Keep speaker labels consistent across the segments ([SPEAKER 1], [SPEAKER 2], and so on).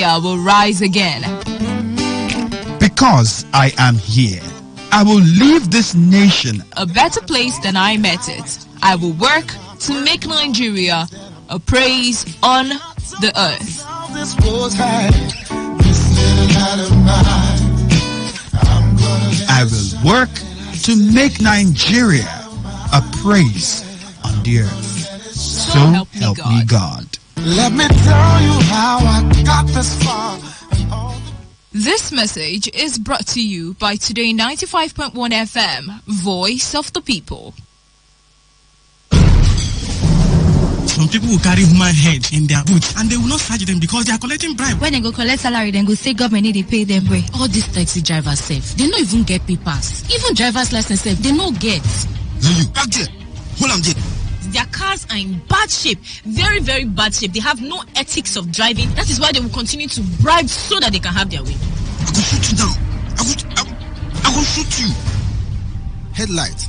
[SPEAKER 1] Nigeria will rise again.
[SPEAKER 2] Because I am here, I will leave this nation
[SPEAKER 1] a better place than I met it. I will work to make Nigeria a praise on the earth.
[SPEAKER 2] I will work to make Nigeria a praise on the earth. So help me God.
[SPEAKER 3] Let me tell you how I got this far.
[SPEAKER 1] This message is brought to you by Today95.1 FM, Voice of the People.
[SPEAKER 4] Some people will carry human head in their boots and they will not charge them because they are collecting bribe.
[SPEAKER 5] When they go collect salary, then go say government need to pay them. All these taxi drivers safe. They don't even get papers. Even driver's license safe, they no get.
[SPEAKER 4] You back there. Hold on there.
[SPEAKER 5] Their cars are in bad shape, very, very bad shape. They have no ethics of driving. That is why they will continue to bribe so that they can have their way.
[SPEAKER 4] I will shoot you down. I will shoot you. Headlight,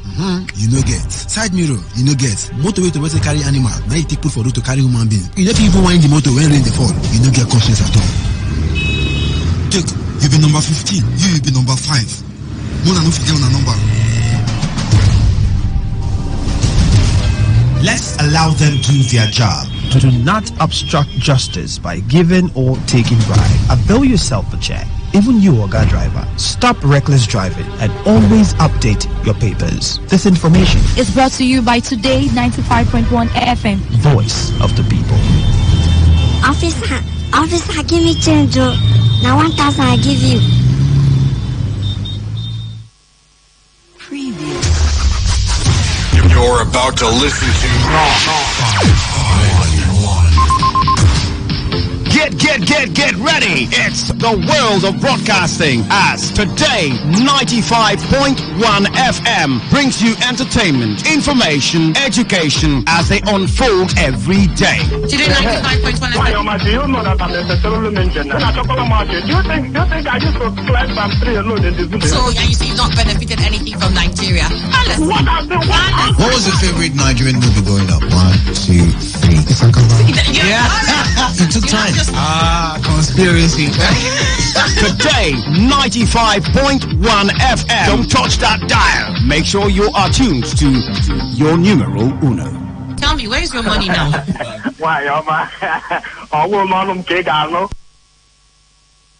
[SPEAKER 4] you no get. Side mirror, you no get. Motorway to carry animal. Now you take put for road to carry human being. You don't even wind the motor when rain they fall. You no get conscience at all. Take, you be number 15. You be number 5. More than no forget on a number.
[SPEAKER 6] Let's allow them do their job.
[SPEAKER 2] Do not obstruct justice by giving or taking bribe. Avail yourself a check. Even you, Oga driver, stop reckless driving and always update your papers. This information
[SPEAKER 7] is brought to you by Today95.1 FM,
[SPEAKER 2] Voice of the People.
[SPEAKER 8] Officer, give me change. Now 1,000 I give you.
[SPEAKER 9] You're about to listen to
[SPEAKER 10] Get ready! It's the world of broadcasting as Today 95.1 FM brings you entertainment, information, education as they unfold every day.
[SPEAKER 5] Today 95.1 FM.
[SPEAKER 11] Do you know that I'm necessarily mentioned? When I talk about market, do you think I used to climb from 3 alone in this video?
[SPEAKER 5] So you say you've not benefited anything from Nigeria?
[SPEAKER 4] What was your favorite Nigerian movie growing up? 1, 2, 3.
[SPEAKER 5] Yeah.
[SPEAKER 4] It took time.
[SPEAKER 10] Conspiracy. Today 95.1 FM. Don't touch that dial. Make sure you are tuned to your numero uno.
[SPEAKER 5] Tell me, where's your money now?
[SPEAKER 11] Why,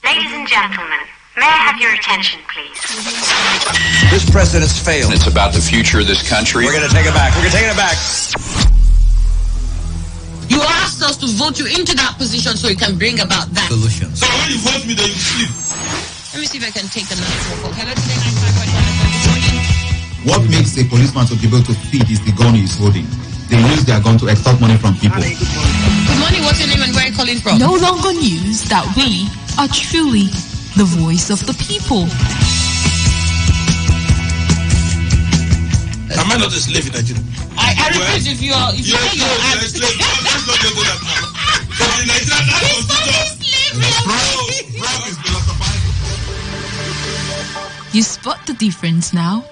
[SPEAKER 12] Ladies and gentlemen, may I have your attention, please?
[SPEAKER 9] this president's failed. It's about the future of this country.
[SPEAKER 10] We're going to take it back.
[SPEAKER 5] You asked us to vote you into that position so you can bring about that
[SPEAKER 4] Solutions.
[SPEAKER 9] So when you vote me, then you sleep.
[SPEAKER 5] Let me see if I can take the next call. Hello, Today 95.1 FM.
[SPEAKER 13] What makes a policeman to be able to feed is the gun he's holding. They use their gun to extort money from people.
[SPEAKER 5] Good morning, what's your name and where are you calling from?
[SPEAKER 1] No longer news that we are truly the voice of the people.
[SPEAKER 9] Am I not a slave in Nigeria?
[SPEAKER 5] I repeat, if you are,
[SPEAKER 9] you're a slave. Let's not get that now. So in Nigeria, that's is philosophical.
[SPEAKER 1] You spot the difference now?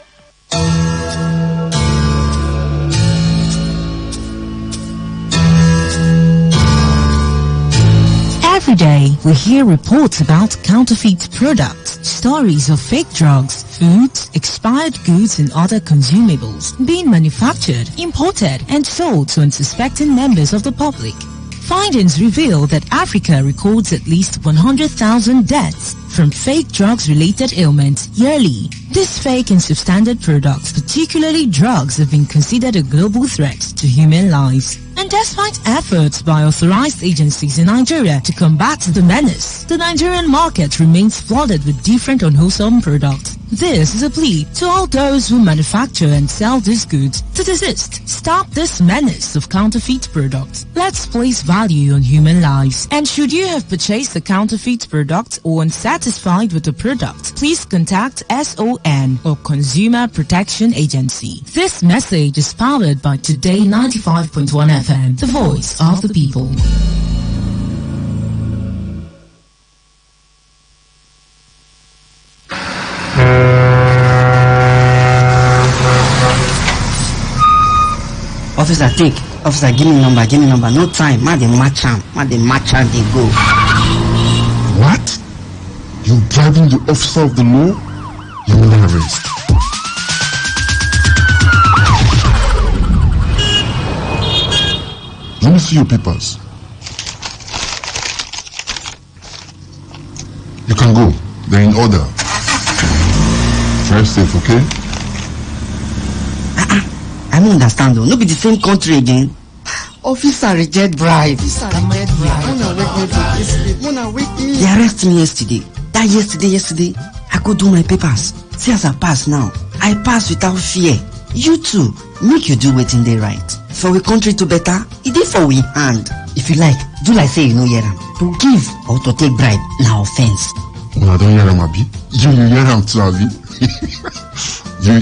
[SPEAKER 14] Every day, we hear reports about counterfeit products, stories of fake drugs, foods, expired goods and other consumables being manufactured, imported and sold to unsuspecting members of the public. Findings reveal that Africa records at least 100,000 deaths from fake drugs-related ailments yearly. These fake and substandard products, particularly drugs, have been considered a global threat to human lives. And despite efforts by authorized agencies in Nigeria to combat the menace, the Nigerian market remains flooded with different unwholesome products. This is a plea to all those who manufacture and sell these goods to desist. Stop this menace of counterfeit products. Let's place value on human lives. And should you have purchased a counterfeit product or unsatisfied with the product, please contact SON or Consumer Protection Agency. This message is powered by Today 95.1 FM, the voice of the people.
[SPEAKER 15] Officer, take. Officer, give me number. No time. Ma, they match am. They go. What? You bribing the officer of the law? You will arrest. Let me see your papers. You can go. They're in order. Drive safe, okay?
[SPEAKER 16] I don't understand though. No be the same country again. Officer reject bribe. They arrested me yesterday. That yesterday, I go do my papers. See as I pass now. I pass without fear. You too, make you do wetin dey right. For we country to better, it is for we hand. If you like, do like say you know hear am. To give or to take bribe, na offense.
[SPEAKER 15] Well, I don't hear am, Abi. You hear am too, Abi. You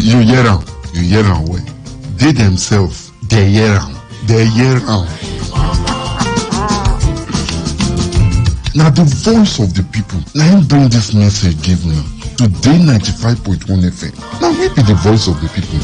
[SPEAKER 15] hear am well. They themselves, they hear am. Now the voice of the people. Now him bring this message give me. Today 95.1 FM. Now we be the voice of the people.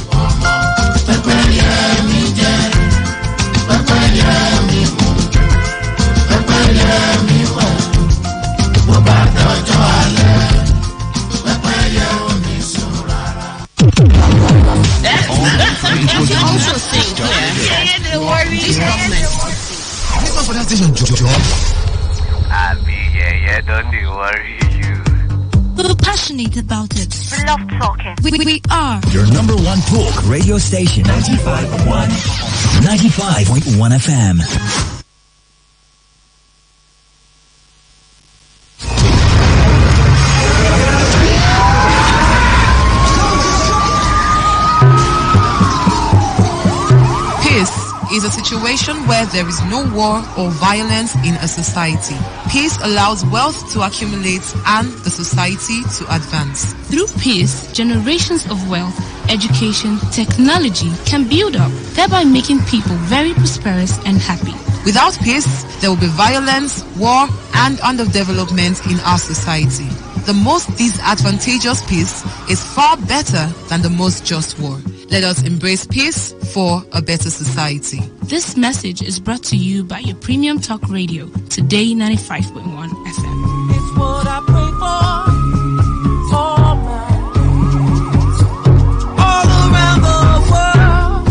[SPEAKER 4] Listen for that station, Jojo.
[SPEAKER 17] Don't worry you.
[SPEAKER 18] We're passionate about it.
[SPEAKER 12] We love talking.
[SPEAKER 18] We are.
[SPEAKER 19] Your number one talk radio station, 95.1 FM.
[SPEAKER 1] Is a situation where there is no war or violence in a society. Peace allows wealth to accumulate and the society to advance.
[SPEAKER 5] Through peace, generations of wealth, education, technology can build up, thereby making people very prosperous and happy.
[SPEAKER 1] Without peace, there will be violence, war, and underdevelopment in our society. The most disadvantageous peace is far better than the most just war. Let us embrace peace for a better society.
[SPEAKER 5] This message is brought to you by your premium talk radio, Today 95.1 FM.
[SPEAKER 3] It's what I pray for my all around the world.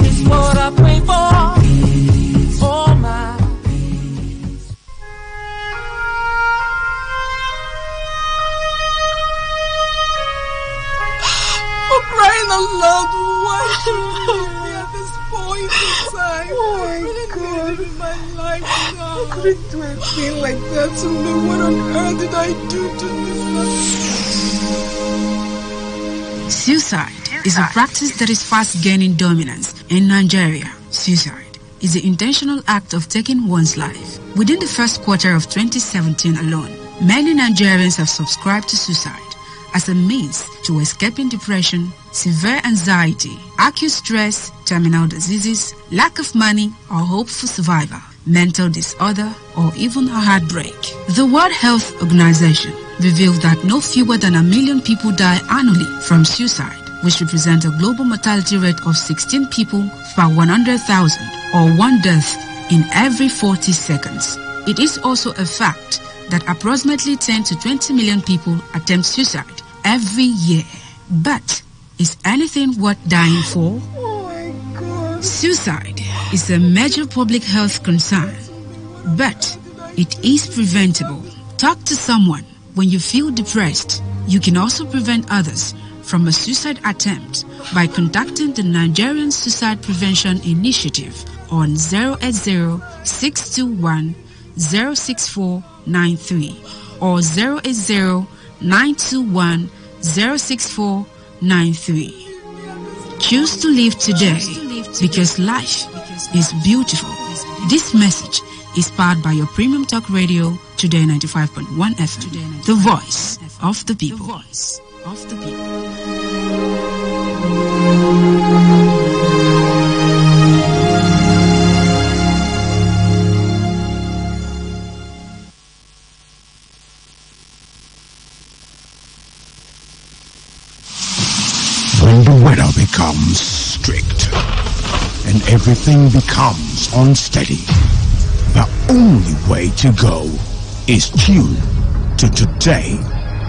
[SPEAKER 3] It's what I pray for my.
[SPEAKER 20] I'm crying aloud. Why do you leave me at this point in time?
[SPEAKER 3] Oh my God.
[SPEAKER 20] In my life now. I couldn't do a thing like that to me. What on earth did I do to this?
[SPEAKER 21] Suicide is a practice that is fast gaining dominance in Nigeria. Suicide is the intentional act of taking one's life. Within the first quarter of 2017 alone, many Nigerians have subscribed to suicide as a means to escaping depression, severe anxiety, acute stress, terminal diseases, lack of money or hope for survival, mental disorder, or even a heartbreak. The World Health Organization revealed that no fewer than 1 million people die annually from suicide, which represents a global mortality rate of 16 people per 100,000, or 1 death in every 40 seconds. It is also a fact that approximately 10 to 20 million people attempt suicide every year. But is anything worth dying for?
[SPEAKER 20] Oh my God.
[SPEAKER 21] Suicide is a major public health concern, but it is preventable. Talk to someone when you feel depressed. You can also prevent others from a suicide attempt by contacting the Nigerian Suicide Prevention Initiative on 080-621-06493 or 080-921-06493. Choose to live today because life is beautiful. This message is powered by your premium talk radio, Today 95.1 FM, the voice of the people. The voice of the people.
[SPEAKER 10] When the weather becomes strict and everything becomes unsteady, the only way to go is tune to Today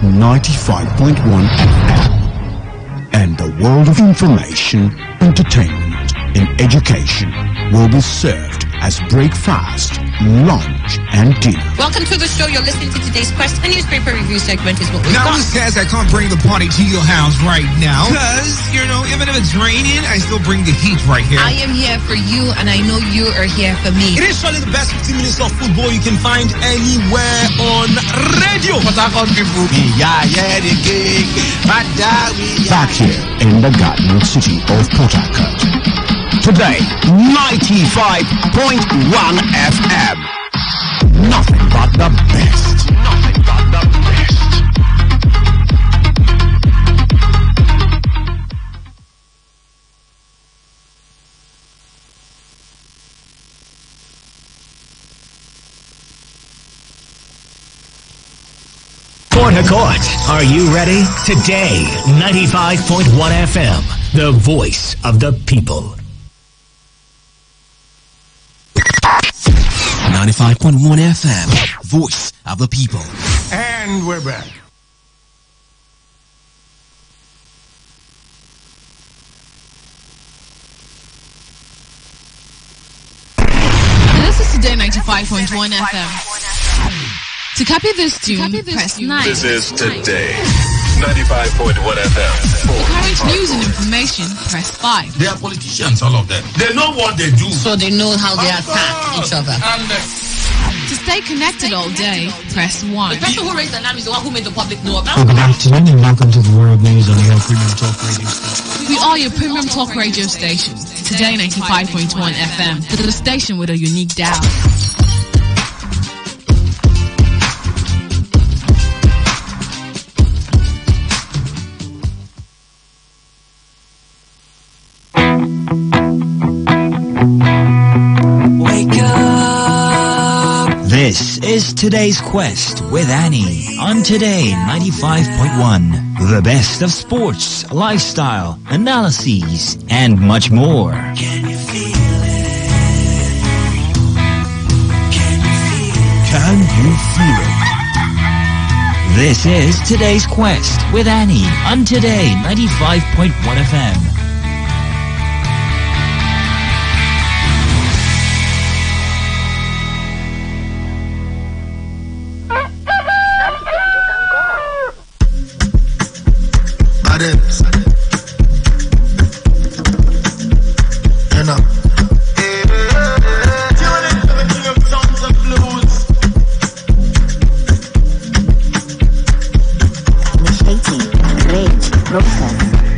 [SPEAKER 10] 95.1 FM. And the world of information, entertainment, and education will be served as breakfast, lunch, and dinner.
[SPEAKER 6] Welcome to the show. You're listening to Today's Quest. A newspaper review segment is what we've
[SPEAKER 22] now,
[SPEAKER 6] got.
[SPEAKER 22] Now, says I can't bring the party to your house right now because, even if it's raining, I still bring the heat right here.
[SPEAKER 6] I am here for you, and I know you are here for me.
[SPEAKER 22] It is surely the best 15 minutes of football you can find anywhere on radio.
[SPEAKER 10] Back here in the Garden City of Port Harcourt. Today, 95.1 FM. Nothing but the best. Nothing but the best.
[SPEAKER 19] Port Harcourt, are you ready? Today, 95.1 FM, the voice of the people.
[SPEAKER 23] 95.1 FM, voice of the people.
[SPEAKER 22] And we're back.
[SPEAKER 1] This is Today 95.1 FM. To copy this tune, press 9.
[SPEAKER 24] This is Today 95.1 FM.
[SPEAKER 1] For current news and information, press 5.
[SPEAKER 9] They are politicians, all of them. They know what they do.
[SPEAKER 6] So they know how they attack each other.
[SPEAKER 1] To stay connected all day, press 1.
[SPEAKER 6] The person who raised the alarm is the one who made the public know about.
[SPEAKER 2] Good afternoon and welcome to the World News on your premium talk radio station.
[SPEAKER 1] We are your premium talk radio station. Today 95.1 FM, the station with a unique dial.
[SPEAKER 19] This is Today's Quest with Annie on Today 95.1. The best of sports, lifestyle, analyses, and much more.
[SPEAKER 2] Can you feel it?
[SPEAKER 19] This is Today's Quest with Annie on Today 95.1 FM.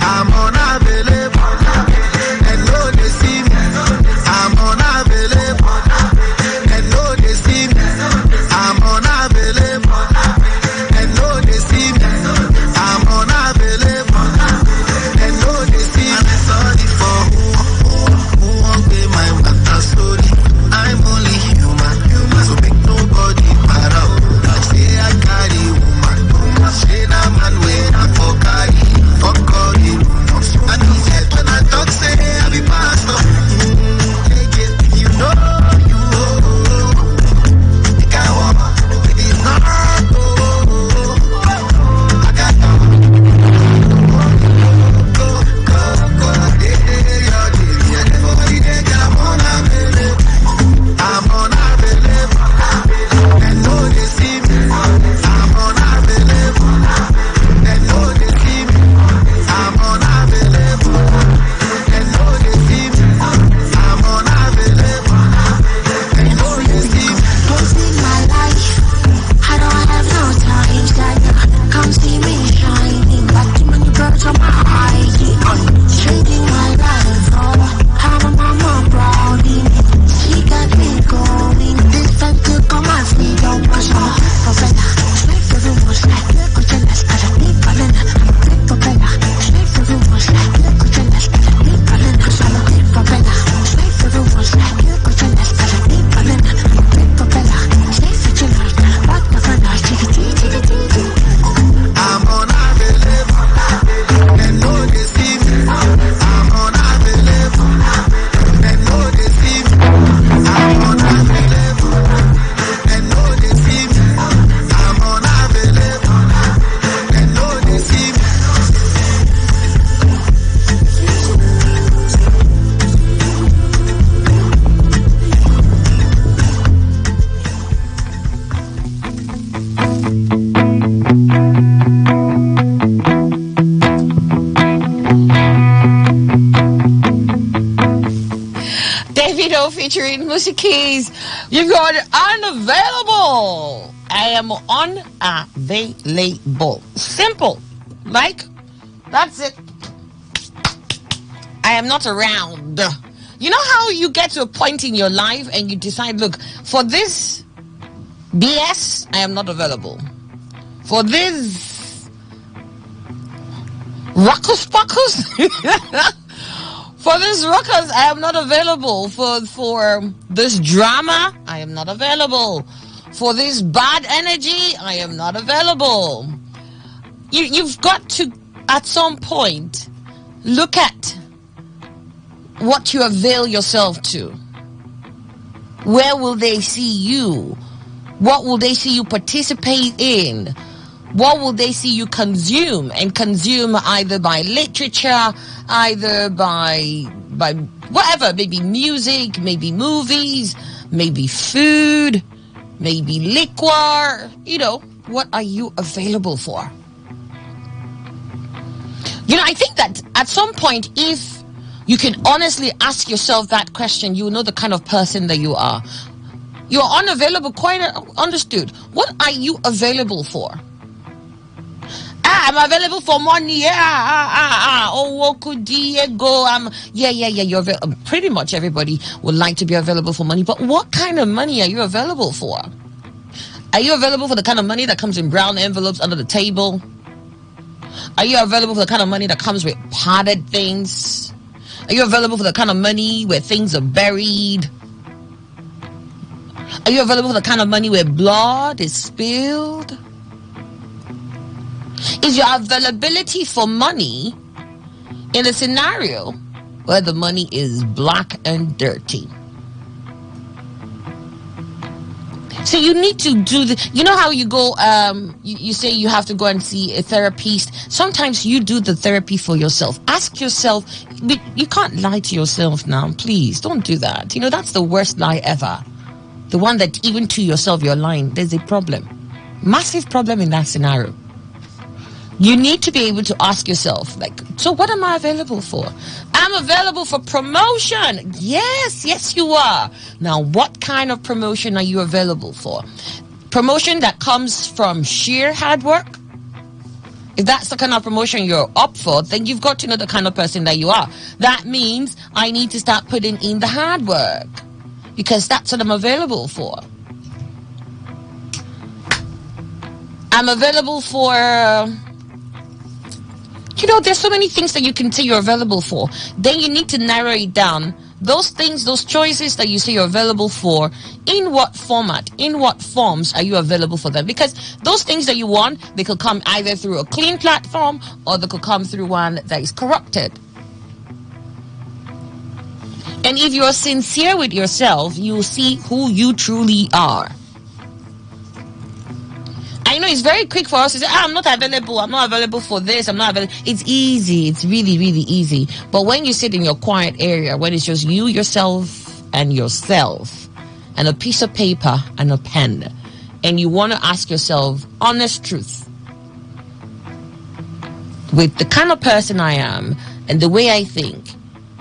[SPEAKER 25] I'm unavailable.
[SPEAKER 7] featuring Musikeys. You've got unavailable. I am unavailable. Simple. Like, that's it. I am not around. You know how you get to a point in your life and you decide, look, for this BS, I am not available. For this ruckus, for this ruckus, I am not available. For this drama, I am not available. For this bad energy, I am not available. You've got to, at some point, look at what you avail yourself to. Where will they see you? What will they see you participate in? What will they see you consume? And consume either by literature, either by whatever, maybe music, maybe movies, maybe food, maybe liquor. You know, what are you available for? You know, I think that at some point, if you can honestly ask yourself that question, you will know the kind of person that you are. You're unavailable, quite understood. What are you available for? I'm available for money. Oh, what could go? You're available. Pretty much everybody would like to be available for money, but what kind of money are you available for? Are you available for the kind of money that comes in brown envelopes under the table? Are you available for the kind of money that comes with padded things? Are you available for the kind of money where things are buried? Are you available for the kind of money where blood is spilled? Is your availability for money in a scenario where the money is black and dirty? So you need to do the, you know how you go, you say you have to go and see a therapist. Sometimes you do the therapy for yourself. Ask yourself, you can't lie to yourself now. Please don't do that. You know, that's the worst lie ever. The one that even to yourself you're lying. There's a problem. Massive problem in that scenario. You need to be able to ask yourself, like, so what am I available for? I'm available for promotion. Yes, you are. Now, what kind of promotion are you available for? Promotion that comes from sheer hard work? If that's the kind of promotion you're up for, then you've got to know the kind of person that you are. That means I need to start putting in the hard work, because that's what I'm available for. I'm available for... you know, there's so many things that you can say you're available for. Then you need to narrow it down. Those things, those choices that you say you're available for, in what format, in what forms are you available for them? Because those things that you want, they could come either through a clean platform or they could come through one that is corrupted. And if you're sincere with yourself, you'll see who you truly are. I know it's very quick for us to say, I'm not available for this, I'm not available. It's easy, it's really, really easy. But when you sit in your quiet area, when it's just you, yourself, and a piece of paper and a pen, and you want to ask yourself honest truth, with the kind of person I am and the way I think,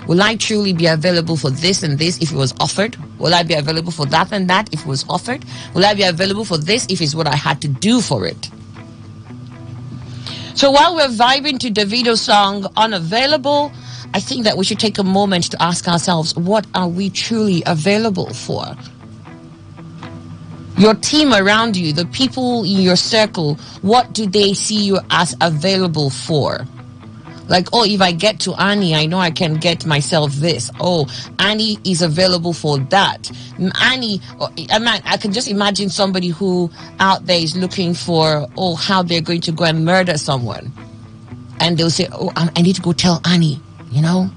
[SPEAKER 7] will I truly be available for this and this if it was offered? Will I be available for that and that if it was offered? Will I be available for this if it's what I had to do for it? So while we're vibing to Davido's song, Unavailable, I think that we should take a moment to ask ourselves, what are we truly available for? Your team around you, the people in your circle, what do they see you as available for? Like, oh, if I get to Annie, I know I can get myself this. Oh, Annie is available for that. Annie, I can just imagine somebody who out there is looking for, how they're going to go and murder someone. And they'll say, I need to go tell Annie, that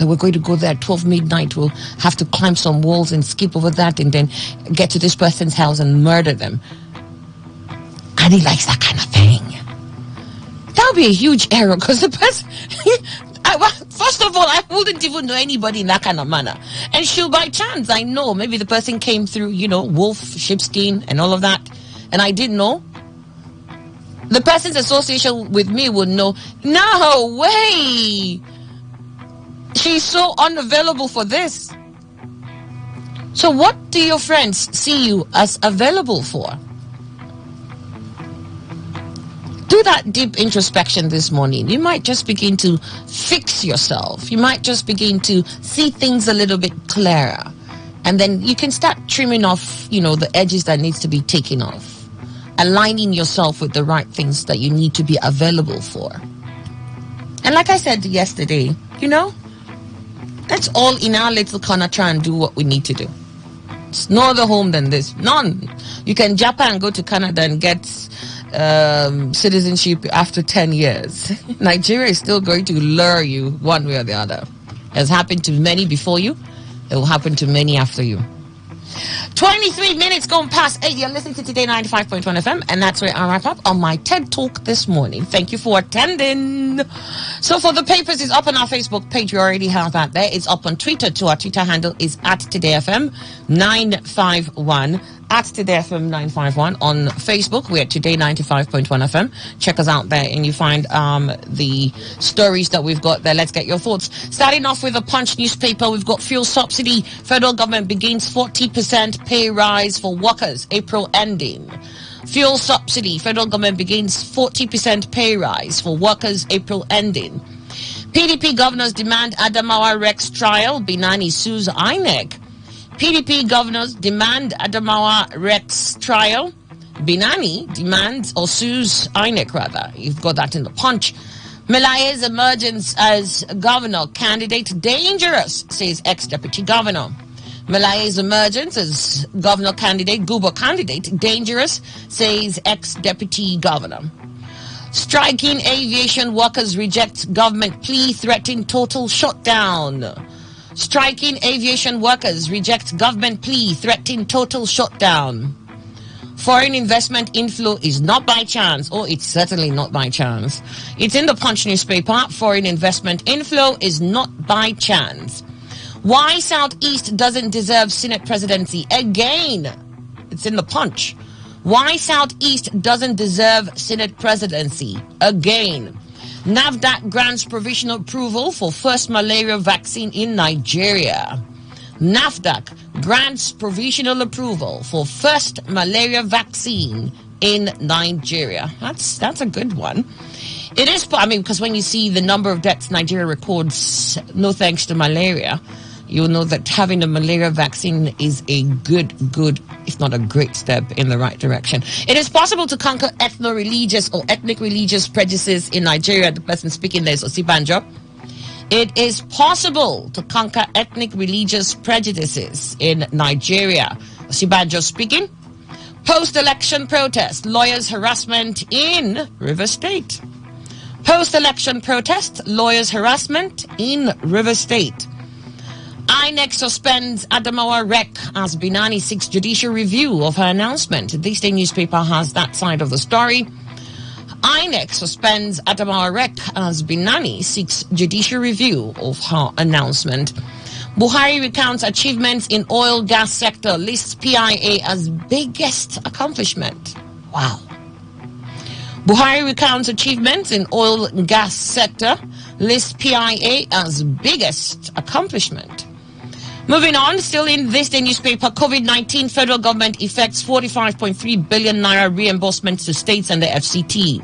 [SPEAKER 7] we're going to go there at 12 midnight. We'll have to climb some walls and skip over that and then get to this person's house and murder them. Annie likes that kind of thing. That would be a huge error because the person, first of all, I wouldn't even know anybody in that kind of manner. And she'll by chance, I know, maybe the person came through, wolf, sheepskin and all of that. And I didn't know. The person's association with me would know, no way. She's so unavailable for this. So what do your friends see you as available for? Do that deep introspection this morning. You might just begin to fix yourself. You might just begin to see things a little bit clearer. And then you can start trimming off, the edges that needs to be taken off. Aligning yourself with the right things that you need to be available for. And like I said yesterday, let's all in our little corner try and do what we need to do. It's no other home than this. None. You can Japan, go to Canada and get citizenship after 10 years. Nigeria is still going to lure you one way or the other. It has happened to many before you. It will happen to many after you. 23 minutes gone past 8. You're listening to Today 95.1 FM, and that's where I wrap up on my TED Talk this morning. Thank you for attending. So for the papers, it's up on our Facebook page. We already have that there. It's up on Twitter too. Our Twitter handle is @TodayFM951. @TodayFM951 on Facebook. We're at Today 95.1 FM. Check us out there and you find the stories that we've got there. Let's get your thoughts. Starting off with a Punch newspaper, we've got fuel subsidy. Federal government begins 40% pay rise for workers, April ending. Fuel subsidy. Federal government begins 40% pay rise for workers, April ending. PDP governors demand Adamawa Rex trial. Binani sues INEC. PDP governors demand Adamawa Rex trial. Binani demands or sues INEC rather. You've got that in the Punch. Melaye's emergence as governor candidate dangerous, says ex-deputy governor. Melaye's emergence as governor candidate, Guber candidate, dangerous, says ex-deputy governor. Striking aviation workers reject government plea, threatening total shutdown. Striking aviation workers reject government plea, threatening total shutdown. Foreign investment inflow is not by chance. Oh, it's certainly not by chance. It's in the Punch newspaper. Foreign investment inflow is not by chance. Why Southeast doesn't deserve Senate presidency again. It's in the Punch. Why Southeast doesn't deserve Senate presidency again. NAFDAC grants provisional approval for first malaria vaccine in Nigeria. NAFDAC grants provisional approval for first malaria vaccine in Nigeria. That's a good one. It is, because when you see the number of deaths Nigeria records, no thanks to malaria, you'll know that having a malaria vaccine is a good, if not a great step in the right direction. It is possible to conquer ethno-religious or ethnic religious prejudices in Nigeria. The person speaking there is Osibanjo. It is possible to conquer ethnic religious prejudices in Nigeria. Osibanjo speaking. Post-election protest, lawyers harassment in River State. Post-election protest, lawyers harassment in River State. INEC suspends Adamawa Rec as Binani seeks judicial review of her announcement. This day newspaper has that side of the story. INEC suspends Adamawa Rec as Binani seeks judicial review of her announcement. Buhari recounts achievements in oil gas sector, lists PIA as biggest accomplishment. Wow. Buhari recounts achievements in oil and gas sector, lists PIA as biggest accomplishment. Moving on, still in this day newspaper, COVID-19 federal government effects 45.3 billion naira reimbursements to states and the FCT.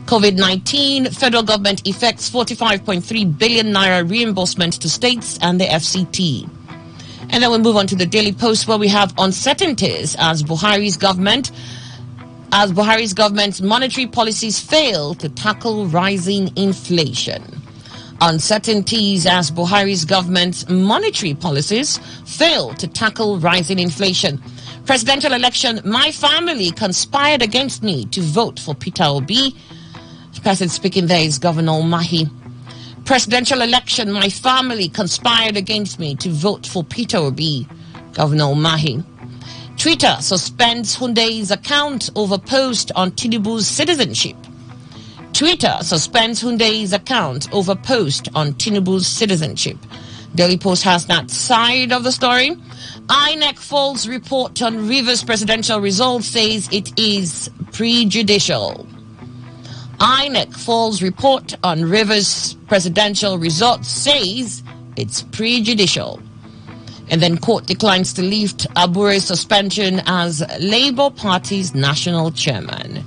[SPEAKER 7] COVID-19 federal government effects 45.3 billion naira reimbursement to states and the FCT. And then we move on to the Daily Post, where we have uncertainties as Buhari's government's monetary policies fail to tackle rising inflation. Uncertainties as Buhari's government's monetary policies fail to tackle rising inflation. Presidential election, my family conspired against me to vote for Peter Obi. The person speaking there is Governor Umahi. Presidential election, my family conspired against me to vote for Peter Obi. Governor Umahi. Twitter suspends Hyundai's account over post on Tinubu's citizenship. Twitter suspends Hyundai's account over post on Tinubu's citizenship. Daily Post has that side of the story. INEC falls report on Rivers presidential results, says it is prejudicial. INEC falls report on Rivers presidential results, says it's prejudicial. And then court declines to lift Abure's suspension as Labour Party's national chairman.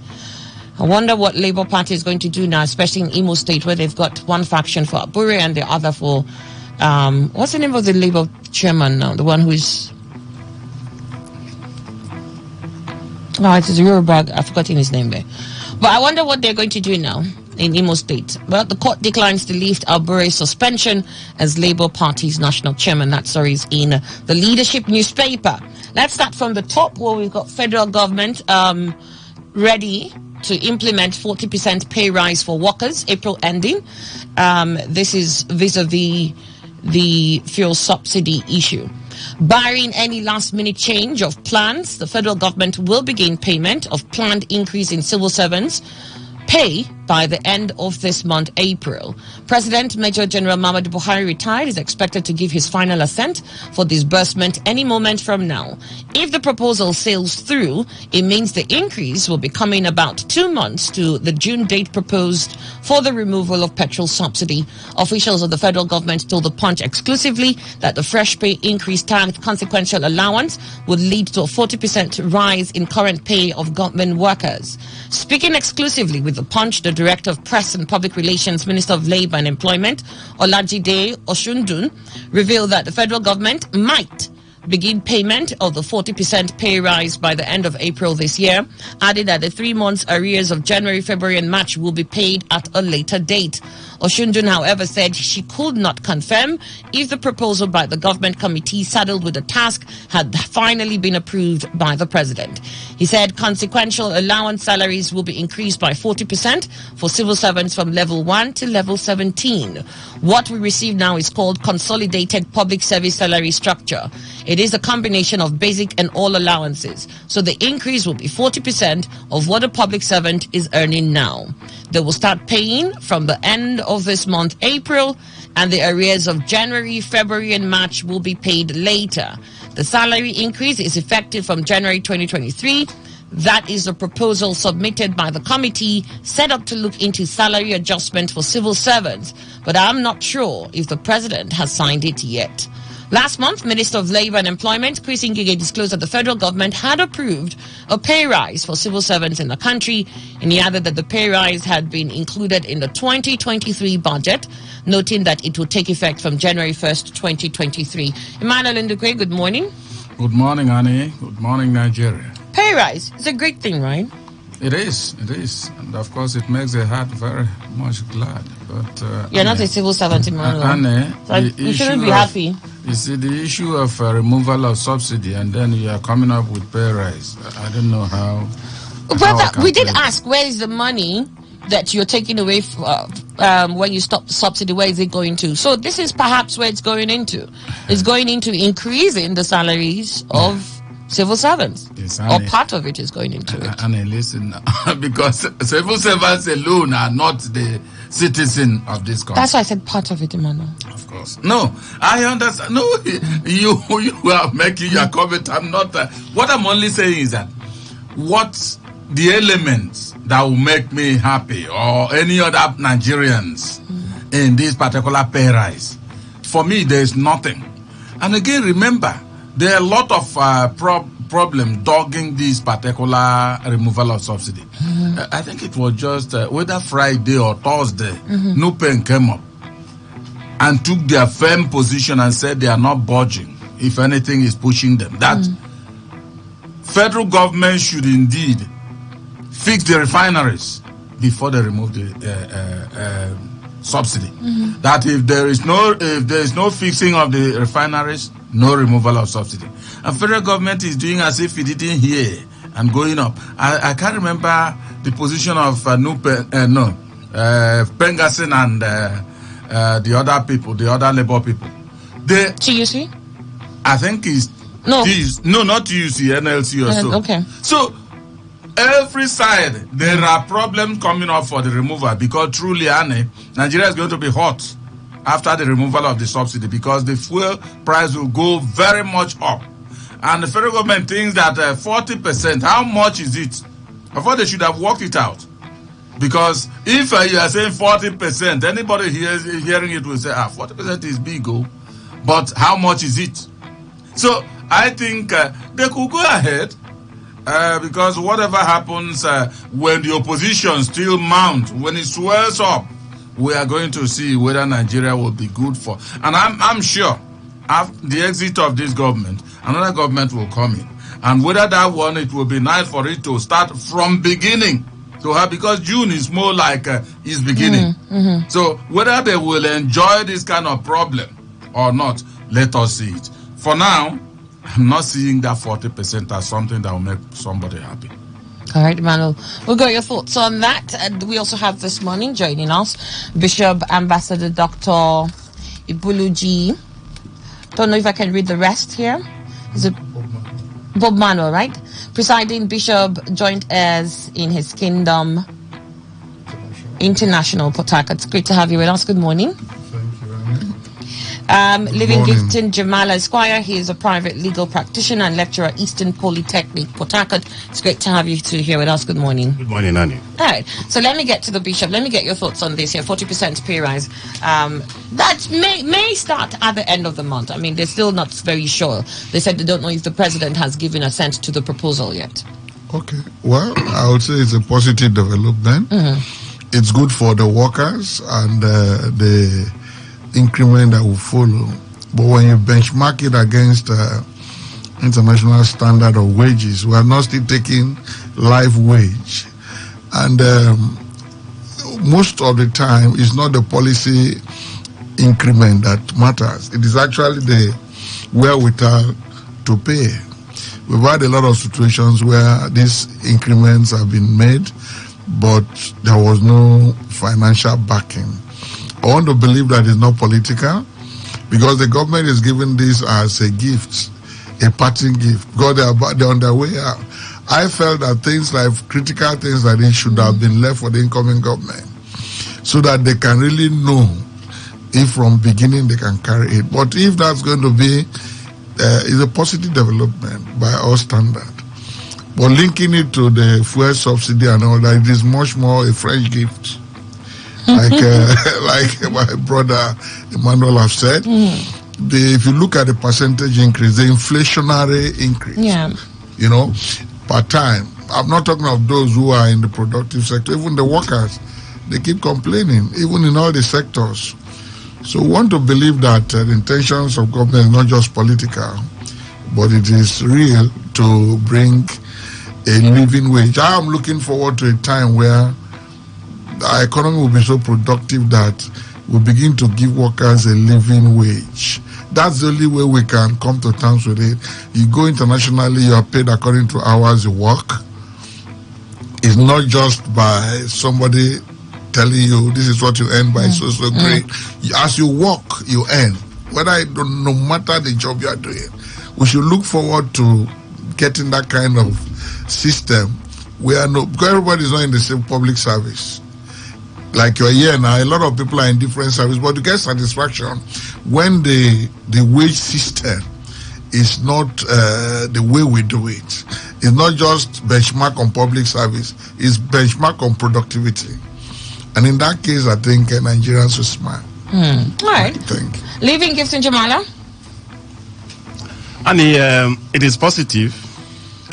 [SPEAKER 7] I wonder what Labour Party is going to do now, especially in Imo State, where they've got one faction for Abure and the other for, what's the name of the Labour chairman now? The one who is, it is Yoruba. I've forgotten his name there. But I wonder what they're going to do now in Imo State. Well, the court declines to lift Abure's suspension as Labour Party's national chairman. That story is in the Leadership newspaper. Let's start from the top, where we've got federal government ready to implement 40% pay rise for workers, April ending. This is vis-a-vis the fuel subsidy issue. Barring any last-minute change of plans, the federal government will begin payment of planned increase in civil servants' pay by the end of this month, April. President Major General Muhammadu Buhari, retired, is expected to give his final assent for disbursement any moment from now. If the proposal sails through, it means the increase will be coming about 2 months to the June date proposed for the removal of petrol subsidy. Officials of the federal government told the Punch exclusively that the fresh pay increase tagged consequential allowance would lead to a 40% rise in current pay of government workers. Speaking exclusively with the Punch, the Director of Press and Public Relations, Minister of Labour and Employment, Olajide Oshundun, revealed that the federal government might begin payment of the 40% pay rise by the end of April this year, added that the 3 months arrears of January, February and March will be paid at a later date. Oshundun, however, said she could not confirm if the proposal by the government committee saddled with the task had finally been approved by the president. He said consequential allowance salaries will be increased by 40% for civil servants from level 1 to level 17. What we receive now is called Consolidated Public Service Salary Structure. It is a combination of basic and all allowances. So the increase will be 40% of what a public servant is earning now. They will start paying from the end of this month, April, and the arrears of January, February, and March will be paid later. The salary increase is effective from January 2023. That is the proposal submitted by the committee set up to look into salary adjustment for civil servants, but I'm not sure if the president has signed it yet. Last month, Minister of Labour and Employment, Chris Ngige, disclosed that the federal government had approved a pay rise for civil servants in the country, and he added that the pay rise had been included in the 2023 budget, noting that it would take effect from January 1st, 2023. Emmanuel Ndukwe, good morning.
[SPEAKER 8] Good morning, Annie. Good morning, Nigeria.
[SPEAKER 7] Pay rise, it's a great thing, right?
[SPEAKER 8] It is. And of course, it makes the heart very much glad. But
[SPEAKER 7] you're not a civil servant, Emmanuel.
[SPEAKER 8] Annie,
[SPEAKER 7] so you shouldn't be happy.
[SPEAKER 8] You see, the issue of removal of subsidy, and then you are coming up with pay rise. I don't know how.
[SPEAKER 7] But we did ask, where is the money that you're taking away when you stop the subsidy? Where is it going to? So this is perhaps where it's going into. It's going into increasing the salaries of civil servants,
[SPEAKER 8] yes,
[SPEAKER 7] or part of it is going into it.
[SPEAKER 8] And listen, because civil servants alone are not the citizen of this country.
[SPEAKER 7] That's why I said part of it, Emmanuel.
[SPEAKER 8] Of course. No, I understand. No, you are making your comment. I'm not. What I'm only saying is that what the elements that will make me happy or any other Nigerians in this particular pay rise, for me, there is nothing. And again, remember, there are a lot of problems dogging this particular removal of subsidy. I think it was just whether Friday or Thursday, NUPEN came up and took their firm position and said they are not budging. If anything is pushing them, that federal government should indeed fix the refineries before they remove the subsidy. That if there is no fixing of the refineries, no removal of subsidy. And federal government is doing as if it didn't hear and going up. I can't remember the position of Pengasin and the other people, the other labor people.
[SPEAKER 7] TUC?
[SPEAKER 8] I think it's not TUC, NLC or so.
[SPEAKER 7] Okay.
[SPEAKER 8] So every side there are problems coming up for the removal, because truly, Annie, Nigeria is going to be hot after the removal of the subsidy, because the fuel price will go very much up. And the federal government thinks that 40%, how much is it? I thought they should have worked it out. Because if you are saying 40%, anybody hearing it will say, 40% is big, but how much is it? So I think they could go ahead because whatever happens when the opposition still mount, when it swells up, we are going to see whether Nigeria will be good for. And I'm sure after the exit of this government, another government will come in. And whether that one, it will be nice for it to start from beginning to have, because June is more like its beginning. So whether they will enjoy this kind of problem or not, let us see it. For now, I'm not seeing that 40% as something that will make somebody happy.
[SPEAKER 7] All right, Emmanuel. We'll get your thoughts on that. And we also have this morning joining us Bishop Ambassador Dr. Ibuluji. Don't know if I can read the rest here. Is it Bob Manuel, right? Presiding Bishop, Joint Heirs in His Kingdom International, Port Harcourt. It's great to have you with us. Good morning. Living Gifton Jamala Esquire. He is a private legal practitioner and lecturer at Eastern Polytechnic, Port Harcourt. It's great to have you two here with us. Good morning.
[SPEAKER 11] Good morning, Annie.
[SPEAKER 7] All right. So let me get to the Bishop. Let me get your thoughts on this here. 40% pay rise. That may start at the end of the month. I mean, they're still not very sure. They said they don't know if the president has given assent to the proposal yet.
[SPEAKER 13] Okay. Well, I would say it's a positive development. It's good for the workers and the increment that will follow. But when you benchmark it against international standard of wages, we are not still taking live wage. And most of the time, it's not the policy increment that matters. It is actually the wherewithal to pay. We've had a lot of situations where these increments have been made, but there was no financial backing. I want to believe that it's not political, because the government is giving this as a gift, a parting gift, because they're on their way out. I felt that things like critical things like this should have been left for the incoming government, so that they can really know if from beginning they can carry it. But if that's going to be, is a positive development by our standard. But linking it to the fuel subsidy and all that, it is much more a French gift. Like my brother Emmanuel have said, if you look at the percentage increase, the inflationary increase, you know, per time. I'm not talking of those who are in the productive sector, even the workers, they keep complaining, even in all the sectors. So we want to believe that the intentions of government is not just political, but it is real to bring a living wage. I am looking forward to a time where our economy will be so productive that we begin to give workers a living wage. That's the only way we can come to terms with it. You go internationally, you are paid according to hours you work. It's not just by somebody telling you this is what you earn by so great. As you work, you earn. No matter the job you are doing, we should look forward to getting that kind of system where because everybody is not in the same public service. Like you're here now, a lot of people are in different services, but you get satisfaction when the wage system is not the way we do it. It's not just benchmark on public service, it's benchmark on productivity. And in that case, I think Nigerians will smile.
[SPEAKER 7] All right.
[SPEAKER 13] Thank you.
[SPEAKER 7] Living Gifton Jamala?
[SPEAKER 11] And it is positive.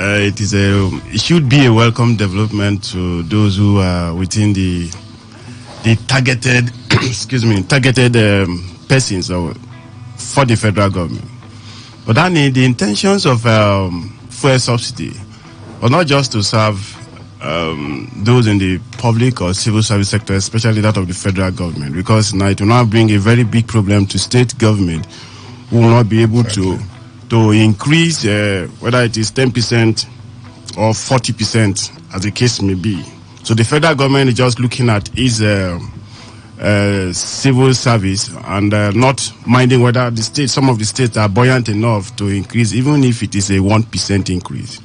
[SPEAKER 11] It should be a welcome development to those who are within the targeted, targeted persons for the federal government. But then the intentions of fuel subsidy are not just to serve those in the public or civil service sector, especially that of the federal government, because now it will now bring a very big problem to state government who will not be able to increase whether it is 10% or 40%, as the case may be. So the federal government is just looking at its civil service and not minding whether some of the states are buoyant enough to increase, even if it is a 1% increase.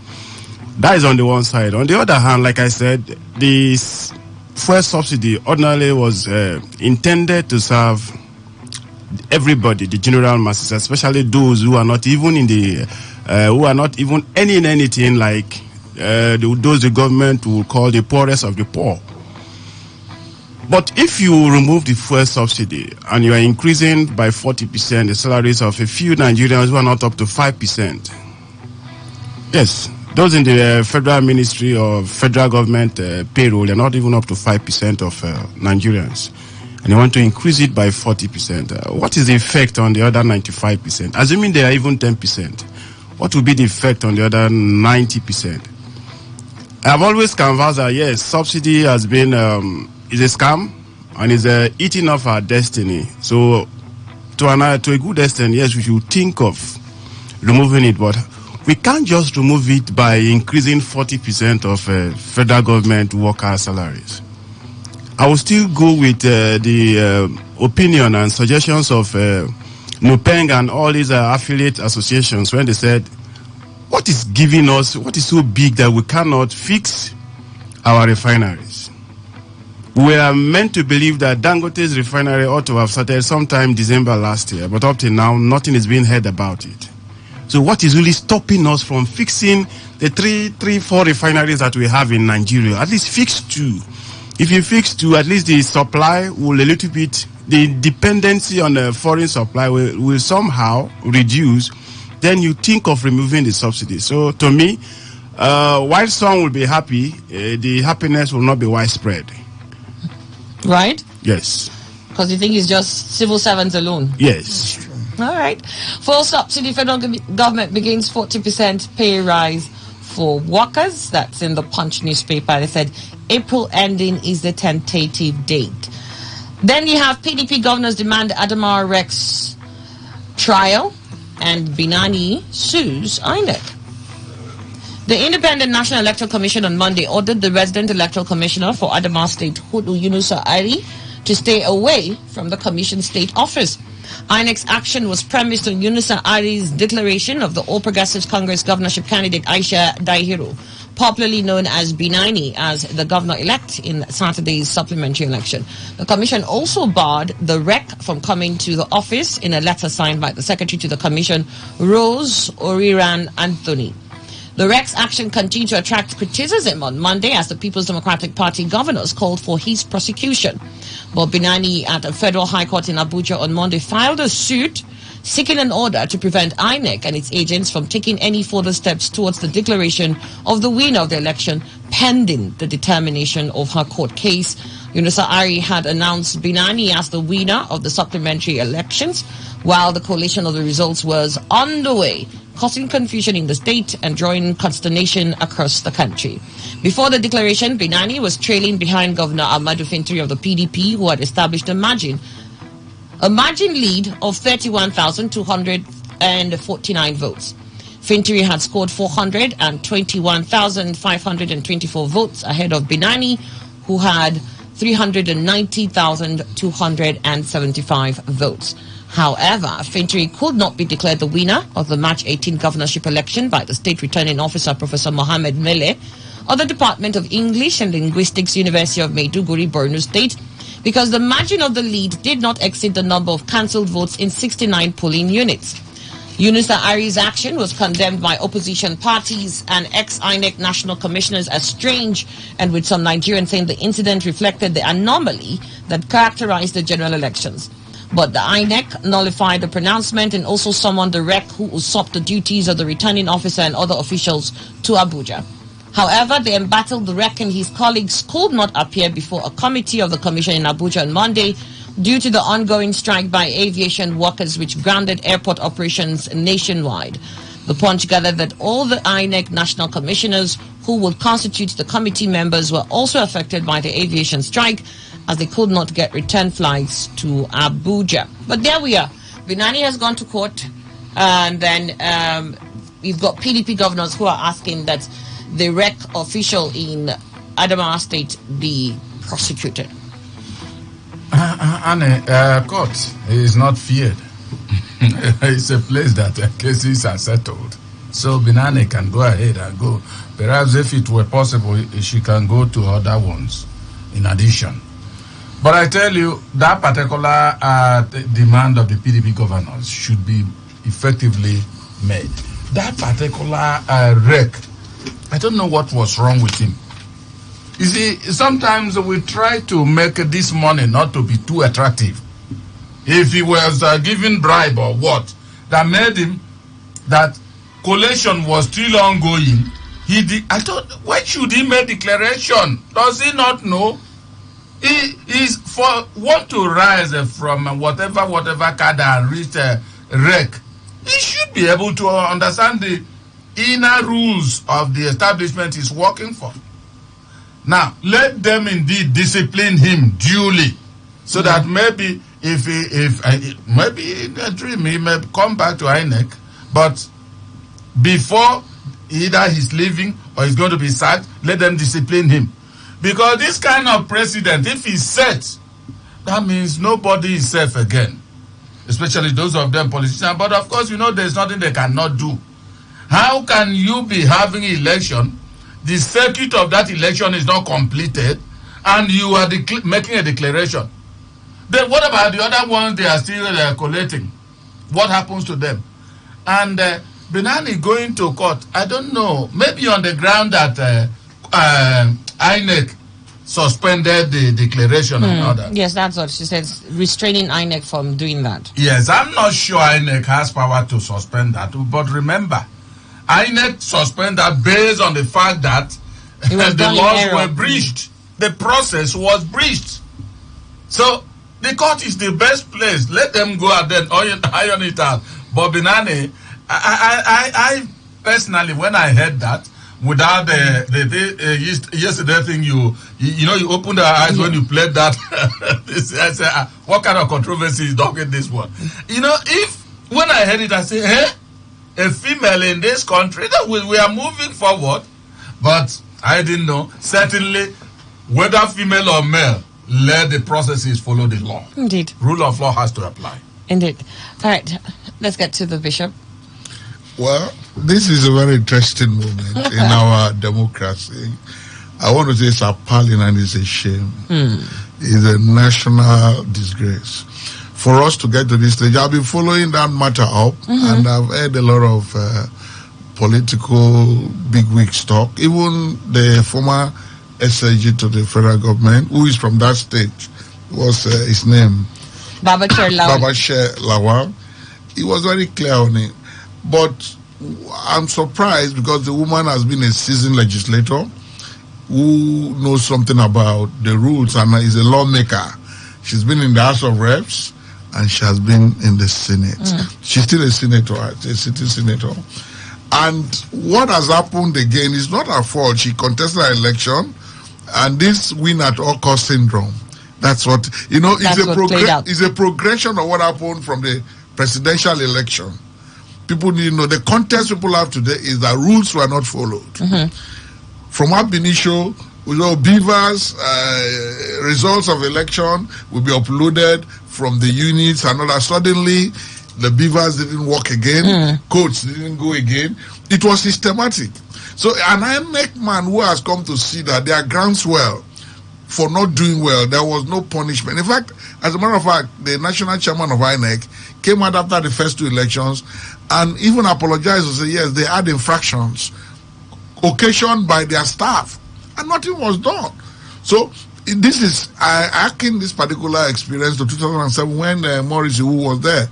[SPEAKER 11] That is on the one side. On the other hand, like I said, the fuel subsidy ordinarily was intended to serve everybody, the general masses, especially those who are not even earning anything, like those the government will call the poorest of the poor. But if you remove the fuel subsidy and you are increasing by 40% the salaries of a few Nigerians who are not up to 5%, yes, those in the federal ministry or federal government payroll, they're not even up to 5% of Nigerians. And you want to increase it by 40%. What is the effect on the other 95%? Assuming they are even 10%, what will be the effect on the other 90%? I've always canvassed that, yes, subsidy has been, is a scam and is eating off our destiny. So, to a good extent, yes, we should think of removing it, but we can't just remove it by increasing 40% of federal government worker salaries. I will still go with the opinion and suggestions of Nupeng and all these affiliate associations when they said, what is giving us, what is so big that we cannot fix our refineries? We are meant to believe that Dangote's refinery ought to have started sometime December last year, but up till now, nothing is being heard about it. So what is really stopping us from fixing the four refineries that we have in Nigeria? At least fix 2. If you fix 2, at least the supply will a little bit, the dependency on the foreign supply will somehow reduce. Then you think of removing the subsidy. So to me, while some will be happy, the happiness will not be widespread.
[SPEAKER 7] Right?
[SPEAKER 11] Yes.
[SPEAKER 7] Because you think it's just civil servants alone?
[SPEAKER 11] Yes.
[SPEAKER 7] All right. Full subsidy, federal government begins 40% pay rise for workers. That's in the Punch newspaper. They said April ending is the tentative date. Then you have PDP governors demand Adamawa Rex trial, and Binani sues INEC. The Independent National Electoral Commission on Monday ordered the resident electoral commissioner for Adamawa State, Hudu Yunusa Ari, to stay away from the commission state office. INEC's action was premised on Yunusa Ari's declaration of the All Progressives Congress governorship candidate Aisha Dahiru, popularly known as Binani, as the governor-elect in Saturday's supplementary election. The commission also barred the REC from coming to the office in a letter signed by the secretary to the commission, Rose Oriran Anthony. The REC's action continued to attract criticism on Monday as the People's Democratic Party governors called for his prosecution. But Binani at a federal high court in Abuja on Monday filed a suit seeking an order to prevent INEC and its agents from taking any further steps towards the declaration of the winner of the election pending the determination of her court case. Yunusa Ari had announced Binani as the winner of the supplementary elections while the collation of the results was underway, causing confusion in the state and drawing consternation across the country. Before the declaration, Binani was trailing behind Governor Ahmadu Fintiri of the PDP, who had established a margin lead of 31,249 votes. Fintiri had scored 421,524 votes ahead of Binani, who had 390,275 votes. However, Fintiri could not be declared the winner of the March 18 governorship election by the state returning officer, Professor Mohammed Mele, of the Department of English and Linguistics, University of Maiduguri, Borno State, because the margin of the lead did not exceed the number of cancelled votes in 69 polling units. Yunusa Ari's action was condemned by opposition parties and ex-INEC national commissioners as strange, and with some Nigerians saying the incident reflected the anomaly that characterized the general elections. But the INEC nullified the pronouncement and also summoned the REC, who usurped the duties of the returning officer and other officials, to Abuja. However, the embattled the REC and his colleagues could not appear before a committee of the commission in Abuja on Monday due to the ongoing strike by aviation workers which grounded airport operations nationwide. The Punch gathered that all the INEC national commissioners who would constitute the committee members were also affected by the aviation strike, as they could not get return flights to Abuja. But there we are. Binani has gone to court, and then we've got PDP governors who are asking that the REC official in Adamawa State be prosecuted.
[SPEAKER 8] Court is not feared. It's a place that cases are settled. So Binani can go ahead and go. Perhaps if it were possible, she can go to other ones in addition. But I tell you, that particular demand of the PDP governors should be effectively made. That particular REC, I don't know what was wrong with him. You see, sometimes we try to make this money not to be too attractive. If he was given bribe or what, that made him, that collation was still ongoing, I thought, why should he make declaration? Does he not know? He is want to rise from whatever cadre and reach a wreck. He should be able to understand the inner rules of the establishment he's working for. Now, let them indeed discipline him duly, so that maybe maybe in a dream he may come back to INEC, but before either he's leaving or he's going to be sacked, let them discipline him. Because this kind of president, if he's set, that means nobody is safe again, especially those of them politicians. But of course, there's nothing they cannot do. How can you be having election, the circuit of that election is not completed, and you are making a declaration? Then what about the other ones they are still collating? What happens to them? And Benani going to court, I don't know, maybe on the ground that INEC suspended the declaration and all that.
[SPEAKER 7] Yes, that's what she says, restraining INEC from doing that.
[SPEAKER 8] Yes, I'm not sure INEC has power to suspend that, but remember, INEC suspended that based on the fact that the laws were breached. The process was breached. So the court is the best place. Let them go and then iron it out. But Benani, I personally, when I heard that, without the yesterday thing, you opened your eyes when you played that. I said, what kind of controversy is talking this one? When I heard it, I said, a female in this country, that we are moving forward. But I didn't know. Certainly, whether female or male, let the processes follow the law.
[SPEAKER 7] Indeed.
[SPEAKER 8] Rule of law has to apply.
[SPEAKER 7] Indeed. All right, let's get to the bishop.
[SPEAKER 13] Well, this is a very interesting moment in our democracy. I want to say it's appalling and it's a shame. It's a national disgrace. For us to get to this stage, I've been following that matter up, and I've heard a lot of political bigwigs talk. Even the former SIG to the federal government, who is from that state, was his name?
[SPEAKER 7] Babachir
[SPEAKER 13] Lawal. He was very clear on it. But I'm surprised because the woman has been a seasoned legislator who knows something about the rules and is a lawmaker. She's been in the House of Reps and she has been in the Senate. She's still a senator, a sitting senator. And what has happened again is not her fault. She contested an election and this win at all cost syndrome. That's what, it's a progression of what happened from the presidential election. People need to know the context people have today is that rules were not followed. From ab initio, Beaver's results of election will be uploaded from the units and all that. Suddenly, the Beavers didn't work again, codes didn't go again. It was systematic. So an INEC man who has come to see that there are groundswell for not doing well, there was no punishment. In fact, as a matter of fact, the national chairman of INEC came out after the first two elections and even apologized and said, yes, they had infractions occasioned by their staff, and nothing was done. So this is, I akin this particular experience to 2007 when Morris Iwu was there.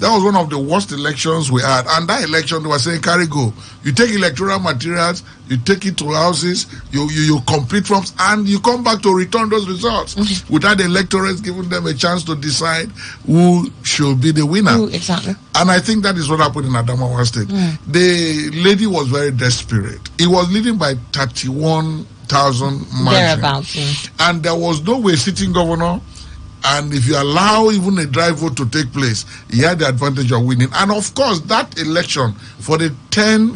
[SPEAKER 13] That was one of the worst elections we had. And that election, they were saying, carry go. You take electoral materials, you take it to houses, you complete forms, and you come back to return those results without the electorates giving them a chance to decide who should be the winner.
[SPEAKER 7] Exactly.
[SPEAKER 13] And I think that is what happened in Adamawa State. The lady was very desperate. He was leading by 31,000 margin.
[SPEAKER 7] Thereabouts.
[SPEAKER 13] And there was no way sitting governor. And if you allow even a dry vote to take place, he had the advantage of winning. And of course, that election for the 10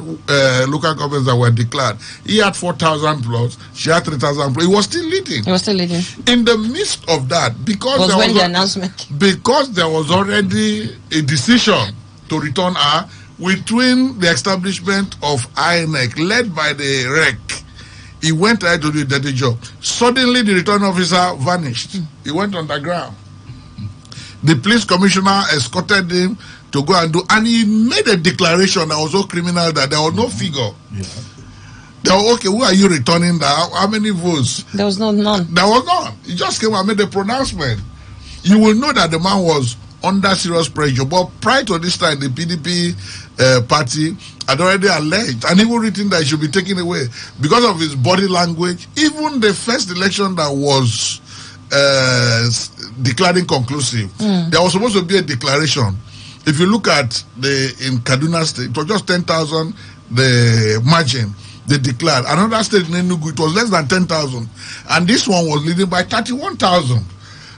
[SPEAKER 13] local governments that were declared, he had 4,000 plus, she had 3,000 plus. He was still leading. In the midst of that, because there was already a decision to return her between the establishment of INEC, led by the REC, he went ahead to do a dirty job. Suddenly, the return officer vanished. He went underground. The police commissioner escorted him to go and do, and he made a declaration that was so criminal that there was no figure. They were, okay, who are you returning now? How many votes?
[SPEAKER 7] There was none.
[SPEAKER 13] There was none. He just came and made a pronouncement. You will know that the man was under serious pressure. But prior to this time, the PDP party had already alleged and even written that he should be taken away because of his body language. Even the first election that was declared inconclusive, there was supposed to be a declaration. If you look at in Kaduna State, it was just 10,000 the margin they declared. Another state in Enugu, it was less than 10,000, and this one was leading by 31,000.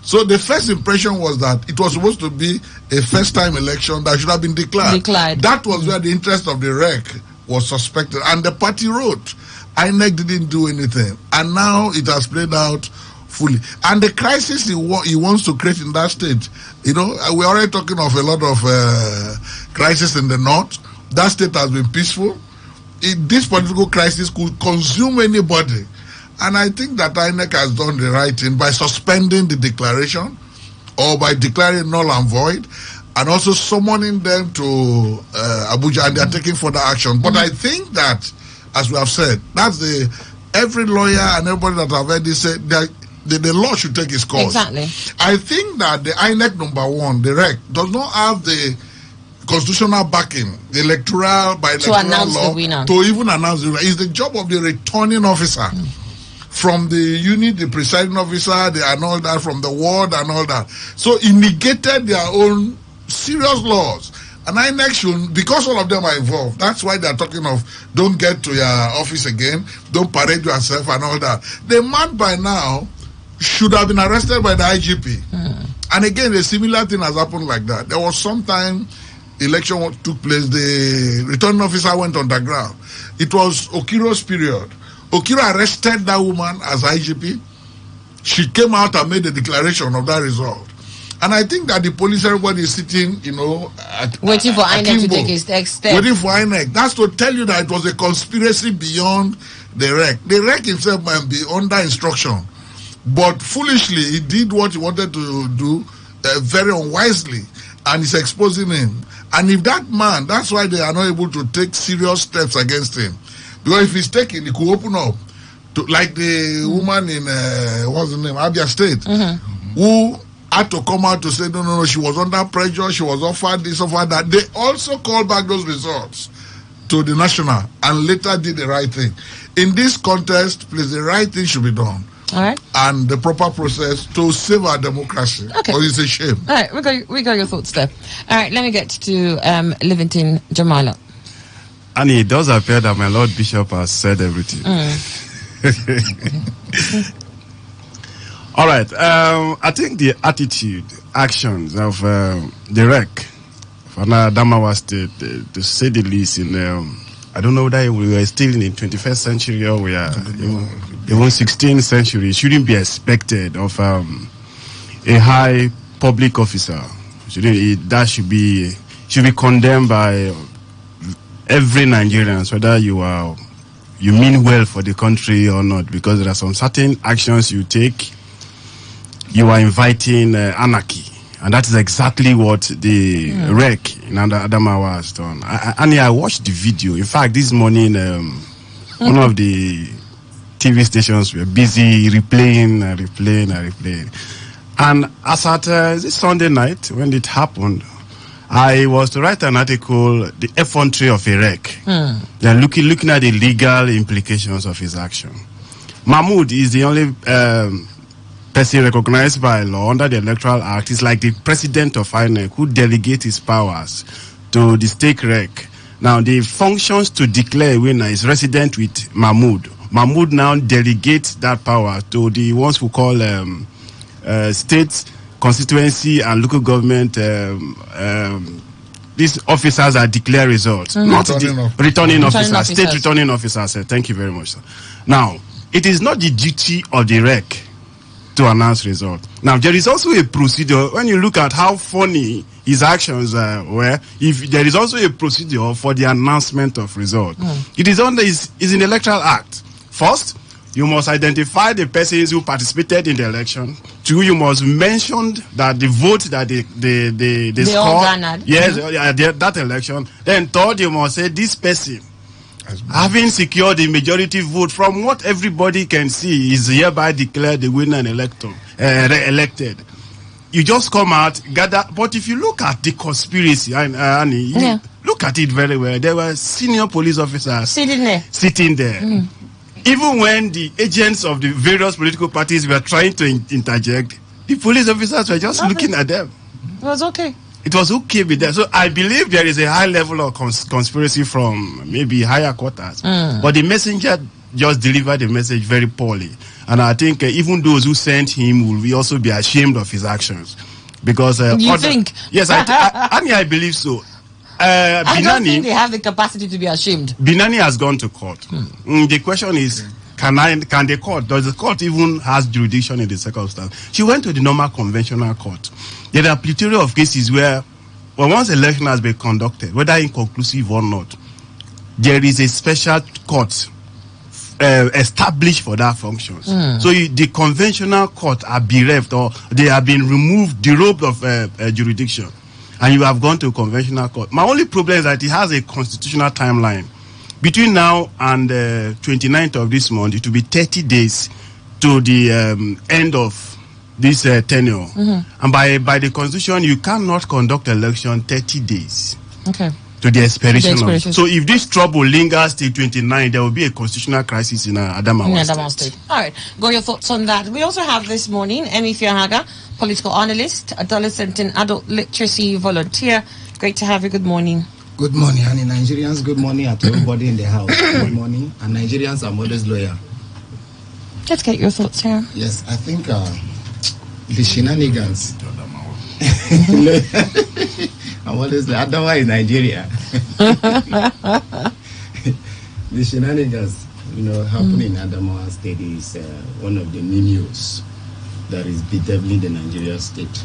[SPEAKER 13] So the first impression was that it was supposed to be a first-time election that should have been declared. That was where the interest of the REC was suspected, and the party wrote. INEC didn't do anything, and now it has played out fully. And the crisis he wants to create in that state, we're already talking of a lot of crisis in the north. That state has been peaceful. This political crisis could consume anybody. And I think that INEC has done the right thing by suspending the declaration or by declaring null and void and also summoning them to Abuja, and they are taking further action. But I think that, as we have said, that's every lawyer and everybody that have heard this say that the law should take its course.
[SPEAKER 7] Exactly.
[SPEAKER 13] I think that the INEC number one, the REC, does not have the constitutional backing, the electoral by electoral law
[SPEAKER 7] the winner.
[SPEAKER 13] To even announce the winner. It's the job of the returning officer. From the unit, the presiding officer, and all that, from the ward and all that. So it negated their own serious laws. And INEC should, because all of them are involved, that's why they're talking of don't get to your office again, don't parade yourself and all that. The man by now should have been arrested by the IGP. And again, a similar thing has happened like that. There was some time election took place, the returning officer went underground. It was Okiro's period. Okiro arrested that woman as IGP. She came out and made a declaration of that result. And I think that the police, everybody is sitting,
[SPEAKER 7] waiting for INEC to take its next step.
[SPEAKER 13] Waiting for INEC. That's to tell you that it was a conspiracy beyond the REC. The REC himself might be under instruction. But foolishly, he did what he wanted to do very unwisely. And he's exposing him. And if that man, that's why they are not able to take serious steps against him. Because if he's taken, it could open up to, like the woman in what's the name, Abia State, who had to come out to say no, she was under pressure, she was offered this, offered that. They also called back those results to the national and later did the right thing. In this contest, please, the right thing should be done.
[SPEAKER 7] All right.
[SPEAKER 13] And the proper process to save our democracy.
[SPEAKER 7] Okay.
[SPEAKER 13] Or it's a shame.
[SPEAKER 7] All right, we got your thoughts there. All right, let me get to Livington Jamala.
[SPEAKER 11] And it does appear that my Lord Bishop has said everything. All right. I think the attitude, actions of the REC for Adamawa State, to say the least, I don't know whether we were still in the 21st century or we are even 16th century. It shouldn't be expected of a high public officer. That should be condemned by every Nigerian, whether you mean well for the country or not, because there are some certain actions you take, you are inviting anarchy. And that is exactly what the REC in Adamawa has done. I watched the video. In fact, this morning, one of the TV stations were busy replaying. And as at this Sunday night, when it happened, I was to write an article, the effrontery of a REC. They're looking at the legal implications of his action. Mahmoud is the only person recognized by law under the Electoral Act. He's like the president of INEC who delegates his powers to the state REC. Now, the functions to declare a winner is resident with Mahmoud. Mahmoud now delegates that power to the ones who call states, constituency and local government, these officers are declare results. Not returning officers, state returning officers. Thank you very much, sir. Now, it is not the duty of the REC to announce results. Now, there is also a procedure. When you look at how funny his actions were, if there is also a procedure for the announcement of results. It is in the Electoral Act. First, you must identify the persons who participated in the election. Two, you must mention that the vote that they scored, yes, that election. Then third, you must say this person having secured the majority vote, from what everybody can see, is hereby declared the winner and elected. You just come out, gather. But if you look at the conspiracy, Annie, look at it very well. There were senior police officers sitting there. Even when the agents of the various political parties were trying to interject, the police officers were just looking at them.
[SPEAKER 7] It was okay.
[SPEAKER 11] It was okay with them. So I believe there is a high level of conspiracy from maybe higher quarters. But the messenger just delivered the message very poorly. And I think even those who sent him will also be ashamed of his actions. Because
[SPEAKER 7] you think?
[SPEAKER 11] Yes, I believe so.
[SPEAKER 7] I don't think they have the capacity to be ashamed.
[SPEAKER 11] Binani has gone to court. The question is, can the court, does the court even has jurisdiction in the circumstance? She went to the normal conventional court. There are plethora of cases where, once election has been conducted, whether inconclusive or not, there is a special court established for that function. So the conventional court are bereft, or they have been removed, derobed of jurisdiction, and you have gone to a conventional court. My only problem is that it has a constitutional timeline. Between now and 29th of this month, it will be 30 days to the end of this tenure. And by the constitution, you cannot conduct election 30 days.
[SPEAKER 7] Okay.
[SPEAKER 11] To the expiration of. So if this trouble lingers till 29, there will be a constitutional crisis in Adamawa State.
[SPEAKER 7] All right. Go your thoughts on that. We also have this morning Emi Fiahaga, political analyst, adolescent and adult literacy volunteer. Great to have you. Good morning.
[SPEAKER 4] Good morning, honey. Nigerians, good morning at everybody in the house. Good morning. And Nigerians are modest loyal.
[SPEAKER 7] Let's get your thoughts here.
[SPEAKER 4] Yes, I think the shenanigans. I'm always like, Adamawa is Nigeria. The shenanigans, happening in Adamawa State is one of the news that is bedeviling the Nigeria state.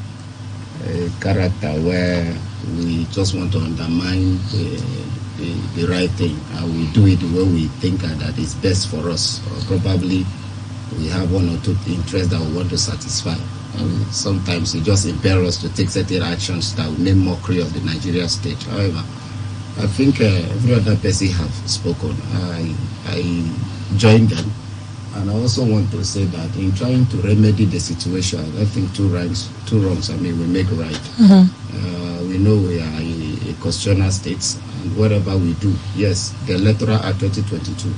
[SPEAKER 4] A character where we just want to undermine the right thing, and we do it the way we think that is best for us, or probably we have one or two interests that we want to satisfy. And sometimes it just impels us to take certain actions that will make mockery of the Nigeria state. However, I think every other person have spoken. I join them, and I also want to say that in trying to remedy the situation, I think two wrongs, we make right. We know we are a constitutional state, and whatever we do, yes, the Electoral Act 2022,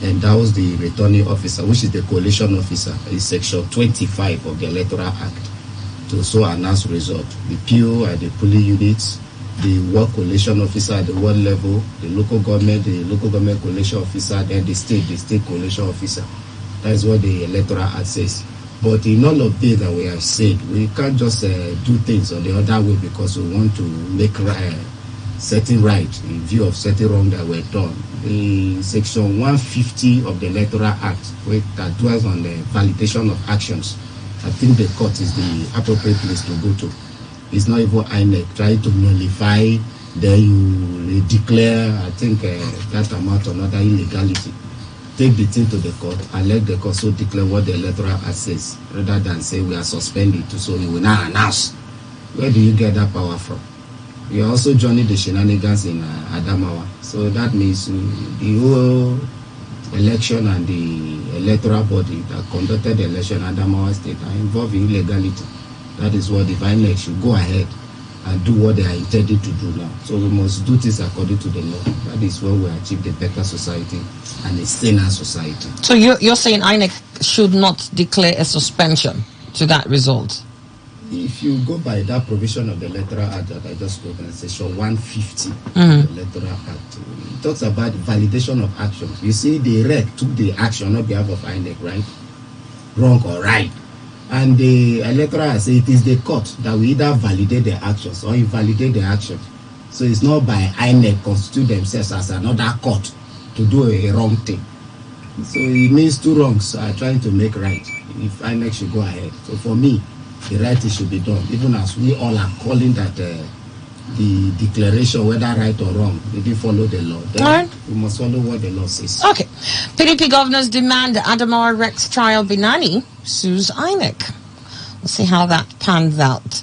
[SPEAKER 4] and that was the returning officer, which is the coalition officer, is section 25 of the Electoral Act, to so announce result. The PO and the polling units, the work coalition officer at the world level, the local government coalition officer, then the state coalition officer. That is what the Electoral Act says. But in all of this that we have said, we can't just do things on the other way because we want to make certain right in view of certain wrong that were done. The section 150 of the Electoral Act, that dwells on the validation of actions, I think the court is the appropriate place to go to. It's not even INEC trying to nullify, then you declare, I think, that amount of another illegality. Take the thing to the court and let the court so declare what the Electoral Act says, rather than say we are suspended, so you will now announce. Where do you get that power from? You are also joining the shenanigans in Adamawa. So that means the whole election and the electoral body that conducted the election in Adamawa State are involved in illegality. That is what the INEC should go ahead and do what they are intended to do now. So we must do this according to the law. That is where we achieve the better society and a saner society.
[SPEAKER 7] So you're saying INEC should not declare a suspension to that result?
[SPEAKER 4] If you go by that provision of the Electoral Act that I just spoke on, section 150 of the Electoral Act, it talks about validation of actions. You see, the REC took the action on behalf of INEC, right? Wrong or right? And the Electoral Act says it is the court that will either validate the actions or invalidate the actions. So it's not by INEC constitute themselves as another court to do a wrong thing. So it means two wrongs are trying to make right if INEC should go ahead. So for me, the right thing should be done, even as we all are calling that the declaration, whether right or wrong, they didn't follow the law. Then we must follow what the law says.
[SPEAKER 7] Okay. PDP governors demand Adamawa Rex trial. Binani sues INEC. We'll see how that pans out.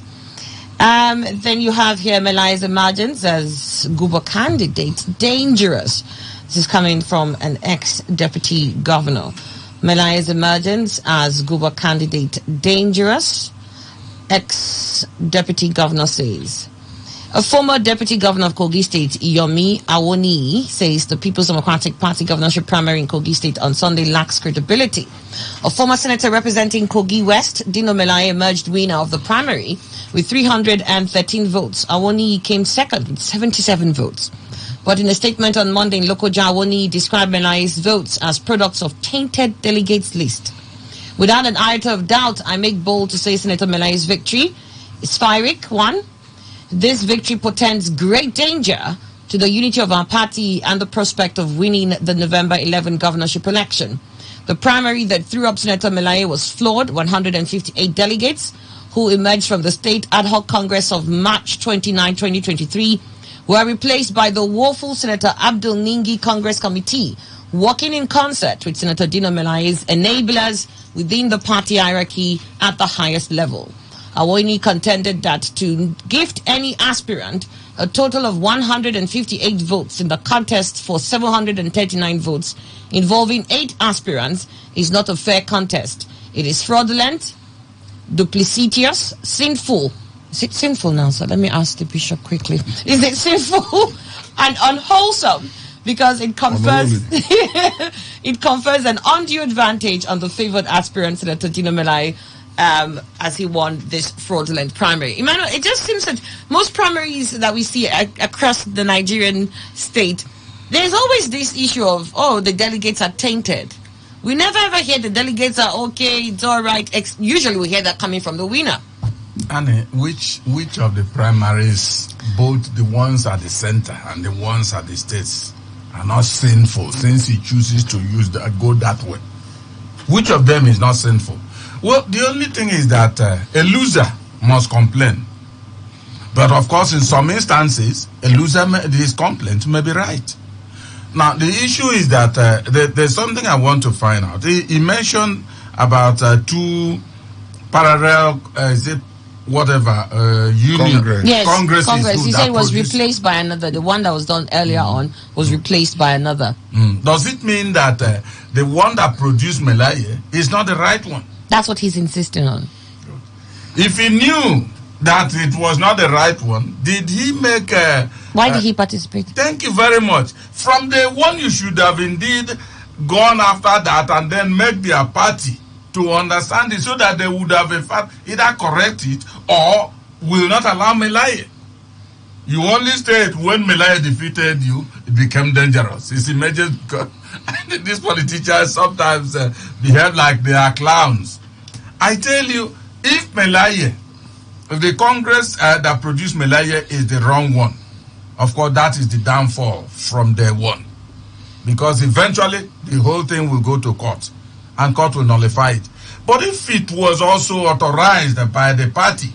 [SPEAKER 7] Then you have here Melai's emergence as Guba candidate dangerous. This is coming from an ex-deputy governor. Melaye's emergence as Guba candidate dangerous, ex-deputy governor says. A former deputy governor of Kogi State, Yomi Awoni, says the People's Democratic Party governorship primary in Kogi State on Sunday lacks credibility. A former senator representing Kogi West, Dino Melaye, emerged winner of the primary with 313 votes. Awoni came second with 77 votes. But in a statement on Monday in Lokoja, Awoni described Melaye's votes as products of tainted delegates list. Without an iota of doubt, I make bold to say Senator Melaye's victory is Spyric 1. This victory portends great danger to the unity of our party and the prospect of winning the November 11 governorship election. The primary that threw up Senator Melaye was flawed. 158 delegates who emerged from the State Ad Hoc Congress of March 29, 2023 were replaced by the woeful Senator Abdul Ningi Congress Committee, working in concert with Senator Dino Melaye's enablers within the party hierarchy at the highest level. Awoni contended that to gift any aspirant a total of 158 votes in the contest for 739 votes involving 8 aspirants is not a fair contest. It is fraudulent, duplicitous, sinful. Is it sinful now, sir? Let me ask the bishop quickly. Is it sinful and unwholesome? Because it confers it confers an undue advantage on the favored aspirant, Senator Dino Melaye, as he won this fraudulent primary. Emmanuel, it just seems that most primaries that we see across the Nigerian state, there's always this issue of, the delegates are tainted. We never ever hear the delegates are okay, it's all right. Usually we hear that coming from the winner.
[SPEAKER 8] Annie, which of the primaries, both the ones at the center and the ones at the states, are not sinful since he chooses to go that way? Which of them is not sinful? Well, the only thing is that a loser must complain. But of course, in some instances, a loser, his complaint may be right. Now, the issue is that there's something I want to find out. He mentioned about 2 parallel, union.
[SPEAKER 7] Yes,
[SPEAKER 8] Congress.
[SPEAKER 7] He said it was replaced by another. The one that was done earlier on was replaced by another.
[SPEAKER 8] Does it mean that the one that produced Melaye is not the right one?
[SPEAKER 7] That's what he's insisting on.
[SPEAKER 8] If he knew that it was not the right one, did he make
[SPEAKER 7] why did he participate? Thank
[SPEAKER 8] you very much. From the one, you should have indeed gone after that and then make their party to understand it so that they would have in fact either correct it or will not allow Melaye. You only stayed when Melaye defeated you, it became dangerous. It's emergent because these politicians sometimes behave like they are clowns. I tell you, if the Congress that produced Melaye is the wrong one, of course that is the downfall from day one. Because eventually the whole thing will go to court and court will nullify it. But if it was also authorized by the party,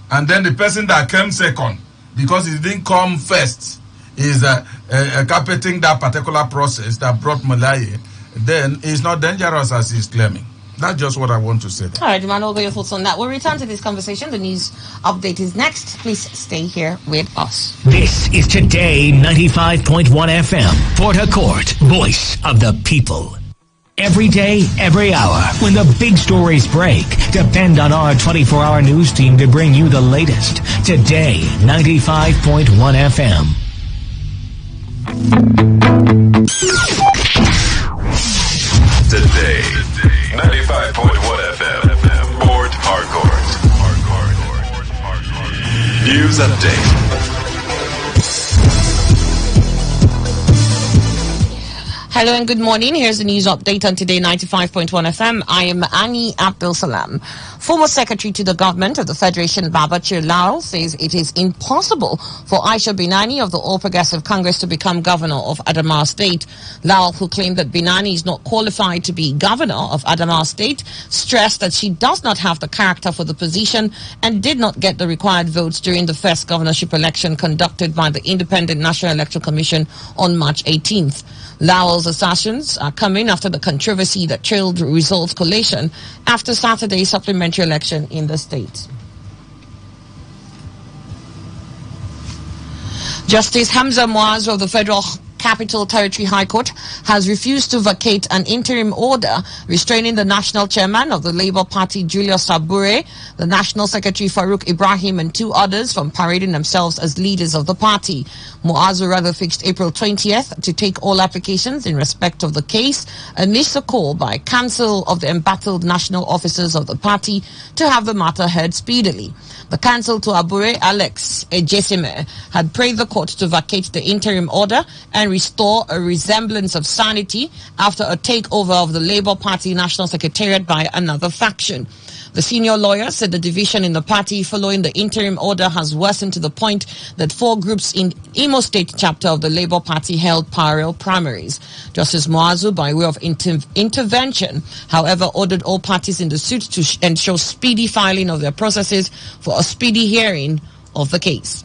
[SPEAKER 8] and then the person that came second, because he didn't come first, is carpeting that particular process that brought Melaye, then it's not dangerous as he's claiming. That's just what I want to say.
[SPEAKER 7] All right, Emmanuel, what are your thoughts on that? We'll return to this conversation. The news update is next. Please stay here with us.
[SPEAKER 19] This is Today 95.1 FM, Port Harcourt, voice of the people. Every day, every hour, when the big stories break, depend on our 24-hour news team to bring you the latest. Today 95.1 FM.
[SPEAKER 24] Today 95.1 FM, Port Harcourt. News update.
[SPEAKER 7] Hello and good morning. Here's the news update on Today 95.1 FM. I am Annie Abdul Salam. Former Secretary to the Government of the Federation, Babachir Lal, says it is impossible for Aisha Binani of the All Progressive Congress to become governor of Adamawa State. Lal, who claimed that Binani is not qualified to be governor of Adamawa State, stressed that she does not have the character for the position and did not get the required votes during the first governorship election conducted by the Independent National Electoral Commission on March 18th. Lawal's assertions are coming after the controversy that trailed results collation after Saturday's supplementary election in the state. Justice Hamza Muaz of the Federal Capital Territory High Court has refused to vacate an interim order restraining the national chairman of the Labour Party, Julius Abure, the national secretary, Farouk Ibrahim, and 2 others from parading themselves as leaders of the party. Muazu rather fixed April 20th to take all applications in respect of the case amidst a call by Council of the embattled national officers of the party to have the matter heard speedily. The counsel to Abure, Alex Ejesime, had prayed the court to vacate the interim order and restore a resemblance of sanity after a takeover of the Labour Party National Secretariat by another faction. The senior lawyer said the division in the party following the interim order has worsened to the point that 4 groups in Imo State chapter of the Labour Party held parallel primaries. Justice Muazu, by way of intervention, however, ordered all parties in the suit to ensure speedy filing of their processes for a speedy hearing of the case.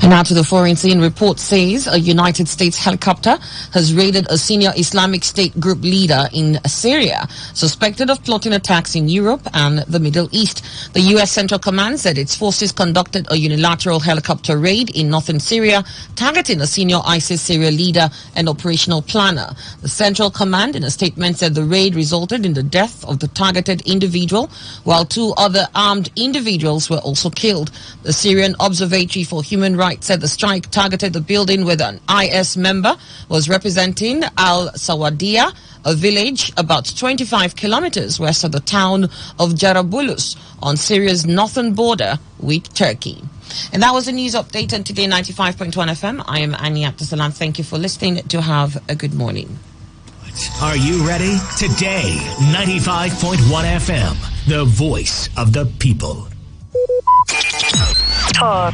[SPEAKER 7] And now to the foreign scene. Report says a United States helicopter has raided a senior Islamic State group leader in Syria, suspected of plotting attacks in Europe and the Middle East. The U.S. Central Command said its forces conducted a unilateral helicopter raid in northern Syria, targeting a senior ISIS Syria leader and operational planner. The Central Command, in a statement, said the raid resulted in the death of the targeted individual, while 2 other armed individuals were also killed. The Syrian Observatory for Human Rights said the strike targeted the building where an IS member was representing Al-Sawadiyah, a village about 25 kilometers west of the town of Jarabulus on Syria's northern border with Turkey. And that was the news update on Today 95.1 FM. I am Annie Abdusalam. Thank you for listening. To have a good morning.
[SPEAKER 19] Are you ready? Today 95.1 FM, the voice of the people.
[SPEAKER 14] Talk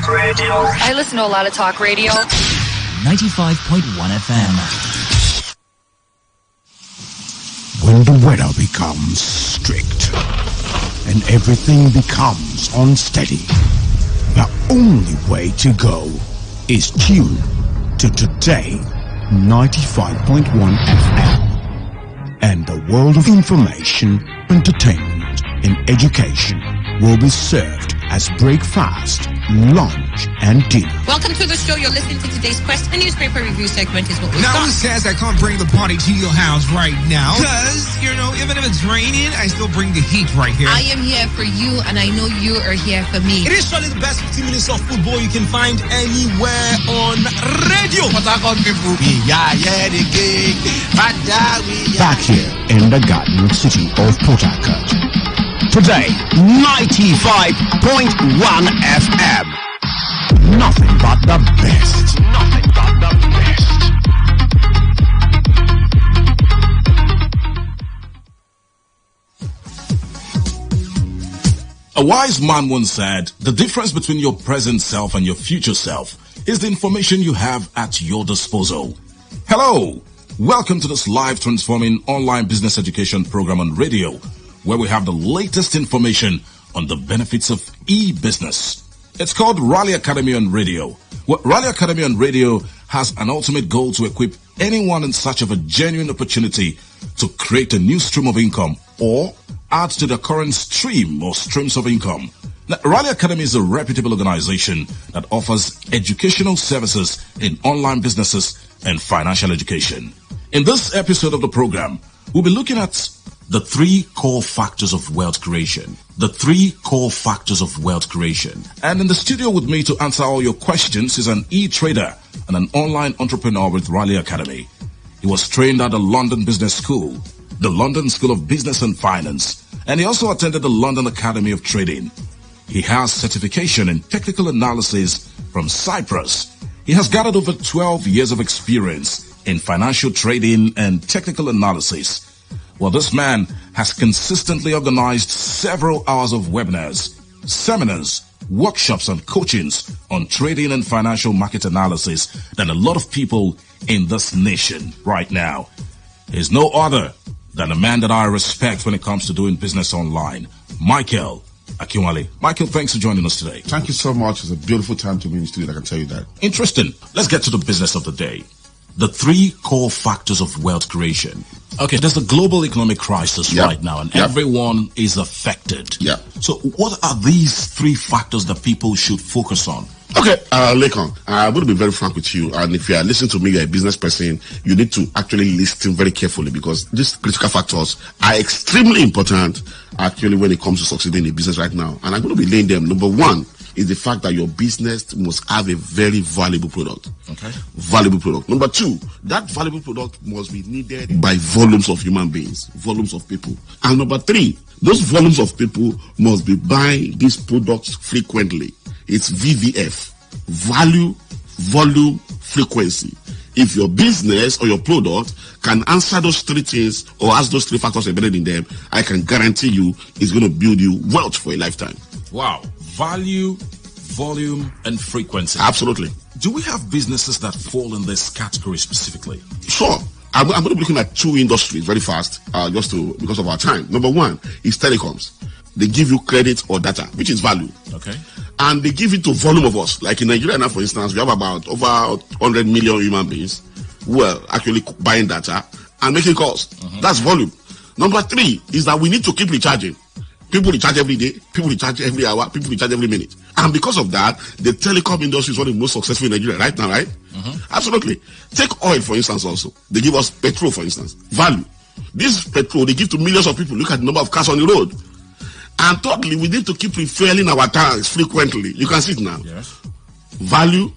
[SPEAKER 14] radio. I listen to a lot of talk radio.
[SPEAKER 23] 95.1 FM.
[SPEAKER 10] When the weather becomes strict and everything becomes unsteady, the only way to go is tune to Today 95.1 FM. And the world of information, entertainment, and education will be served as breakfast, lunch, and dinner.
[SPEAKER 6] Welcome to the show. You're listening to today's Quest. A newspaper review segment is what we've got.
[SPEAKER 22] Now who says I can't bring the party to your house right now? Because, even if it's raining, I still bring the heat right here.
[SPEAKER 15] I am here for you, and I know you are here for me.
[SPEAKER 22] It is surely the best 15 minutes of football you can find anywhere on radio.
[SPEAKER 10] Back here in the Garden City of Port Harcourt. Today, 95.1 FM. Nothing but the best. Nothing but the best.
[SPEAKER 16] A wise man once said, the difference between your present self and your future self is the information you have at your disposal. Hello, welcome to this live transforming online business education program on radio, where we have the latest information on the benefits of e-business. It's called Raleigh Academy on Radio. Well, Raleigh Academy on Radio has an ultimate goal to equip anyone in search of a genuine opportunity to create a new stream of income or add to the current stream or streams of income. Now, Raleigh Academy is a reputable organization that offers educational services in online businesses and financial education. In this episode of the program, we'll be looking at the 3 core factors of wealth creation. The 3 core factors of wealth creation. And in the studio with me to answer all your questions is an e-trader and an online entrepreneur with Raleigh Academy. He was trained at the London Business School, the London School of Business and Finance, and he also attended the London Academy of Trading. He has certification in technical analysis from Cyprus. He has gathered over 12 years of experience in financial trading and technical analysis. Well, this man has consistently organized several hours of webinars, seminars, workshops, and coachings on trading and financial market analysis than a lot of people in this nation right now. He's no other than a man that I respect when it comes to doing business online, Michael Akinwale. Michael, thanks for joining us today.
[SPEAKER 17] Thank you so much. It's a beautiful time to be in the studio, I can tell you that.
[SPEAKER 16] Interesting. Let's get to the business of the day. the 3 core factors of wealth creation. Okay, there's a global economic crisis right now, and everyone is affected.
[SPEAKER 5] Yeah.
[SPEAKER 16] So what are these 3 factors that people should focus on?
[SPEAKER 5] Okay, Lekon, I'm going to be very frank with you. And if you are listening to me, you're a business person, you need to actually listen very carefully, because these critical factors are extremely important, actually, when it comes to succeeding in business right now. And I'm going to be laying them. Number 1 is the fact that your business must have a very valuable product.
[SPEAKER 16] Okay.
[SPEAKER 5] Valuable product. Number 2, that valuable product must be needed by volumes of human beings, volumes of people. And number 3, those volumes of people must be buying these products frequently. It's VVF, value, volume, frequency. If your business or your product can answer those 3 things, or has those 3 factors embedded in them, I can guarantee you it's going to build you wealth for a lifetime.
[SPEAKER 16] Wow. Value, volume, and frequency.
[SPEAKER 5] Absolutely.
[SPEAKER 16] Do we have businesses that fall in this category specifically?
[SPEAKER 5] Sure. I'm going to be looking at 2 industries very fast, because of our time. Number 1 is telecoms. They give you credit or data, which is value.
[SPEAKER 16] Okay.
[SPEAKER 5] And they give it to volume of us. Like in Nigeria now, for instance, we have about over 100 million human beings who are actually buying data and making calls. That's volume. Number 3 is that we need to keep recharging. People recharge every day, people recharge every hour, people recharge every minute. And because of that, the telecom industry is one of the most successful in Nigeria right now, right? Absolutely. Take oil, for instance, also. They give us petrol, for instance. Value. This petrol, they give to millions of people. Look at the number of cars on the road. And thirdly, we need to keep refilling our tanks frequently. You can see it now.
[SPEAKER 16] Yes.
[SPEAKER 5] Value,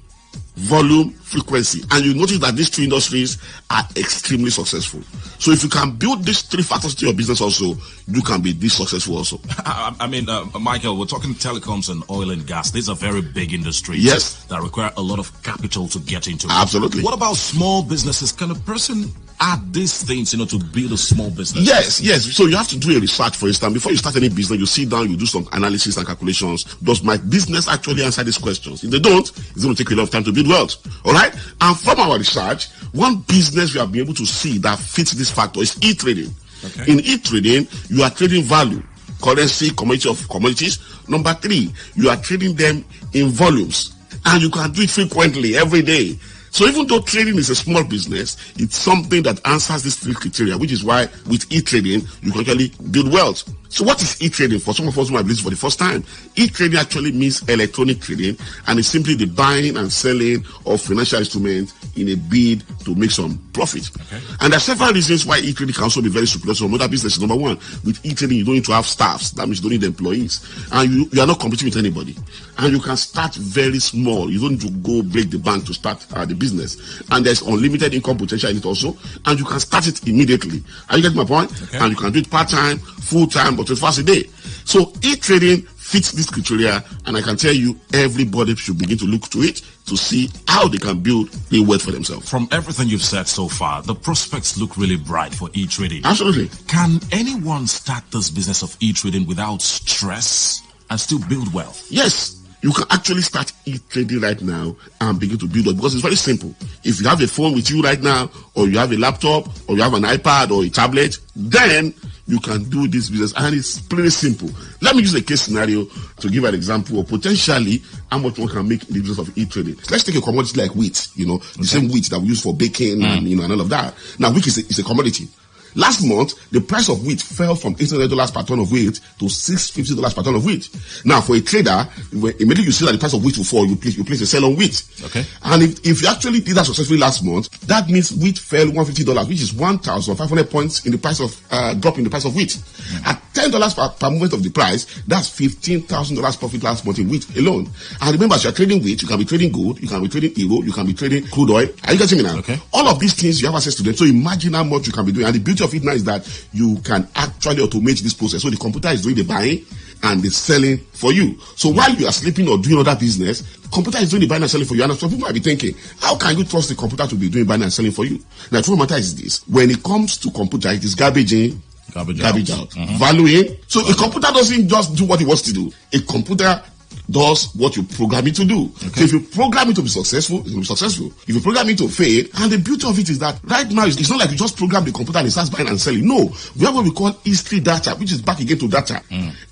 [SPEAKER 5] volume, frequency. And you notice that these 2 industries are extremely successful. So if you can build these 3 factors to your business also, you can be this successful also.
[SPEAKER 16] I mean, Michael, we're talking telecoms and oil and gas. These are very big industries.
[SPEAKER 5] Yes.
[SPEAKER 16] That require a lot of capital to get into.
[SPEAKER 5] Absolutely.
[SPEAKER 16] What about small businesses? Can a person add these things, to build a small business?
[SPEAKER 5] Yes. So you have to do a research, for instance. Before you start any business, you sit down, you do some analysis and calculations. Does my business actually answer these questions? If they don't, it's going to take a lot of time to build wealth. All right? And from our research, one business we have been able to see that fits this factor is e-trading.
[SPEAKER 16] Okay.
[SPEAKER 5] In e-trading, you are trading value, currency, commodity of commodities. Number 3, you are trading them in volumes. And you can do it frequently, every day. So even though trading is a small business, it's something that answers these 3 criteria, which is why with e-trading, you can actually build wealth. So what is e-trading? For some of us who might listen for the first time, e-trading actually means electronic trading, and it's simply the buying and selling of financial instruments in a bid to make some profit.
[SPEAKER 16] Okay.
[SPEAKER 5] And there are several reasons why e-trading can also be very superior to some other businesses. Number 1, with e-trading, you don't need to have staffs. That means you don't need employees. And you are not competing with anybody. And you can start very small. You don't need to go break the bank to start the business. And there's unlimited income potential in it also. And you can start it immediately. Are you getting my point?
[SPEAKER 16] Okay.
[SPEAKER 5] And you can do it part-time, full-time, but 24 hours a day. So e-trading fits this criteria, and I can tell you everybody should begin to look to it to see how they can build a wealth for themselves.
[SPEAKER 16] From everything you've said so far, the prospects look really bright for e-trading.
[SPEAKER 5] Absolutely.
[SPEAKER 16] Can anyone start this business of e-trading without stress and still build wealth?
[SPEAKER 5] Yes. You can actually start e-trading right now and begin to build up, because it's very simple. If you have a phone with you right now, or you have a laptop, or you have an iPad or a tablet, then you can do this business, and it's pretty simple. Let me use a case scenario to give an example of potentially how much one can make in the business of e-trading. Let's take a commodity like wheat, the same wheat that we use for baking and all of that. Now, wheat is a commodity. Last month, the price of wheat fell from $800 per ton of wheat to $650 per ton of wheat. Now, for a trader, immediately you see that the price of wheat will fall, you place a sell on wheat.
[SPEAKER 16] Okay.
[SPEAKER 5] And if you actually did that successfully last month, that means wheat fell $150, which is 1,500 points in the price of drop in the price of wheat. At $10 per movement of the price, that's $15,000 profit last month in wheat alone. And remember, as you're trading wheat, you can be trading gold, you can be trading euro, you can be trading crude oil. Are you getting me now?
[SPEAKER 16] Okay.
[SPEAKER 5] All of these things, you have access to them. So imagine how much you can be doing. And the beauty of it now is that you can actually automate this process. So the computer is doing the buying and the selling for you. So while you are sleeping or doing other business, computer is doing the buying and selling for you. And some people might be thinking, how can you trust the computer to be doing buying and selling for you? Now, the truth of the matter is this. When it comes to computer, it is garbage in, garbage out. Value in. So a computer doesn't just do what it wants to do. A computer does what you program it to do. Okay. So if you program it to be successful, it will be successful. If you program it to fail, and the beauty of it is that right now it's not like you just program the computer and it starts buying and selling. No, we have what we call history data, which is back again to data.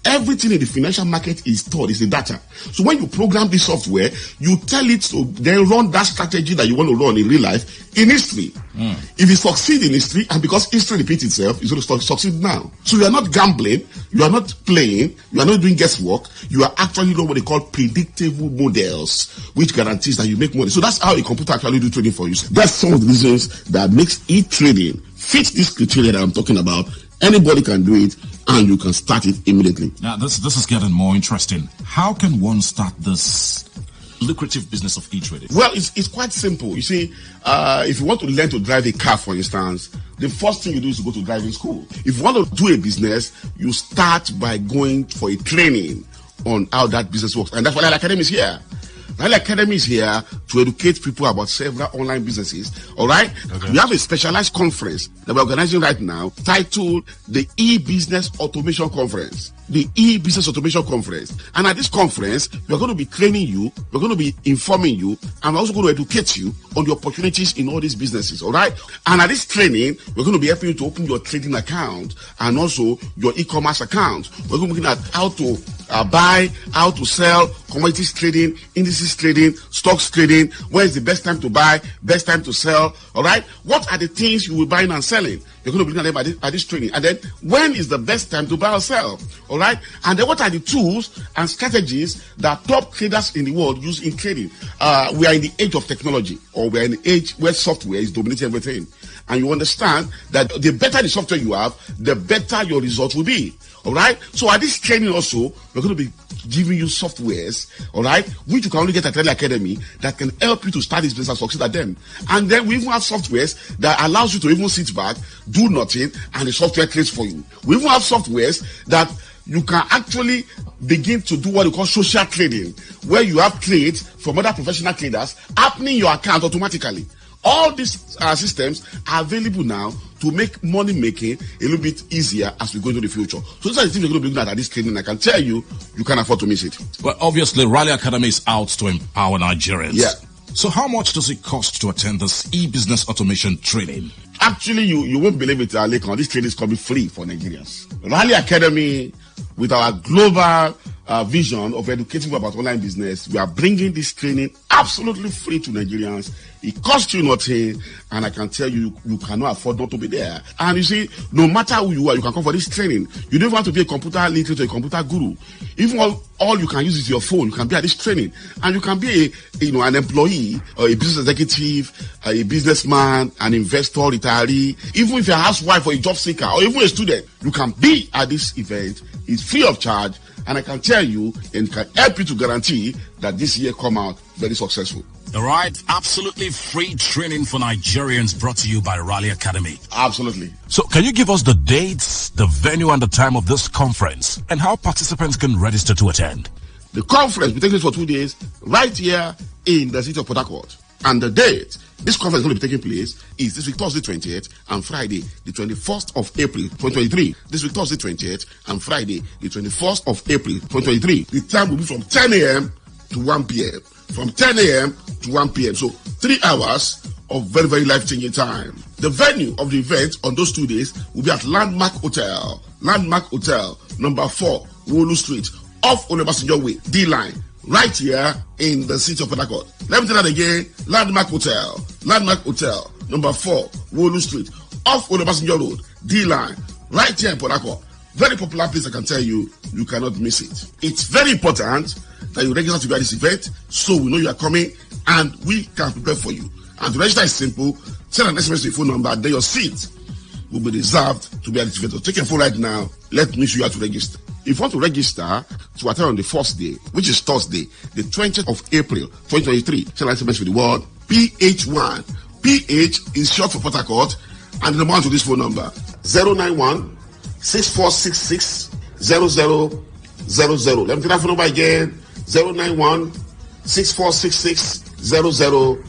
[SPEAKER 5] Everything in the financial market is stored, is the data. So when you program this software, you tell it to then run that strategy that you want to run in real life in history. If you succeed in history, and because history repeats itself, it's going to succeed now. So you are not gambling, you are not playing, you are not doing guesswork, you are actually doing what they call predictable models, which guarantees that you make money. So that's how a computer actually do trading for you. That's some of the reasons that makes e-trading fit this criteria that I'm talking about. Anybody can do it, and you can start it immediately.
[SPEAKER 16] Now, this is getting more interesting. How can one start this lucrative business of e-trading?
[SPEAKER 5] Well, it's quite simple. You see, if you want to learn to drive a car, for instance, the first thing you do is to go to driving school. If you want to do a business, you start by going for a training on how that business works. And that's why Rally Academy is here. Rally Academy is here to educate people about several online businesses. All right? Okay. We have a specialized conference that we're organizing right now titled the E-Business Automation Conference. The E-Business Automation Conference. And at this conference, we're going to be training you, we're going to be informing you, and we're also going to educate you on the opportunities in all these businesses, all right? And at this training, we're going to be helping you to open your trading account and also your e-commerce account. We're going to be looking at how to buy, how to sell, commodities trading, indices trading, stocks trading, when is the best time to buy, best time to sell, all right? What are the things you will buy and selling? You're going to be looking at them at this training. And then, when is the best time to buy or sell? All right? And then, what are the tools and strategies that top traders in the world use in trading? We are in the age of technology, or we are in the age where software is dominating everything. And you understand that the better the software you have, the better your results will be. All right? So at this training also, we're going to be giving you softwares, all right, which you can only get at Rally Academy that can help you to start this business and succeed at them. And then we even have softwares that allows you to even sit back, do nothing, and the software trades for you. We even have softwares that you can actually begin to do what we call social trading, where you have trades from other professional traders happening in your account automatically. All these systems are available now to make money making a little bit easier as we go into the future. So these are the things we're going to be looking at this training. I can tell you, you can't afford to miss it.
[SPEAKER 16] Well, obviously, Rally Academy is out to empower Nigerians.
[SPEAKER 5] Yeah.
[SPEAKER 16] So how much does it cost to attend this e-business automation training?
[SPEAKER 5] Actually, you won't believe it, Lekon. This training is coming free for Nigerians. Rally Academy, with our global vision of educating people about online business, we are bringing this training absolutely free to Nigerians. It costs you nothing, and I can tell you, you cannot afford not to be there. And you see, no matter who you are, you can come for this training. You don't want to be a computer literate or a computer guru. Even all you can use is your phone. You can be at this training, and you can be an employee or a business executive, a businessman, an investor, retiree. Even if you're a housewife or a job seeker or even a student, you can be at this event. It's free of charge, and I can tell you and can help you to guarantee that this year come out very successful.
[SPEAKER 16] All right, absolutely free training for Nigerians brought to you by Rally Academy.
[SPEAKER 5] Absolutely.
[SPEAKER 16] So can you give us the dates, the venue and the time of this conference and how participants can register to attend?
[SPEAKER 5] The conference will take place for 2 days right here in the city of Port Harcourt. And the date this conference is going to be taking place is this week Thursday 28th and Friday the 21st of April 2023. This week Thursday 28th and Friday the 21st of April 2023. The time will be from 10 a.m. to 1 p.m. From 10 a.m. to 1 p.m. So 3 hours of very, very life-changing time. The venue of the event on those 2 days will be at Landmark Hotel, number 4, Wolu Street, off Olubasanjo Way, D-Line, right here in the city of Port Harcourt. Let me tell that again. Landmark Hotel, number 4, Wolu Street, off Olubasanjo Road, D-Line, right here in Port Harcourt. Very popular place, I can tell you. You cannot miss it. It's very important that you register to be at this event so we know you are coming and we can prepare for you. And to register is simple. Send an SMS to your phone number, then your seat will be reserved to be at this event. So take your phone right now. Let me show you how to register. If you want to register to attend on the first day, which is Thursday, the 20th of April, 2023, send an SMS with the word PH1. PH is short for Port Harcourt, and the number to this phone number 091 6466 0000. Let me take that phone number again. 091 6466 0000.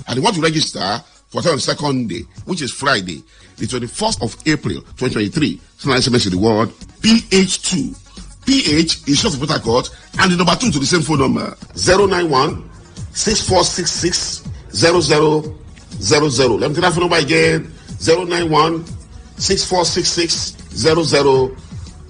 [SPEAKER 5] And you want to register for the second day, which is Friday, the 21st of April 2023. Send an SMS to the word PH2. PH is short for Port Harcourt, and the number 2 to the same phone number 091 6466 0000. Let me take that phone number again 091 6466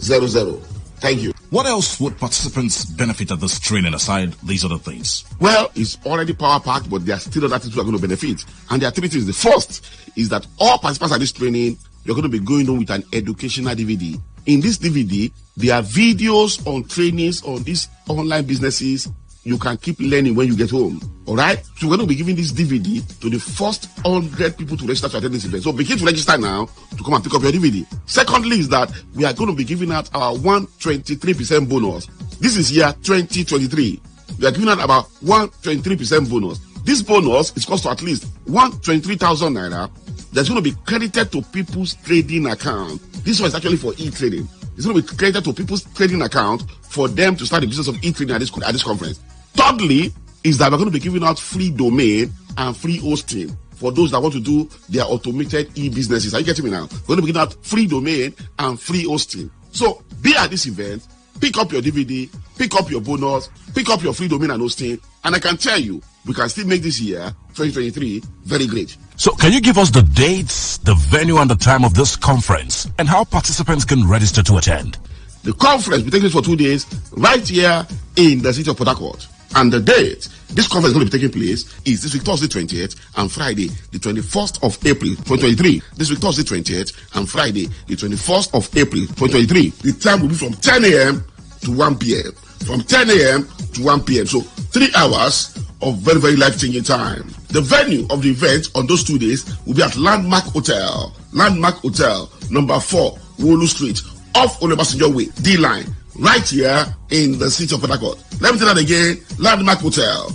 [SPEAKER 5] 0000. Thank you.
[SPEAKER 16] What else would participants benefit at this training aside these other things?
[SPEAKER 5] Well, it's already power packed, but there are still other things that are going to benefit. And the activities, the first is that all participants at this training, you're going to be going on with an educational DVD. In this DVD, there are videos on trainings on these online businesses. You can keep learning when you get home. All right? So we're going to be giving this DVD to the first 100 people to register to attend this event. So begin to register now to come and pick up your DVD. Secondly is that we are going to be giving out our 123% bonus. This is year 2023. We are giving out about 123% bonus. This bonus is cost to at least 123,000 naira. That's going to be credited to people's trading account. This one is actually for e-trading. It's going to be credited to people's trading account for them to start the business of e-trading at this conference. Thirdly, is that we're going to be giving out free domain and free hosting for those that want to do their automated e-businesses. Are you getting me now? We're going to be giving out free domain and free hosting. So be at this event, pick up your DVD, pick up your bonus, pick up your free domain and hosting, and I can tell you, we can still make this year, 2023, very great.
[SPEAKER 16] So can you give us the dates, the venue and the time of this conference, and how participants can register to attend?
[SPEAKER 5] The conference will take place for 2 days right here in the city of Port Harcourt. And the date this conference is going to be taking place is this week Thursday 28th and Friday the 21st of April 2023. This week Thursday 28th and Friday the 21st of April 2023. The time will be from 10 a.m. to 1 p.m. From 10 a.m. to 1 p.m. So 3 hours of very, very life-changing time. The venue of the event on those 2 days will be at Landmark Hotel, number 4, Wolu Street, off Olebasanjo Way, D-Line, right here in the city of Port Harcourt. Let me tell that again. Landmark Hotel,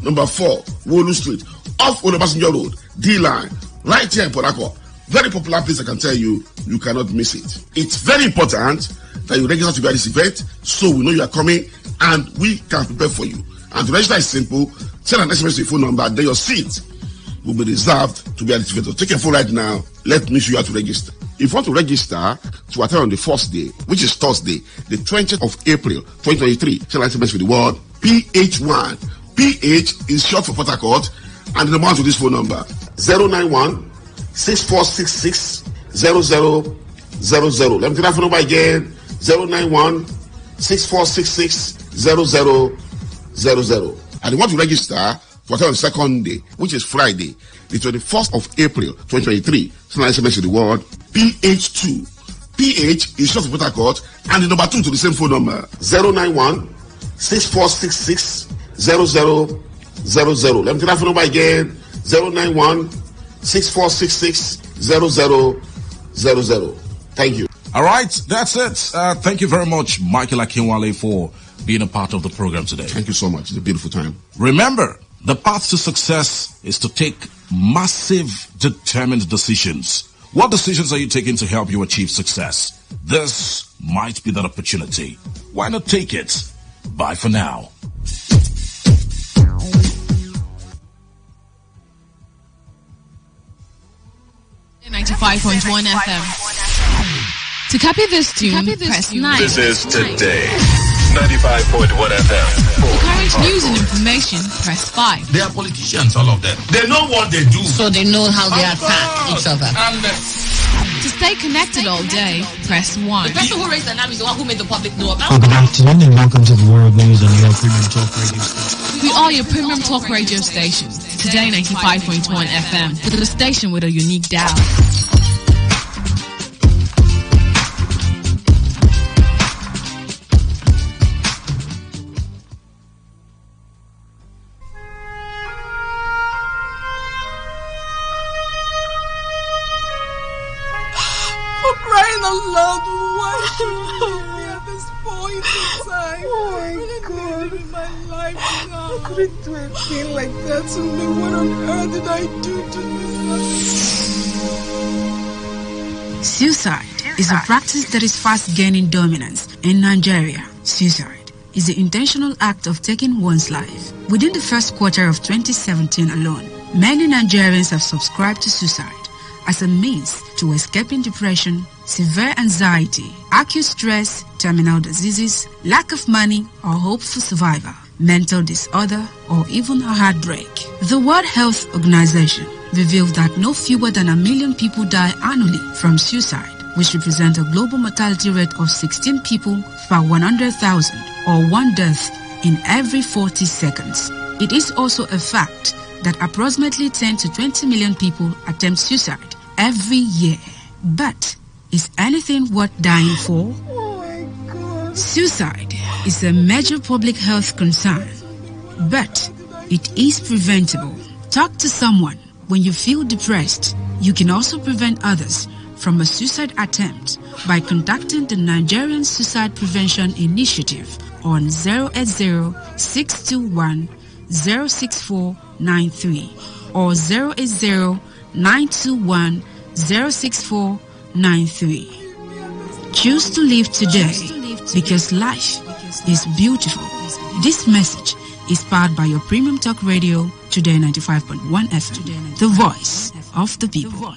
[SPEAKER 5] number 4, Wolu Street, off Olebasanjo Road, D-Line, right here in Port Harcourt. Very popular place, I can tell you. You cannot miss it. It's very important that you register to be at this event so we know you are coming and we can prepare for you. And to register is simple. Send an SMS to your phone number, then your seat will be reserved to be at this event. So take your phone right now. Let me show you how to register. If you want to register to attend on the first day, which is Thursday, the 20th of April, 2023, send an SMS with the word PH1. PH is short for Port Harcourt, and the number to this phone number 091 6466 0000. Let me take that phone number again 091 6466 0000. And you want to register for the second day, which is Friday, the 21st of April 2023. Send an SMS to the word PH2. PH is short for Port Harcourt, and the number 2 to the same phone number 091 6466 0000. Let me take that phone number again 091 6466 0000. Thank you.
[SPEAKER 16] All right, that's it. Thank you very much, Michael Akinwale, for being a part of the program today.
[SPEAKER 5] Thank you so much. It's a beautiful time.
[SPEAKER 16] Remember, the path to success is to take massive, determined decisions. What decisions are you taking to help you achieve success? This might be that opportunity. Why not take it? Bye for now.
[SPEAKER 15] .1 FM. To copy this tune, press 9.
[SPEAKER 24] This is Today 95.1 FM.
[SPEAKER 15] For current news and information, press 5.
[SPEAKER 8] They are politicians, all of them. They know what they do.
[SPEAKER 7] So they know how they attack each other.
[SPEAKER 8] And
[SPEAKER 15] to stay connected all day, press 1.
[SPEAKER 7] The person who raised the name is the one who made the public know about.
[SPEAKER 3] Good afternoon and welcome to the World News on your premium talk radio station.
[SPEAKER 15] We are your premium talk radio station. Today 95.1 FM, the station with a unique dial.
[SPEAKER 20] Lord, why should you leave me at this point in time? Oh my God. In my life now. How could it do a thing like that to me? What on earth did I do to this?
[SPEAKER 21] Suicide is a practice that is fast gaining dominance in Nigeria. Suicide is the intentional act of taking one's life. Within the first quarter of 2017 alone, many Nigerians have subscribed to suicide as a means to escaping depression, severe anxiety, acute stress, terminal diseases, lack of money or hope for survival, mental disorder, or even a heartbreak. The World Health Organization reveals that no fewer than 1 million people die annually from suicide, which represents a global mortality rate of 16 people per 100,000, or 1 death in every 40 seconds. It is also a fact that approximately 10 to 20 million people attempt suicide every year. But is anything worth dying for? Suicide is a major public health concern, but it is preventable. Talk to someone when you feel depressed. You can also prevent others from a suicide attempt by contacting the Nigerian Suicide Prevention Initiative on 080-621-06493 or 080-921-06493. Choose to live today because life is beautiful. This message is powered by your premium talk radio, Today 95.1 FM, the voice of the people.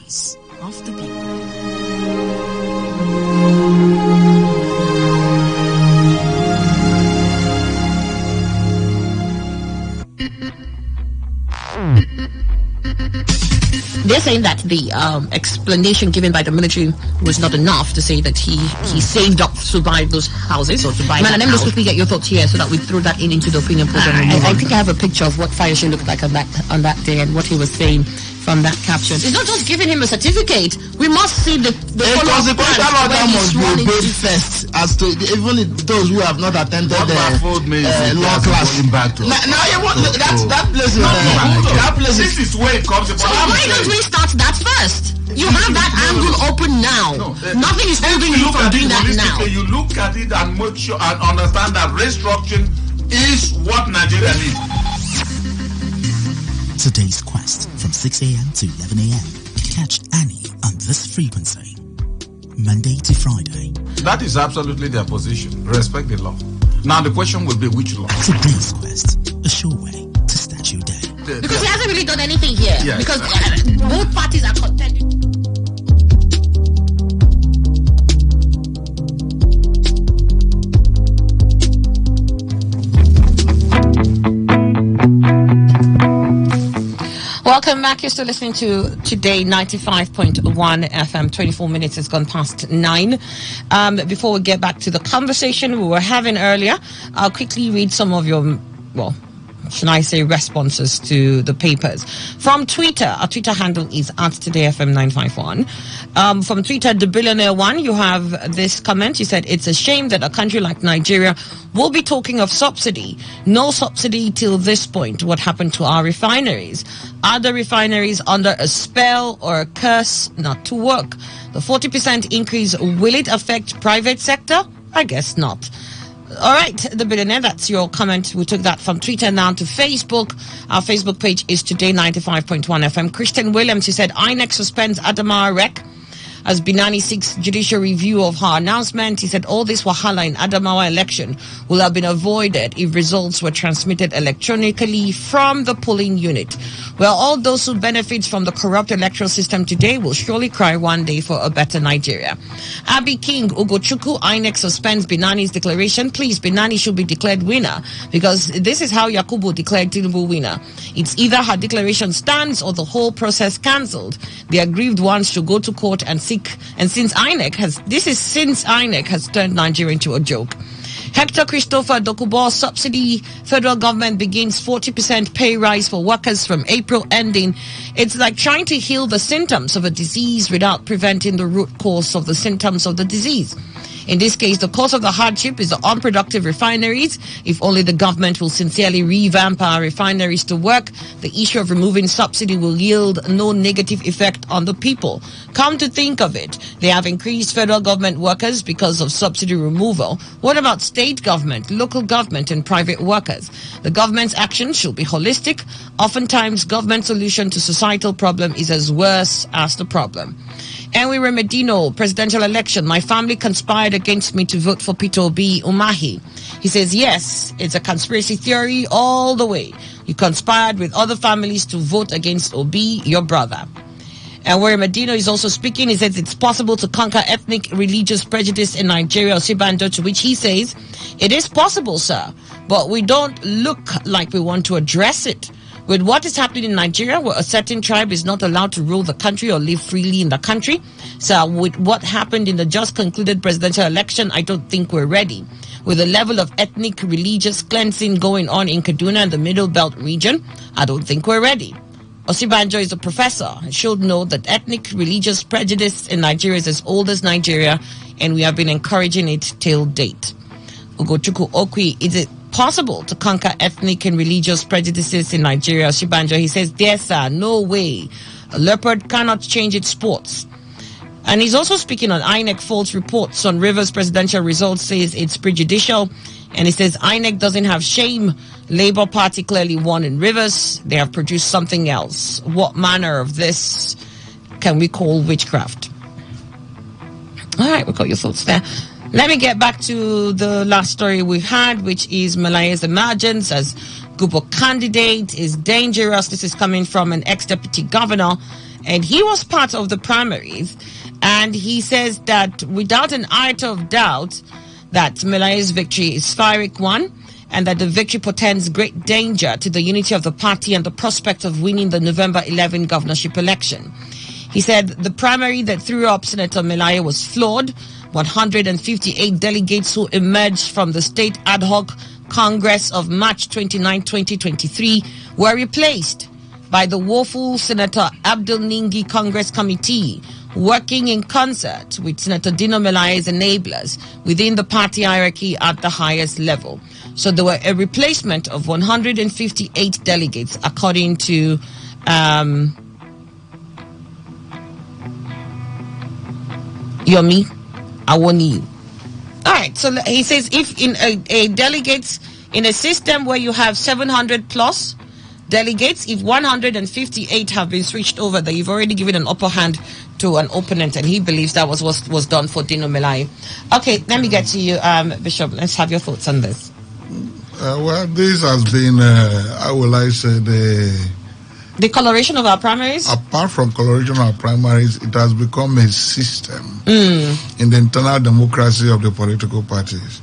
[SPEAKER 7] They're saying that the explanation given by the military was not enough to say that he saved up to buy those houses or to buy. Man, let me just quickly get your thoughts here so that we throw that into the opinion program. I think I have a picture of what Fayose looked like on that day and what he was saying from that caption. It's not just giving him a certificate. We must see the
[SPEAKER 9] consequential order must be obeyed first, as to even those who have not attended the law class. That place.
[SPEAKER 8] This is where it comes.
[SPEAKER 7] So why don't we start that first? You have that angle open now. Nothing is holding you from doing that now.
[SPEAKER 8] You look at it and make sure and understand that restructuring is what Nigeria needs.
[SPEAKER 23] Today's Quest from 6 a.m. to 11 a.m. Catch Annie on this frequency, Monday to Friday.
[SPEAKER 8] That is absolutely their position. Respect the law. Now the question will be which law?
[SPEAKER 23] Today's Quest, a sure way to start your day.
[SPEAKER 7] Because he hasn't really done anything here. Yes. Because both parties are contending. Welcome back. You're still listening to Today 95.1 FM. 24 minutes has gone past 9. Before we get back to the conversation we were having earlier, I'll quickly read some of your, should I say, responses to the papers. From Twitter, our Twitter handle is @TodayFM951. From Twitter, the Billionaire One, you have this comment. You said, it's a shame that a country like Nigeria will be talking of subsidy. No subsidy till this point. What happened to our refineries? Are the refineries under a spell or a curse not to work? The 40% increase, will it affect private sector? I guess not. All right, the Billionaire, that's your comment. We took that from Twitter now to Facebook. Our Facebook page is Today 95.1 FM. Christian Williams, he said, INEC suspends Adamawa Rec as Binani seeks judicial review of her announcement. He said all this wahala in Adamawa election will have been avoided if results were transmitted electronically from the polling unit. Well, all those who benefit from the corrupt electoral system today will surely cry one day for a better Nigeria. Abby King, Ugochukwu, INEC suspends Binani's declaration. Please, Binani should be declared winner, because this is how Yakubu declared Tinubu winner. It's either her declaration stands or the whole process cancelled. The aggrieved ones should go to court and seek. And since INEC has turned Nigeria into a joke. Hector Christopher Dokubo, subsidy, federal government begins 40% pay rise for workers from April ending. It's like trying to heal the symptoms of a disease without preventing the root cause of the symptoms of the disease. In this case, the cause of the hardship is the unproductive refineries. If only the government will sincerely revamp our refineries to work, the issue of removing subsidy will yield no negative effect on the people. Come to think of it, they have increased federal government workers because of subsidy removal. What about state government, local government, and private workers? The government's action should be holistic. Oftentimes, government solution to societal problem is as worse as the problem. Enwi Remedino, presidential election. My family conspired against me to vote for Peter Obi Umahi. He says, yes, it's a conspiracy theory all the way. You conspired with other families to vote against Obi, your brother. And where Medino is also speaking, he says it's possible to conquer ethnic religious prejudice in Nigeria, Osibanjo, to which he says, it is possible, sir, but we don't look like we want to address it. With what is happening in Nigeria, where a certain tribe is not allowed to rule the country or live freely in the country, so with what happened in the just concluded presidential election, I don't think we're ready. With the level of ethnic religious cleansing going on in Kaduna and the Middle Belt region, I don't think we're ready. Osibanjo is a professor and should know that ethnic religious prejudice in Nigeria is as old as Nigeria, and we have been encouraging it till date. Ugochukwu Okwi, is it possible to conquer ethnic and religious prejudices in Nigeria? Osibanjo, he says, yes, sir, no way. A leopard cannot change its spots. And he's also speaking on INEC false reports on Rivers presidential results, says it's prejudicial. And he says INEC doesn't have shame. Labour Party clearly won in Rivers. They have produced something else. What manner of this can we call witchcraft? All right, we got your thoughts there. Let me get back to the last story we had, which is Malaya's emergence as Gubo candidate is dangerous. This is coming from an ex-deputy governor, and he was part of the primaries. And he says that without an iota of doubt that Malaya's victory is Pyrrhic one, and that the victory portends great danger to the unity of the party and the prospect of winning the November 11 governorship election. He said the primary that threw up Senator Malaya was flawed. 158 delegates who emerged from the State Ad Hoc Congress of March 29, 2023 were replaced by the woeful Senator Abdul Ningi Congress Committee, working in concert with Senator Dino Melaye's enablers within the party hierarchy at the highest level. So there were a replacement of 158 delegates, according to Yomi Awoni. All right, so he says if in a delegates in a system where you have 700 plus delegates, if 158 have been switched over, that you've already given an upper hand to an opponent, and he believes that was done for Dino Melaye. Okay, let me get to you, Bishop. Let's have your thoughts on this.
[SPEAKER 13] Well, this has been, how will I say,
[SPEAKER 7] the coloration of our primaries?
[SPEAKER 13] Apart from coloration of our primaries, it has become a system in the internal democracy of the political parties.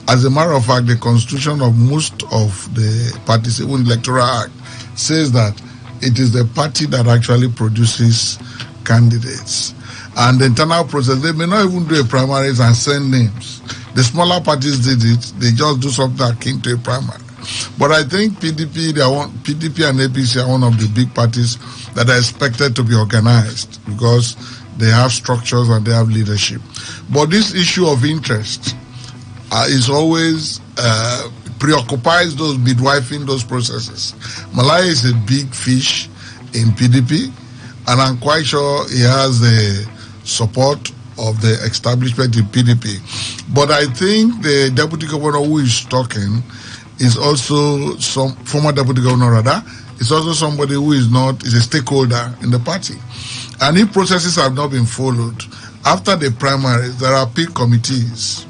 [SPEAKER 13] As a matter of fact, the constitution of most of the parties, even the Electoral Act, says that it is the party that actually produces candidates. And the internal process, they may not even do a primaries and send names. The smaller parties did it, they just do something akin to a primary. But I think PDP and APC are one of the big parties that are expected to be organized because they have structures and they have leadership. But this issue of interest is always preoccupies those midwifing those processes. Malaya is a big fish in PDP, and I'm quite sure he has the support of the establishment in PDP. But I think the deputy governor who is talking is also some former deputy governor rather, is also somebody who is a stakeholder in the party. And if processes have not been followed, after the primaries, there are appeal committees.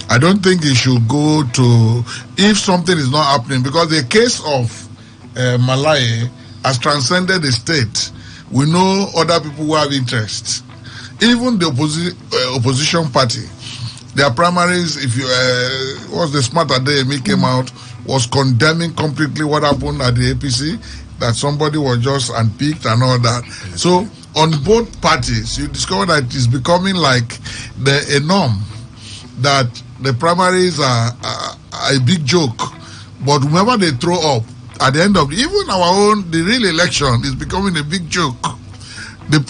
[SPEAKER 13] I don't think it should go to, if something is not happening, because the case of Malaya has transcended the state. We know other people who have interests. Even the opposition party, their primaries, if you was the smarter day me came out, was condemning completely what happened at the APC, that somebody was just unpicked and all that. So on both parties, you discover that it's becoming like a norm that the primaries are a big joke. But whenever they throw up, at the end of even the real election is becoming a big joke.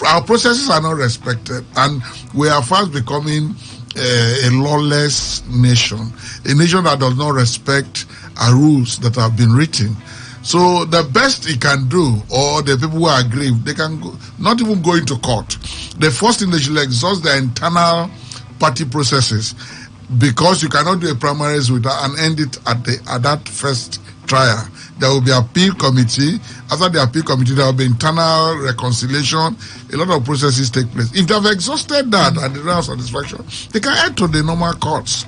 [SPEAKER 13] Our processes are not respected, and we are fast becoming a lawless nation, a nation that does not respect our rules that have been written. So the best it can do, or the people who are aggrieved, they can not even go into court. The first thing they should exhaust their internal party processes, because you cannot do a primaries with that and end it at that first trial. There will be appeal committee. After the appeal committee, there will be internal reconciliation. A lot of processes take place. If they have exhausted that and they don't have satisfaction, they can head to the normal courts.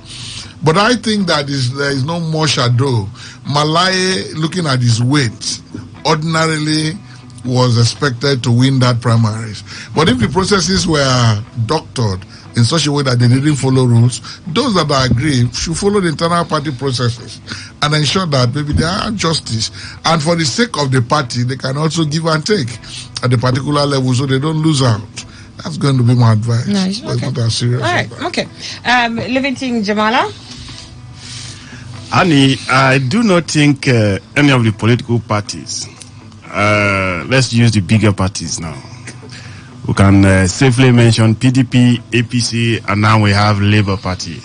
[SPEAKER 13] But I think that there is no more shadow. Malaya, looking at his weight, ordinarily was expected to win that primaries. But if the processes were doctored in such a way that they didn't follow rules, those that are aggrieved should follow the internal party processes and ensure that maybe there are justice. And for the sake of the party, they can also give and take at the particular level so they don't lose out. That's going to be my advice.
[SPEAKER 7] Nice.
[SPEAKER 13] But it's not as serious.
[SPEAKER 7] All right. Okay. Livington Jamala?
[SPEAKER 11] Annie, I do not think any of the political parties, let's use the bigger parties now. We can safely mention PDP, APC, and now we have Labour Party.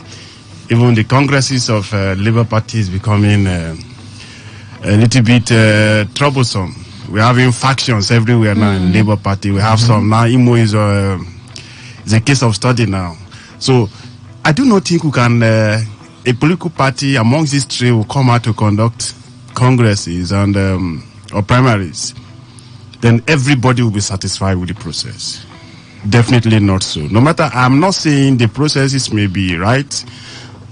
[SPEAKER 11] Even the congresses of Labour Party is becoming a little bit troublesome. We're having factions everywhere now in Labour Party. We have some now. Imo is a case of study now. So I do not think we can, a political party amongst these three will come out to conduct congresses and or primaries. Then everybody will be satisfied with the process. Definitely not so. No matter, I'm not saying the processes may be right,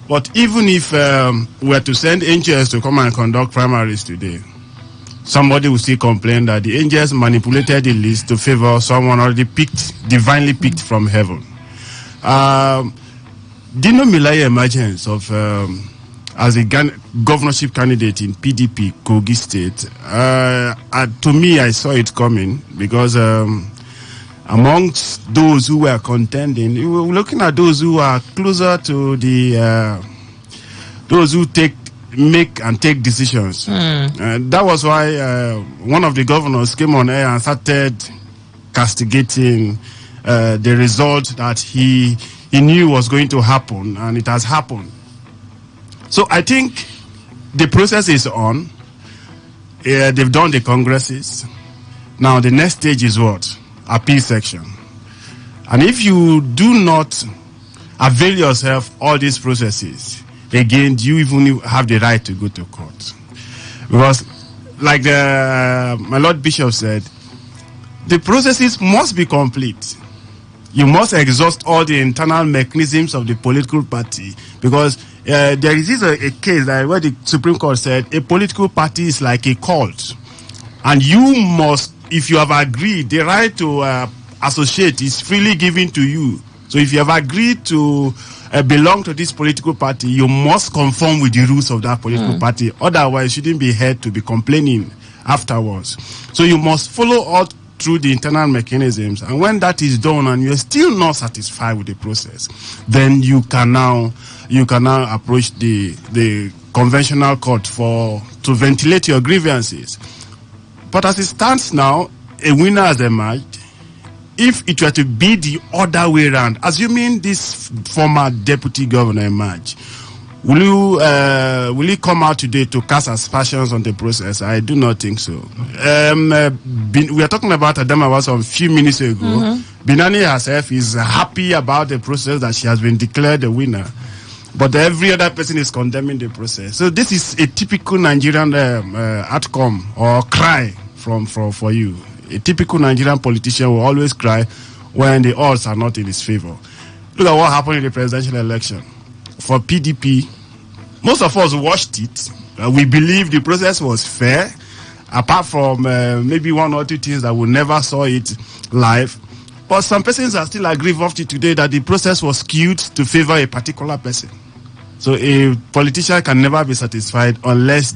[SPEAKER 11] but even if we were to send angels to come and conduct primaries today, somebody will still complain that the angels manipulated the list to favor someone already picked, divinely picked from heaven. Dino Milaya emergence of as a governorship candidate in PDP, Kogi State, to me, I saw it coming because amongst those who were contending, we were looking at those who are closer to the, those who make and take decisions. That was why one of the governors came on air and started castigating the result that he knew was going to happen, and it has happened. So I think the process is on. They've done the congresses. Now the next stage is what? Appeal section. And if you do not avail yourself all these processes, again, do you even have the right to go to court? Because, like my Lord Bishop said, the processes must be complete. You must exhaust all the internal mechanisms of the political party, because there is a case that where the Supreme Court said a political party is like a cult, and you must, if you have agreed, the right to associate is freely given to you. So if you have agreed to belong to this political party, you must conform with the rules of that political party. Otherwise, you shouldn't be heard to be complaining afterwards. So you must follow all through the internal mechanisms, and when that is done and you're still not satisfied with the process, then you can now approach the conventional court to ventilate your grievances. But as it stands now, a winner has emerged. If it were to be the other way around, assuming this former deputy governor emerged, will he come out today to cast aspersions on the process? I do not think so. We are talking about Adama a few minutes ago. Binani herself is happy about the process that she has been declared the winner, but every other person is condemning the process. So this is a typical Nigerian outcome or cry for you. A typical Nigerian politician will always cry when the odds are not in his favor. Look at what happened in the presidential election. For PDP, most of us watched it. We believe the process was fair, apart from maybe one or two things that we never saw it live. But some persons are still aggrieved up to today that the process was skewed to favor a particular person. So a politician can never be satisfied unless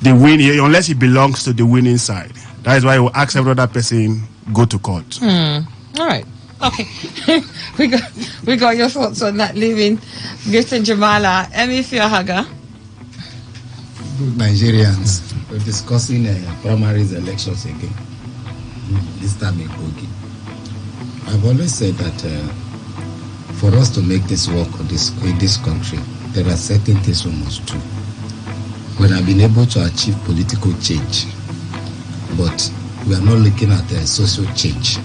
[SPEAKER 11] unless he belongs to the winning side. That is why we ask every other person go to court.
[SPEAKER 7] All right. Okay. we got your thoughts on that, Living. Mr. Jamala, Emi Fiahaga.
[SPEAKER 4] Good Nigerians. We're discussing primaries elections again. This time in Kogi. I've always said that for us to make this work in this country, there are certain things we must do. We have been able to achieve political change, but we are not looking at social change.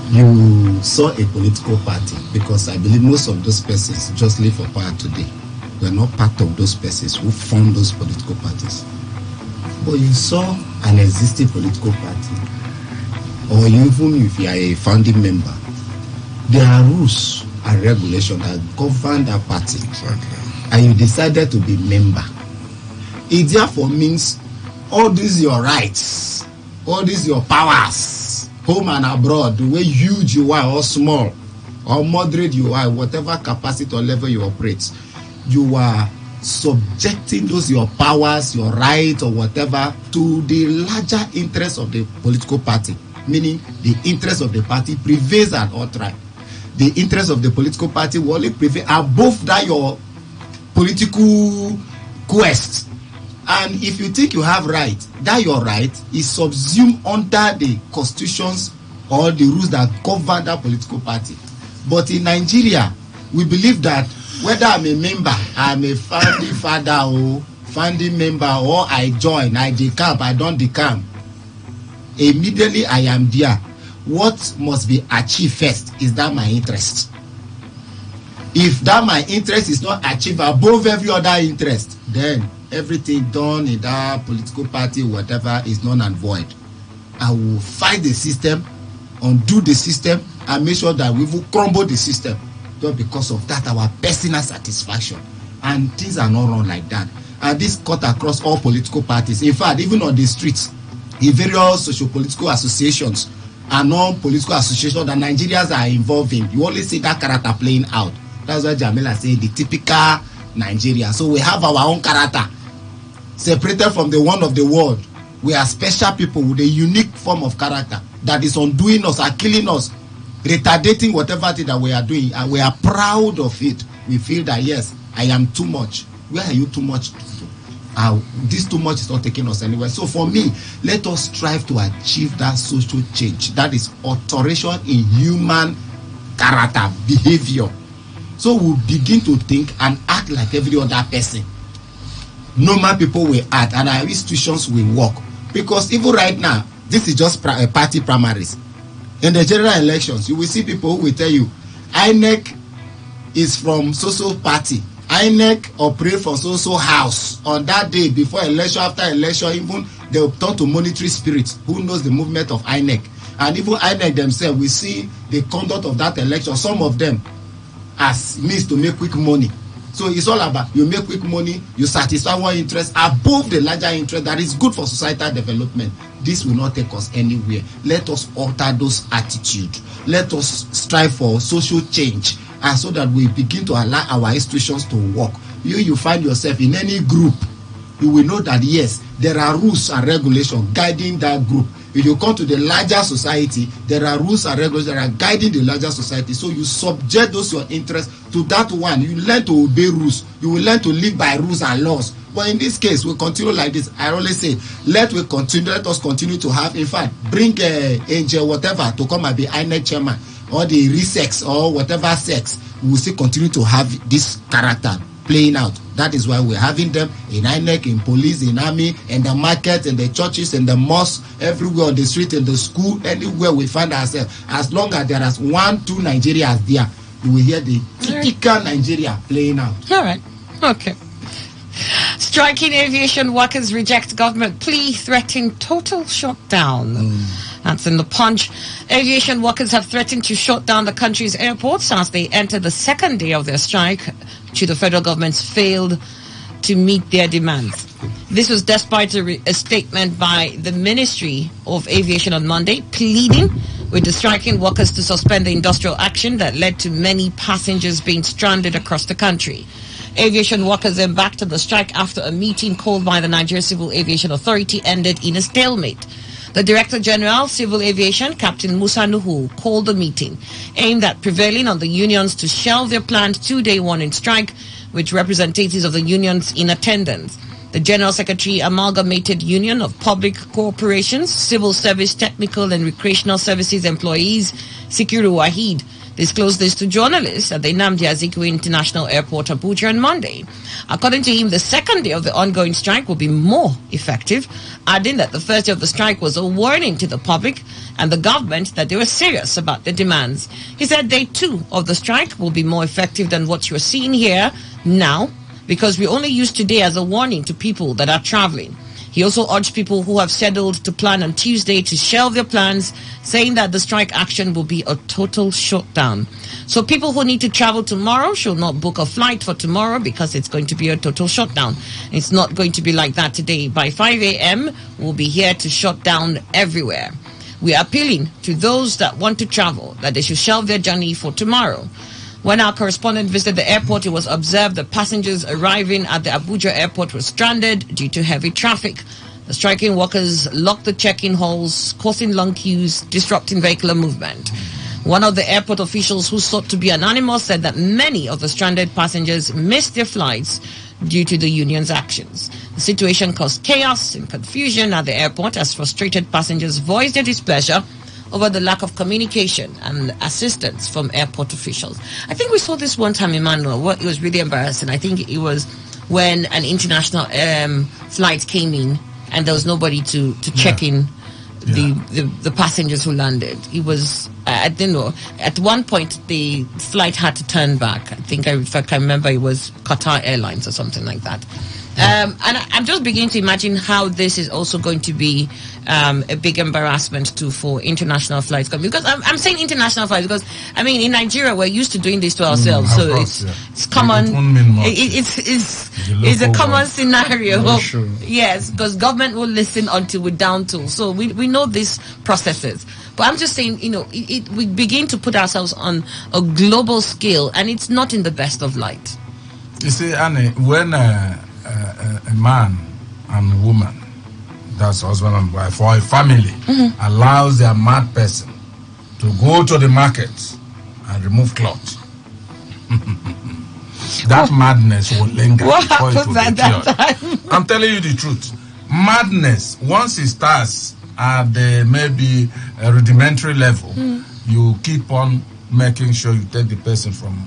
[SPEAKER 4] You saw a political party, because I believe most of those persons just live for power today. We are not part of those persons who formed those political parties. But you saw an existing political party, or even if you are a founding member, there are rules and regulations that govern that party. And you decided to be member. It therefore means all these your rights, all these your powers, home and abroad, the way huge you are or small or moderate you are, whatever capacity or level you operate, you are subjecting those your powers, your rights or whatever to the larger interest of the political party, meaning the interest of the party prevails at all times. The interest of the political party will only prevail above that your political quest. And if you think you have right, that your right is subsumed under the constitutions or the rules that govern that political party. But in Nigeria, we believe that whether I'm a member, I'm a founding father or founding member, or I join, I decamp, I don't decamp, immediately I am there. What must be achieved first is that my interest. If that my interest is not achieved above every other interest, then everything done in that political party, whatever, is null and void. I will fight the system, undo the system, and make sure that we will crumble the system. Just because of that, our personal satisfaction. And things are not run like that. And this cut across all political parties. In fact, even on the streets, in various socio-political associations and non-political associations that Nigerians are involved in, you only see that character playing out. That's why Jamila said the typical Nigeria. So we have our own character, separated from the one of the world. We are special people with a unique form of character that is undoing us, are killing us, retardating whatever thing that we are doing, and we are proud of it. We feel that yes, I am too much. Where are you too much? This too much is not taking us anywhere. So for me, let us strive to achieve that social change. That is alteration in human character, behavior. So we'll begin to think and act like every other person. Normal people will act and our institutions will work. Because even right now, this is just party primaries. In the general elections, you will see people who will tell you, INEC is from so-so party. INEC operate from so-so house. On that day, before election, after election, even they will turn to monetary spirits. Who knows the movement of INEC? And even INEC themselves, we see the conduct of that election. Some of them as means to make quick money. So it's all about you make quick money, you satisfy one interest above the larger interest that is good for societal development. This will not take us anywhere. Let us alter those attitudes. Let us strive for social change, and so that we begin to allow our institutions to work. You find yourself in any group, you will know that yes, there are rules and regulations guiding that group. If you come to the larger society, there are rules and regulations that are guiding the larger society. So you subject those your interests to that one. You learn to obey rules. You will learn to live by rules and laws. But in this case, we continue like this. I always say, let us continue to have, in fact, bring Angel whatever to come and be INEC chairman, or the resex or whatever sex. We will still continue to have this character playing out. That is why we're having them in INEC, in police, in army, in the market, in the churches, in the mosques, everywhere on the street, in the school, anywhere we find ourselves. As long as there is 1-2 Nigerians there, you will hear the typical Nigeria playing out.
[SPEAKER 7] All right. Okay. Striking aviation workers reject government plea, threatening total shutdown. That's in the Punch. Aviation workers have threatened to shut down the country's airports as they enter the second day of their strike, to the federal government's failed to meet their demands. This was despite a statement by the Ministry of Aviation on Monday, pleading with the striking workers to suspend the industrial action that led to many passengers being stranded across the country. Aviation workers embarked on the strike after a meeting called by the Nigeria Civil Aviation Authority ended in a stalemate. The Director General, Civil Aviation, Captain Musa Nuhu, called the meeting aimed at prevailing on the unions to shelve their planned 2-day warning strike, with representatives of the unions in attendance. The General Secretary, Amalgamated Union of Public Corporations, Civil Service, Technical and Recreational Services Employees, Sikiru Wahid, disclosed this to journalists at the Nnamdi Azikiwe International Airport, Abuja, on Monday. According to him, the second day of the ongoing strike will be more effective, adding that the first day of the strike was a warning to the public and the government that they were serious about their demands. He said day 2 of the strike will be more effective than what you're seeing here now, because we only use today as a warning to people that are traveling. He also urged people who have settled to plan on Tuesday to shelve their plans, saying that the strike action will be a total shutdown. So people who need to travel tomorrow should not book a flight for tomorrow because it's going to be a total shutdown. It's not going to be like that today. By 5 a.m., we'll be here to shut down everywhere. We are appealing to those that want to travel that they should shelve their journey for tomorrow. When our correspondent visited the airport, it was observed that passengers arriving at the Abuja airport were stranded due to heavy traffic. The striking workers locked the check-in halls, causing long queues, disrupting vehicular movement. One of the airport officials who sought to be anonymous said that many of the stranded passengers missed their flights due to the union's actions. The situation caused chaos and confusion at the airport as frustrated passengers voiced their displeasure over the lack of communication and assistance from airport officials. I think we saw this one time, Emmanuel. It was really embarrassing. I think it was when an international flight came in and there was nobody to check in the passengers who landed. It was, I don't know, at one point the flight had to turn back. I think, if I can remember, it was Qatar Airlines or something like that. And I'm just beginning to imagine how this is also going to be a big embarrassment too for international flights. Because I'm saying international flights because, I mean, in Nigeria we're used to doing this to ourselves, so it's common. It's a common scenario.
[SPEAKER 8] Sure.
[SPEAKER 7] Yes, because government will listen until we're down to. So we know these processes. But I'm just saying, we begin to put ourselves on a global scale, and it's not in the best of light.
[SPEAKER 8] You see, Annie, when a man and woman, that's husband and wife, or a family, allows their mad person to go to the market and remove cloth, that madness will linger.
[SPEAKER 7] What happens at that time?
[SPEAKER 8] I'm telling you the truth. Madness, once it starts at the maybe a rudimentary level, you keep on making sure you take the person from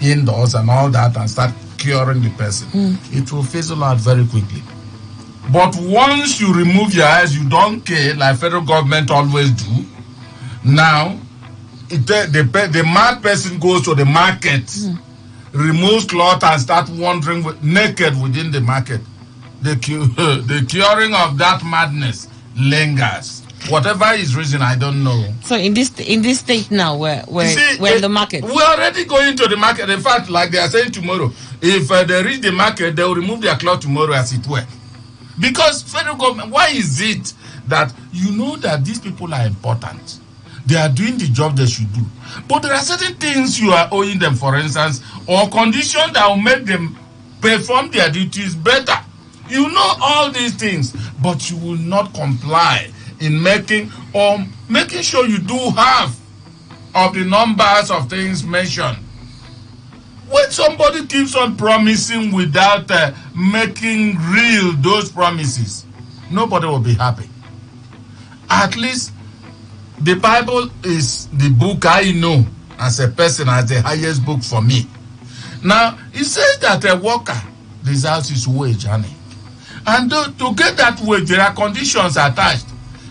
[SPEAKER 8] indoors and all that and start curing the person. It will fizzle out very quickly. But once you remove your eyes, you don't care, like federal government always do. Now, the mad person goes to the market, removes cloth and start wandering naked within the market. The curing of that madness lingers. Whatever is reason, I don't know.
[SPEAKER 7] So in this state now, we're in the market.
[SPEAKER 8] We're already going to the market. In fact, like they are saying tomorrow, if they reach the market, they will remove their cloth tomorrow as it were. Because federal government, why is it that you know that these people are important? They are doing the job they should do. But there are certain things you are owing them, for instance, or conditions that will make them perform their duties better. You know all these things, but you will not comply in making sure you do half of the numbers of things mentioned. When somebody keeps on promising without making real those promises, nobody will be happy. At least the Bible is the book I know as a person, as the highest book for me. Now, it says that a worker deserves his wage, honey. And to get that wage, there are conditions attached.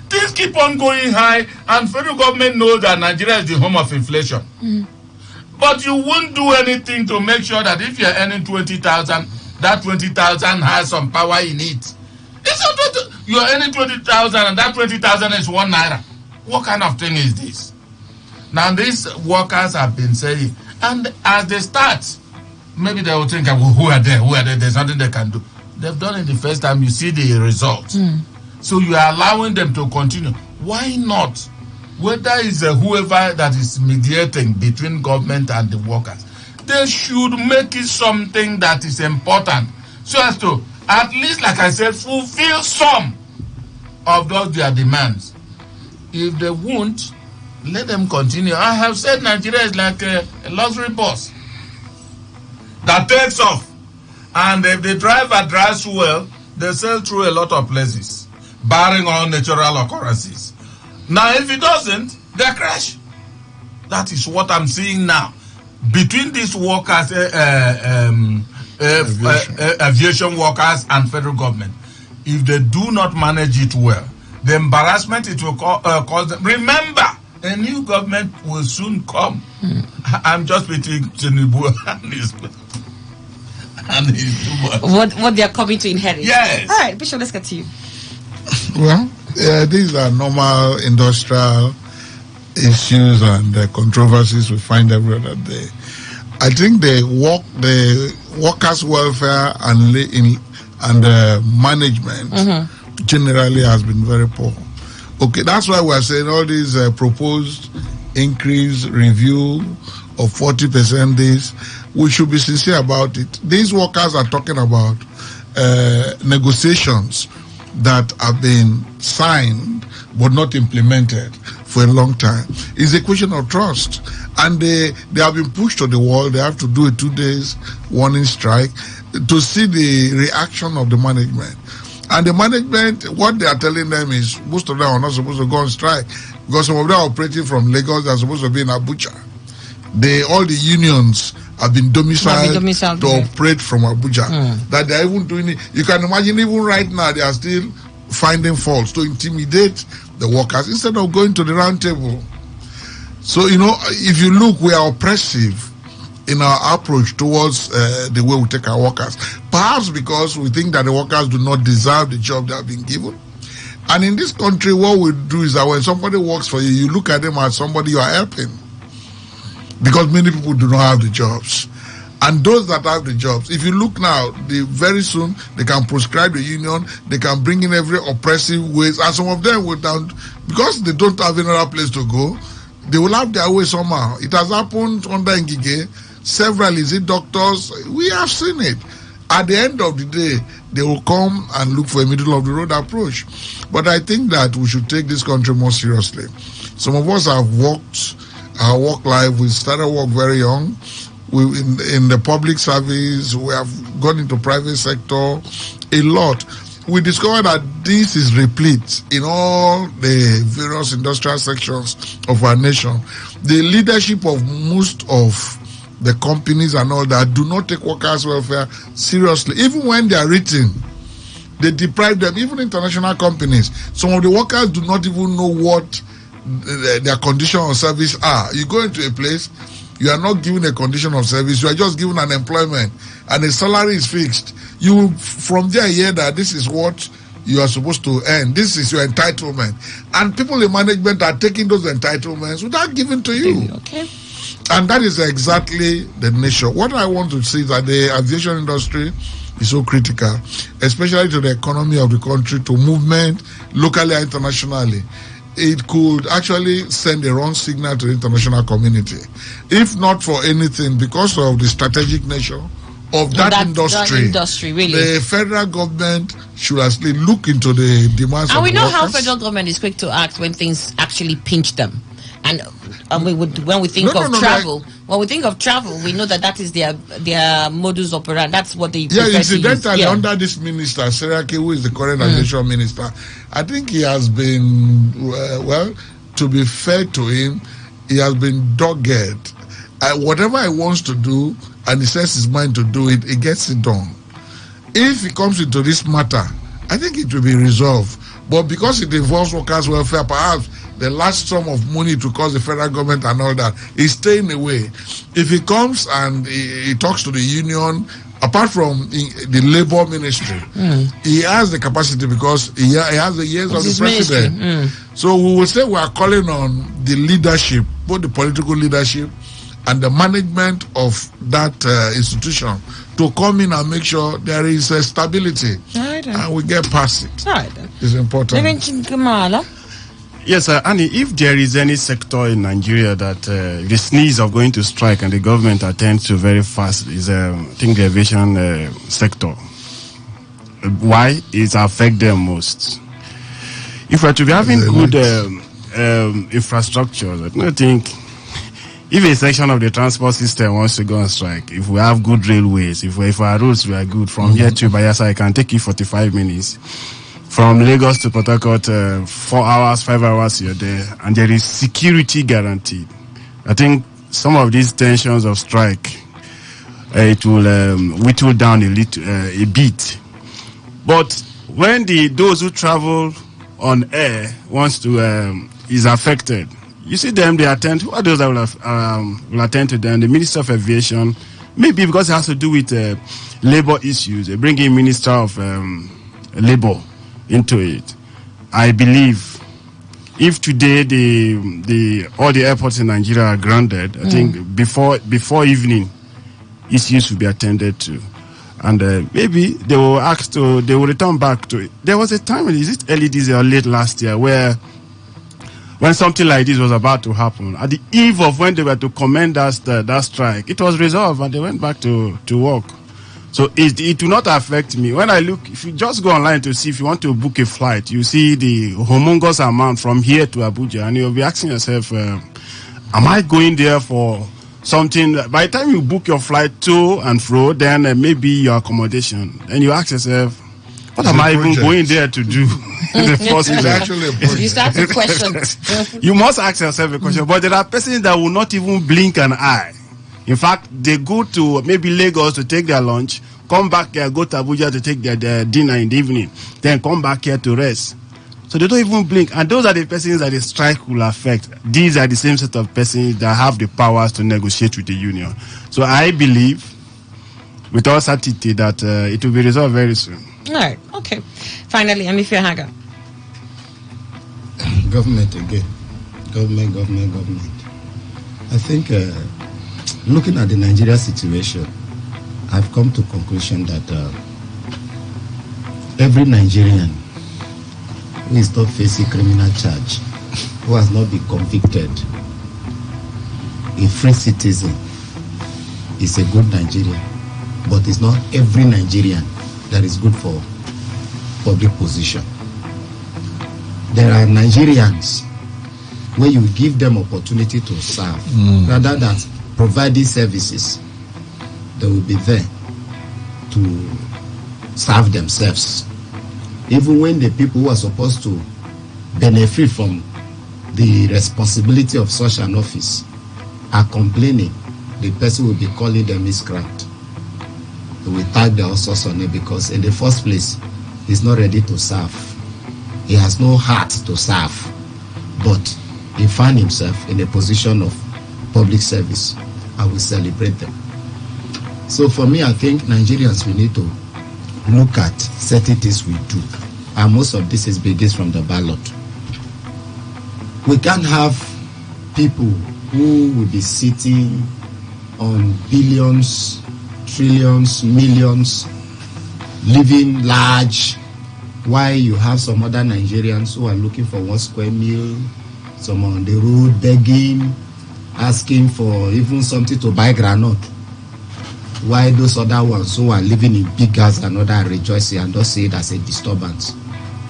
[SPEAKER 8] Things keep on going high, and federal government knows that Nigeria is the home of inflation. But you won't do anything to make sure that if you're earning 20,000, that 20,000 has some power in it. You're earning 20,000 and that 20,000 is 1 naira. What kind of thing is this? Now these workers have been saying, and as they start, maybe they will think, well, who are they? There's nothing they can do. They've done it the first time, you see the results. So you are allowing them to continue. Why not? Whether it's whoever that is mediating between government and the workers, they should make it something that is important, so as to, at least, like I said, fulfill some of those their demands. If they won't, let them continue. I have said Nigeria is like a luxury bus that takes off, and if the driver drives well, they sail through a lot of places, barring all natural occurrences. Now, if it doesn't, they crash. That is what I'm seeing now. Between these workers, aviation workers and federal government, if they do not manage it well, the embarrassment it will cause them. Remember, a new government will soon come. I'm just between Tinubu and his. And it's too much.
[SPEAKER 7] What they are coming to inherit.
[SPEAKER 8] Yes.
[SPEAKER 7] All right, Bishop, let's get to you.
[SPEAKER 13] Well, these are normal industrial issues and controversies we find every other day. I think the workers' welfare and management generally has been very poor. Okay, that's why we're saying all these proposed increase review of 40% this. We should be sincere about it. These workers are talking about negotiations that have been signed but not implemented for a long time. It's a question of trust. And they have been pushed to the wall. They have to do a 2 days warning strike to see the reaction of the management. And the management, what they are telling them is most of them are not supposed to go on strike because some of them are operating from Lagos. They're supposed to be in Abuja. All the unions have been domiciled to operate from Abuja. That they're even doing it. You can imagine even right now they are still finding faults to intimidate the workers instead of going to the round table. So, if you look, we are oppressive in our approach towards the way we take our workers. Perhaps because we think that the workers do not deserve the job they have been given. And in this country, what we do is that when somebody works for you, you look at them as somebody you are helping. Because many people do not have the jobs. And those that have the jobs, if you look now, very soon they can proscribe the union, they can bring in every oppressive ways, and some of them will down because they don't have another place to go. They will have their way somehow. It has happened under Ngige. Several doctors, we have seen it. At the end of the day, they will come and look for a middle of the road approach. But I think that we should take this country more seriously. Some of us have worked our work life. We started work very young. We in the public service. We have gone into private sector a lot. We discovered that this is replete in all the various industrial sections of our nation. The leadership of most of the companies and all that do not take workers' welfare seriously. Even when they are written, they deprive them. Even international companies, some of the workers do not even know what their condition of service are. You go into a place, you are not given a condition of service, you are just given an employment, and the salary is fixed. You from there hear that this is what you are supposed to earn. This is your entitlement. And people in management are taking those entitlements without giving to you.
[SPEAKER 7] Okay.
[SPEAKER 13] And that is exactly the nature. What I want to say is that the aviation industry is so critical, especially to the economy of the country, to movement locally and internationally. It could actually send a wrong signal to the international community. If not for anything, because of the strategic nature of that industry,
[SPEAKER 7] really.
[SPEAKER 13] The federal government should actually look into the demands of the workers.
[SPEAKER 7] And we know how federal government is quick to act when things actually pinch them. And when we think of travel, we know that is their modus operandi. That's what they prefer to use.
[SPEAKER 13] Incidentally, under this minister, Seraki, who is the current aviation minister, I think he has been, to be fair to him, he has been dogged. Whatever he wants to do, and he says his mind to do it, he gets it done. If he comes into this matter, I think it will be resolved. But because it involves workers' welfare, perhaps the last sum of money to cost the federal government and all that is staying away. If he comes and he talks to the union, apart from the labor ministry, he has the capacity because he has the years of the president. So we will say we are calling on the leadership, both the political leadership and the management of that institution, to come in and make sure there is a stability and we get past it. It's important.
[SPEAKER 11] Yes, Annie, if there is any sector in Nigeria that the sneeze of going to strike and the government attends to very fast is, I think, the aviation sector. Why? It affects them most. If we're to be having good infrastructure, I don't think, if a section of the transport system wants to go on strike, if we have good railways, if our roads were good, from here to Bayelsa, I can take you 45 minutes. From Lagos to Port Harcourt, 4 hours, 5 hours, you're there. And there is security guaranteed. I think some of these tensions of strike, it will whittle down a bit. But when those who travel on air is affected, you see them, they attend. Who are those that will attend to them? The Minister of Aviation maybe because it has to do with labor issues, bringing Minister of Labor into it. I believe if today all the airports in Nigeria are grounded, I think before evening, issues will be attended to. And maybe they will return back to it. There was a time, is it early this year or late last year, when something like this was about to happen, at the eve of when they were to commend that strike, it was resolved and they went back to work. So it will not affect me. When I look, if you just go online to see if you want to book a flight, you see the humongous amount from here to Abuja, and you'll be asking yourself, am I going there for something? By the time you book your flight to and fro, then maybe your accommodation, and you ask yourself, what am I even going there to do? In the first place?
[SPEAKER 13] Actually a project.
[SPEAKER 7] You start to question.
[SPEAKER 11] You must ask yourself a question. But there are persons that will not even blink an eye. In fact, they go to maybe Lagos to take their lunch, come back here, go to Abuja to take their dinner in the evening, then come back here to rest. So they don't even blink. And those are the persons that the strike will affect. These are the same set of persons that have the powers to negotiate with the union. So I believe, with all certainty, that it will be resolved very soon.
[SPEAKER 7] All right. Okay. Finally, Amifia Haga.
[SPEAKER 4] Government again. Government. I think looking at the Nigeria situation, I've come to conclusion that every Nigerian who is not facing criminal charge, who has not been convicted, a free citizen, is a good Nigerian. But it's not every Nigerian that is good for public position. There are Nigerians where you give them opportunity to serve rather than providing services. They will be there to serve themselves. Even when the people who are supposed to benefit from the responsibility of such an office are complaining, the person will be calling them miscreant. They will tag the source on it because in the first place, he's not ready to serve. He has no heart to serve. But he found himself in a position of public service. I will celebrate them. So for me, I think Nigerians, we need to look at certain things we do. And most of this is begins from the ballot. We can't have people who will be sitting on billions, trillions, millions, living large, while you have some other Nigerians who are looking for 1 square meal, some on the road begging, asking for even something to buy granite. Why those other ones who are living in big houses and other are rejoicing and don't see it as a disturbance.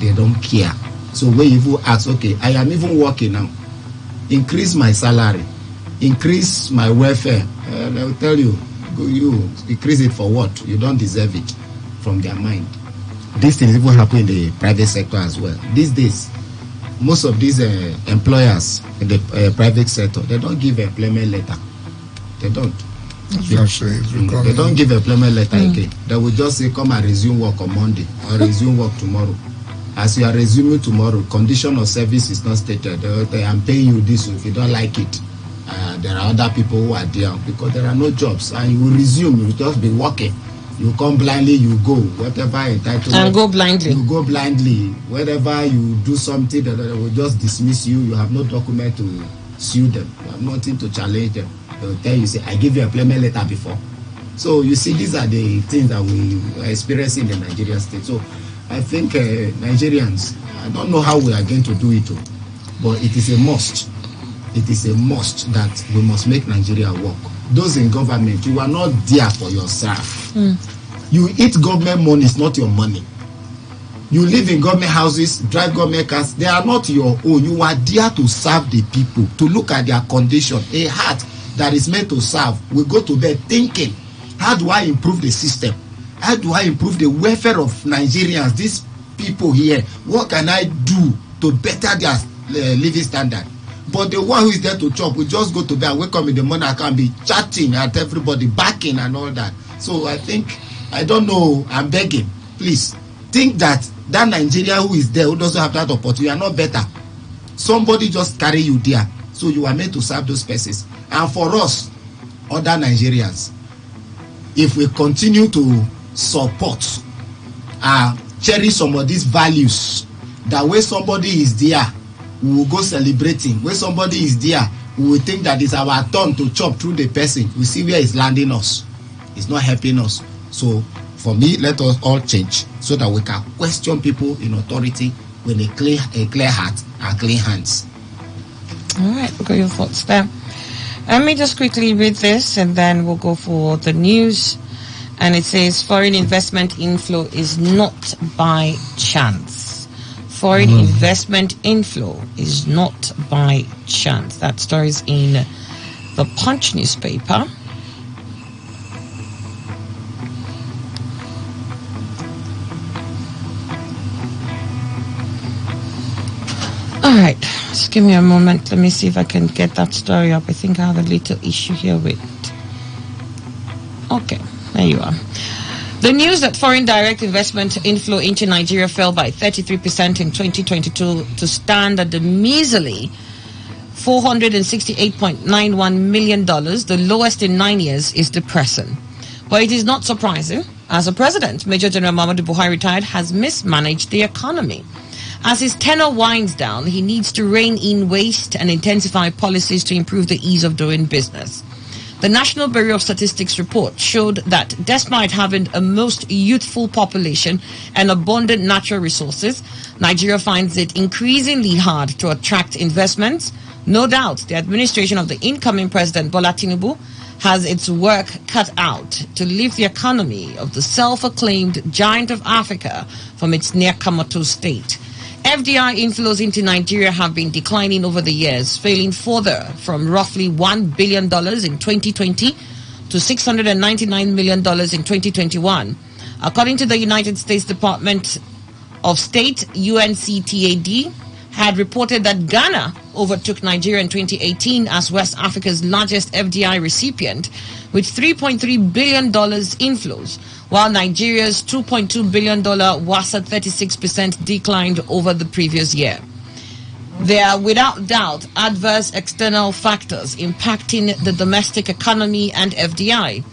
[SPEAKER 4] They don't care. So when you ask, okay, I am even working now, increase my salary, increase my welfare, they'll tell you, you increase it for what? You don't deserve it from their mind. These things even happen in the private sector as well. These days, most of these employers in the private sector, they don't give employment letter. They don't. They don't give employment letter again. They will just say, come and resume work on Monday or resume work tomorrow. As you are resuming tomorrow, condition of service is not stated. I'm paying you this, so if you don't like it, there are other people who are there because there are no jobs. And you will resume, you will just be working. You come blindly, you go. Whatever entitlement.
[SPEAKER 7] And go blindly.
[SPEAKER 4] You go blindly. Wherever you do something, that they will just dismiss you. You have no document to sue them. You have nothing to challenge them. They will tell you, say, I give you a employment letter before. So you see, these are the things that we are experiencing in the Nigerian state. So I think Nigerians, I don't know how we are going to do it, but it is a must. It is a must that we must make Nigeria work. Those in government, you are not there for yourself. You eat government money, it's not your money. You live in government houses, drive government cars, they are not your own. You are there to serve the people, to look at their condition. A heart that is meant to serve will go to bed thinking, how do I improve the system? How do I improve the welfare of Nigerians, these people here? What can I do to better their living standard? But the one who is there to chop will just go to bed and wake up in the morning and can be chatting at everybody, backing and all that. So I think, I don't know, I'm begging, please, think that Nigeria who is there, who doesn't have that opportunity, you are not better. Somebody just carry you there. So you are meant to serve those persons. And for us, other Nigerians, if we continue to support, cherish some of these values, that when somebody is there, we will go celebrating. When somebody is there, we will think that it's our turn to chop through the person. We see where it's landing us. It's not helping us. So, for me, let us all change so that we can question people in authority with a clear heart and clean hands.
[SPEAKER 7] All right, we've got your thoughts there. Let me just quickly read this and then we'll go for the news. And it says foreign investment inflow is not by chance. Foreign investment inflow is not by chance. That story is in the Punch newspaper. All right, just give me a moment. Let me see if I can get that story up. I think I have a little issue here with... Okay, there you are. The news that foreign direct investment inflow into Nigeria fell by 33% in 2022 to stand at the measly $468.91 million, the lowest in 9 years, is depressing. But it is not surprising, as the president, Major General Muhammadu Buhari, retired, has mismanaged the economy. As his tenure winds down, he needs to rein in waste and intensify policies to improve the ease of doing business. The National Bureau of Statistics report showed that despite having a most youthful population and abundant natural resources, Nigeria finds it increasingly hard to attract investments. No doubt, the administration of the incoming President Bola Tinubu has its work cut out to lift the economy of the self-acclaimed giant of Africa from its near comatose state. FDI inflows into Nigeria have been declining over the years, falling further from roughly $1 billion in 2020 to $699 million in 2021. According to the United States Department of State, UNCTAD had reported that Ghana overtook Nigeria in 2018 as West Africa's largest FDI recipient with $3.3 billion inflows, while Nigeria's $2.2 billion WASA 36% declined over the previous year. There are without doubt adverse external factors impacting the domestic economy and FDI.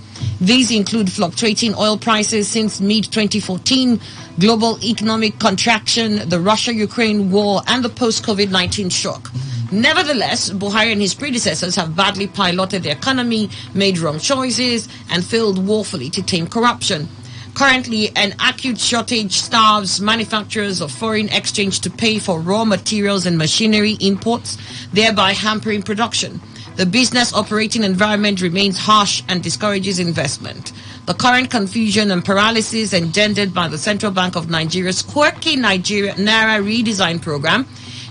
[SPEAKER 7] These include fluctuating oil prices since mid-2014, global economic contraction, the Russia-Ukraine war, and the post-COVID-19 shock. Nevertheless, Buhari and his predecessors have badly piloted the economy, made wrong choices, and failed woefully to tame corruption. Currently, an acute shortage starves manufacturers of foreign exchange to pay for raw materials and machinery imports, thereby hampering production. The business operating environment remains harsh and discourages investment. The current confusion and paralysis engendered by the Central Bank of Nigeria's quirky Naira redesign program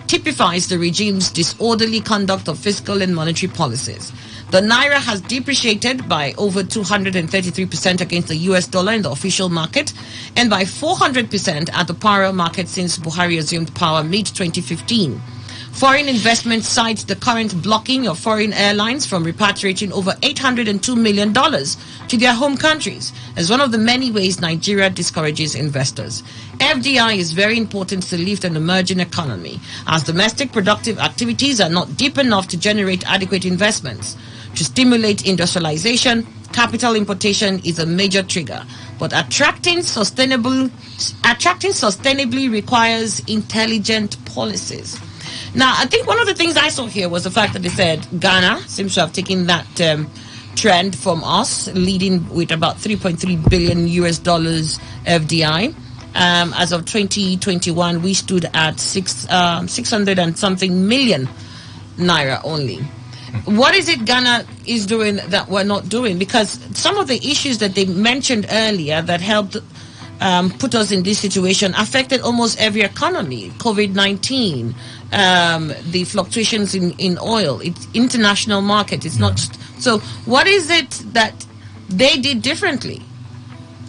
[SPEAKER 7] typifies the regime's disorderly conduct of fiscal and monetary policies. The Naira has depreciated by over 233% against the US dollar in the official market and by 400% at the parallel market since Buhari assumed power mid-2015. Foreign investment cites the current blocking of foreign airlines from repatriating over $802 million to their home countries as one of the many ways Nigeria discourages investors. FDI is very important to lift an emerging economy, as domestic productive activities are not deep enough to generate adequate investments. To stimulate industrialization, capital importation is a major trigger, but attracting sustainably requires intelligent policies. Now, I think one of the things I saw here was the fact that they said Ghana seems to have taken that trend from us, leading with about $3.3 billion US dollars FDI. As of 2021, we stood at 600 and something million Naira only. What is it Ghana is doing that we're not doing? Because some of the issues that they mentioned earlier that helped put us in this situation affected almost every economy. COVID-19, the fluctuations in oil, it's international market. It's not just, so what is it that they did differently?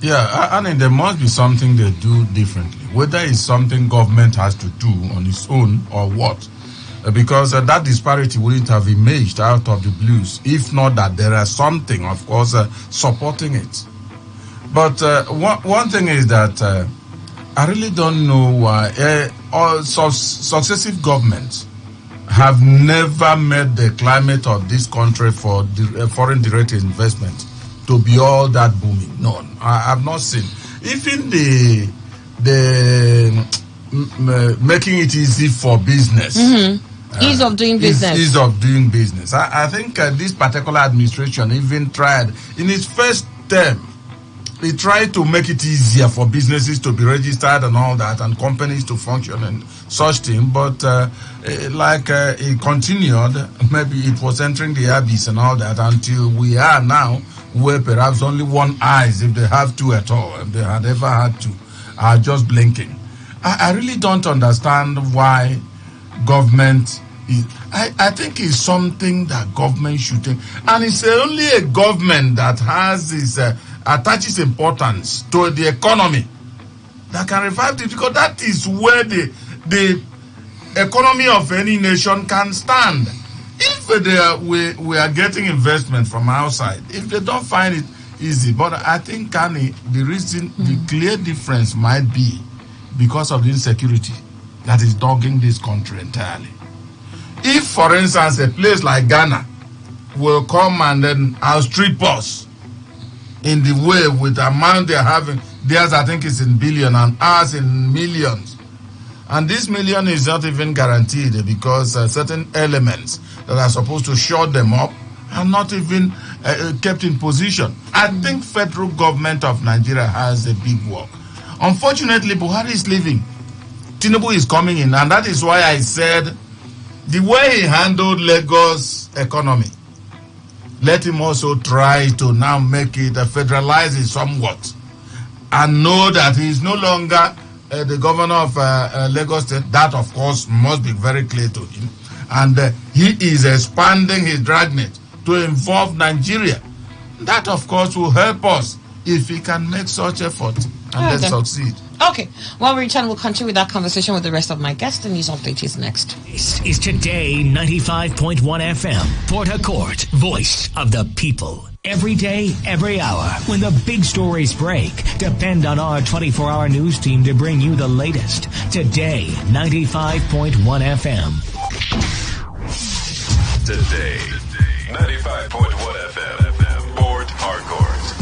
[SPEAKER 8] Yeah, I mean, there must be something they do differently, whether it's something government has to do on its own or what. Because that disparity wouldn't have emerged out of the blues, if not that there is something, of course, supporting it. But one thing is that I really don't know why all successive governments have never met the climate of this country for foreign direct investment to be all that booming. No, I have not seen. Even the making it easy for business.
[SPEAKER 7] Ease of doing business.
[SPEAKER 8] Ease of doing business. I think this particular administration even tried, in its first term, they tried to make it easier for businesses to be registered and all that, and companies to function and such thing. But it continued, maybe it was entering the abyss and all that, until we are now where perhaps only one eyes, if they have two at all, if they had ever had two, are just blinking. I really don't understand why government is. I think it's something that government should take, and it's only a government that has this attaches importance to the economy that can revive it, because that is where the economy of any nation can stand. If we are getting investment from outside, if they don't find it easy, but I think the reason, the clear difference might be because of the insecurity that is dogging this country entirely. If, for instance, a place like Ghana will come and then outstrip us in the way with the amount they're having, theirs I think is in billion and ours in millions. And this million is not even guaranteed because certain elements that are supposed to shut them up are not even kept in position. I think federal government of Nigeria has a big work. Unfortunately, Buhari is leaving. Tinubu is coming in, and that is why I said the way he handled Lagos economy, let him also try to now make it federalize it somewhat, and know that he is no longer the governor of Lagos State. That, of course, must be very clear to him. And he is expanding his dragnet to involve Nigeria. That, of course, will help us if he can make such effort and then succeed.
[SPEAKER 7] Okay. When we return, we'll continue with that conversation with the rest of my guests. The news update is next.
[SPEAKER 19] This is Today 95.1 FM, Port Harcourt, voice of the people. Every day, every hour, when the big stories break, depend on our 24-hour news team to bring you the latest. Today 95.1 FM.
[SPEAKER 24] Today 95.1 FM, Port Harcourt.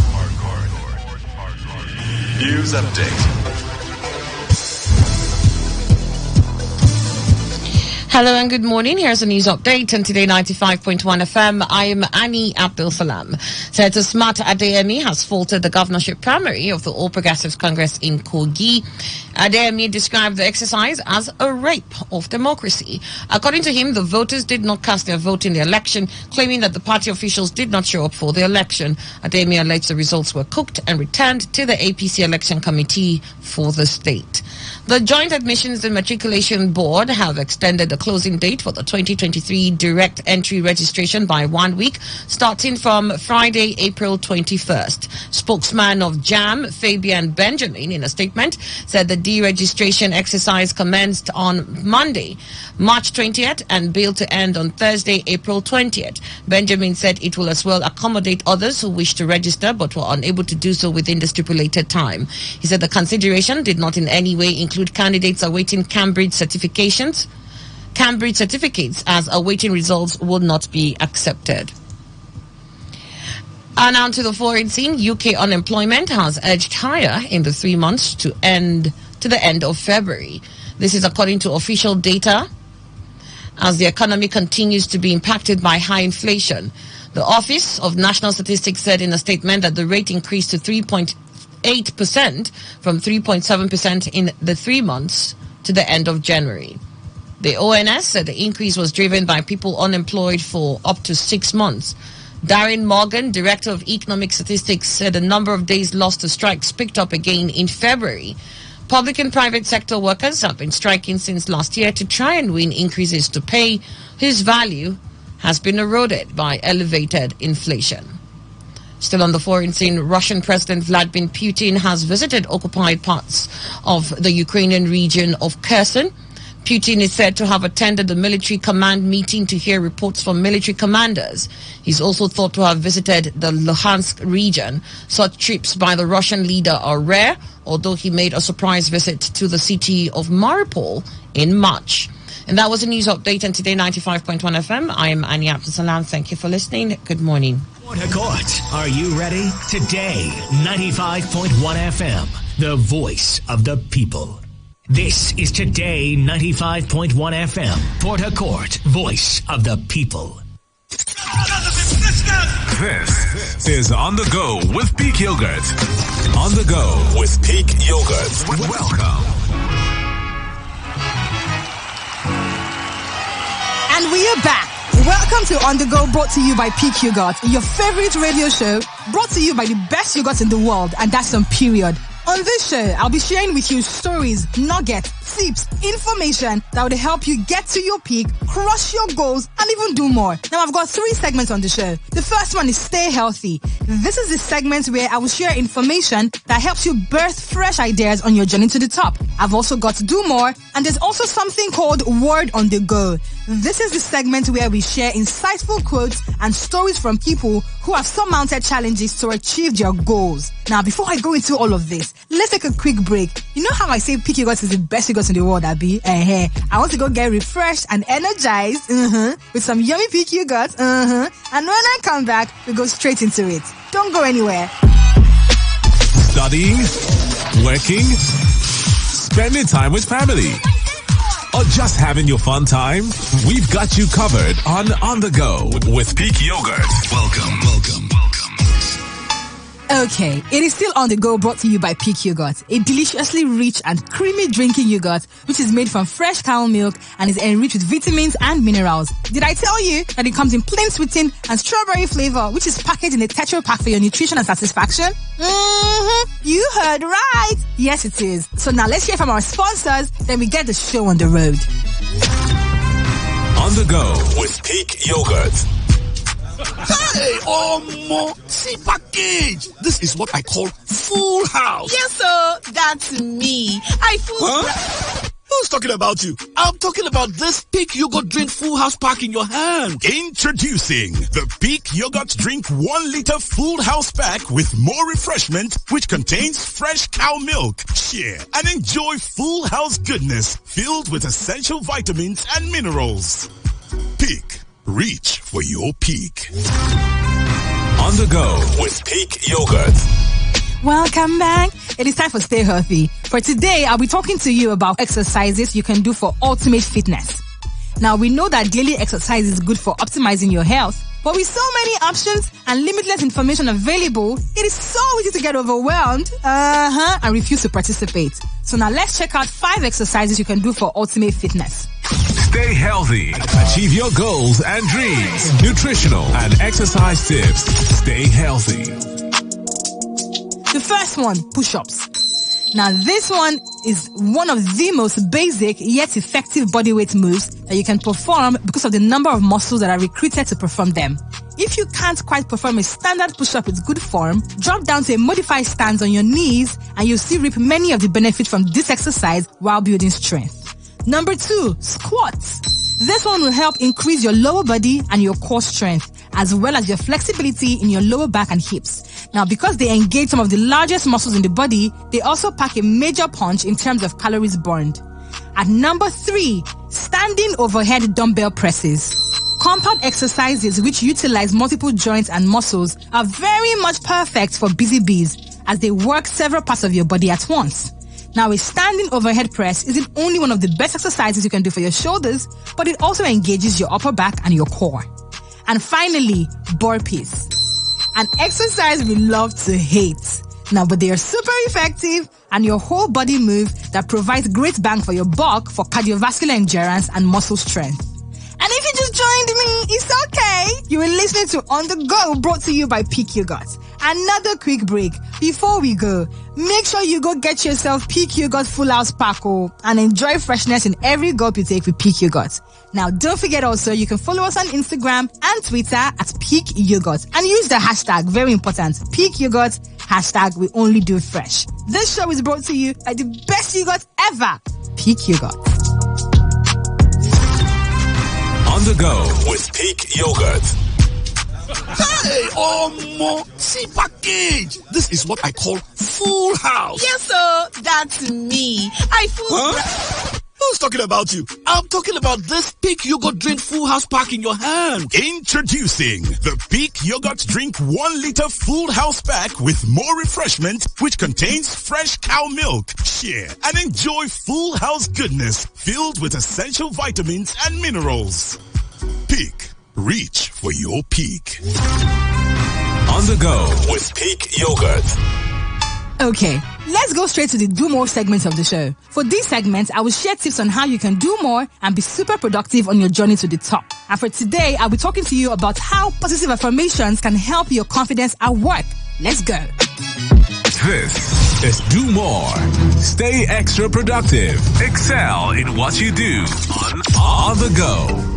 [SPEAKER 24] News update.
[SPEAKER 7] Hello and good morning. Here's a news update on Today 95.1 FM. I am Annie Abdul Salam. Senator Smart Adeyemi has faltered the governorship primary of the All Progressives Congress in Kogi. Adeyemi described the exercise as a rape of democracy. According to him, the voters did not cast their vote in the election, claiming that the party officials did not show up for the election. Adeyemi alleged the results were cooked and returned to the APC election committee for the state. The Joint Admissions and Matriculation Board have extended the closing date for the 2023 direct entry registration by 1 week, starting from Friday, April 21st. Spokesman of JAM, Fabian Benjamin, in a statement, said the deregistration exercise commenced on Monday, March 20th, and billed to end on Thursday, April 20th. Benjamin said it will as well accommodate others who wish to register but were unable to do so within the stipulated time. He said the consideration did not in any way include candidates awaiting Cambridge certificates, as awaiting results would not be accepted. And on to the foreign scene. UK unemployment has edged higher in the 3 months to the end of February. This is according to official data, as the economy continues to be impacted by high inflation. The Office of National Statistics said in a statement that the rate increased to 3.8% from 3.7% in the 3 months to the end of January. The ONS said the increase was driven by people unemployed for up to 6 months. Darren Morgan, Director of Economic Statistics, said the number of days lost to strikes picked up again in February. Public and private sector workers have been striking since last year to try and win increases to pay, whose value has been eroded by elevated inflation. Still on the foreign scene, Russian President Vladimir Putin has visited occupied parts of the Ukrainian region of Kherson. Putin is said to have attended the military command meeting to hear reports from military commanders. He's also thought to have visited the Luhansk region. Such trips by the Russian leader are rare, although he made a surprise visit to the city of Mariupol in March. And that was a news update on Today 95.1 FM. I am Annie Abdul Salam. Thank you for listening. Good morning.
[SPEAKER 19] Court. Are you ready? Today, 95.1 FM, the voice of the people. This is Today 95.1 FM, Port Harcourt, voice of the people.
[SPEAKER 1] This is On the Go with Peak Yogurt. On the Go with Peak Yogurt. Welcome.
[SPEAKER 12] And we are back. Welcome to On The Go, brought to you by Peak Yogurt, your favorite radio show, brought to you by the best yogurt in the world, and that's on period. On this show, I'll be sharing with you stories, nuggets, tips, information that would help you get to your peak, crush your goals, and even do more. Now, I've got 3 segments on the show. The first one is Stay Healthy. This is the segment where I will share information that helps you birth fresh ideas on your journey to the top. I've also got Do More, and there's also something called Word on the Go. This is the segment where we share insightful quotes and stories from people who have surmounted challenges to achieve their goals. Now, before I go into all of this, let's take a quick break. You know how I say Peak Yogurt is the best yogurt in the world, Abby? I want to go get refreshed and energized with some yummy Peak Yogurt. And when I come back, we go straight into it. Don't go anywhere.
[SPEAKER 1] Studying, working, spending time with family, or just having your fun time? We've got you covered on The Go with Peak Yogurt. Welcome.
[SPEAKER 12] Okay, it is still On The Go, brought to you by Peak Yogurt, a deliciously rich and creamy drinking yogurt which is made from fresh cow milk and is enriched with vitamins and minerals. Did I tell you that it comes in plain sweetened and strawberry flavor, which is packaged in a Tetra Pak for your nutrition and satisfaction? You heard right. Yes, it is. So now let's hear from our sponsors, then we get the show on the road.
[SPEAKER 1] On The Go with Peak Yogurt.
[SPEAKER 17] Hey, see package. This is what I call full house.
[SPEAKER 20] Yes, sir. That's me.
[SPEAKER 17] Who's talking about you? I'm talking about this Peak Yogurt Drink Full House Pack in your hand.
[SPEAKER 18] Introducing the Peak Yogurt Drink 1 liter Full House Pack with more refreshment, which contains fresh cow milk. Share and enjoy full house goodness filled with essential vitamins and minerals. Peak. Reach for your peak.
[SPEAKER 1] On The Go with Peak Yogurt.
[SPEAKER 12] Welcome back. It is time for Stay Healthy. For today, I'll be talking to you about exercises you can do for ultimate fitness. Now, we know that daily exercise is good for optimizing your health, but with so many options and limitless information available, it is so easy to get overwhelmed and refuse to participate. So now let's check out 5 exercises you can do for ultimate fitness.
[SPEAKER 1] Stay healthy. Achieve your goals and dreams. Nutritional and exercise tips. Stay healthy.
[SPEAKER 12] The first one, push-ups. Now, this one is one of the most basic yet effective bodyweight moves that you can perform because of the number of muscles that are recruited to perform them. If you can't quite perform a standard push-up with good form, drop down to a modified stance on your knees and you'll still reap many of the benefits from this exercise while building strength. Number 2, squats. This one will help increase your lower body and your core strength, as well as your flexibility in your lower back and hips. Now, because they engage some of the largest muscles in the body, they also pack a major punch in terms of calories burned. At number 3, standing overhead dumbbell presses. Compound exercises which utilize multiple joints and muscles are very much perfect for busy bees, as they work several parts of your body at once. Now, a standing overhead press isn't only one of the best exercises you can do for your shoulders, but it also engages your upper back and your core. And finally, burpees. An exercise we love to hate. Now, but they are super effective and your whole body move that provides great bang for your buck for cardiovascular endurance and muscle strength. And if you just joined me, it's okay. You were listening to On The Go, brought to you by Peak Yogurt. Another quick break. Before we go, make sure you go get yourself Peak Yogurt Full House Pack and enjoy freshness in every gulp you take with Peak Yogurt. Now, don't forget also, you can follow us on Instagram and Twitter at Peak Yogurt and use the hashtag, very important, Peak Yogurt, hashtag we only do fresh. This show is brought to you by the best yogurt ever, Peak Yogurt.
[SPEAKER 1] On The Go with Peak Yogurt.
[SPEAKER 17] Hey, see package. This is what I call full house.
[SPEAKER 20] Yes, sir. That's me.
[SPEAKER 17] Who's Who's talking about you? I'm talking about this Peak Yogurt Drink Full House Pack in your hand.
[SPEAKER 18] Introducing the Peak Yogurt Drink 1 liter Full House Pack with more refreshment, which contains fresh cow milk. Share and enjoy full house goodness filled with essential vitamins and minerals. Peak. Reach for your peak.
[SPEAKER 1] On the go with Peak Yogurt.
[SPEAKER 12] Okay, let's go straight to the do more segment of the show. For these segments, I will share tips on how you can do more and be super productive on your journey to the top. And for today, I'll be talking to you about how positive affirmations can help your confidence at work. Let's go.
[SPEAKER 1] This is Do More. Stay extra productive. Excel in what you do on the go.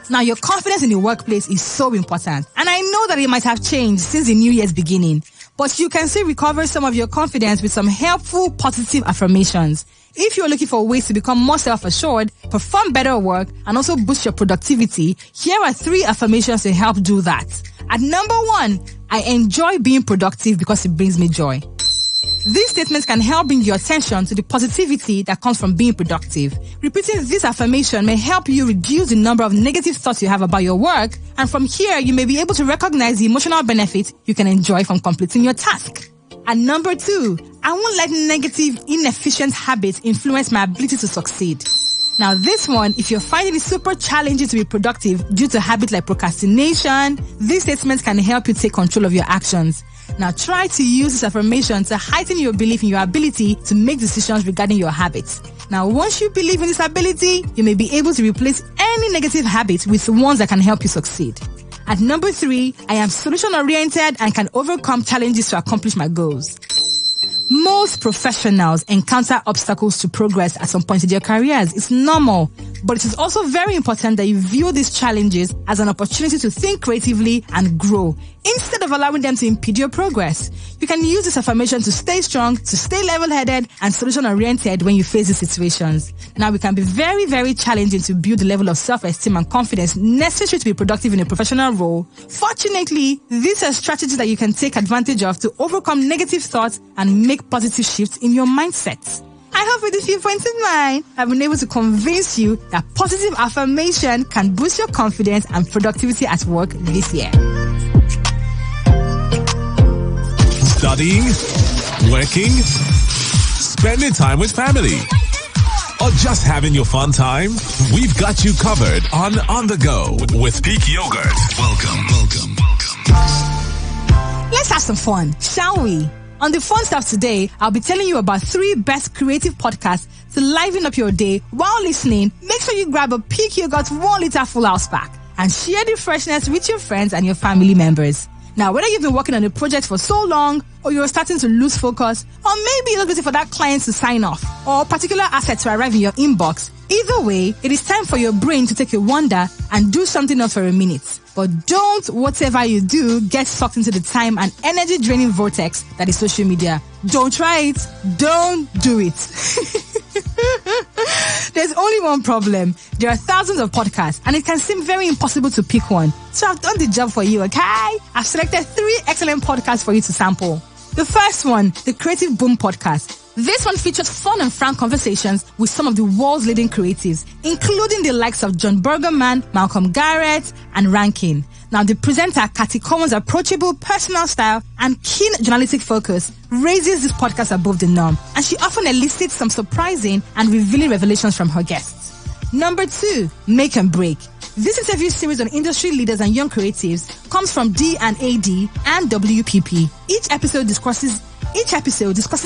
[SPEAKER 12] Now, your confidence in the workplace is so important. And I know that it might have changed since the new year's beginning. But you can still recover some of your confidence with some helpful, positive affirmations. If you're looking for ways to become more self-assured, perform better work, and also boost your productivity, here are 3 affirmations to help do that. At number 1, I enjoy being productive because it brings me joy. These statements can help bring your attention to the positivity that comes from being productive. Repeating this affirmation may help you reduce the number of negative thoughts you have about your work, and from here, you may be able to recognize the emotional benefits you can enjoy from completing your task. At number 2, I won't let negative, inefficient habits influence my ability to succeed. Now this one, if you're finding it super challenging to be productive due to habits like procrastination, these statements can help you take control of your actions. Now try to use this affirmation to heighten your belief in your ability to make decisions regarding your habits. Now once you believe in this ability, you may be able to replace any negative habits with ones that can help you succeed. At number 3, I am solution-oriented and can overcome challenges to accomplish my goals. Most professionals encounter obstacles to progress at some point in their careers. It's normal, but it is also very important that you view these challenges as an opportunity to think creatively and grow, instead of allowing them to impede your progress. You can use this affirmation to stay strong, to stay level-headed, and solution-oriented when you face these situations. Now, it can be very, very challenging to build the level of self-esteem and confidence necessary to be productive in a professional role. Fortunately, these are strategies that you can take advantage of to overcome negative thoughts and make positive shifts in your mindset. I hope with a few points in mind, I've been able to convince you that positive affirmation can boost your confidence and productivity at work this year.
[SPEAKER 1] Studying, working, spending time with family, or just having your fun time? We've got you covered on the go with Peak Yogurt. Welcome.
[SPEAKER 12] Let's have some fun, shall we? On the fun stuff today, I'll be telling you about 3 best creative podcasts to liven up your day. While listening, make sure you grab a Peak Yogurt 1 liter Full House Pack and share the freshness with your friends and your family members. Now, whether you've been working on a project for so long, or you're starting to lose focus, or maybe you're waiting for that client to sign off, or a particular asset to arrive in your inbox, either way, it is time for your brain to take a wander and do something else for a minute. But don't, whatever you do, get sucked into the time and energy-draining vortex that is social media. Don't try it. Don't do it. There's only one problem. There are thousands of podcasts, and it can seem very impossible to pick one. So I've done the job for you, okay? I've selected 3 excellent podcasts for you to sample. The first one, the Creative Boom Podcast. This one features fun and frank conversations with some of the world's leading creatives, including the likes of John Bergerman, Malcolm Garrett, and Rankin. Now, the presenter, Kathy Cohen's approachable personal style and keen journalistic focus raises this podcast above the norm, and she often elicits some surprising and revealing revelations from her guests. Number 2, Make and Break. This interview series on industry leaders and young creatives comes from D&AD and WPP. Each episode discusses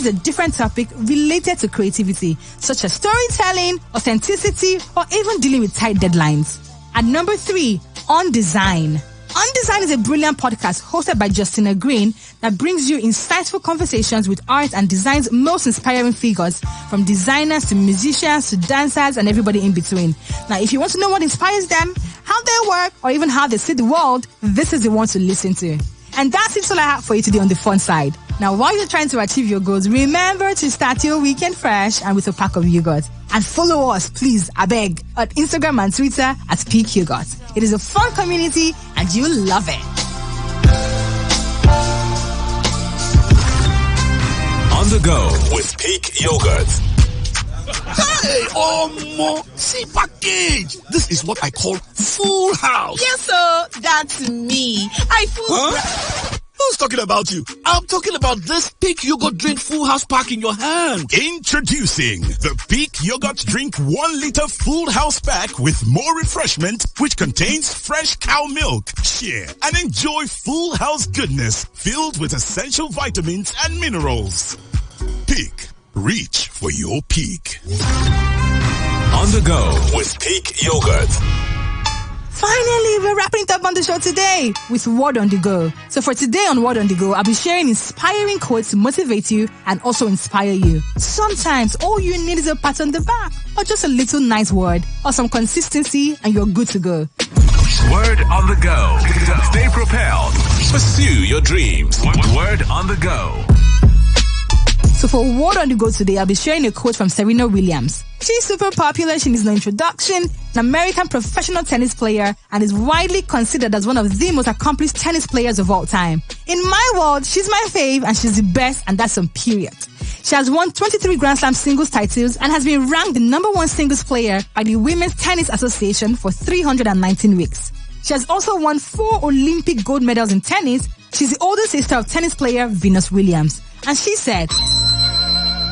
[SPEAKER 12] a different topic related to creativity, such as storytelling, authenticity, or even dealing with tight deadlines. At number 3, On Design. On Design is a brilliant podcast hosted by Justina Green that brings you insightful conversations with art and design's most inspiring figures, from designers to musicians to dancers and everybody in between. Now, if you want to know what inspires them, how they work, or even how they see the world, this is the one to listen to. And that's it all I have for you today on the fun side. Now, while you're trying to achieve your goals, remember to start your weekend fresh and with a pack of yogurt. And follow us, please, I beg, on Instagram and Twitter at Peak Yogurt. It is a fun community and you'll love it.
[SPEAKER 1] On the go with Peak Yogurt.
[SPEAKER 17] Hey, Omo, see package. This is what I call full house.
[SPEAKER 20] Yes, sir. That's me.
[SPEAKER 17] Who's talking about you? I'm talking about this Peak Yogurt Drink Full House Pack in your hand.
[SPEAKER 18] Introducing the Peak Yogurt Drink 1 liter Full House Pack with more refreshment, which contains fresh cow milk. Share and enjoy full house goodness filled with essential vitamins and minerals. Peak. Reach for your peak.
[SPEAKER 1] On the go with Peak Yogurt.
[SPEAKER 12] Finally, we're wrapping it up on the show today with Word on the Go. So for today on Word on the Go, I'll be sharing inspiring quotes to motivate you and also inspire you. Sometimes all you need is a pat on the back or just a little nice word or some consistency and you're good to go.
[SPEAKER 1] Word on the go. Stay propelled. Pursue your dreams. Word on the go.
[SPEAKER 12] So for Word on the Go today, I'll be sharing a quote from Serena Williams. She's super popular, she needs no introduction, an American professional tennis player, and is widely considered as one of the most accomplished tennis players of all time. In my world, she's my fave and she's the best, and that's on period. She has won 23 Grand Slam singles titles and has been ranked the number 1 singles player by the Women's Tennis Association for 319 weeks. She has also won 4 Olympic gold medals in tennis. She's the older sister of tennis player Venus Williams. And she said,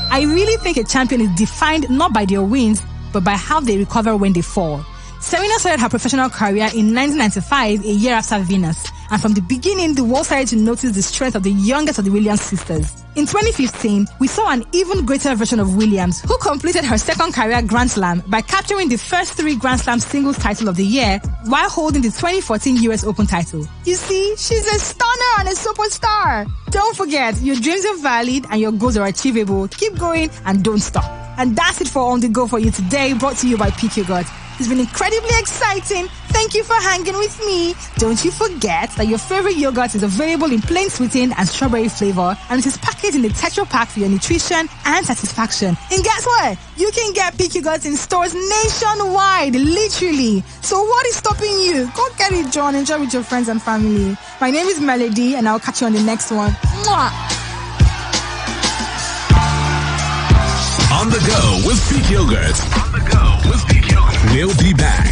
[SPEAKER 12] I really think a champion is defined not by their wins, but by how they recover when they fall. Serena started her professional career in 1995, a year after Venus. And from the beginning, the world started to notice the strength of the youngest of the Williams sisters. In 2015, we saw an even greater version of Williams, who completed her second career Grand Slam by capturing the first 3 Grand Slam singles title of the year while holding the 2014 US Open title. You see, she's a stunner and a superstar. Don't forget, your dreams are valid and your goals are achievable. Keep going and don't stop. And that's it for On The Go for you today, brought to you by Peak Yogurt. It's been incredibly exciting. Thank you for hanging with me. Don't you forget that your favorite yogurt is available in plain sweetened and strawberry flavor, and it is packaged in a Tetra Pak for your nutrition and satisfaction. And guess what? You can get Peak Yogurt in stores nationwide, literally. So what is stopping you? Go get it, John. Enjoy with your friends and family. My name is Melody, and I'll catch you on the next one. Mwah!
[SPEAKER 1] On the go with Peak Yogurt. On the go with Peak Yogurt. We'll be back.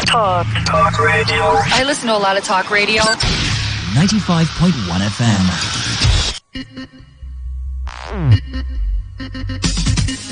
[SPEAKER 2] Talk radio. I listen to a lot of talk radio.
[SPEAKER 23] 95.1 FM.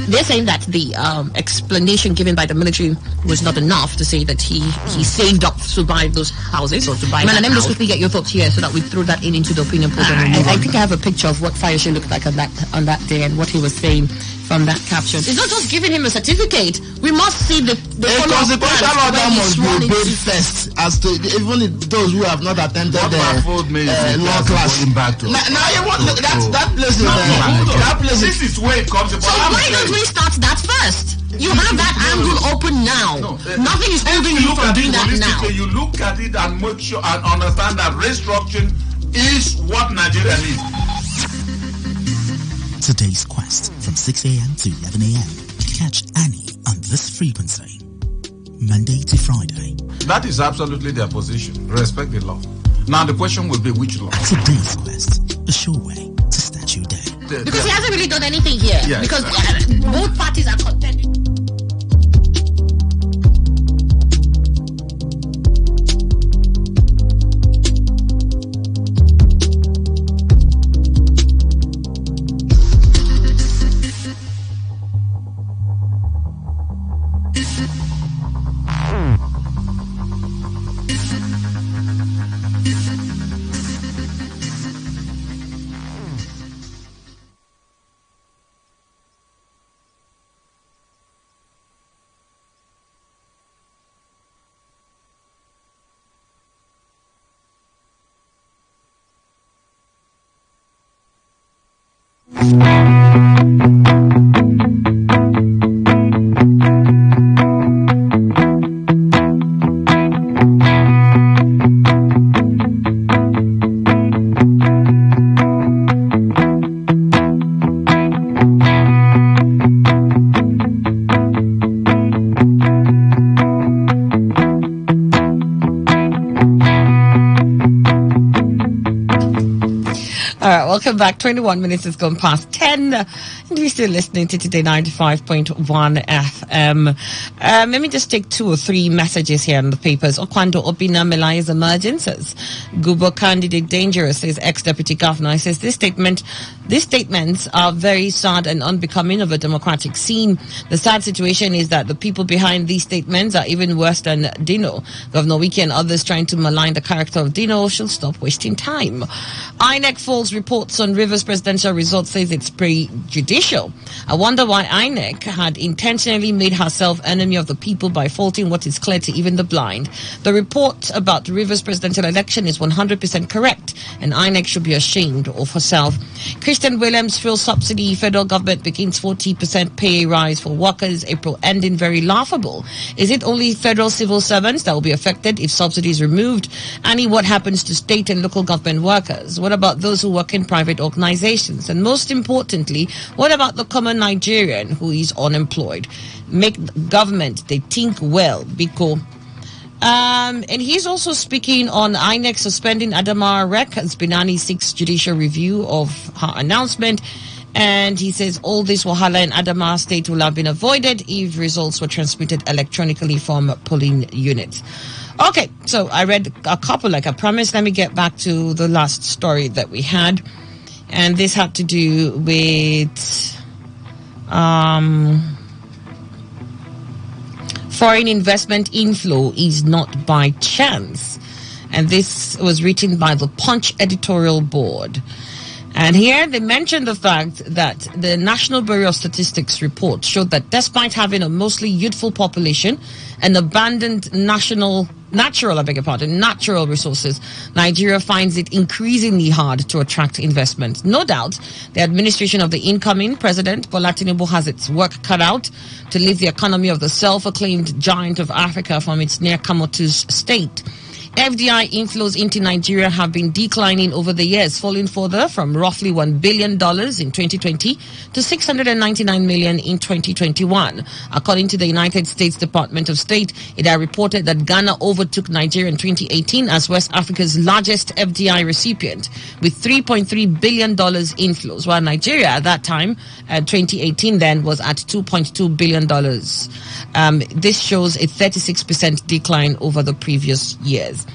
[SPEAKER 7] They're saying that the explanation given by the military was not enough to say that he saved up to buy those houses or to buy. Let me just quickly get your thoughts here so that we throw that into the opinion program. I think I have a picture of what Fayose looked like on that day and what he was saying from that caption. It's not just giving him a certificate. We must see the
[SPEAKER 9] consequential order must be obeyed first, as to even those who have not attended law class. Now you want that place is that place.
[SPEAKER 8] This is where it comes.
[SPEAKER 7] So why don't we start that first? You have that angle open now. Nothing is holding you from doing that now.
[SPEAKER 8] You look at it and make sure and understand that restructuring is what Nigeria needs.
[SPEAKER 23] Today's quest from 6 a.m. to 11 a.m. Catch Annie on this frequency, Monday to Friday.
[SPEAKER 8] That is absolutely their position. Respect the law. Now the question will be which law?
[SPEAKER 23] Today's quest, a sure way to start your day.
[SPEAKER 7] Because he hasn't really done anything here.
[SPEAKER 8] Yes.
[SPEAKER 7] Because both parties are contending. All right, welcome back. 21 minutes has gone past 10. And we're still listening to Today 95.1 FM. Let me just take 2 or 3 messages here in the papers. Okwando Opina Melaya's emergences. Gubo candidate dangerous, says ex-deputy governor. He says these statements are very sad and unbecoming of a democratic scene. The sad situation is that the people behind these statements are even worse than Dino. Governor Wiki and others trying to malign the character of Dino should stop wasting time. INEC falls reports on Rivers presidential results, says it's prejudicial. I wonder why INEC had intentionally made herself enemy of the people by faulting what is clear to even the blind. The report about Rivers presidential election is 100% correct, and INEC should be ashamed of herself. Christian Williams, fuel subsidy, federal government begins 40% pay rise for workers, April ending very laughable. Is it only federal civil servants that will be affected if subsidy is removed? And what happens to state and local government workers? What about those who work in private organizations? And most importantly, what about the common Nigerian who is unemployed? Make government, they think well, because and he's also speaking on INEC suspending Adama Rek as Binani seeks judicial review of her announcement. And he says all this wahala in Adama State will have been avoided if results were transmitted electronically from polling units. Okay, so I read a couple like I promised. Let me get back to the last story that we had. And this had to do with foreign investment inflow is not by chance. And this was written by the Punch editorial board. And here they mentioned the fact that the National Bureau of Statistics report showed that despite having a mostly youthful population and abundant natural resources, Nigeria finds it increasingly hard to attract investment. No doubt, the administration of the incoming president, Bola Tinubu, has its work cut out to lift the economy of the self-acclaimed giant of Africa from its near comatose state. FDI inflows into Nigeria have been declining over the years, falling further from roughly $1 billion in 2020 to $699 million in 2021. According to the United States Department of State, it had reported that Ghana overtook Nigeria in 2018 as West Africa's largest FDI recipient, with $3.3 billion inflows, while Nigeria at that time, 2018 then, was at $2.2 billion. This shows a 36% decline over the previous years.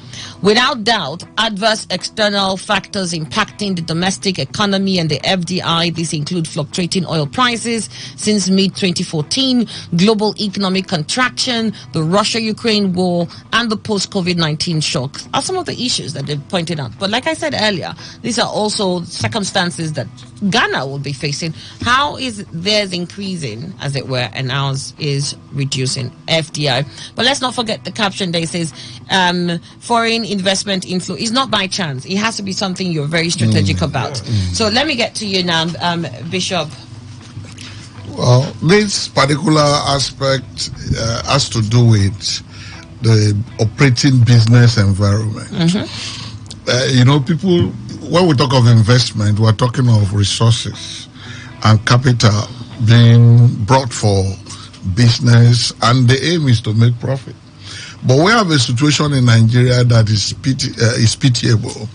[SPEAKER 7] Without doubt, adverse external factors impacting the domestic economy and the FDI. These include fluctuating oil prices since mid-2014, global economic contraction, the Russia-Ukraine war, and the post-COVID-19 shock are some of the issues that they've pointed out. But like I said earlier, these are also circumstances that Ghana will be facing. How is theirs increasing, as it were, and ours is reducing? FDI. But let's not forget the caption there says, foreign investment inflow is not by chance. It has to be something you're very strategic about. So let me get to you now, Bishop.
[SPEAKER 13] Well, this particular aspect has to do with the operating business environment. People, when we talk of investment, we're talking of resources and capital being brought for business, and the aim is to make profit. But we have a situation in Nigeria that is pitiable.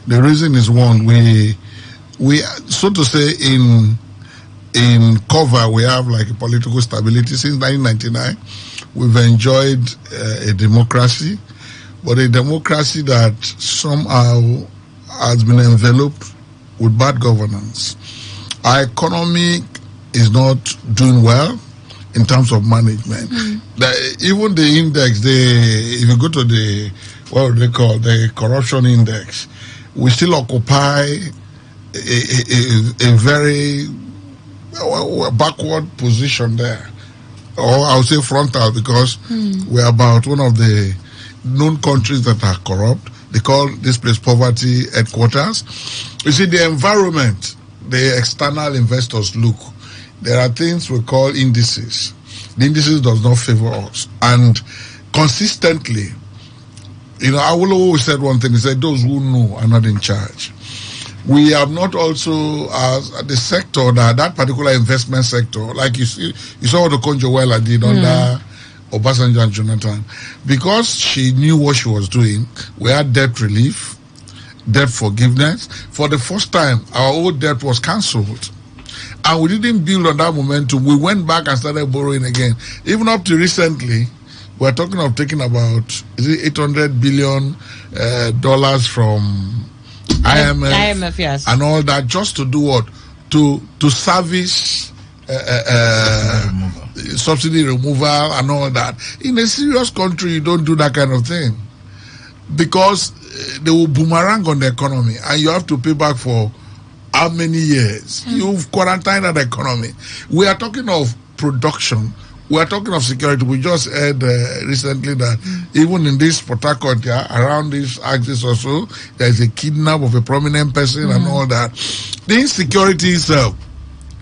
[SPEAKER 13] The reason is one, we so to say in cover, we have like a political stability since 1999. We've enjoyed a democracy, but a democracy that somehow has been enveloped with bad governance. Our economy is not doing well in terms of management. Even the index, if you go to the, what do they call, the corruption index, we still occupy a very backward position there. Or I would say frontal, because we're about one of the known countries that are corrupt. They call this place poverty headquarters. You see, the environment, the external investors look. There are things we call indices. The indices does not favor us. And consistently, Awolowo said one thing. He said, those who know are not in charge. We have not also, as the sector, that particular investment sector, like you saw what Okonjo-Iweala did under Obasanjo and Jonathan. Because she knew what she was doing, we had debt relief, debt forgiveness. For the first time, our old debt was cancelled. And we didn't build on that momentum. We went back and started borrowing again. Even up to recently, we're talking of taking about $800 billion from IMF,
[SPEAKER 7] yes,
[SPEAKER 13] and all that, just to do what? To service subsidy removal and all that. In a serious country, you don't do that kind of thing, because they will boomerang on the economy, and you have to pay back for how many years? You've quarantined that economy. We are talking of production. We are talking of security. We just heard recently that even in this Port Harcourt, around this axis or so, there is a kidnap of a prominent person and all that. The insecurity itself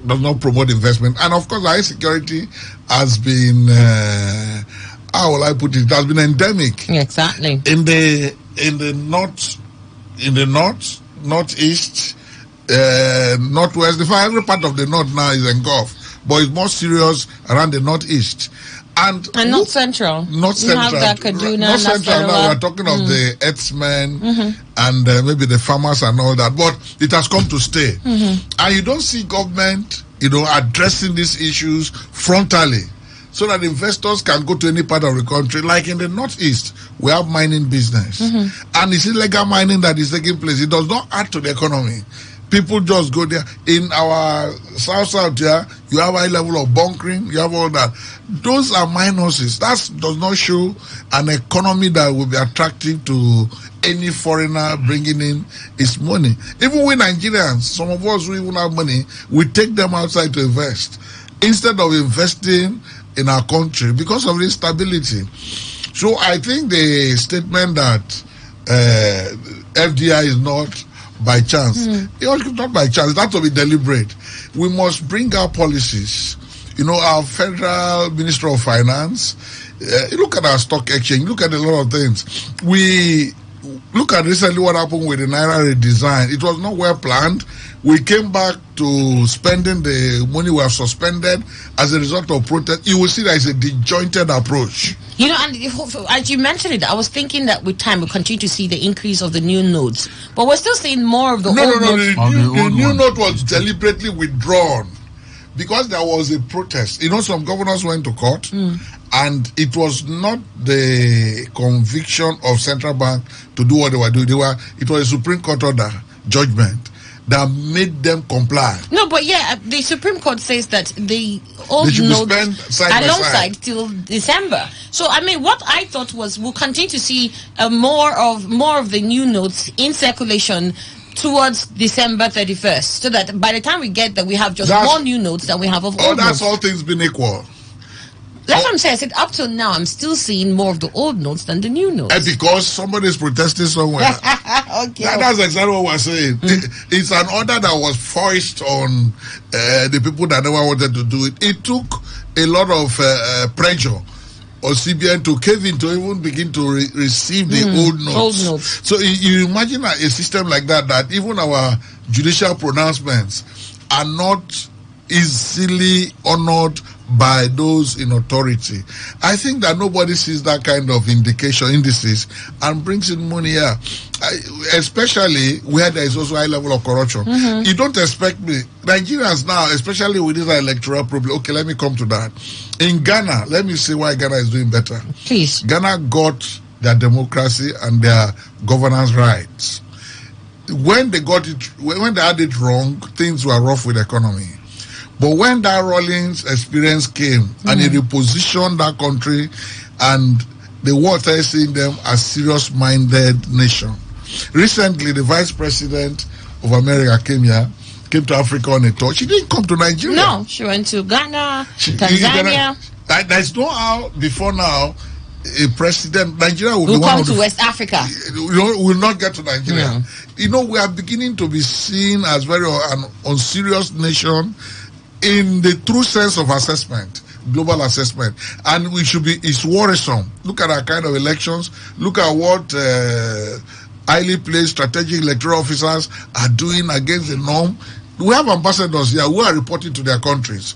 [SPEAKER 13] does not promote investment. And of course, our insecurity has been, how will I put it? It has been endemic.
[SPEAKER 7] Exactly.
[SPEAKER 13] In the northeast, northwest. In fact, every part of the north now is engulfed, but it's more serious around the northeast. And
[SPEAKER 7] not central.
[SPEAKER 13] Not central.
[SPEAKER 7] You have Kaduna,
[SPEAKER 13] not central. Now we're talking of the herdsmen and maybe the farmers and all that. But it has come to stay. And you don't see government, addressing these issues frontally, so that investors can go to any part of the country. Like in the northeast, we have mining business, and it's illegal mining that is taking place. It does not add to the economy. People just go there. In our south here, you have a high level of bunkering, you have all that. Those are minuses. That does not show an economy that will be attractive to any foreigner bringing in his money. Even we Nigerians, some of us who even have money, we take them outside to invest, instead of investing in our country because of instability. So I think the statement that FDI is not by chance, it's not by chance, it has to be deliberate. We must bring our policies. Our federal Minister of Finance, look at our stock exchange, look at a lot of things. We look at recently what happened with the Naira redesign. It was not well planned. We came back to spending the money we have suspended as a result of protest. You will see there is a disjointed approach.
[SPEAKER 7] And as you mentioned it, I was thinking that with time we'll continue to see the increase of the new notes. But we're still seeing more of the old notes.
[SPEAKER 13] The new note was deliberately withdrawn because there was a protest. Some governors went to court, and it was not the conviction of Central Bank to do what they were doing. It was a Supreme Court order judgment that made them comply.
[SPEAKER 7] No, but the Supreme Court says that the old notes alongside till December. So what I thought was we'll continue to see more of the new notes in circulation towards December 31st, so that by the time we get there, we have just more new notes than we have of old notes.
[SPEAKER 13] That's all things being equal.
[SPEAKER 7] That's what I'm saying. I said up till now, I'm still seeing more of the old notes than the new notes.
[SPEAKER 13] And because somebody is protesting somewhere.
[SPEAKER 7] Okay.
[SPEAKER 13] That's exactly what we're saying. It's an order that was foisted on the people that never wanted to do it. It took a lot of pressure on CBN to cave in to even begin to receive the old notes. So you imagine a system like that even our judicial pronouncements are not easily honored by those in authority. I think that nobody sees that kind of indices and brings in money here, especially where there is also high level of corruption. You don't expect me, Nigerians now, especially with this electoral problem. Okay, let me come to that. In Ghana, let me see why Ghana is doing better.
[SPEAKER 7] Please.
[SPEAKER 13] Ghana got their democracy and their governance rights. When they had it wrong, things were rough with the economy. But when that Rawlings experience came and it repositioned that country, and the world started seeing them as serious-minded nation. Recently, the Vice President of America came to Africa on a tour. She didn't come to Nigeria.
[SPEAKER 7] No, she went to Ghana, Tanzania.
[SPEAKER 13] There's no how before now a president Nigeria will
[SPEAKER 7] come to West Africa.
[SPEAKER 13] Will not get to Nigeria. We are beginning to be seen as an unserious nation in the true sense of assessment, global assessment. And it's worrisome. Look at our kind of elections. Look at what highly placed strategic electoral officers are doing against the norm. We have ambassadors here who are reporting to their countries.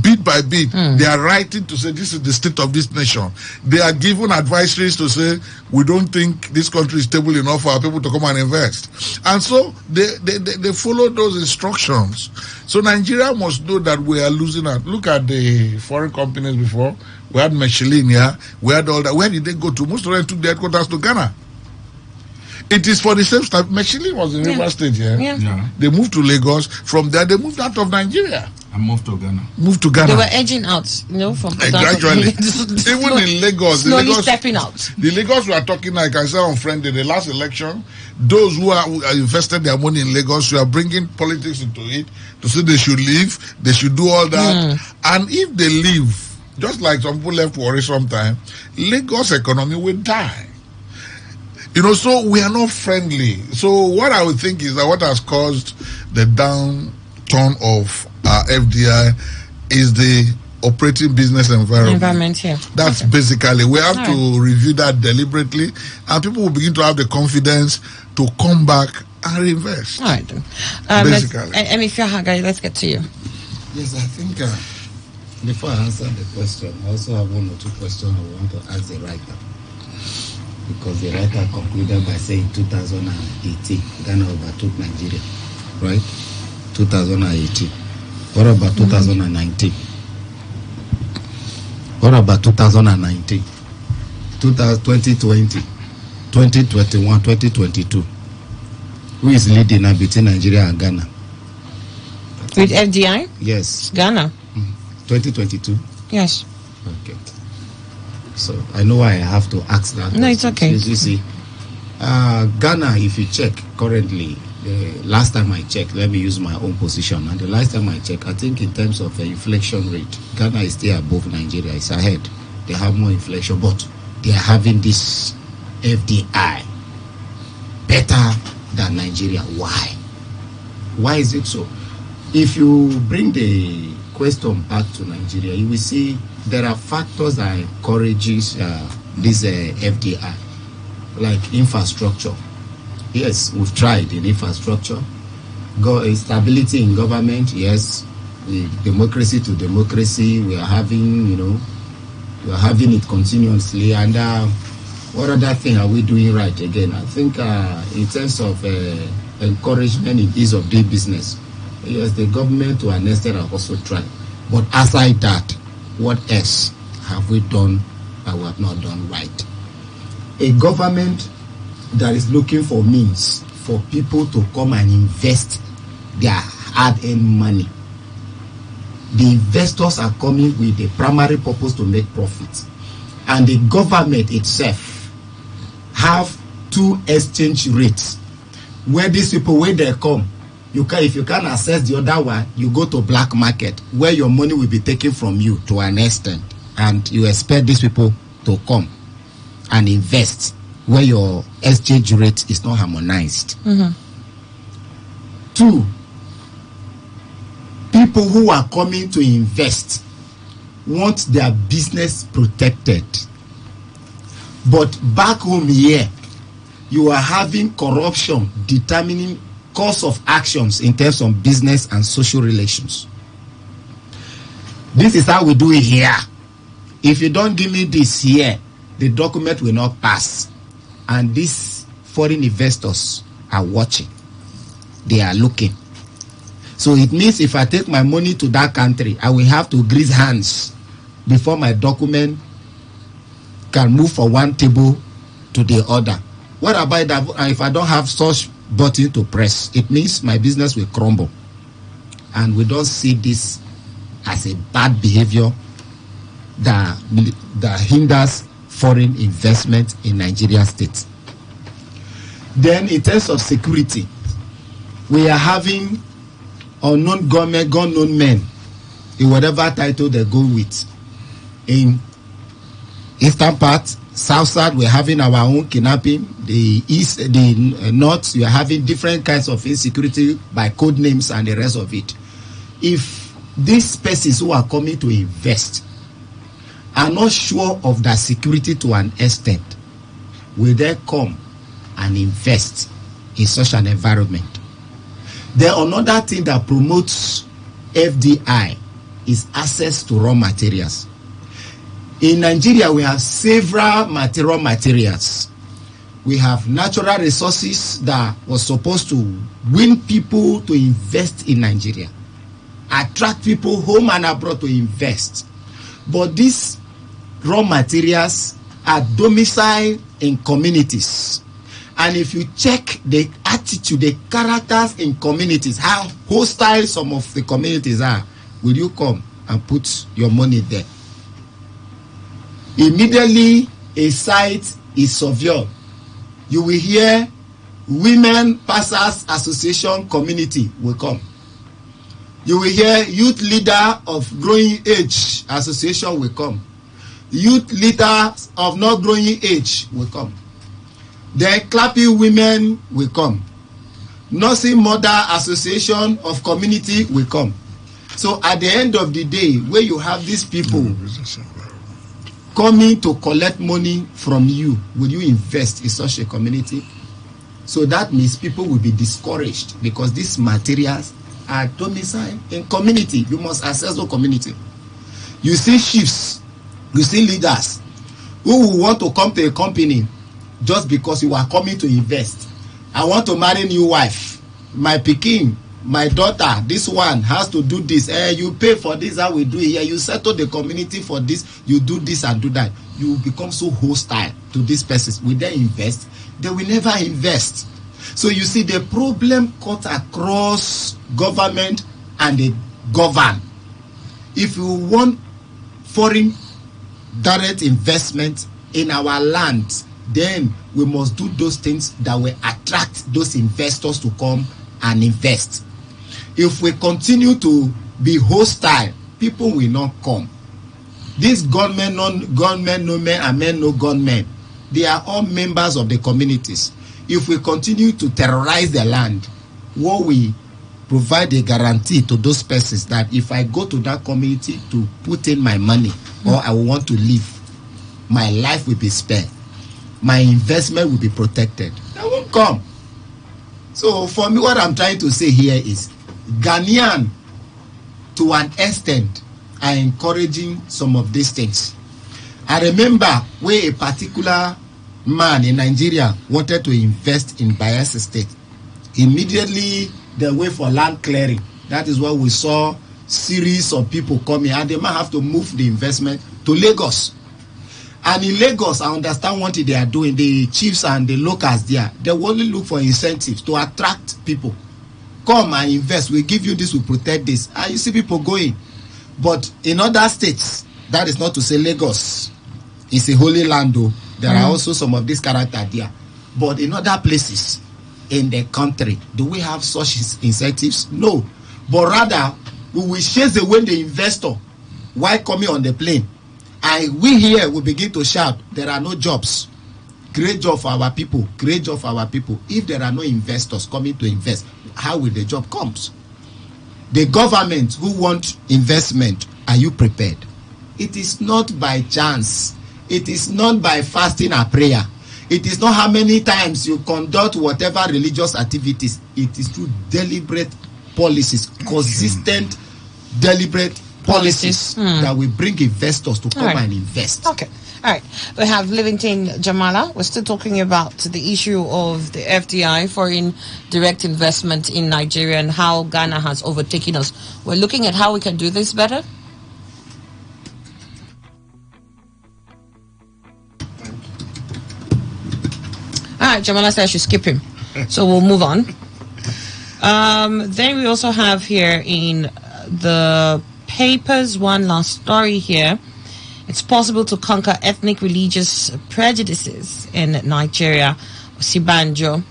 [SPEAKER 13] bit by bit, they are writing to say this is the state of this nation. They are given advisories to say we don't think this country is stable enough for our people to come and invest. And so they follow those instructions. So Nigeria must know that we are losing out. Look at the foreign companies before. We had Michelin here. We had all that. Where did they go to? Most of them took their headquarters to Ghana. It is for the same stuff. Michelin was in River State here. Yeah. They moved to Lagos. From there, they moved out of Nigeria.
[SPEAKER 8] And moved to Ghana.
[SPEAKER 7] They were edging out, from
[SPEAKER 13] gradually. Even in Lagos,
[SPEAKER 7] slowly stepping out.
[SPEAKER 13] The Lagos we are talking, like I said on Friday, the last election, those who are invested their money in Lagos, we are bringing politics into it to say they should leave, they should do all that. And if they leave, just like some people left Warri sometime, Lagos economy will die. So we are not friendly. So what I would think is that what has caused the downturn of FDI is the operating business environment
[SPEAKER 7] here.
[SPEAKER 13] That's basically, we have to review that deliberately, and people will begin to have the confidence to come back and invest.
[SPEAKER 7] All right.
[SPEAKER 13] Basically.
[SPEAKER 7] And if you're Hagai, let's get to you.
[SPEAKER 4] Yes, I think before I answer the question, I also have one or two questions I want to ask the writer. Because the writer concluded by saying 2018, Ghana overtook Nigeria, right? 2018. What about 2019? What about 2019? 2020, 2021, 2022? Who is leading now between Nigeria and Ghana?
[SPEAKER 7] With FDI?
[SPEAKER 4] Yes.
[SPEAKER 7] Ghana.
[SPEAKER 4] 2022?
[SPEAKER 7] Yes.
[SPEAKER 4] Okay. So I know why I have to ask that.
[SPEAKER 7] No, it's okay.
[SPEAKER 4] You see, Ghana, if you check currently, the last time I checked, let me use my own position. And the last time I checked, I think in terms of inflation rate, Ghana is still above Nigeria. It's ahead. They have more inflation, but they are having this FDI better than Nigeria. Why? Why is it so? If you bring the question back to Nigeria, you will see there are factors that encourages this FDI, like infrastructure. Yes, we've tried in infrastructure. Stability in government, yes. Democracy to democracy, we are having, we are having it continuously. And what other thing are we doing right again? I think in terms of encouragement in ease of doing business, yes, the government to an extent have also tried. But aside that, what else have we done that we have not done right? A government that is looking for means for people to come and invest their hard-earned money. The investors are coming with the primary purpose to make profit. And the government itself have two exchange rates. Where these people, when they come, if you can access the other one, you go to black market where your money will be taken from you to an extent, and you expect these people to come and invest where your exchange rate is not harmonized. Two, people who are coming to invest want their business protected, but back home here, you are having corruption determining course of actions in terms of business and social relations. This is how we do it here. If you don't give me this here, the document will not pass. And these foreign investors are watching. They are looking. So it means if I take my money to that country, I will have to grease hands before my document can move from one table to the other. What about that if I don't have such button to press? It means my business will crumble. And we don't see this as a bad behavior that hinders foreign investment in Nigeria state. Then in terms of security, we are having unknown government, unknown men in whatever title they go with. In eastern part, south side, we're having our own kidnapping. The east, the north, we are having different kinds of insecurity by code names and the rest of it. If these persons who are coming to invest are not sure of their security to an extent, will they come and invest in such an environment? Then another thing that promotes FDI is access to raw materials. In Nigeria, we have several raw materials. We have natural resources that was supposed to win people to invest in Nigeria, attract people home and abroad to invest. But these raw materials are domiciled in communities. And if you check the attitude, the characters in communities, how hostile some of the communities are, will you come and put your money there? Immediately, a site is secured. You will hear Women Pastors Association community will come. You will hear Youth Leader of Growing Age Association will come. Youth Leaders of Not Growing Age will come. The Clapping Women will come. Nursing Mother Association of Community will come. So at the end of the day, where you have these people coming to collect money from you, will you invest in such a community? So that means people will be discouraged because these materials are domiciled in community. You must access the community. You see chiefs, you see leaders who will want to come to a company just because you are coming to invest. I want to marry a new wife. My pikin, my daughter, this one has to do this. You pay for this, how we do it here. You settle the community for this. You do this and do that. You become so hostile to these persons. Will they invest? They will never invest. So you see the problem cut across government and the govern. If you want foreign direct investment in our land, then we must do those things that will attract those investors to come and invest. If we continue to be hostile, people will not come. These gunmen, non-gunmen, no men, and men, no gunmen, they are all members of the communities. If we continue to terrorize the land, what we provide a guarantee to those persons that if I go to that community to put in my money or I want to live, my life will be spared. My investment will be protected. They won't come. So for me, what I'm trying to say here is Ghanaian, to an extent, are encouraging some of these things. I remember where a particular man in Nigeria wanted to invest in Bayelsa State. Immediately, they wait for land clearing. That is why we saw series of people coming, and they might have to move the investment to Lagos. And in Lagos, I understand what they are doing. The chiefs and the locals there, they only look for incentives to attract people. Come and invest. We give you this, we protect this. And you see people going. But in other states, that is not to say Lagos is a holy land, though. There are also some of these characters there. But in other places in the country, do we have such incentives? No. But rather, we will chase away the investor while coming on the plane. And we here will begin to shout, there are no jobs. Great job for our people. Great job for our people. If there are no investors coming to invest, how will the job come? The government who want investment, are you prepared? It is not by chance. It is not by fasting and prayer. It is not how many times you conduct whatever religious activities. It is through deliberate policies, consistent, deliberate policies that will bring investors to come and invest.
[SPEAKER 7] Okay. All right. We have Livington Jamala. We're still talking about the issue of the FDI, foreign direct investment in Nigeria, and how Ghana has overtaken us. We're looking at how we can do this better. All right, Jamala said I should skip him. So we'll move on. Then we also have here in the papers one last story here. It's possible to conquer ethnic religious prejudices in Nigeria. Osibanjo.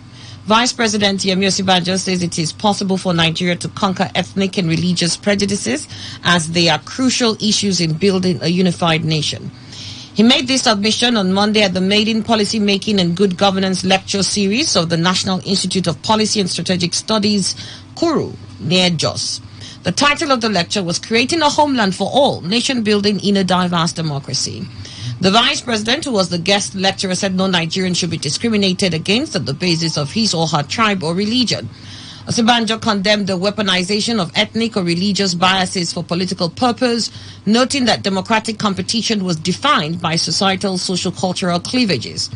[SPEAKER 7] Vice President Yemi Osibanjo says it is possible for Nigeria to conquer ethnic and religious prejudices as they are crucial issues in building a unified nation. He made this submission on Monday at the Maiden Policy Making and Good Governance Lecture Series of the National Institute of Policy and Strategic Studies, Kuru, near Jos. The title of the lecture was Creating a Homeland for All, Nation Building in a Diverse Democracy. The Vice President, who was the guest lecturer, said no Nigerian should be discriminated against on the basis of his or her tribe or religion. Osibanjo condemned the weaponization of ethnic or religious biases for political purpose, noting that democratic competition was defined by societal, social-cultural cleavages.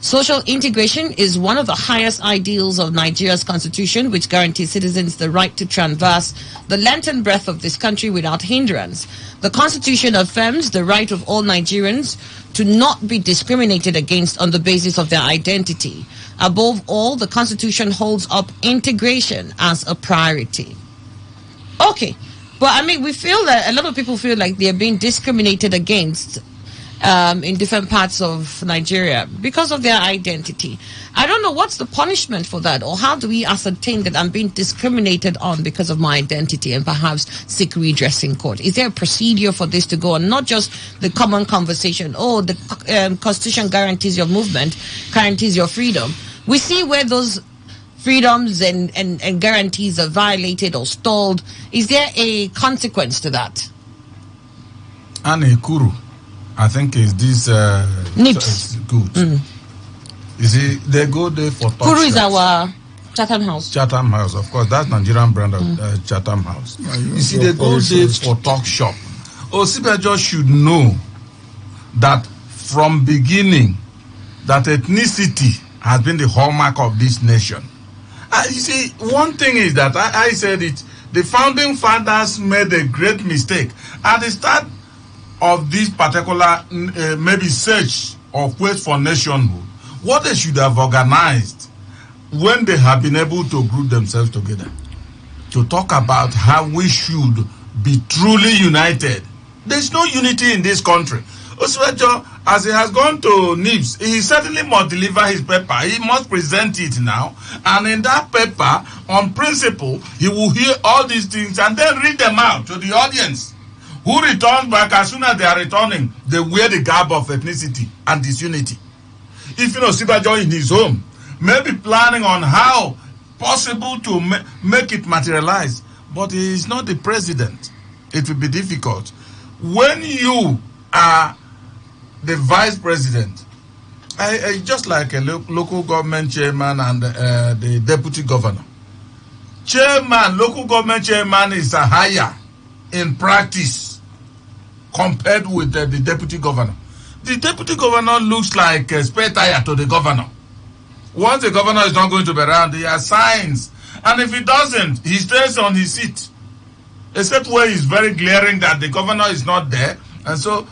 [SPEAKER 7] Social integration is one of the highest ideals of Nigeria's constitution, which guarantees citizens the right to traverse the length and breadth of this country without hindrance. The constitution affirms the right of all Nigerians to not be discriminated against on the basis of their identity. Above all, the constitution holds up integration as a priority. Okay, but I mean, we feel that a lot of people feel like they're being discriminated against in different parts of Nigeria because of their identity. I don't know what's the punishment for that, or how do we ascertain that I'm being discriminated on because of my identity and perhaps seek redress in court? Is there a procedure for this to go on? Not just the common conversation, the Constitution guarantees your movement, guarantees your freedom. We see where those freedoms and guarantees are violated or stalled. Is there a consequence to that?
[SPEAKER 8] Anne Kuru, I think is this
[SPEAKER 7] NIPS.
[SPEAKER 8] Good. You see, they go there for talk
[SPEAKER 7] Kuru is
[SPEAKER 8] shops.
[SPEAKER 7] our Chatham House.
[SPEAKER 8] Chatham House, of course. That's Nigerian brand of Chatham House. You see, they go there for talk shop. Osibajo should know that from beginning, that ethnicity has been the hallmark of this nation. You see, one thing is that I said it, the founding fathers made a great mistake. At the start of this particular maybe search or quest for nationhood, what they should have organized when they have been able to group themselves together to talk about how we should be truly united. There's no unity in this country. Oswejo, as he has gone to NIPS, he certainly must deliver his paper. He must present it now. And in that paper, on principle, he will hear all these things and then read them out to the audience. Who returns back, as soon as they are returning, they wear the garb of ethnicity and disunity. If Osibajo in his home may be planning on how possible to make it materialize, but he is not the president. It will be difficult. When you are the vice president, just like a local government chairman and the deputy governor. Local government chairman is a higher in practice compared with the deputy governor. The deputy governor looks like a spare tire to the governor. Once the governor is not going to be around, he assigns. And if he doesn't, he stays on his seat. Except where it's very glaring that the governor is not there. And so,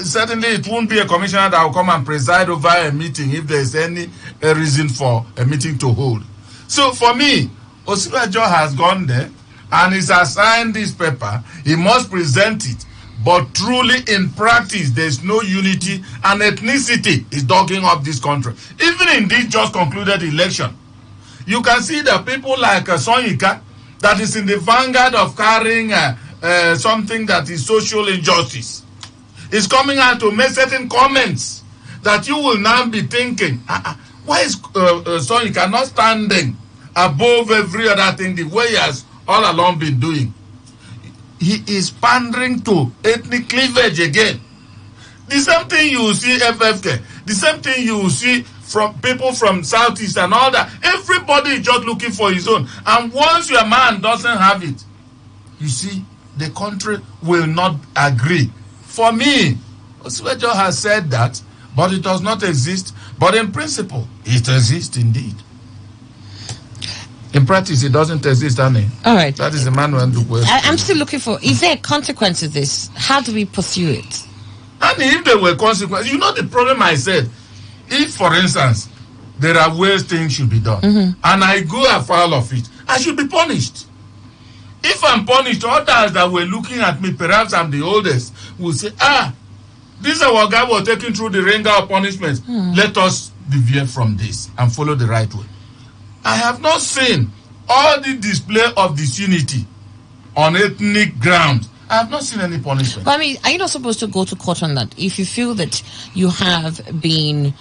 [SPEAKER 8] certainly it won't be a commissioner that will come and preside over a meeting if there is any reason for a meeting to hold. So for me, Osibajo has gone there and is assigned this paper. He must present it. But truly, in practice, there's no unity, and ethnicity is dogging up this country. Even in this just concluded election, you can see that people like Sonyika, that is in the vanguard of carrying something that is social injustice, is coming out to make certain comments that you will now be thinking, why is Sonyika not standing above every other thing the way he has all along been doing? He is pandering to ethnic cleavage again. The same thing you see FFK, the same thing you see from people from Southeast and all that. Everybody is just looking for his own. And once your man doesn't have it, you see, the country will not agree. For me, Osibajo has said that, but it does not exist. But in principle, it exists indeed. In practice, it doesn't exist, Annie.
[SPEAKER 7] All right.
[SPEAKER 8] That is the man who wants to question.
[SPEAKER 7] I'm still looking for, is there a consequence to this? How do we pursue it?
[SPEAKER 8] And if there were consequences, you know the problem I said. If, for instance, there are ways things should be done, and I go afoul of it, I should be punished. If I'm punished, others that were looking at me, perhaps I'm the oldest, will say, this our guy was taken through the ringer of punishment. Let us deviate from this and follow the right way. I have not seen all the display of disunity on ethnic grounds. I have not seen any punishment.
[SPEAKER 7] But I mean, are you not supposed to go to court on that? If you feel that you have been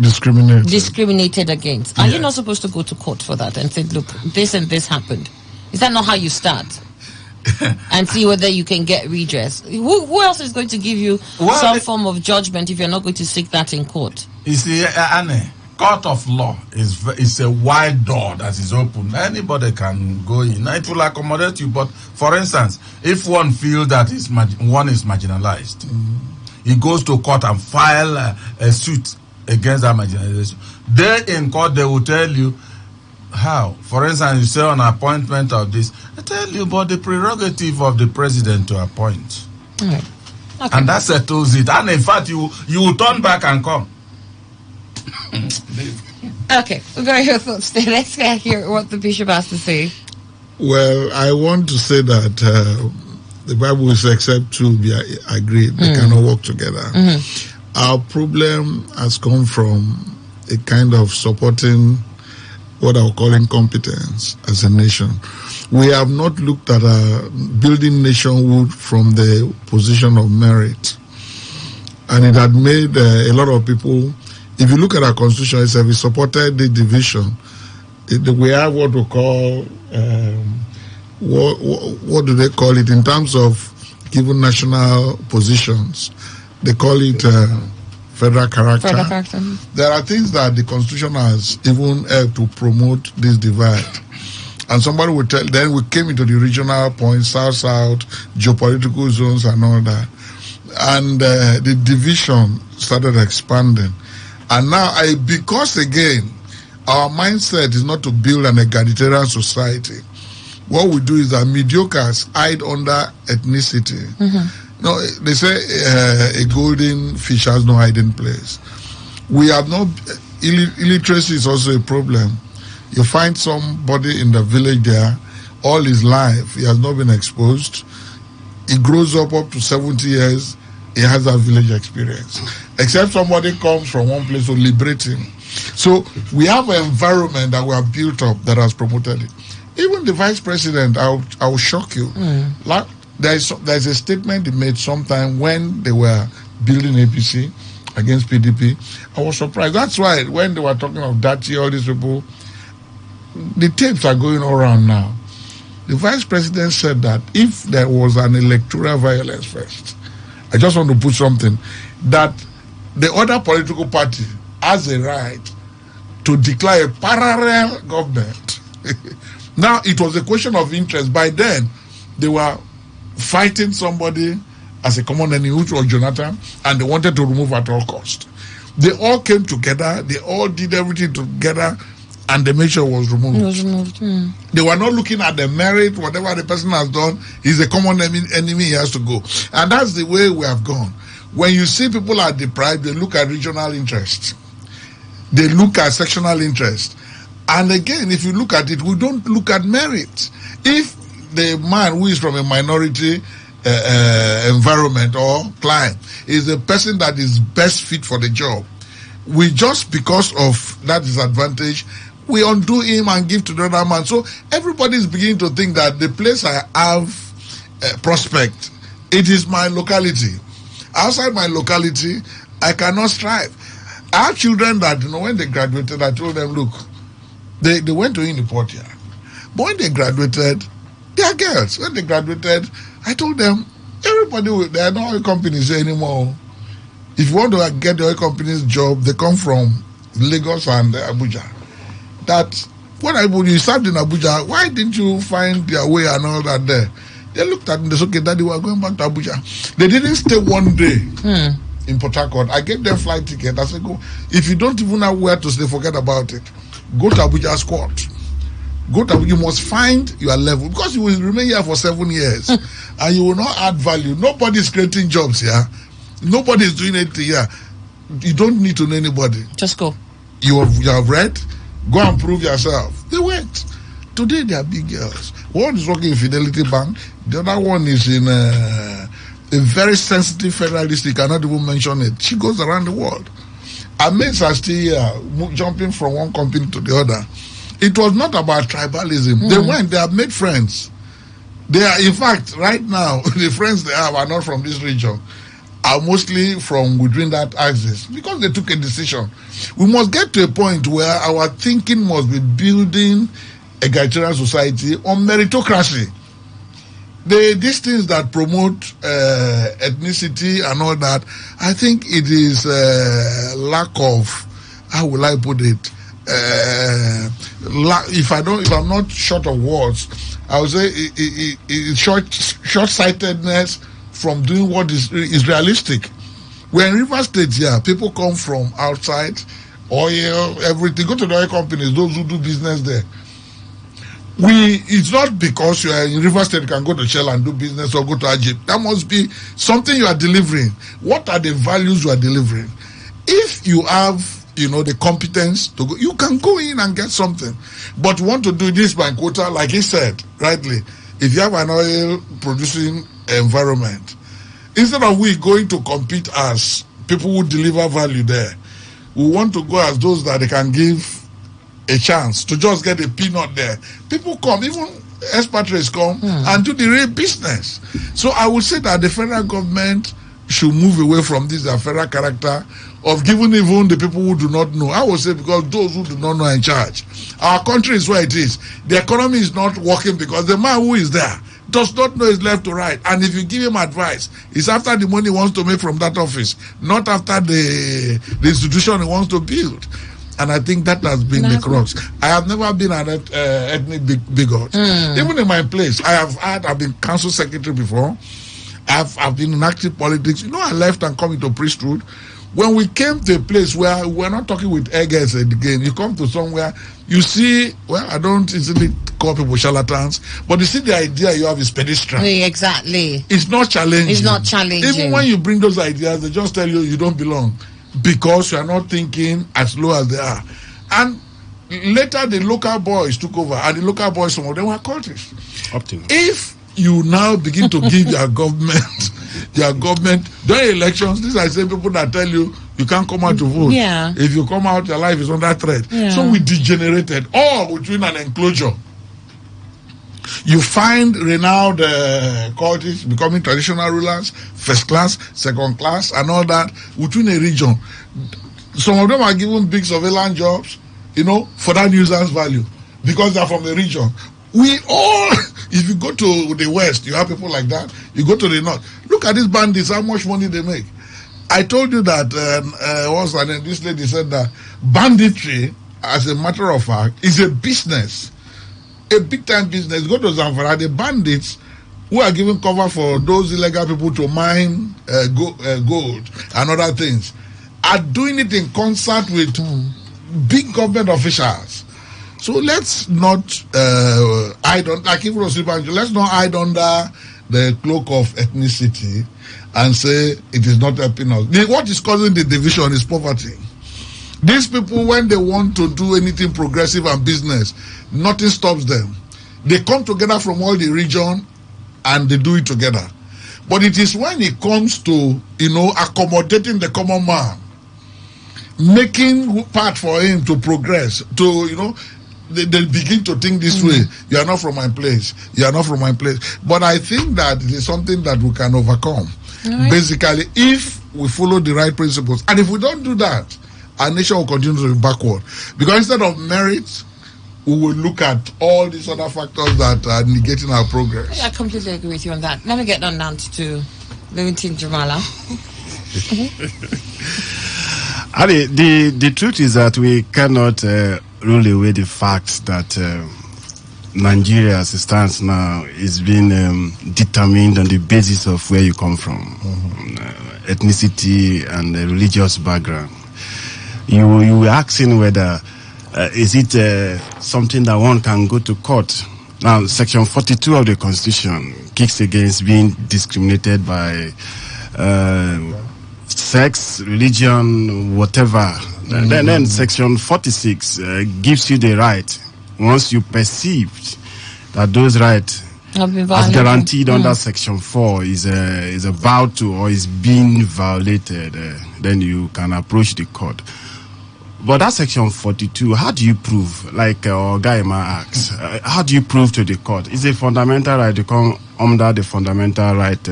[SPEAKER 7] discriminated against, are you not supposed to go to court for that and say, look, this and this happened? Is that not how you start? And see whether you can get redress. Who else is going to give you some form of judgment if you're not going to seek that in court?
[SPEAKER 8] You see, Anne, court of law is a wide door that is open. Anybody can go in. It will accommodate you. But for instance, if one feels that one is marginalized, he goes to court and file a suit against that marginalization. They in court, they will tell you how. For instance, you say on appointment of this, they tell you about the prerogative of the president to appoint.
[SPEAKER 7] Okay.
[SPEAKER 8] And that settles it. And in fact, you will turn back and come.
[SPEAKER 7] Okay, we're going to hear thoughts there. Let's hear what the bishop has to say.
[SPEAKER 13] Well, I want to say that the Bible is except two be agreed, they cannot work together. Our problem has come from a kind of supporting what I will call incompetence as a nation. We have not looked at building nationhood from the position of merit. And it had made a lot of people, if you look at our constitution itself, it supported the division. We have what we call, what do they call it in terms of given national positions? They call it federal character. There are things that the constitution has even helped to promote this divide. And somebody would tell, then we came into the regional points, south, geopolitical zones and all that. And the division started expanding. And now, because again, our mindset is not to build an egalitarian society. What we do is that mediocres hide under ethnicity. No, they say a golden fish has no hiding place. We have no, illiteracy is also a problem. You find somebody in the village there, all his life, he has not been exposed. He grows up to 70 years, he has that village experience. Except somebody comes from one place to liberate him. So we have an environment that we have built up that has promoted it. Even the vice president, I will shock you. Like, there's a statement he made sometime when they were building APC against PDP. I was surprised. That's why when they were talking of Dati, all these people, the tapes are going around now. The vice president said that if there was an electoral violence first, I just want to put something, that the other political party has a right to declare a parallel government. Now, it was a question of interest. By then, they were fighting somebody as a common enemy, which was Jonathan, and they wanted to remove at all cost. They all came together, they all did everything together, and the measure was removed. They were not looking at the merit, whatever the person has done, he's a common enemy, he has to go. And that's the way we have gone. When you see people are deprived, they look at regional interest. They look at sectional interest. And again, if you look at it, we don't look at merit. If the man who is from a minority environment or client is the person that is best fit for the job, we just, because of that disadvantage, we undo him and give to the other man. So everybody is beginning to think that the place I have prospect, it is my locality. Outside my locality, I cannot strive. I have children that, when they graduated, I told them, look, they went to Uniportia. But when they graduated, they are girls. When they graduated, I told them, everybody, there are no oil companies anymore. If you want to get the oil company's job, they come from Lagos and Abuja. That when you served in Abuja, why didn't you find their way and all that there? They looked at me, they said, okay, Daddy, we're going back to Abuja. They didn't stay one day in Port Harcourt. I gave them flight ticket. I said, go. If you don't even know where to stay, forget about it. Go to Abuja Squad. Go to Abuja. You must find your level, because you will remain here for 7 years and you will not add value. Nobody is creating jobs here. Nobody is doing anything here. You don't need to know anybody.
[SPEAKER 7] Just go.
[SPEAKER 13] You have read. Go and prove yourself. They went. Today they are big girls. One is working in Fidelity Bank. The other one is in a very sensitive federalist. You cannot even mention it. She goes around the world. Our mates are still here, jumping from one company to the other. It was not about tribalism. They went. They have made friends. They are, in fact, right now, the friends they have are not from this region. Are mostly from within that axis, because they took a decision. We must get to a point where our thinking must be building egalitarian society on meritocracy. These things that promote ethnicity and all that, I think it is lack of how will I put it? If I'm not short of words, I would say short-sightedness from doing what is realistic. We're in River State here. People come from outside, oil, everything. Go to the oil companies, those who do business there. It's not because you are in River State, you can go to Shell and do business or go to Egypt. That must be something you are delivering. What are the values you are delivering? If you have, the competence to go, you can go in and get something. But you want to do this by quota, like he said, rightly. If you have an oil producing environment, instead of we going to compete as people who deliver value there, we want to go as those that they can give a chance to just get a peanut there. People come, even expatriates come and do the real business. So I would say that the federal government should move away from this federal character of giving even the people who do not know. I would say because those who do not know are in charge. Our country is where it is. The economy is not working because the man who is there does not know his left to right. And if you give him advice, it's after the money he wants to make from that office, not after the institution he wants to build. And I think that has been the crux. I have never been an ethnic bigot. Even in my place, I've been council secretary before. I've been in active politics. I left and come into priesthood. When we came to a place where we're not talking with eggheads again, you come to somewhere, you see, I don't easily call people charlatans, but you see the idea you have is pedestrian.
[SPEAKER 7] Exactly.
[SPEAKER 13] It's not challenging.
[SPEAKER 7] It's not challenging.
[SPEAKER 13] Even when you bring those ideas, they just tell you don't belong because you are not thinking as low as they are. And later the local boys took over, and the local boys, some of them were cultists. If you now begin to give your government during elections, these are the same people that tell you can't come out to vote.
[SPEAKER 7] Yeah.
[SPEAKER 13] If you come out, your life is under threat.
[SPEAKER 7] Yeah.
[SPEAKER 13] So we degenerated all between an enclosure. You find renowned cultists becoming traditional rulers, first class, second class, and all that within a region. Some of them are given big surveillance jobs, for that nuisance value because they're from the region. We all, if you go to the west, you have people like that. You go to the north. Look at these bandits, how much money they make. I told you that, this lady said that banditry, as a matter of fact, is a business. A big-time business. Go to Zamfara, the bandits who are giving cover for those illegal people to mine gold and other things are doing it in concert with big government officials. So let's not let's not hide under the cloak of ethnicity and say it is not helping us. What is causing the division is poverty. These people, when they want to do anything progressive and business, nothing stops them. They come together from all the region and they do it together. But it is when it comes to, accommodating the common man, making part for him to progress, they begin to think this way. You are not from my place. You are not from my place. But I think that it is something that we can overcome. Right. Basically, if we follow the right principles. And if we don't do that, our nation will continue to be backward. Because instead of merit, we will look at all these other factors that are negating our progress.
[SPEAKER 7] I completely agree with you on that. Let me get on down to Livington Jamala.
[SPEAKER 11] Ali, the truth is that we cannot rule away the fact that Nigeria, as it stands now, is being determined on the basis of where you come from, ethnicity and religious background. You were asking whether is it something that one can go to court. Now, Section 42 of the Constitution kicks against being discriminated by sex, religion, whatever. Then Section 46 gives you the right, once you perceive that those rights as guaranteed under Section 4 is about to or is being violated, then you can approach the court. But that Section 42, how do you prove, like Ogaima asks, how do you prove to the court? It's a fundamental right to come under the fundamental right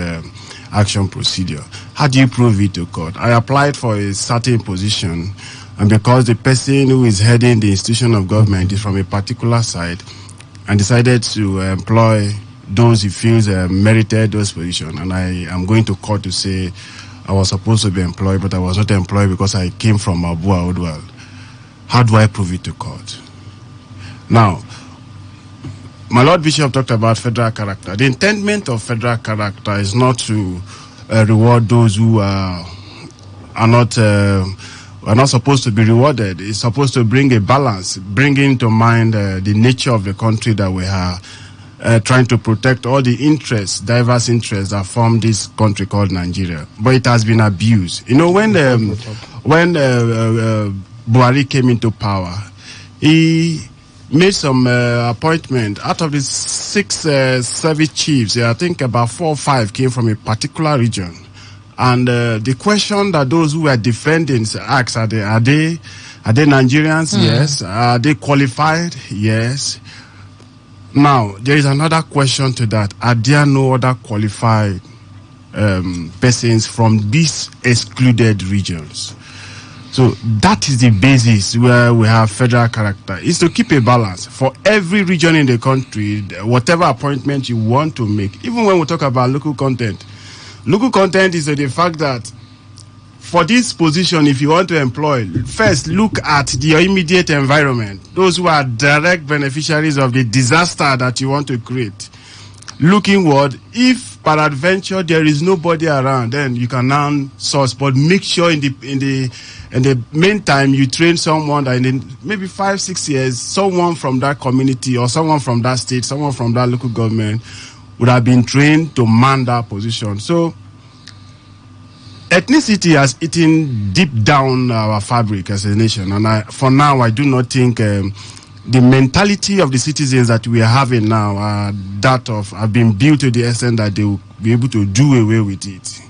[SPEAKER 11] action procedure. How do you prove it to court? I applied for a certain position, and because the person who is heading the institution of government is from a particular side and decided to employ those he feels merited those positions, and I am going to court to say I was supposed to be employed, but I was not employed because I came from Abua Odwal. how do I prove it to court? Now, my Lord Bishop talked about federal character. The intendment of federal character is not to reward those who are not supposed to be rewarded. It's supposed to bring a balance, bringing to mind the nature of the country that we are trying to protect, all the interests, diverse interests that form this country called Nigeria. But it has been abused. You know, when Buhari came into power, he made some appointment. Out of the 6 service chiefs, I think about 4 or 5 came from a particular region. And the question that those who were defending asked, are they Nigerians? Yes. Are they qualified? Yes. Now, there is another question to that. Are there no other qualified persons from these excluded regions? So that is the basis where we have federal character, is to keep a balance for every region in the country, whatever appointment you want to make. Even when we talk about local content is the fact that for this position, if you want to employ, first look at your immediate environment, those who are direct beneficiaries of the disaster that you want to create. Look inward. If peradventure there is nobody around, then you can now source. But make sure in the meantime you train someone that in maybe 5-6 years, someone from that community or someone from that state, someone from that local government would have been trained to man that position. So ethnicity has eaten deep down our fabric as a nation, and for now I do not think the mentality of the citizens that we are having now are that of have been built to the extent that they will be able to do away with it,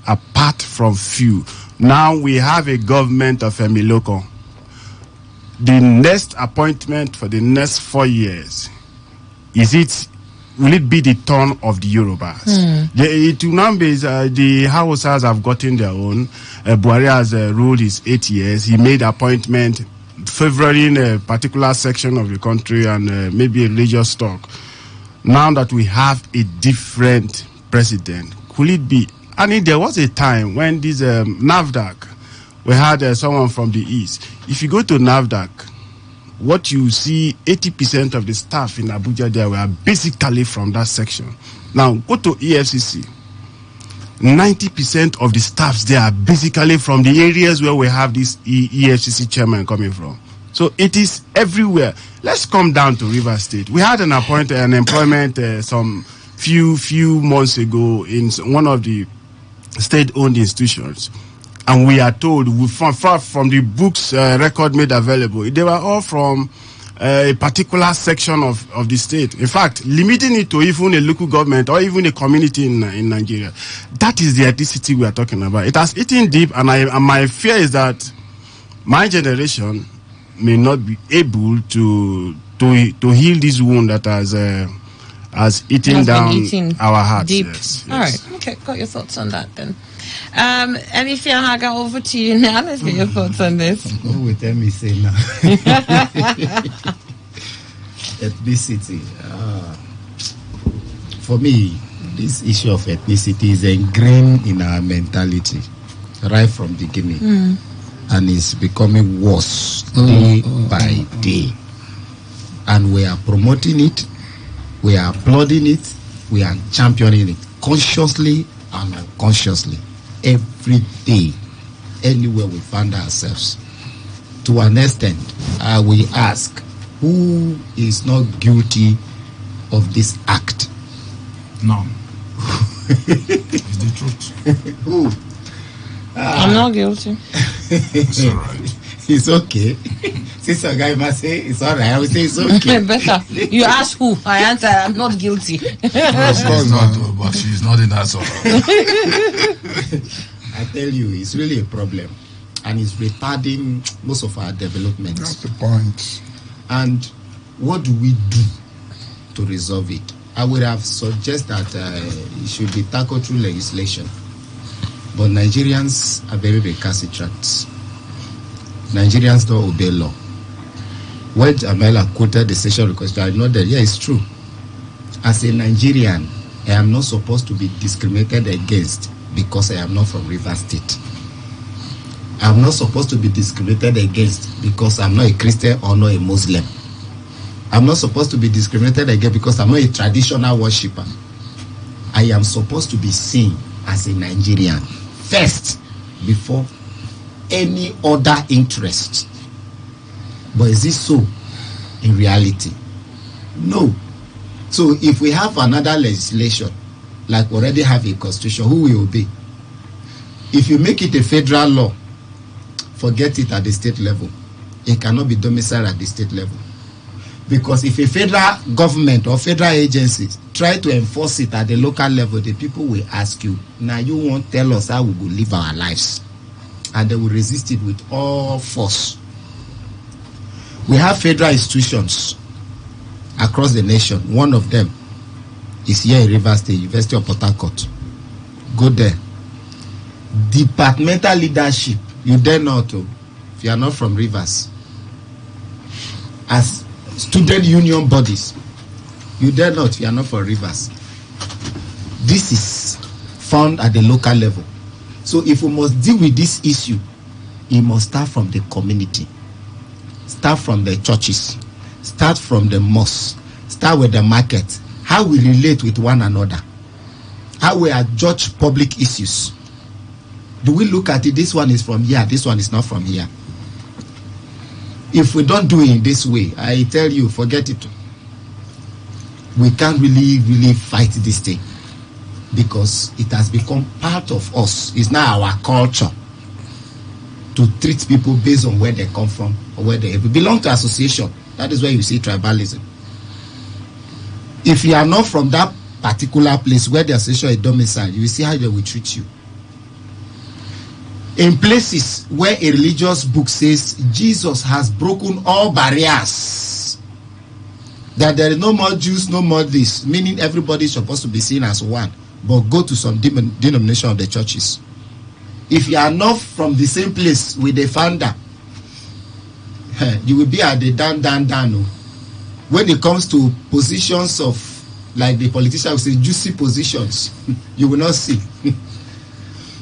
[SPEAKER 11] apart from few. Now we have a government of Emiloko. The next appointment for the next 4 years, will it be the turn of the Yorubas? It will now be the Hausas have gotten their own. Buhari has ruled his 8 years. He made appointment favoring a particular section of the country and maybe a religious stock. Now that we have a different president, could it be? I mean, there was a time when this NAFDAC, we had someone from the east. If you go to NAFDAC, what you see, 80% of the staff in Abuja there were basically from that section. Now, go to EFCC. 90% of the staffs there are basically from the areas where we have this EFCC chairman coming from. So it is everywhere. Let's come down to Rivers State. We had an employment some few months ago in one of the state-owned institutions. And we are told, from the books record made available, they were all from a particular section of the state. In fact, limiting it to even a local government or even a community in Nigeria. That is the ethnicity we are talking about. It has eaten deep, and my fear is that my generation may not be able to heal this wound that has eaten down our hearts.
[SPEAKER 7] Deep.
[SPEAKER 11] Yes.
[SPEAKER 7] All right. Okay. Got your thoughts on that then. Emifia Haga, over to you now. Let's get your thoughts on this.
[SPEAKER 4] Go with MEC now. Ethnicity. For me, this issue of ethnicity is ingrained in our mentality right from the beginning. And it's becoming worse day by day. And we are promoting it, we are applauding it, we are championing it consciously and unconsciously. Every day, anywhere we find ourselves. To an extent, we ask, who is not guilty of this act?
[SPEAKER 8] None. It's the truth.
[SPEAKER 4] Who?
[SPEAKER 7] I'm not guilty.
[SPEAKER 8] It's all right.
[SPEAKER 4] It's okay. Since a guy must say it's all right, I would say it's okay.
[SPEAKER 7] Better. You ask who? I answer, I'm not guilty.
[SPEAKER 8] She's not, but she's not in that sort of.
[SPEAKER 4] I tell you, it's really a problem. And it's retarding most of our development.
[SPEAKER 13] That's the point.
[SPEAKER 4] And what do we do to resolve it? I would have suggested that it should be tackled through legislation. But Nigerians are very recalcitrant. Nigerians don't obey law. When Amela quoted the session request, I know that, yeah, it's true. As a Nigerian, I am not supposed to be discriminated against because I am not from Rivers State. I'm not supposed to be discriminated against because I'm not a Christian or not a Muslim. I'm not supposed to be discriminated against because I'm not a traditional worshipper. I am supposed to be seen as a Nigerian first before any other interest. But is this so in reality? No. So if we have another legislation, like we already have a constitution, who will obey? If you make it a federal law, forget it at the state level. It cannot be domiciled at the state level. Because if a federal government or federal agencies try to enforce it at the local level, the people will ask you, now you won't tell us how we will live our lives. And they will resist it with all force. We have federal institutions across the nation. One of them is here in Rivers State, University of Port Harcourt. Go there. Departmental leadership, you dare not, if you are not from Rivers. As student union bodies, you dare not if you are not from Rivers. This is found at the local level. So if we must deal with this issue, it must start from the community. Start from the churches. Start from the mosque. Start with the market. How we relate with one another. How we judge public issues. Do we look at it, this one is from here, this one is not from here? If we don't do it in this way, I tell you, forget it. We can't really fight this thing. Because it has become part of us. It's now our culture to treat people based on where they come from or where they belong to association. That is where you see tribalism. If you are not from that particular place where the association is domiciled, you will see how they will treat you. In places where a religious book says Jesus has broken all barriers, that there is no more Jews, no more this, meaning everybody is supposed to be seen as one, but go to some denomination of the churches. If you are not from the same place with the founder, you will be at the down. When it comes to positions of, like the politician will say, juicy positions, you will not see.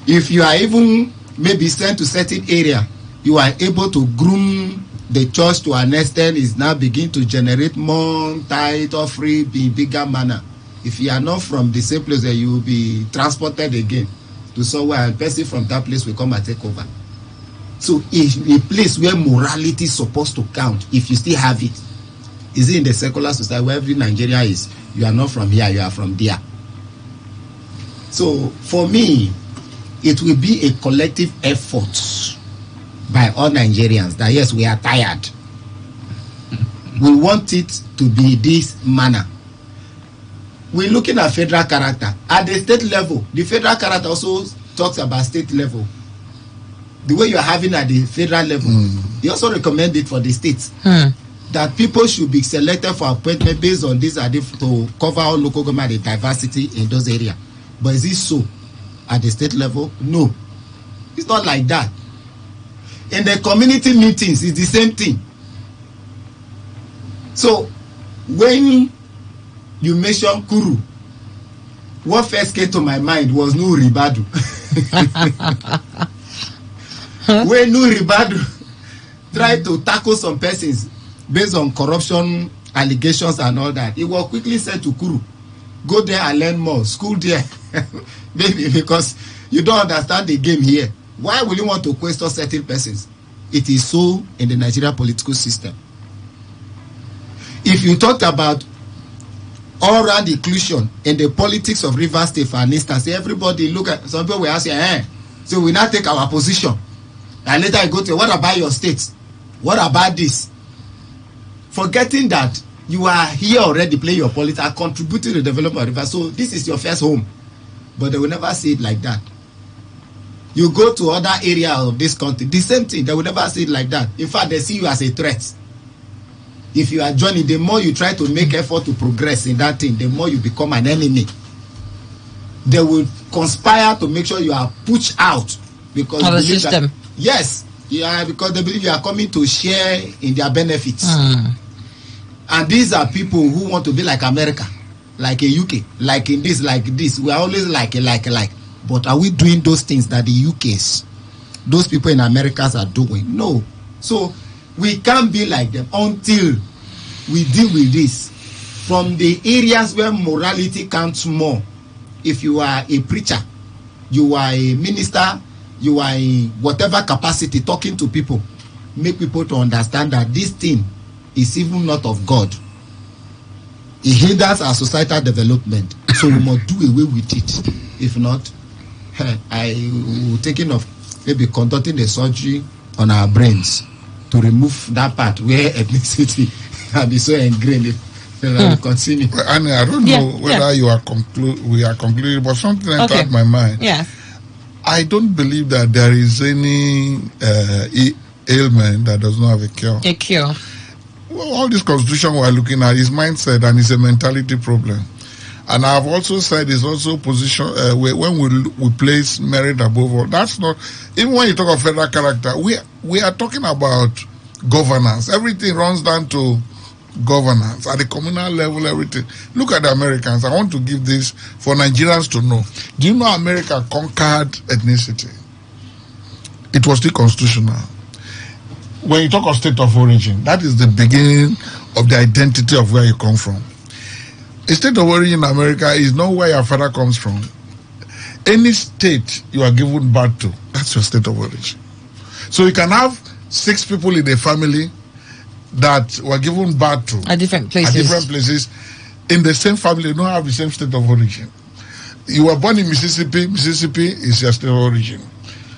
[SPEAKER 4] If you are even maybe sent to certain area, you are able to groom the church to an extent is now begin to generate more tithe offering in bigger manner. If you are not from the same place, you will be transported again to somewhere, and person from that place will come and take over. So a place where morality is supposed to count, if you still have it, is it in the secular society where every Nigeria is, you are not from here, you are from there. So for me, it will be a collective effort by all Nigerians that yes, we are tired. We want it to be this manner. We're looking at federal character. At the state level, the federal character also talks about state level. The way you're having at the federal level, they also recommend it for the states. That people should be selected for appointment based on this to cover all local government diversity in those areas. But is it so at the state level? No. It's not like that. In the community meetings, it's the same thing. So, when you mention Kuru, what first came to my mind was Nuri Badu. When Nuri Badu tried to tackle some persons based on corruption allegations and all that, he was quickly sent to Kuru. Go there and learn more. School there. Maybe because you don't understand the game here. Why will you want to question certain persons? It is so in the Nigerian political system. If you talked about all-round inclusion in the politics of Rivers State, for instance, everybody look at, some people will ask, so we now take our position. And later I go to, what about your states? What about this? Forgetting that you are here already playing your politics, are contributing to the development of Rivers. So this is your first home. But they will never see it like that. You go to other areas of this country, the same thing, they will never see it like that. In fact, they see you as a threat. If you are joining, the more you try to make effort to progress in that thing, the more you become an enemy. They will conspire to make sure you are pushed out because
[SPEAKER 7] of the system.
[SPEAKER 4] That, yes, yeah, because they believe you are coming to share in their benefits. And these are people who want to be like America, like a UK, like this. We are always like. But are we doing those things that the UKs those people in Americas are doing. No. So we can't be like them until we deal with this from the areas where morality counts more. If you are a preacher, you are a minister, you are in whatever capacity talking to people, make people to understand that this thing is even not of God. It hinders our societal development. So we must do away with it. If not, I will thinking of maybe conducting a surgery on our brains to remove that part where ethnicity can be so ingrained. Continue.
[SPEAKER 13] Annie, I don't know whether you are we are concluding, but something entered my mind.
[SPEAKER 7] Yeah.
[SPEAKER 13] I don't believe that there is any ailment that does not have a cure.
[SPEAKER 7] A cure.
[SPEAKER 13] Well, all this constitution we are looking at is mindset and it's a mentality problem. And I've also said it's also position when we place merit above all. That's not, even when you talk of federal character, we are talking about governance. Everything runs down to governance at the communal level. Everything. Look at the Americans. I want to give this for Nigerians to know. Do you know America conquered ethnicity? It was still constitutional. When you talk of state of origin, that is the beginning of the identity of where you come from. A state of origin in America is not where your father comes from. Any state you are given birth to, that's your state of origin. So you can have 6 people in a family that were given birth to
[SPEAKER 7] at different places.
[SPEAKER 13] In the same family, you don't have the same state of origin. You were born in Mississippi is your state of origin.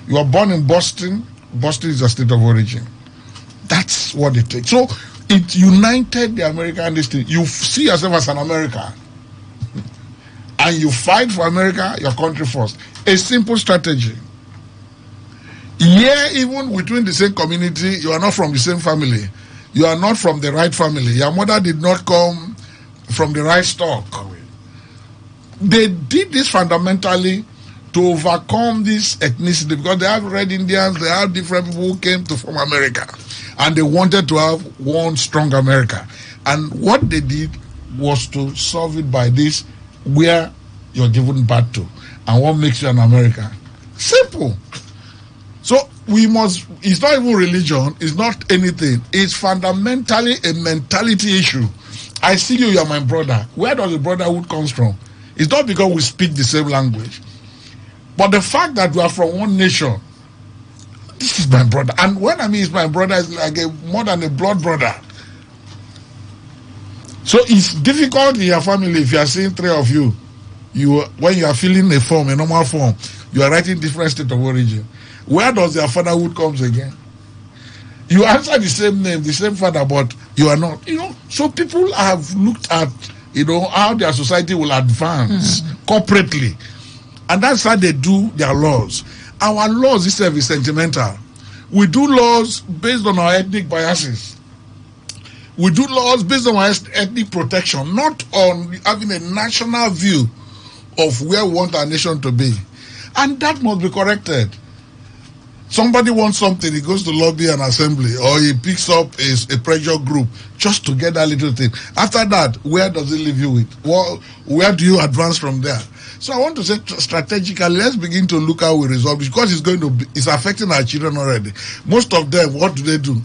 [SPEAKER 13] You were born in Boston is your state of origin. That's what it takes. So it united the American state. You see yourself as an American. And you fight for America, your country first. A simple strategy. Yeah, even within the same community, you are not from the same family. You are not from the right family. Your mother did not come from the right stock. They did this fundamentally to overcome this ethnicity because they have red Indians, they have different people who came to form America. And they wanted to have one strong America. And what they did was to solve it by this, where you're given birth to and what makes you an American. Simple. So we must, it's not even religion, it's not anything. It's fundamentally a mentality issue. I see you, you're my brother. Where does the brotherhood come from? It's not because we speak the same language. But the fact that we are from one nation, this is my brother. And when I mean it's my brother, it's like more than a blood brother. So it's difficult in your family if you are seeing 3 of you. When you are filling a form, a normal form, you are writing different state of origin. Where does their fatherhood comes again? You answer the same name, the same father, but you are not. So people have looked at, how their society will advance corporately. And that's how they do their laws. Our laws itself is sentimental. We do laws based on our ethnic biases. We do laws based on our ethnic protection, not on having a national view of where we want our nation to be. And that must be corrected. Somebody wants something, he goes to lobby an assembly, or he picks up a pressure group just to get that little thing. After that, where does it leave you with? Where do you advance from there? So I want to say strategically, let's begin to look how we resolve it, because it's affecting our children already. Most of them, what do?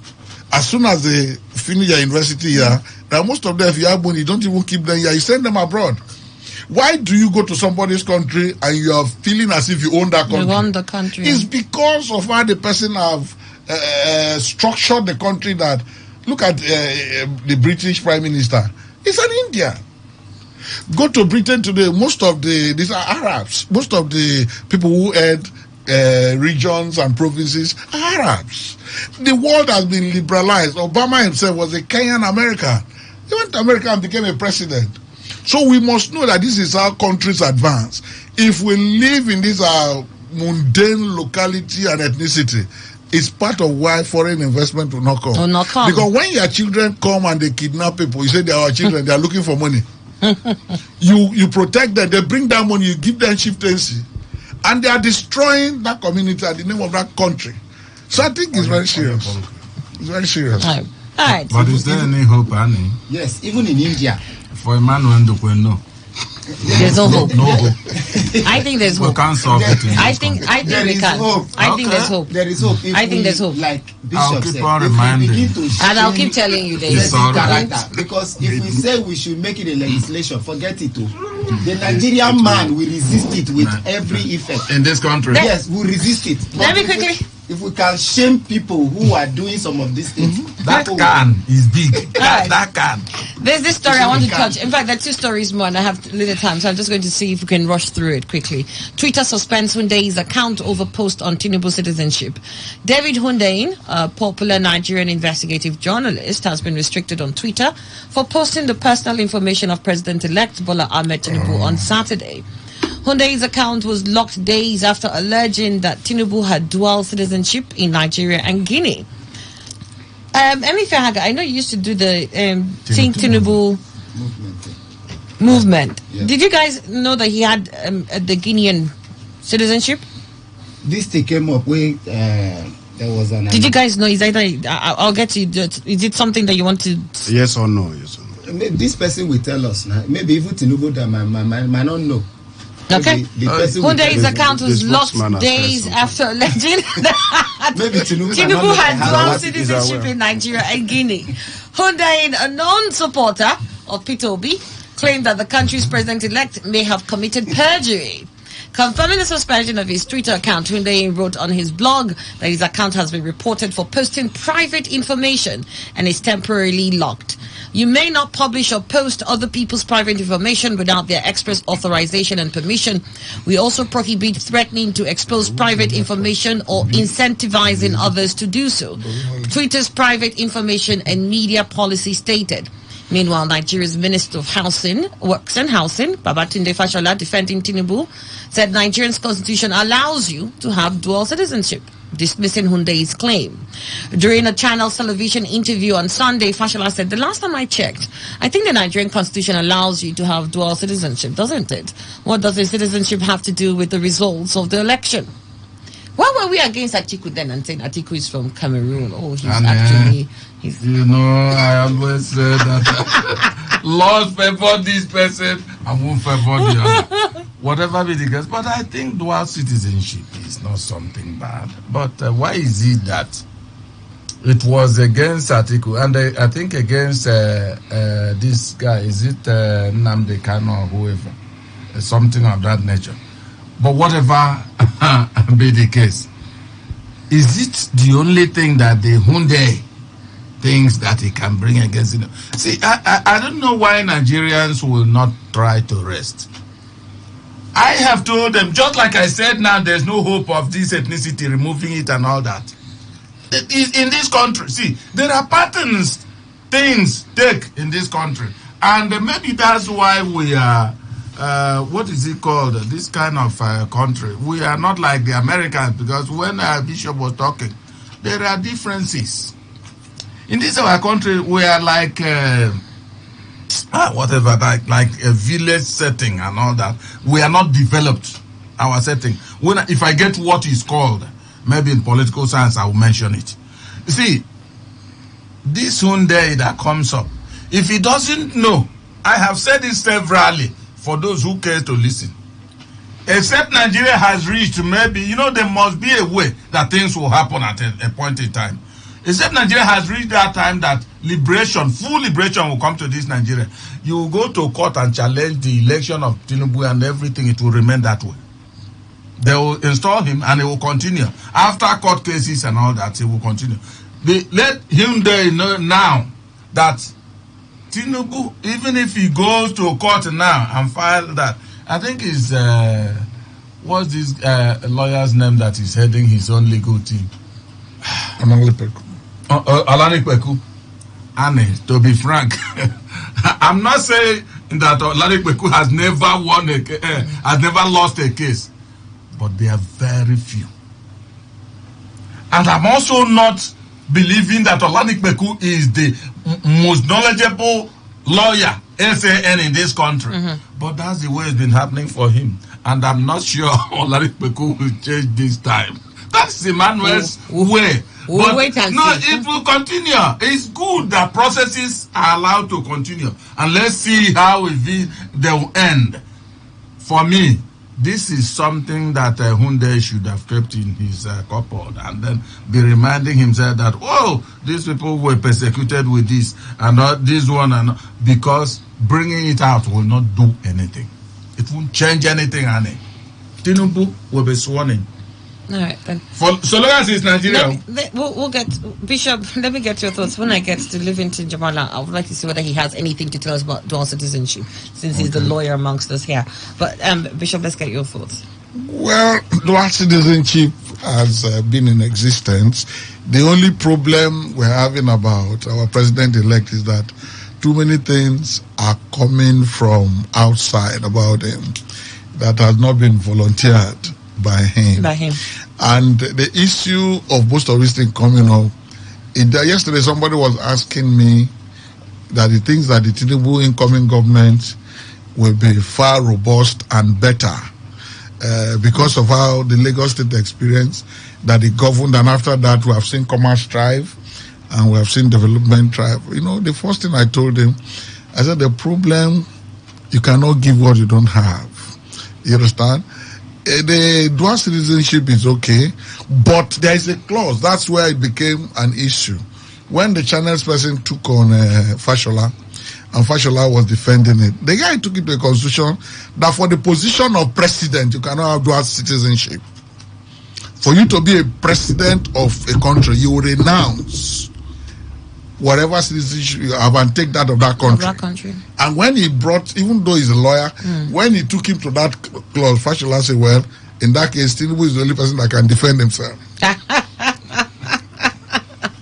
[SPEAKER 13] As soon as they finish their university here, now most of them, if you have money, you don't even keep them here, you send them abroad. Why do you go to somebody's country and you are feeling as if you own that country?
[SPEAKER 7] You own the country.
[SPEAKER 13] It's because of how the person have structured the country. That look at the British Prime Minister. He's an Indian. Go to Britain today. These are Arabs. Most of the people who head regions and provinces are Arabs. The world has been liberalized. Obama himself was a Kenyan American. He went to America and became a president. So we must know that this is how countries advance. If we live in this mundane locality and ethnicity, it's part of why foreign investment will not come. Because when your children come and they kidnap people, you say they are our children, they are looking for money. You protect them, they bring that money, you give them chieftaincy, and they are destroying that community at the name of that country. So I think it's very serious. It's very serious.
[SPEAKER 7] All right.
[SPEAKER 8] But is there any hope, Annie?
[SPEAKER 4] Yes, even in India.
[SPEAKER 8] For Emmanuel Ndukweno.
[SPEAKER 7] There's no hope.
[SPEAKER 8] No hope.
[SPEAKER 7] I think there's hope.
[SPEAKER 8] We can't solve it.
[SPEAKER 7] I think we can. I think there's hope.
[SPEAKER 4] There is hope.
[SPEAKER 7] I think there's hope.
[SPEAKER 4] Like
[SPEAKER 8] I'll
[SPEAKER 4] Bishop
[SPEAKER 8] keep
[SPEAKER 4] said,
[SPEAKER 8] on
[SPEAKER 4] if we
[SPEAKER 8] reminding.
[SPEAKER 4] begin to
[SPEAKER 7] And I'll keep telling you this.
[SPEAKER 4] Character, because if we say we should make it a legislation, forget it. The Nigerian man will resist it with every effect.
[SPEAKER 8] In this country?
[SPEAKER 4] Yes, we'll resist it.
[SPEAKER 7] Let me quickly.
[SPEAKER 4] If we can shame people who are doing some of these things,
[SPEAKER 8] that can is big. That can.
[SPEAKER 7] There's this story I want to touch. In fact, there are two stories more, and I have little time, so I'm just going to see if we can rush through it quickly. Twitter suspends Hyundai's account over post on Tinubu citizenship. David Hyundai, a popular Nigerian investigative journalist, has been restricted on Twitter for posting the personal information of President-elect Bola Ahmed Tinubu on Saturday. Hyundai's account was locked days after alleging that Tinubu had dual citizenship in Nigeria and Guinea. I know you used to do the Think Tinubu movement.
[SPEAKER 4] Yeah.
[SPEAKER 7] Did you guys know that he had the Guinean citizenship?
[SPEAKER 4] This thing came up when there was an.
[SPEAKER 7] Did you guys know? I'll get to you. Is it something that you want to?
[SPEAKER 11] Yes or no? Yes or no.
[SPEAKER 4] This person will tell us now. Maybe even Tinubu that might not know.
[SPEAKER 7] Okay. Hyundai's account was locked days after alleging that Tinubu had dual citizenship in Nigeria and Guinea. Hyundai, a non-supporter of Peter Obi, claimed that the country's president-elect may have committed perjury. Confirming the suspension of his Twitter account, Hyundai wrote on his blog that his account has been reported for posting private information and is temporarily locked. You may not publish or post other people's private information without their express authorization and permission. We also prohibit threatening to expose private information or incentivizing others to do so. Twitter's private information and media policy stated. Meanwhile, Nigeria's Minister of Works and Housing, Babatunde Fashola, defending Tinubu, said Nigeria's constitution allows you to have dual citizenship, dismissing Hyundai's claim. During a Channel television interview on Sunday, Fashola said, the last time I checked, I think the Nigerian constitution allows you to have dual citizenship, doesn't it? What does the citizenship have to do with the results of the election? Why were we against Atiku then and saying Atiku is from Cameroon? Oh, he's
[SPEAKER 8] You know, I always say that Lord favor this person, I won't favor the other. Whatever be the case. But I think dual citizenship is not something bad. But why is it that it was against Atiku? And I think against this guy, is it Nnamdi Kanu or whoever? Something of that nature. But whatever be the case, is it the only thing that the Hyundai thinks that he can bring against it? See, I don't know why Nigerians will not try to rest. I have told them, just like I said now, there's no hope of this ethnicity, removing it and all that. In this country, see, there are patterns, things take in this country. And maybe that's why we are, what is it called, this kind of country. We are not like the Americans, because when Bishop was talking, there are differences. In this our country, we are like, whatever, like a village setting and all that. We are not developed, our setting. If I get what is called, maybe in political science, I will mention it. You see, this Hyundai that comes up, if he doesn't know, I have said it severally, for those who care to listen. Except Nigeria has reached, maybe, there must be a way that things will happen at a point in time. Except Nigeria has reached that time that full liberation will come to this Nigeria. You will go to court and challenge the election of Tinubu and everything, it will remain that way. They will install him and it will continue. After court cases and all that, it will continue. Let him know now that Tinubu, even if he goes to court now and file that, I think is what's this lawyer's name that is heading his own legal team? Alani Kweku. Annie, to be frank, I'm not saying that Alani Kweku has never lost a case, but they are very few. And I'm also not believing that Olani Kweku is the most knowledgeable lawyer, SAN, in this country. Mm-hmm. But that's the way it's been happening for him. And I'm not sure Olani Kweku will change this time. That's Emmanuel's way. But wait and see. It will continue. It's good that processes are allowed to continue. And let's see how they will end. For me, this is something that Hyundai should have kept in his cupboard and then be reminding himself that, oh, these people were persecuted with this and this one, and because bringing it out will not do anything. It won't change anything, Annie. Tinubu will be sworn in.
[SPEAKER 7] All right, then.
[SPEAKER 8] So long as it's Nigeria.
[SPEAKER 7] We'll get, Bishop, let me get your thoughts. When I get to live in Jamala, I would like to see whether he has anything to tell us about dual citizenship, since he's the lawyer amongst us here. But, Bishop, let's get your thoughts.
[SPEAKER 13] Well, dual citizenship has been in existence. The only problem we're having about our president-elect is that too many things are coming from outside about him that has not been volunteered by him. And the issue of most of these things coming up, yesterday somebody was asking me that he thinks that the Tinubu incoming government will be far robust and better because of how the Lagos State experience that he governed, and after that we have seen commerce thrive and we have seen development thrive. You know, the first thing I told him, I said, the problem, you cannot give what you don't have. You understand? The dual citizenship is okay, but there is a clause. That's where it became an issue. When the Channels person took on Fashola, and Fashola was defending it, the guy took it to a constitution that for the position of president, you cannot have dual citizenship. For you to be a president of a country, you will renounce whatever citizenship you have and take that of that country. And when he brought, even though he's a lawyer, when he took him to that clause, Fashola said, well, in that case, Tinubu is the only person that can defend himself.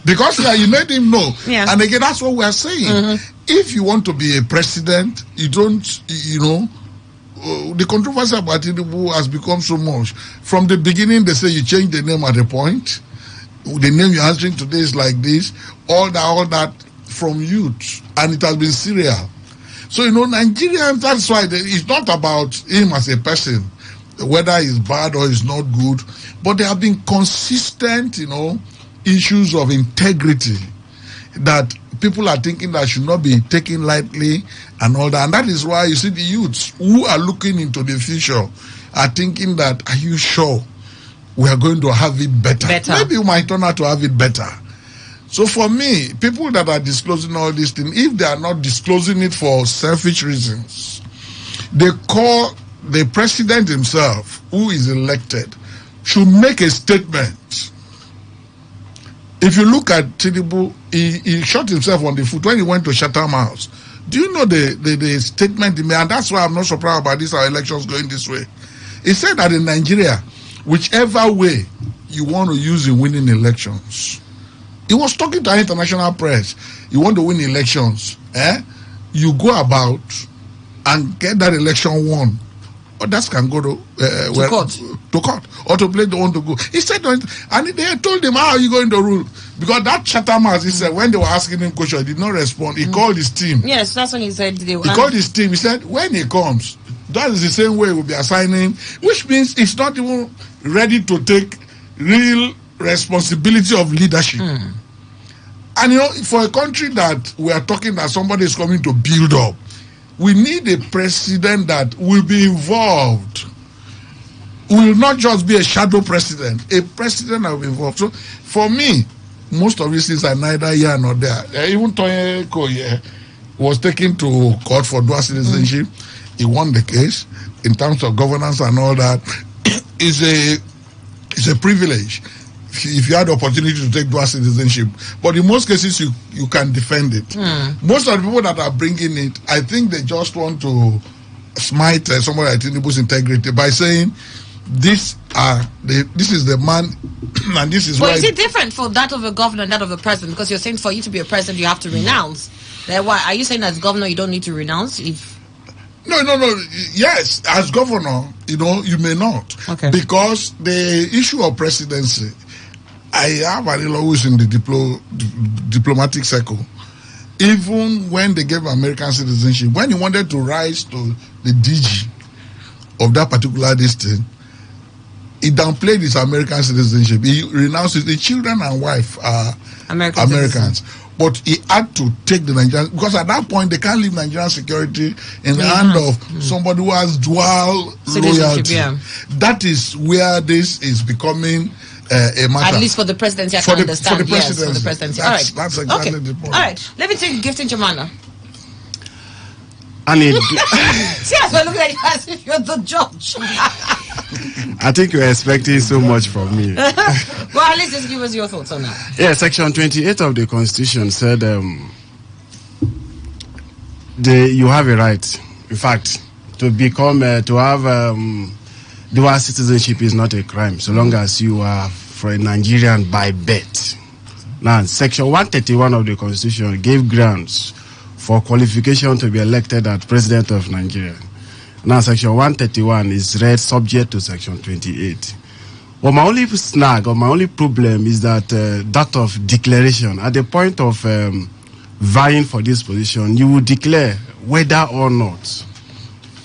[SPEAKER 13] Because you made him know. Yeah. And again, that's what we are saying. If you want to be a president, you don't, the controversy about Tinubu has become so much. From the beginning, they say you change the name at a point. The name you're answering today is like this. All that from youth. And it has been serial. So, Nigerians, that's why it's not about him as a person, whether he's bad or he's not good. But there have been consistent, issues of integrity that people are thinking that should not be taken lightly and all that. And that is why you see the youths who are looking into the future are thinking that, are you sure we are going to have it better? Maybe we might turn out to have it better. So for me, people that are disclosing all these things, if they are not disclosing it for selfish reasons, they call the president himself, who is elected, should make a statement. If you look at Tinubu, he shot himself on the foot when he went to Chatham House. Do you know the statement he made? And that's why I'm not surprised about this, our elections going this way. He said that in Nigeria, whichever way you want to use in winning elections. He was talking to our international press. You want to win elections, you go about and get that election won. Others can go to court or to play the one to go. He said, and they told him, how are you going to rule? Because that Chatham House, he said, when they were asking him questions, he did not respond. He called his team.
[SPEAKER 7] Yes, that's what he said.
[SPEAKER 13] He called his team. He said, when he comes, that is the same way we'll be assigning, which means it's not even ready to take real responsibility of leadership. And for a country that we are talking that somebody is coming to build up, we need a president that will be involved. Will not just be a shadow president, a president that will be involved. So for me, most of these things are neither here nor there. Even Toye was taken to court for dual citizenship. He won the case in terms of governance and all that. It's a privilege if you had the opportunity to take dual citizenship. But in most cases, you can defend it. Most of the people that are bringing it, I think they just want to smite somebody like Tinubu's integrity by saying, this is the man, and this is why.
[SPEAKER 7] But is it different for that of a governor and that of a president? Because you're saying for you to be a president, you have to renounce. Why are you saying as governor you don't need to renounce?
[SPEAKER 13] No. Yes, as governor, you may not.
[SPEAKER 7] Okay.
[SPEAKER 13] Because the issue of presidency, I have a little always in the diplomatic circle. Even when they gave American citizenship, when he wanted to rise to the DG of that particular district, he downplayed his American citizenship. He renounced it. The children and wife are Americans. But he had to take the Nigerian, because at that point they can't leave Nigerian security in the hand of somebody who has dual loyalty. Yeah. That is where this is becoming a matter.
[SPEAKER 7] At least for the presidency, I can understand. For the presidency. Yes, for the presidency. All right.
[SPEAKER 13] That's exactly the point.
[SPEAKER 7] All right. Let me take Gifting Jemana.
[SPEAKER 11] And
[SPEAKER 7] see, as well, look at you as if you're the judge.
[SPEAKER 11] I think you're expecting so much from me.
[SPEAKER 7] Well, at least just give us your thoughts on that.
[SPEAKER 11] Yeah, Section 28 of the Constitution said you have a right, in fact, to become, to have dual citizenship is not a crime, so long as you are for a Nigerian by birth. Now, Section 131 of the Constitution gave grounds for qualification to be elected as President of Nigeria. Now, Section 131 is read subject to Section 28. Well, my only snag or my only problem is that that of declaration. At the point of vying for this position, you will declare whether or not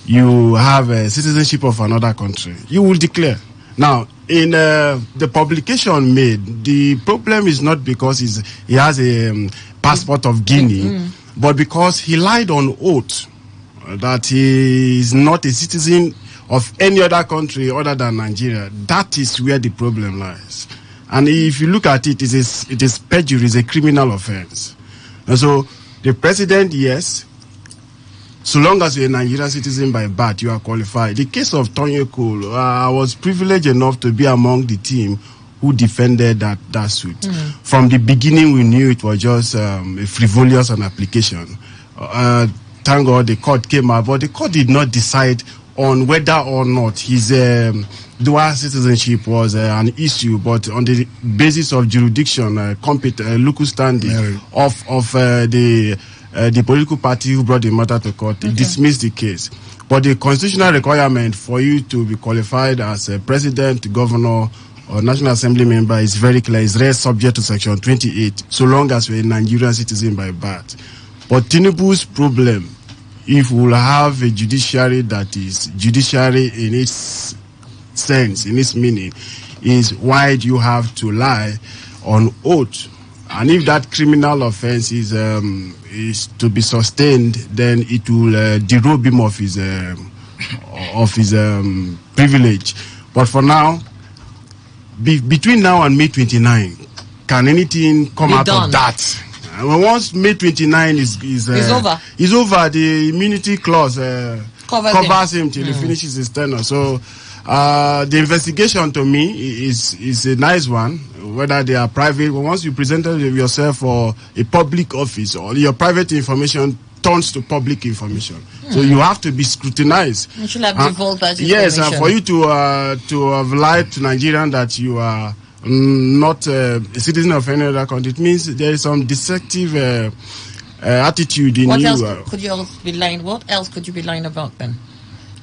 [SPEAKER 11] you have a citizenship of another country. You will declare. Now, in the publication made, the problem is not because he has a passport of Guinea, but because he lied on oath that he is not a citizen of any other country other than Nigeria. That is where the problem lies. And if you look at it, it is perjury, it's a criminal offense. And so the president, yes, so long as you're a Nigerian citizen by birth, you are qualified. The case of Tonye Cole, I was privileged enough to be among the team who defended that suit. From the beginning, we knew it was just a frivolous application. Thank God the court came out, but the court did not decide on whether or not his dual citizenship was an issue, but on the basis of jurisdiction, local standing of the political party who brought the matter to court, dismissed the case. But the constitutional requirement for you to be qualified as a president, governor, or National Assembly member is very clear. It's read subject to Section 28, so long as you're a Nigerian citizen by birth. But Tinubu's problem, if we will have a judiciary that is judiciary in its sense, in its meaning, is why do you have to lie on oath? And if that criminal offense is to be sustained, then it will derobe him of his privilege. But for now, between now and May 29, can anything come out of that? Once May 29 is over, the immunity clause covers him till he finishes his tenure. So the investigation to me is a nice one, whether they are private. Once you presented yourself for a public office, or your private information turns to public information. So you have to be scrutinized.
[SPEAKER 7] You should have divulged that information.
[SPEAKER 11] Yes, for you to have lied to Nigerians that you are not a citizen of any other country, it means there is some deceptive attitude in you.
[SPEAKER 7] What else could you be lying? What else could you be lying about then?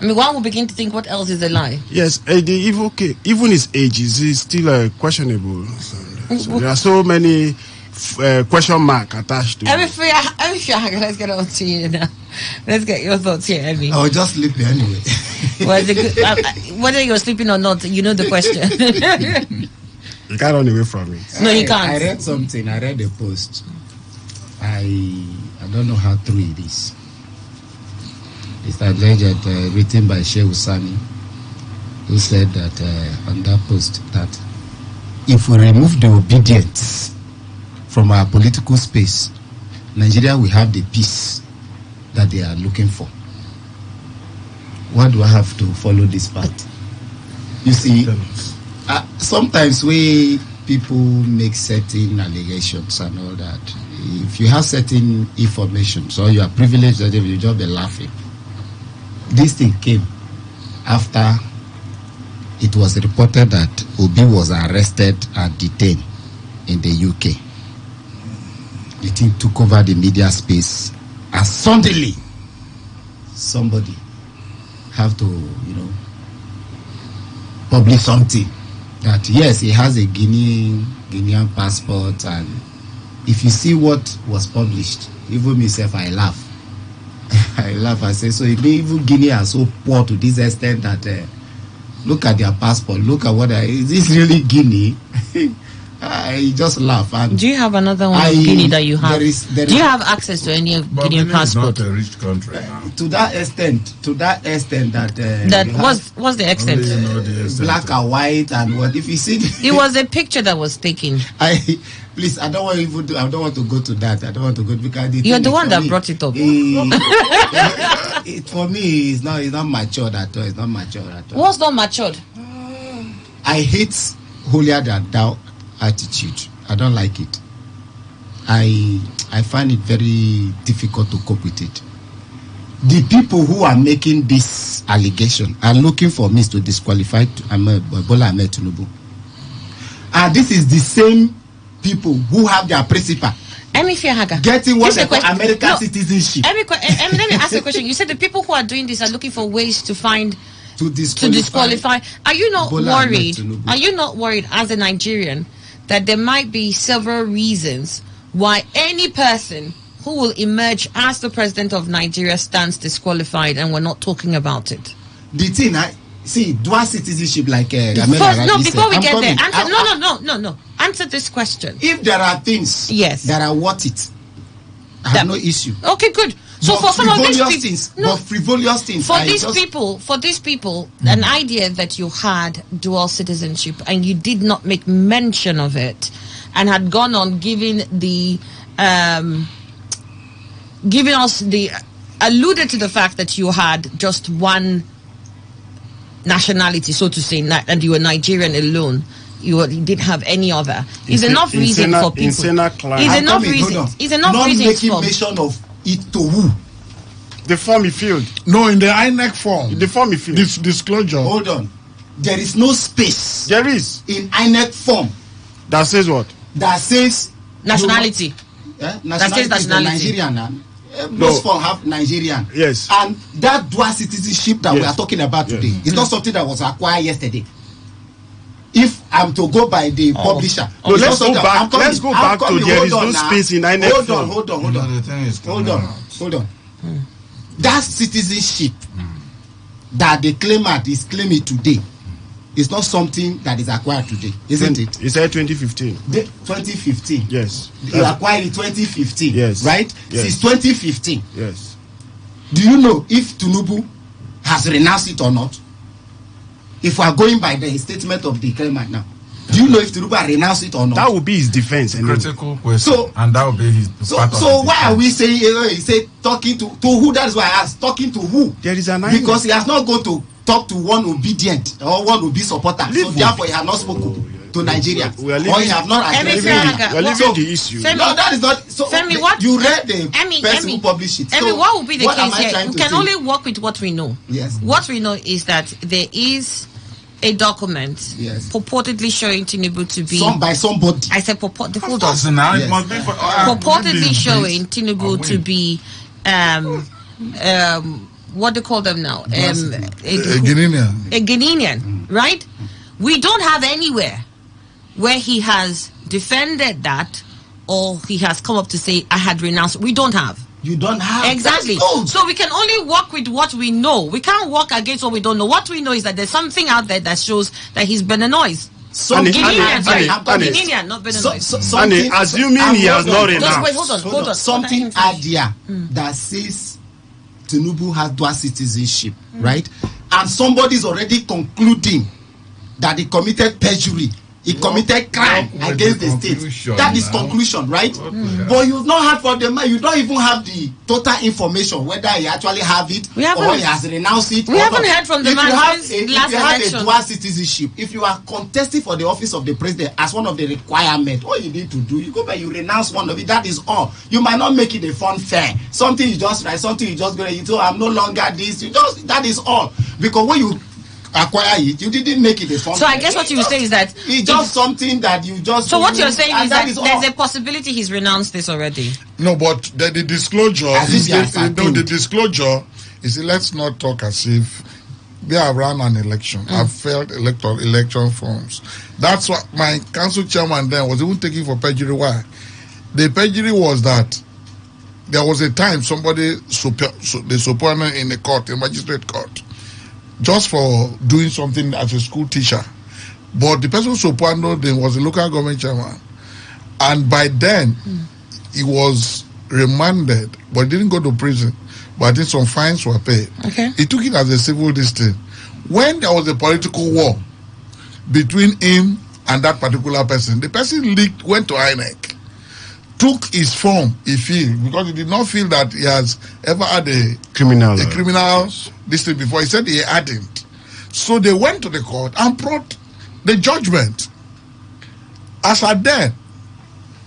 [SPEAKER 7] I mean, one will begin to think, what else is a lie?
[SPEAKER 11] Yes, even his age is still questionable. So there are so many question mark attached to it.
[SPEAKER 7] Let's get on to you now. Let's get your thoughts here, Emmy.
[SPEAKER 4] I was just sleeping anyway.
[SPEAKER 7] Well, whether you're sleeping or not, you know the question.
[SPEAKER 11] You can't run away from it.
[SPEAKER 7] No, you can't.
[SPEAKER 4] I read something. I read a post. I don't know how true it is. It's alleged, written by Sheikh Usani, who said that on that post that if we remove the obedience from our political space, Nigeria will have the peace that they are looking for. Why do I have to follow this path? You see, sometimes we people make certain allegations and all that. If you have certain information, so you are privileged, you just be laughing. This thing came after it was reported that Obi was arrested and detained in the UK. The thing took over the media space, and suddenly somebody have to, publish something that yes, he has a Guinean passport, and if you see what was published, even myself, I laugh. I laugh. I say, so even Guinea are so poor to this extent that look at their passport, look at is this really Guinea? I just laugh. And
[SPEAKER 7] do you have another one in Guinea that you have? Do you have access to any of Guinean passport?
[SPEAKER 8] Not a rich country.
[SPEAKER 4] To that extent that
[SPEAKER 7] what's the extent?
[SPEAKER 4] Black and white and what? If you see,
[SPEAKER 7] it was a picture that was taken.
[SPEAKER 4] Please, I don't want to go to that. I don't want to go because
[SPEAKER 7] you're the one that brought it up.
[SPEAKER 4] For me, it's not matured at all. It's not matured at all.
[SPEAKER 7] What's not matured?
[SPEAKER 4] I hate holier than thou attitude. I don't like it. I find it very difficult to cope with it. The people who are making this allegation are looking for me to disqualify Bola Ahmed Tinubu. And this is the same people who have their principal getting what they call American citizenship.
[SPEAKER 7] Let me ask you a question. You said the people who are doing this are looking for ways to find to disqualify. Are you not worried? Are you not worried as a Nigerian that there might be several reasons why any person who will emerge as the president of Nigeria stands disqualified and we're not talking about it?
[SPEAKER 4] The thing, dual citizenship like
[SPEAKER 7] before we get there, no. Answer this question.
[SPEAKER 4] If there are things that are worth it, I have no issue.
[SPEAKER 7] Okay, good. So
[SPEAKER 4] but
[SPEAKER 7] for some of these
[SPEAKER 4] people, frivolous things.
[SPEAKER 7] For these people, an idea that you had dual citizenship and you did not make mention of it, and had gone on giving alluded to the fact that you had just one nationality, so to say, and you were Nigerian alone. You didn't have any other. Is enough reason for people. Is enough reason. Is enough reason
[SPEAKER 4] making mention of it to who?
[SPEAKER 11] The form he filled.
[SPEAKER 13] No, in the INEC form.
[SPEAKER 11] The form he filled.
[SPEAKER 13] This disclosure.
[SPEAKER 4] Hold on. There is no space.
[SPEAKER 11] There is.
[SPEAKER 4] In INEC form.
[SPEAKER 11] That says what?
[SPEAKER 4] That says
[SPEAKER 7] nationality.
[SPEAKER 4] That says nationality. Nigerian. Most form have Nigerian.
[SPEAKER 11] Yes.
[SPEAKER 4] And that dual citizenship that we are talking about today is not something that was acquired yesterday. If I'm to go by the publisher,
[SPEAKER 11] let's go back to there is no space in INEC form.
[SPEAKER 4] Hold on. That citizenship that the claimant is claiming today is not something that is acquired today, isn't it?
[SPEAKER 11] It's said 2015.
[SPEAKER 4] 2015.
[SPEAKER 11] Yes.
[SPEAKER 4] You acquired in 2015.
[SPEAKER 11] Yes.
[SPEAKER 4] Right?
[SPEAKER 11] Yes.
[SPEAKER 4] Since 2015.
[SPEAKER 11] Yes.
[SPEAKER 4] Do you know if Tinubu has renounced it or not? If we are going by the statement of the claimant now, do you know if Tinubu has renounced it or not?
[SPEAKER 11] That would be his defense.
[SPEAKER 8] Critical question. And that would be his part of
[SPEAKER 4] So why are we saying he said talking to who? That's why I asked. Talking to who?
[SPEAKER 11] There is an
[SPEAKER 4] because he has not gone to talk to one obedient or one will be supporter. So therefore he has not spoken to Nigeria. Or he have not addressed
[SPEAKER 11] the issue.
[SPEAKER 4] No, that is not. So
[SPEAKER 7] Femi, what
[SPEAKER 4] you read the person who published it.
[SPEAKER 7] So what will be the case here? We can only work with what we know.
[SPEAKER 4] Yes.
[SPEAKER 7] What we know is that there is a document purportedly showing Tinubu to be
[SPEAKER 4] by somebody.
[SPEAKER 7] I said purportedly. Hold on.
[SPEAKER 8] Purportedly
[SPEAKER 7] showing Tinubu to be what do you call them now? A Guinean, right? We don't have anywhere where he has defended that or he has come up to say I had renounced. We don't have.
[SPEAKER 4] You don't have.
[SPEAKER 7] Exactly. So we can only work with what we know. We can't work against what we don't know. What we know is that there's something out there that shows that he's Benin-noise. Guinean, not Benin-noise.
[SPEAKER 11] Assuming he has not renounced.
[SPEAKER 7] Wait, hold on.
[SPEAKER 4] Something idea that says Tinubu has dual citizenship, right? And somebody's already concluding that he committed perjury. He committed crime against the state. That is conclusion, right? But you've not heard from the man. You don't even have the total information whether he actually have it or he has renounced it.
[SPEAKER 7] We haven't heard from the man since last election. If you have a dual citizenship,
[SPEAKER 4] if you are contesting for the office of the president as one of the requirements, all you need to do, you go back, you renounce one of it. That is all. You might not make it a fun fair. Something you just write, something you just go. You say, I'm no longer this. That is all. Because when you acquire it, you didn't make it a fun.
[SPEAKER 7] So I guess what you say is that
[SPEAKER 4] it's just something that you just.
[SPEAKER 7] So what you're saying is that there's a possibility he's renounced this already.
[SPEAKER 13] No, but the disclosure. The disclosure is let's not talk as if we have run an election. I've failed election forms. That's what my council chairman then was even taking for perjury. Why? The perjury was that there was a time somebody the subpoena in a court, a magistrate court, just for doing something as a school teacher. But the person Sopuando then was a local government chairman. And by then, he was remanded, but he didn't go to prison. But I think some fines were paid.
[SPEAKER 7] Okay.
[SPEAKER 13] He took it as a civil district. When there was a political war between him and that particular person, the person went to INEC, took his form, he feel, because he did not feel that he has ever had a criminal district before. He said he hadn't. So they went to the court and brought the judgment as at then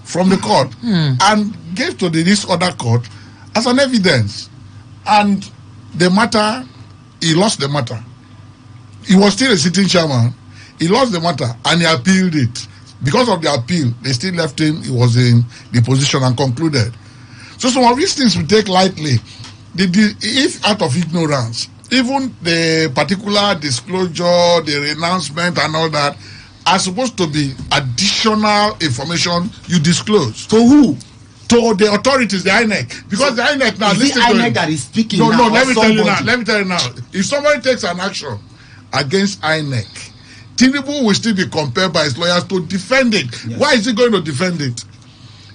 [SPEAKER 13] from the court and gave to this other court as an evidence. And the matter, he lost the matter. He was still a sitting chairman. He lost the matter and he appealed it. Because of the appeal, they still left him. He was in the position and concluded. So some of these things we take lightly. If out of ignorance, even the particular disclosure, the renouncement and all that are supposed to be additional information you disclose.
[SPEAKER 9] To who?
[SPEAKER 13] To the authorities, the INEC. Because the INEC now, listen to
[SPEAKER 9] INEC that is speaking now.
[SPEAKER 13] No, let me tell you now. If somebody takes an action against INEC, Tinubu will still be compelled by his lawyers to defend it. Yes. Why is he going to defend it?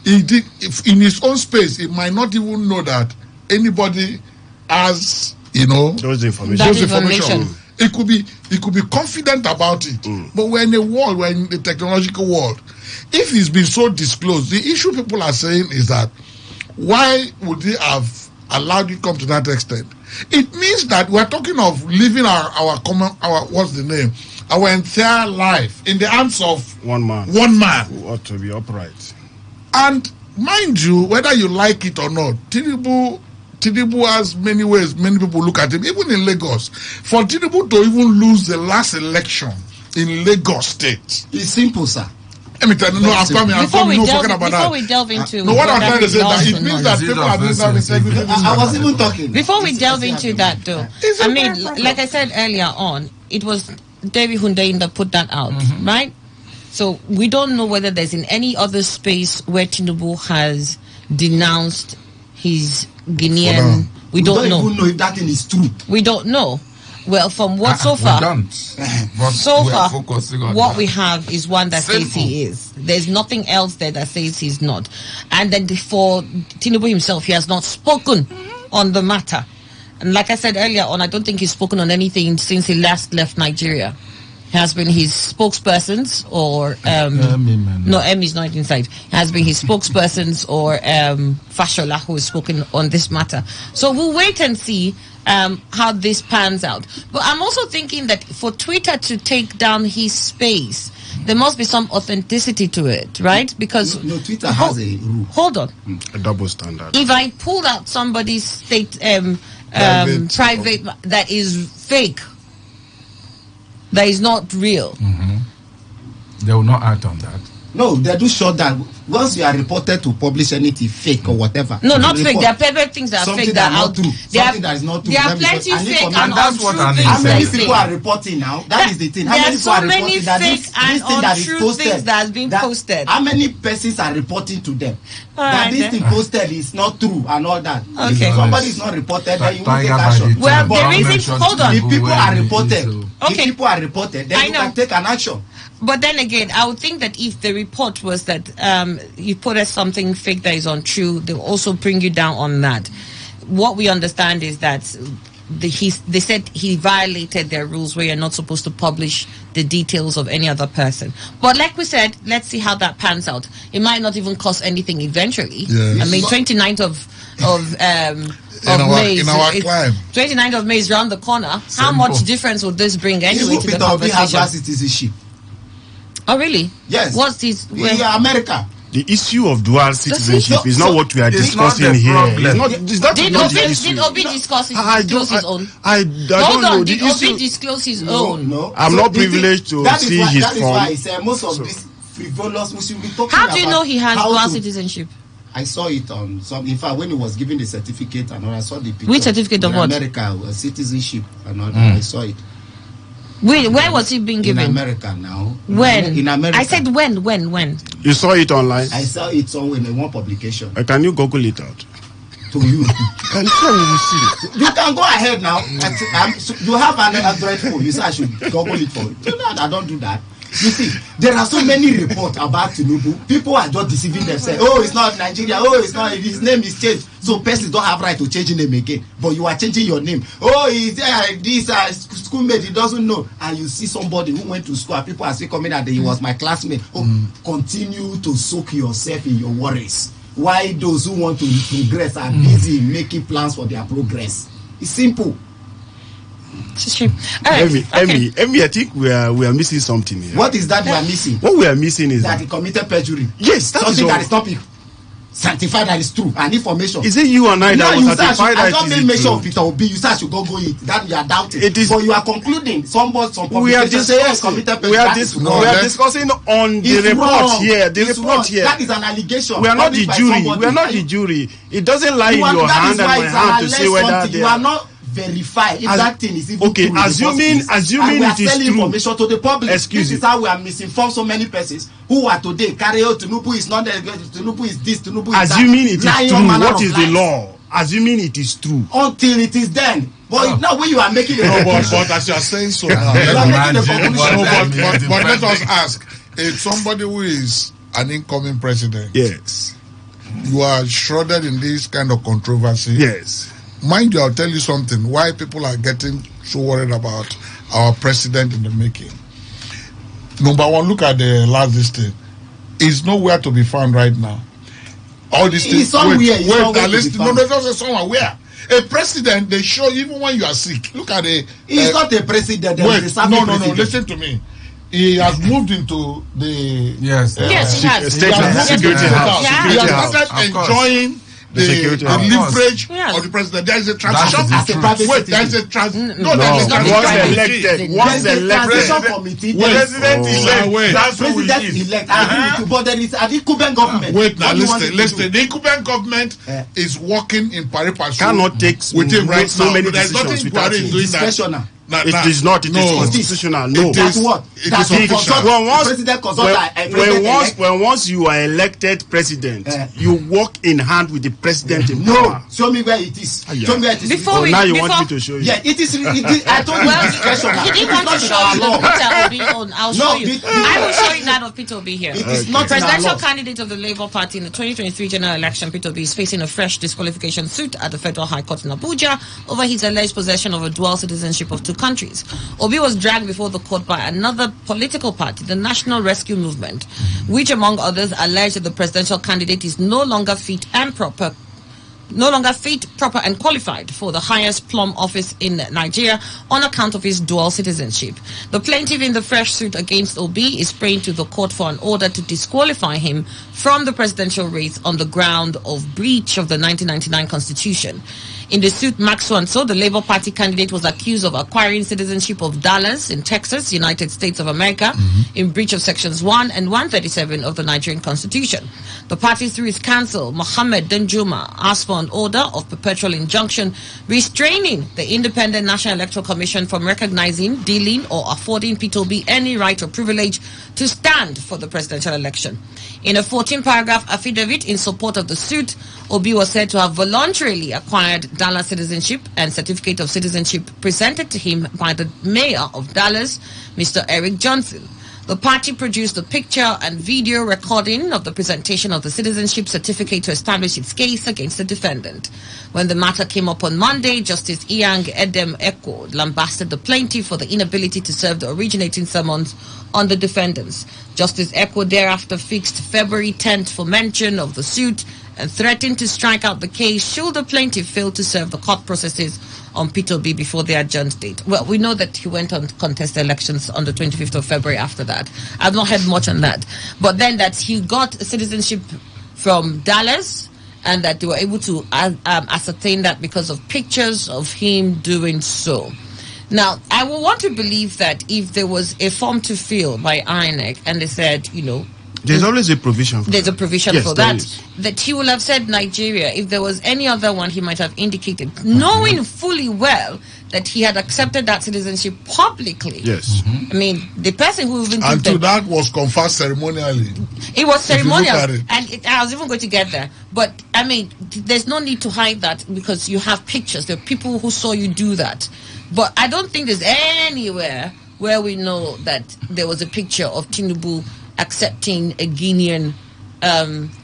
[SPEAKER 13] In his own space, he might not even know that anybody has, those information. He could be confident about it. But we're in the technological world. If it's been so disclosed, the issue people are saying is that why would they have allowed it come to that extent? It means that we're talking of living our entire life in the hands of
[SPEAKER 11] one man
[SPEAKER 13] who
[SPEAKER 11] ought to be upright.
[SPEAKER 13] And mind you, whether you like it or not, Tinubu has many ways. Many people look at him, even in Lagos. For Tinubu to even lose the last election in Lagos State,
[SPEAKER 9] it's simple, sir.
[SPEAKER 13] Let me tell you, before
[SPEAKER 7] we delve into
[SPEAKER 13] what I'm trying to say, that it means that people are doing integrity.
[SPEAKER 9] I was even talking.
[SPEAKER 7] Before we delve into that, though, I mean, like I said earlier on, it was David Hundeyin that put that out, right? So we don't know whether there's in any other space where Tinubu has denounced his Guinean. We don't know.
[SPEAKER 9] Even know if that thing is true.
[SPEAKER 7] We don't know. Well, from what so far, what we have is one that says he is. There's nothing else there that says he's not. And then for Tinubu himself, he has not spoken on the matter. And like I said earlier on, I don't think he's spoken on anything since he last left Nigeria. He has been his spokespersons or no, Emmy's not inside. Has been his spokespersons or Fashola who has spoken on this matter. So we'll wait and see how this pans out. But I'm also thinking that for Twitter to take down his space, there must be some authenticity to it, right? Because
[SPEAKER 9] no Twitter has a rule.
[SPEAKER 7] Hold on,
[SPEAKER 11] a double standard.
[SPEAKER 7] If I pulled out somebody's state private that is fake, that is not real,
[SPEAKER 8] they will not act on that.
[SPEAKER 9] No, they do show that once you are reported to publish anything fake or whatever.
[SPEAKER 7] No, not fake. There are plenty things that are fake that are not true.
[SPEAKER 9] Something that is not true.
[SPEAKER 7] There are plenty fake and
[SPEAKER 9] untrue things. How many people are reporting now? That is the thing. How many people are reporting that this thing that is posted
[SPEAKER 7] that has been posted?
[SPEAKER 9] How many persons are reporting to them that this thing posted is not true and all that? If somebody is not reported, then you will take action.
[SPEAKER 7] Well, the reason, hold on.
[SPEAKER 9] If people are reported, then you can take an action.
[SPEAKER 7] But then again, I would think that if the report was that you put as something fake that is untrue, they'll also bring you down on that. What we understand is that they said he violated their rules where you're not supposed to publish the details of any other person. But like we said, let's see how that pans out. It might not even cost anything eventually. Yes. I mean, 29th of May. 29th of May is around the corner. How much difference would this bring anyway to the conversation?
[SPEAKER 9] Citizenship.
[SPEAKER 7] Oh, really?
[SPEAKER 9] Yes.
[SPEAKER 7] What's this?
[SPEAKER 9] America.
[SPEAKER 11] The issue of dual citizenship is not what we are discussing here.
[SPEAKER 7] Did Obi discuss his own? Hold on, did Obi disclose his own?
[SPEAKER 9] No.
[SPEAKER 11] I'm not privileged to see his form.
[SPEAKER 9] That is why I say most of this frivolous, we should be talking about.
[SPEAKER 7] How do you know he has dual citizenship?
[SPEAKER 9] I saw it on some. In fact, when he was given the certificate and all, I saw the picture.
[SPEAKER 7] Which certificate of what?
[SPEAKER 9] America, citizenship and all. I saw it.
[SPEAKER 7] Wait, where was it being given?
[SPEAKER 9] In America now.
[SPEAKER 7] When?
[SPEAKER 9] In America.
[SPEAKER 7] I said when?
[SPEAKER 11] You saw it online?
[SPEAKER 9] I saw it somewhere in one publication.
[SPEAKER 11] Can you Google it out?
[SPEAKER 9] To you. You can go ahead now. You have an Android phone. You say I should Google it for you. No, I don't do that.
[SPEAKER 4] You see, there are so many reports about Tinubu. People are just deceiving themselves. Oh, it's not Nigeria. Oh, it's not. His name is changed. So persons don't have right to change your name again. But you are changing your name. Oh, he's this schoolmate. He doesn't know. And you see somebody who went to school. And people are still coming that he was my classmate. Oh, continue to soak yourself in your worries. Why those who want to progress are busy making plans for their progress? It's simple.
[SPEAKER 11] Emmy, I think we are missing something here.
[SPEAKER 4] What is that we are missing?
[SPEAKER 11] What we are missing is
[SPEAKER 4] that he committed perjury.
[SPEAKER 11] Yes, that
[SPEAKER 4] something
[SPEAKER 11] is
[SPEAKER 4] that is not sanctified, that is true, and information.
[SPEAKER 11] Is it you and I that was certified that is true?
[SPEAKER 4] I don't make mention of Peter Obi. You say I should go it. That you are doubting. It is, but you are concluding. Some
[SPEAKER 11] we are discussing. We are discussing on the report here. The report here.
[SPEAKER 4] That is an allegation.
[SPEAKER 11] We are not the jury. We are not the jury. It doesn't lie in your hand and my hand to say whether
[SPEAKER 4] you are not verify if that thing is even
[SPEAKER 11] okay,
[SPEAKER 4] true.
[SPEAKER 11] Assuming it is true.
[SPEAKER 4] Information to the public.
[SPEAKER 11] Excuse
[SPEAKER 4] this is how we are misinformed so many persons who are today carry out Tinubu is not Tinubu is this, Tinubu is
[SPEAKER 11] assuming
[SPEAKER 4] that.
[SPEAKER 11] It is true, what is the law? Assuming it is true.
[SPEAKER 4] Until it is then. But now when you are making a
[SPEAKER 13] but as you are saying so now, but let us ask, if somebody who is an incoming president,
[SPEAKER 11] yes,
[SPEAKER 13] you are shrouded in this kind of controversy,
[SPEAKER 11] yes.
[SPEAKER 13] Mind you, I'll tell you something. Why people are getting so worried about our president in the making. Number one, look at the last listing. He's nowhere to be found right now. All these things.
[SPEAKER 4] Somewhere.
[SPEAKER 13] Somewhere. Where? A president, they show even when you are sick. Look at the.
[SPEAKER 4] He's not a president.
[SPEAKER 13] No. Listen to me. He has moved into the.
[SPEAKER 7] Yes, he has.
[SPEAKER 11] Security house.
[SPEAKER 13] He has started enjoying the leverage of the president. There is a transition. There is a transition.
[SPEAKER 11] Once elected
[SPEAKER 4] committee.
[SPEAKER 11] President-elect.
[SPEAKER 4] But there is an incumbent government.
[SPEAKER 13] Wait now, listen. The incumbent government is working in pari passu.
[SPEAKER 11] Cannot take
[SPEAKER 13] with him right
[SPEAKER 11] so
[SPEAKER 13] now.
[SPEAKER 11] many
[SPEAKER 13] There's nothing
[SPEAKER 11] without
[SPEAKER 13] Buhari is doing that.
[SPEAKER 11] It is not. It is constitutional. No.
[SPEAKER 4] That's what. That's
[SPEAKER 11] when once you are elected president, you work in hand with the president in power.
[SPEAKER 4] No, show me where it is. Show me where it is.
[SPEAKER 11] Now you want me to show you?
[SPEAKER 4] Yeah, it is. I told you it's discretionary.
[SPEAKER 7] He didn't want to show you the Peter Obi on. I'll show you. I will show you that of Peter Obi here.
[SPEAKER 4] It is not
[SPEAKER 7] presidential candidate of the Labour Party in the 2023 general election. Peter Obi is facing a fresh disqualification suit at the Federal High Court in Abuja over his alleged possession of a dual citizenship of two countries. Obi was dragged before the court by another political party, the National Rescue Movement, which among others alleged that the presidential candidate is no longer fit, proper and qualified for the highest plum office in Nigeria on account of his dual citizenship. The plaintiff in the fresh suit against Obi is praying to the court for an order to disqualify him from the presidential race on the ground of breach of the 1999 Constitution. In the suit, Max Swanso, the Labour Party candidate, was accused of acquiring citizenship of Dallas in Texas, United States of America, in breach of Sections 1 and 137 of the Nigerian Constitution. The party, through its counsel, Mohammed Danjuma, asked for an order of perpetual injunction restraining the Independent National Electoral Commission from recognizing, dealing, or affording Peter Obi any right or privilege to stand for the presidential election. In a 14-paragraph affidavit in support of the suit, Obi was said to have voluntarily acquired Dallas citizenship and certificate of citizenship presented to him by the mayor of Dallas, Mr. Eric Johnson. The party produced a picture and video recording of the presentation of the citizenship certificate to establish its case against the defendant. When the matter came up on Monday, Justice Iang Edem Eko lambasted the plaintiff for the inability to serve the originating summons on the defendants. Justice Eko thereafter fixed February 10th for mention of the suit and threatened to strike out the case should the plaintiff fail to serve the court processes on Peter Obi before the adjourned date. Well, we know that he went on to contest elections on the 25th of February after that. I've not heard much on that. But then that he got citizenship from Dallas and that they were able to ascertain that because of pictures of him doing so. Now, I will want to believe that if there was a form to fill by INEC and they said,
[SPEAKER 11] there's always a provision for
[SPEAKER 7] there's a provision for that. That he will have said Nigeria. If there was any other one, he might have indicated, knowing fully well that he had accepted that citizenship publicly.
[SPEAKER 11] Yes.
[SPEAKER 7] I mean, the person who even
[SPEAKER 13] until that was conferred ceremonially.
[SPEAKER 7] It was ceremonial, and I was even going to get there. But I mean, there's no need to hide that because you have pictures. There are people who saw you do that. But I don't think there's anywhere where we know that there was a picture of Tinubu accepting a Guinean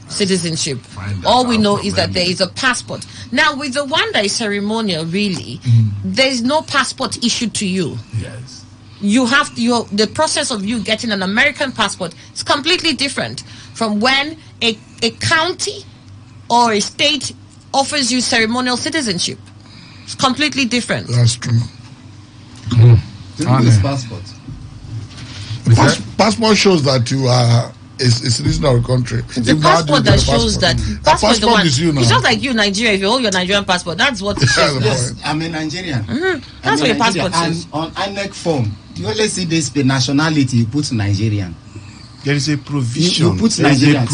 [SPEAKER 7] citizenship. All we know is that there is a passport. Now, with the one that is ceremonial, really, there is no passport issued to you.
[SPEAKER 8] Yes.
[SPEAKER 7] You have the process of you getting an American passport is completely different from when a county or a state offers you ceremonial citizenship. It's completely different.
[SPEAKER 13] That's true.
[SPEAKER 4] Tinubu's passport.
[SPEAKER 13] Passport shows that you are a citizen of the country.
[SPEAKER 7] The passport that shows that passport
[SPEAKER 13] is you now.
[SPEAKER 7] It's just like you, Nigeria. If you hold your Nigerian passport, that's what it shows.
[SPEAKER 4] Yes, I'm a Nigerian.
[SPEAKER 7] That's what your passport says.
[SPEAKER 4] And on INEC form, you always see this nationality. You put Nigerian.
[SPEAKER 11] There is a provision.
[SPEAKER 4] You put Nigerian.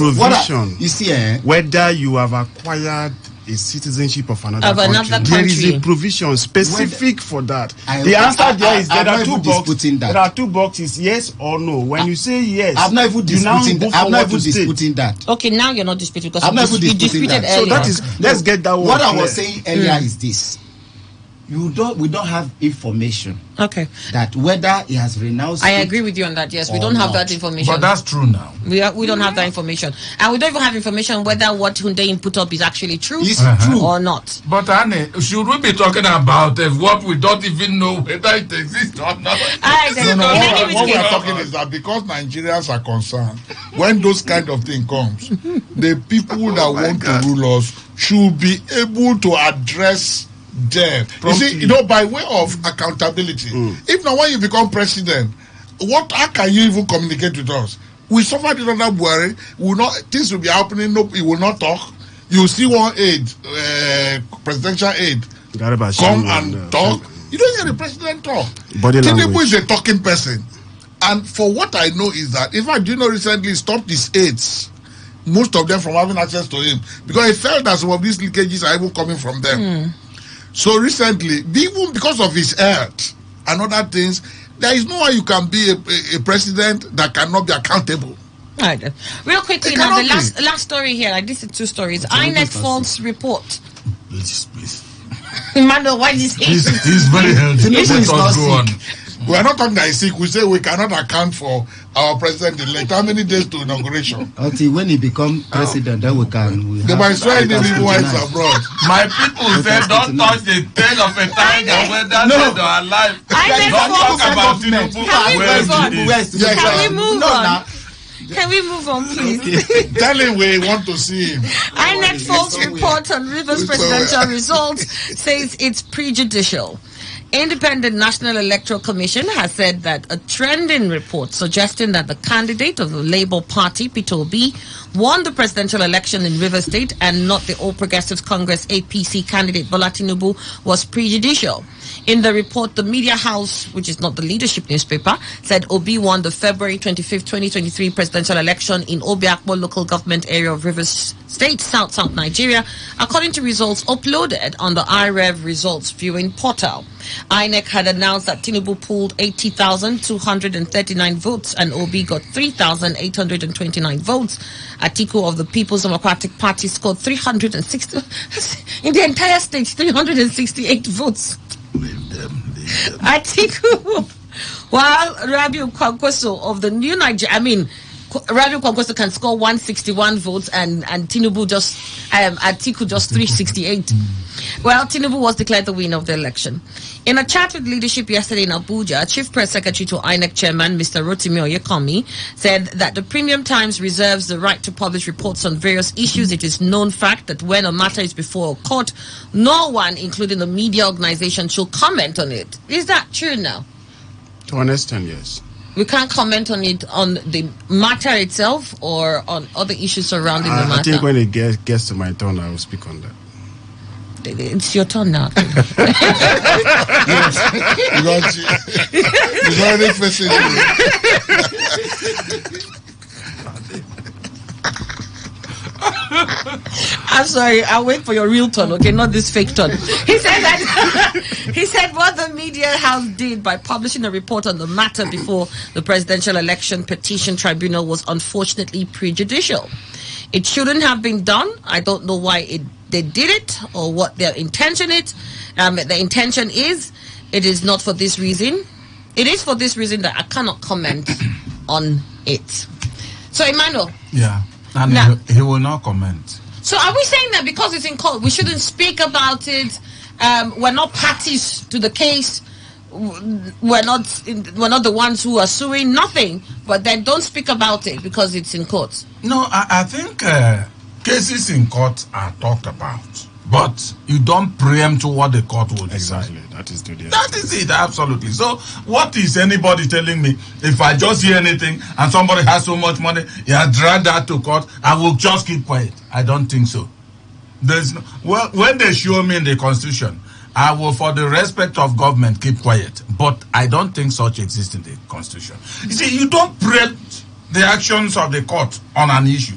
[SPEAKER 11] You
[SPEAKER 4] see,
[SPEAKER 11] whether you have acquired a citizenship of another country. There is a provision specific for that. The answer there is there are two boxes. There are two boxes, yes or no. When you say yes,
[SPEAKER 4] I'm not even disputing that. I'm not even disputing that.
[SPEAKER 7] Okay, now you're not disputing because
[SPEAKER 4] I'm not even
[SPEAKER 7] disputed
[SPEAKER 4] that.
[SPEAKER 7] earlier.
[SPEAKER 11] So that is, let's get that one.
[SPEAKER 4] What I was saying earlier is this. We don't have information.
[SPEAKER 7] Okay.
[SPEAKER 4] That whether he has renounced.
[SPEAKER 7] I agree with you on that. Yes, we don't have that information.
[SPEAKER 8] But that's true now.
[SPEAKER 7] We don't have that information, and we don't even have information whether what Hundeyin put up is actually true,
[SPEAKER 4] true
[SPEAKER 7] or not.
[SPEAKER 8] But Annie, should we be talking about what we don't even know whether it exists or not?
[SPEAKER 13] What we are talking is that because Nigerians are concerned, when those kind of thing comes, the people that want to rule us should be able to address them. You see, by way of accountability. If now when you become president, how can you even communicate with us? We suffered it under Buhari. Things will be happening. No, he will not talk. You see one aide, presidential aide, come and talk. You don't hear the president talk. Tinubu is a talking person. And for what I know is that, in fact, recently stopped his aides, most of them from having access to him, because he felt that some of these leakages are even coming from them. So recently, even because of his health and other things, there is no way you can be a president that cannot be accountable.
[SPEAKER 7] Right. Real quickly now, the last story here, like this is two stories. INEC false report.
[SPEAKER 8] Please.
[SPEAKER 7] Emmanuel, why is he?
[SPEAKER 8] He's very healthy. Let us go on.
[SPEAKER 13] We are not talking that he's sick. We say we cannot account for our president-elect. How many days to inauguration?
[SPEAKER 4] Until when he becomes president, then we can.
[SPEAKER 13] They might try the people whites abroad.
[SPEAKER 8] My people said don't touch the tail of a tiger, whether dead or alive. Don't talk about Tinubu.
[SPEAKER 7] Can we move on? Can we move on, please?
[SPEAKER 13] Tell him we want to see him.
[SPEAKER 7] INEC false report on Rivers presidential results says it's prejudicial. Independent National Electoral Commission has said that a trending report suggesting that the candidate of the Labour Party, Peter Obi, won the presidential election in Rivers State and not the All Progressives Congress APC candidate Bola Tinubu was prejudicial. In the report, the media house, which is not the leadership newspaper, said Obi won the February 25th, 2023 presidential election in Obiakpo local government area of Rivers State, South Nigeria, according to results uploaded on the IREV results viewing portal. INEC had announced that Tinubu pulled 80,239 votes and Obi got 3,829 votes. Atiku of the People's Democratic Party scored 360 in the entire state, 368 votes.
[SPEAKER 8] Leave them.
[SPEAKER 7] Atiku, while Rabiu Kwankwaso of the New Nigeria, Rabiu Kwankwaso can score 161 votes and Tinubu Atiku just 368. Well, Tinubu was declared the winner of the election. In a chat with leadership yesterday in Abuja, Chief Press Secretary to INEC Chairman Mr. Rotimi Oyekomi said that the Premium Times reserves the right to publish reports on various issues. It is known fact that when a matter is before a court, no one, including the media organization, should comment on it. Is that true now?
[SPEAKER 11] To an extent, yes.
[SPEAKER 7] We can't comment on it, on the matter itself or on other issues surrounding the matter?
[SPEAKER 11] I think when it gets to my turn, I will speak on that.
[SPEAKER 7] It's your turn now.
[SPEAKER 13] Yes. He's already facing
[SPEAKER 7] I'm sorry, I'll wait for your real turn, okay? Not this fake turn. He said what the media house did by publishing a report on the matter before the Presidential Election Petition Tribunal was unfortunately prejudicial. It shouldn't have been done. I don't know why they did it or what their intention is. The intention is, it is not for this reason. It is for this reason that I cannot comment on it. So, Emmanuel.
[SPEAKER 8] Yeah. And he will not comment.
[SPEAKER 7] So, are we saying that because it's in court, we shouldn't speak about it? We're not parties to the case. We're not the ones who are suing. Nothing. But then don't speak about it because it's in court.
[SPEAKER 8] No, I think cases in court are talked about. But you don't preempt what the court will decide.
[SPEAKER 11] Exactly. That is
[SPEAKER 8] it, absolutely. So, what is anybody telling me? If I just hear anything and somebody has so much money, he has dragged that to court, I will just keep quiet. I don't think so. When they show me in the Constitution, I will, for the respect of government, keep quiet. But I don't think such exists in the Constitution. You see, you don't preempt the actions of the court on an issue.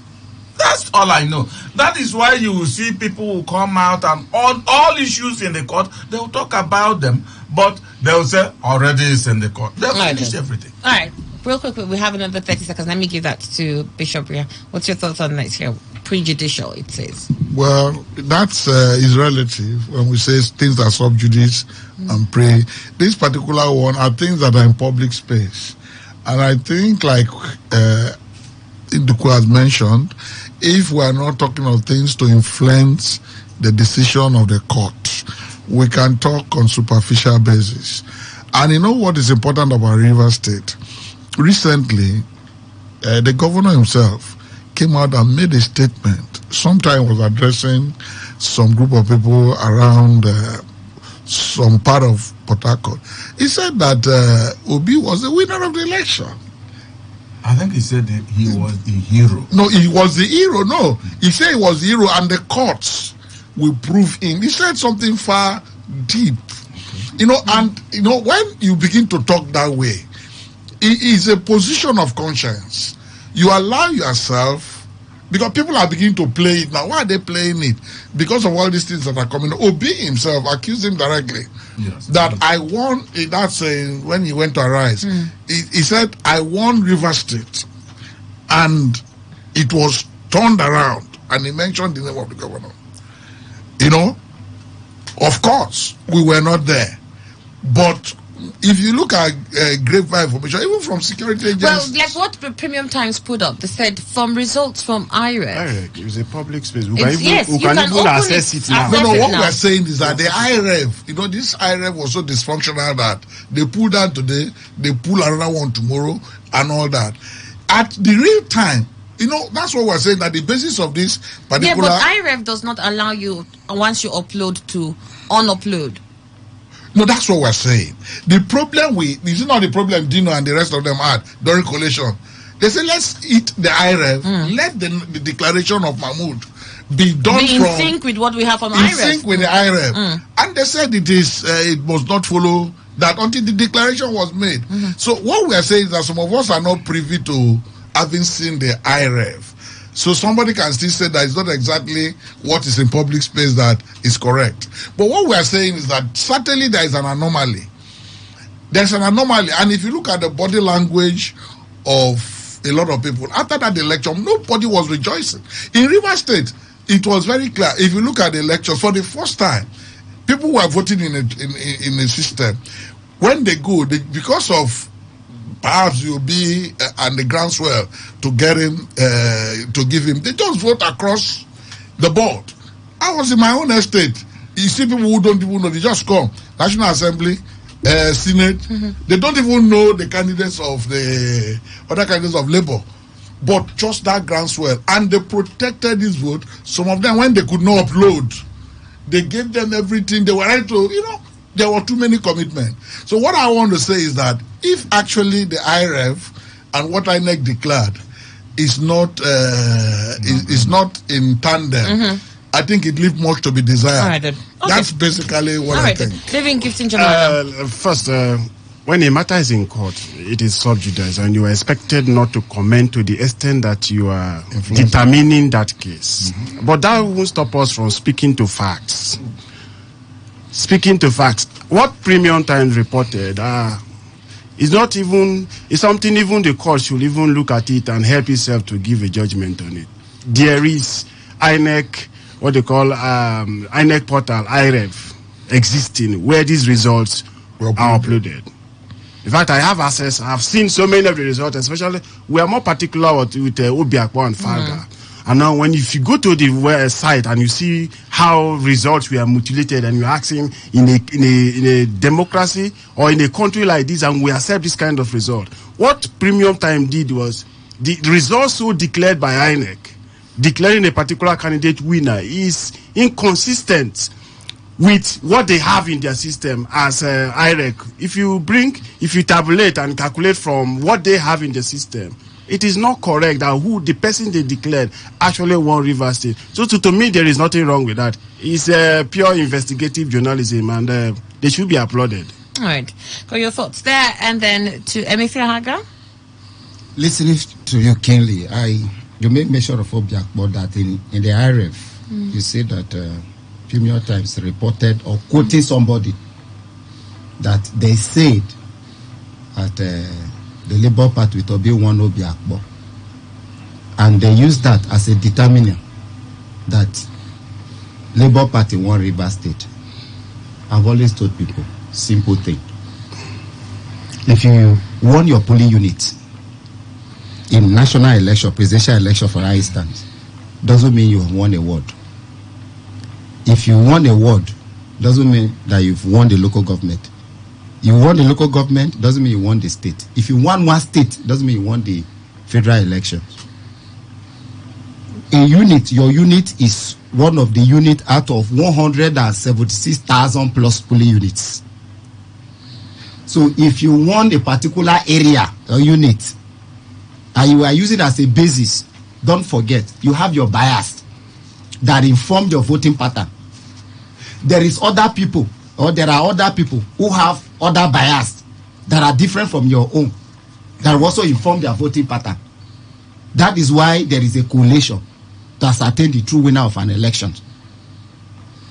[SPEAKER 8] That's all I know. That is why you will see people who come out and on all issues in the court, they will talk about them, but they will say, already it's in the court. They'll finish everything.
[SPEAKER 7] All right. Real quick, we have another 30 seconds. Let me give that to Bishop here. What's your thoughts on that here? Prejudicial, it says.
[SPEAKER 13] Well, that's is relative when we say things are sub judice and pre. This particular one are things that are in public space. And I think, like Induku has mentioned, if we are not talking of things to influence the decision of the court, we can talk on superficial basis. And you know what is important about Rivers State? Recently, the governor himself came out and made a statement. Sometime was addressing some group of people around some part of Port Harcourt. He said that Obi was the winner of the election.
[SPEAKER 8] I think he said that he was the hero.
[SPEAKER 13] No, he was the hero. No, he said he was the hero, and the courts will prove him. He said something far deep. You know, and you know, when you begin to talk that way, it is a position of conscience. You allow yourself, because people are beginning to play it now. Why are they playing it? Because of all these things that are coming. Obi himself accused him directly. Yes, that I won. That's when he went to Arise. He said, I won River State. And it was turned around. And he mentioned the name of the governor. You know, of course, we were not there. But if you look at grapevine information, even from security agencies.
[SPEAKER 7] Well, like what the Premium Times put up, they said from results from IREF.
[SPEAKER 11] It was a public space.
[SPEAKER 7] We can even
[SPEAKER 11] access it now.
[SPEAKER 13] No, what we are saying is that the IREF, you know, this IREF was so dysfunctional that they pull down today, they pull another one tomorrow, and all that. At the real time, you know, that's what we're saying, that the basis of this particular...
[SPEAKER 7] Yeah, but IREF does not allow you, once you upload, to unupload.
[SPEAKER 13] No, that's what we're saying. The problem this is not the problem Dino and the rest of them had during collation. They say, let's eat the IREF, let the declaration of Mahmoud be done
[SPEAKER 7] in sync with what we have from IREF.
[SPEAKER 13] In sync with the IREF. And they said it must not follow that until the declaration was made. So what we are saying is that some of us are not privy to having seen the IREF. So somebody can still say that it's not exactly what is in public space that is correct. But what we are saying is that certainly there is an anomaly. There's an anomaly. And if you look at the body language of a lot of people, after that election, nobody was rejoicing. In Rivers State, it was very clear. If you look at the elections, for the first time, people were voting in a system. When they go, because of perhaps you'll be and the groundswell to get him, to give him. They just vote across the board. I was in my own estate. You see people who don't even know. They just come. National Assembly, Senate. They don't even know the candidates of the other candidates of Labour. But just that groundswell. And they protected this vote. Some of them, when they could not upload, they gave them everything. They were ready to, you know, there were too many commitments. So what I want to say is that if actually the IREF and what INEC declared is not is not in tandem, I think it leaves much to be desired.
[SPEAKER 7] All right, then. Okay.
[SPEAKER 13] That's basically what I think.
[SPEAKER 7] Living gifting
[SPEAKER 11] first, when a matter is in court, it is sub judice, and you are expected not to comment to the extent that you are determining that case. But that won't stop us from speaking to facts. Speaking to facts, what Premium Times reported is not even, it's something even the court should even look at it and help itself to give a judgment on it. There is INEC, what they call INEC portal, IREF, existing, where these results are uploaded. In fact, I have access. I've seen so many of the results, especially we are more particular with Obiakpo and Falga. And now if you go to the site and you see how results were mutilated and you're asking in a democracy or in a country like this and we accept this kind of result, what Premium Time did was the results so declared by INEC, declaring a particular candidate winner, is inconsistent with what they have in their system as IREC. If you tabulate and calculate from what they have in the system, it is not correct that the person they declared actually won Rivers State. So to me, there is nothing wrong with that. It's pure investigative journalism, and they should be applauded.
[SPEAKER 7] All right. Got your thoughts there, and then to Emefiele Haga.
[SPEAKER 4] Listening to you keenly, you made mention of Obiakpo that in the IRF, you say that Premium Times reported or quoting somebody that they said at the Labour Party with Obi won Obiakpo, and they used that as a determinant that Labour Party won Rivers State. I've always told people, simple thing. If you won your polling unit in national election, presidential election for instance, doesn't mean you have won a ward. If you won a ward, doesn't mean that you've won the local government. You won the local government, doesn't mean you won the state. If you won one state, doesn't mean you won the federal election. A unit, your unit is one of the units out of 176,000 plus polling units. So if you won a particular area or unit, and you are using it as a basis, don't forget, you have your bias that inform your voting pattern. There is other people, or there are other people who have other bias that are different from your own, that also inform their voting pattern. That is why there is a correlation to ascertain the true winner of an election.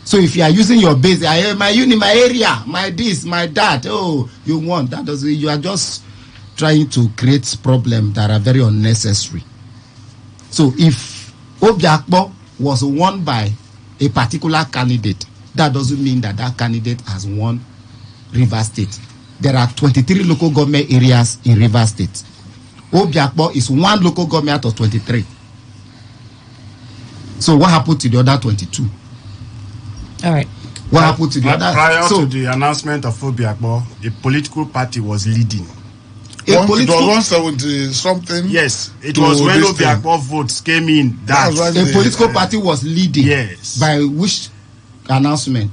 [SPEAKER 4] So if you are using your base, my unit, my area, my this, my that, oh, you won. That doesn't. You are just trying to create problems that are very unnecessary. So if Obiakpo was won by a particular candidate, that doesn't mean that that candidate has won Rivers State. There are 23 local government areas in Rivers State. Obiakpo is one local government out of 23. So what happened to the other 22?
[SPEAKER 7] All right.
[SPEAKER 4] What happened to the other?
[SPEAKER 11] Prior to the announcement of Obiakpo, a political party was leading.
[SPEAKER 13] It was 170 something.
[SPEAKER 11] Yes, it was when Obiakpo votes came in.
[SPEAKER 4] That a political party was leading.
[SPEAKER 11] Yes.
[SPEAKER 4] By which announcement?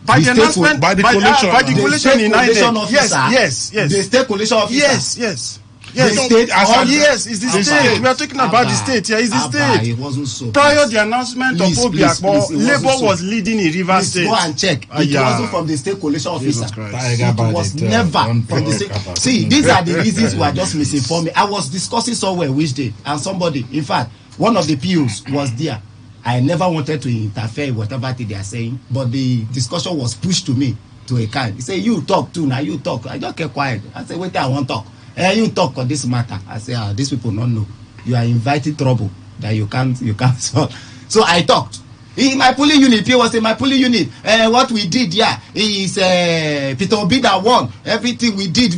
[SPEAKER 11] By the announcement, by the coalition. By the coalition in INEC. Yes.
[SPEAKER 4] The state coalition officer.
[SPEAKER 11] Yes.
[SPEAKER 4] The state.
[SPEAKER 11] Yes, it's the state. We are talking about the state. Yeah, it's the state.
[SPEAKER 4] It wasn't so.
[SPEAKER 11] Prior to the announcement of Obiakpo, Labour was leading in Rivers State.
[SPEAKER 4] Go and check. It wasn't from the state coalition officer. It was never from the state. See, these are the reasons we are just misinforming. I was discussing somewhere which day, and somebody, in fact, one of the POs was there. I never wanted to interfere in whatever they are saying, but the discussion was pushed to me to a kind. He said, "You talk too, now you talk." I just kept quiet. I said, "Wait, I want to talk." You talk on this matter. I say, these people don't know. You are inviting trouble that you can't solve. So I talked. In my polling unit, P was in my polling unit. What we did, is Peter Obi that won. Everything we did.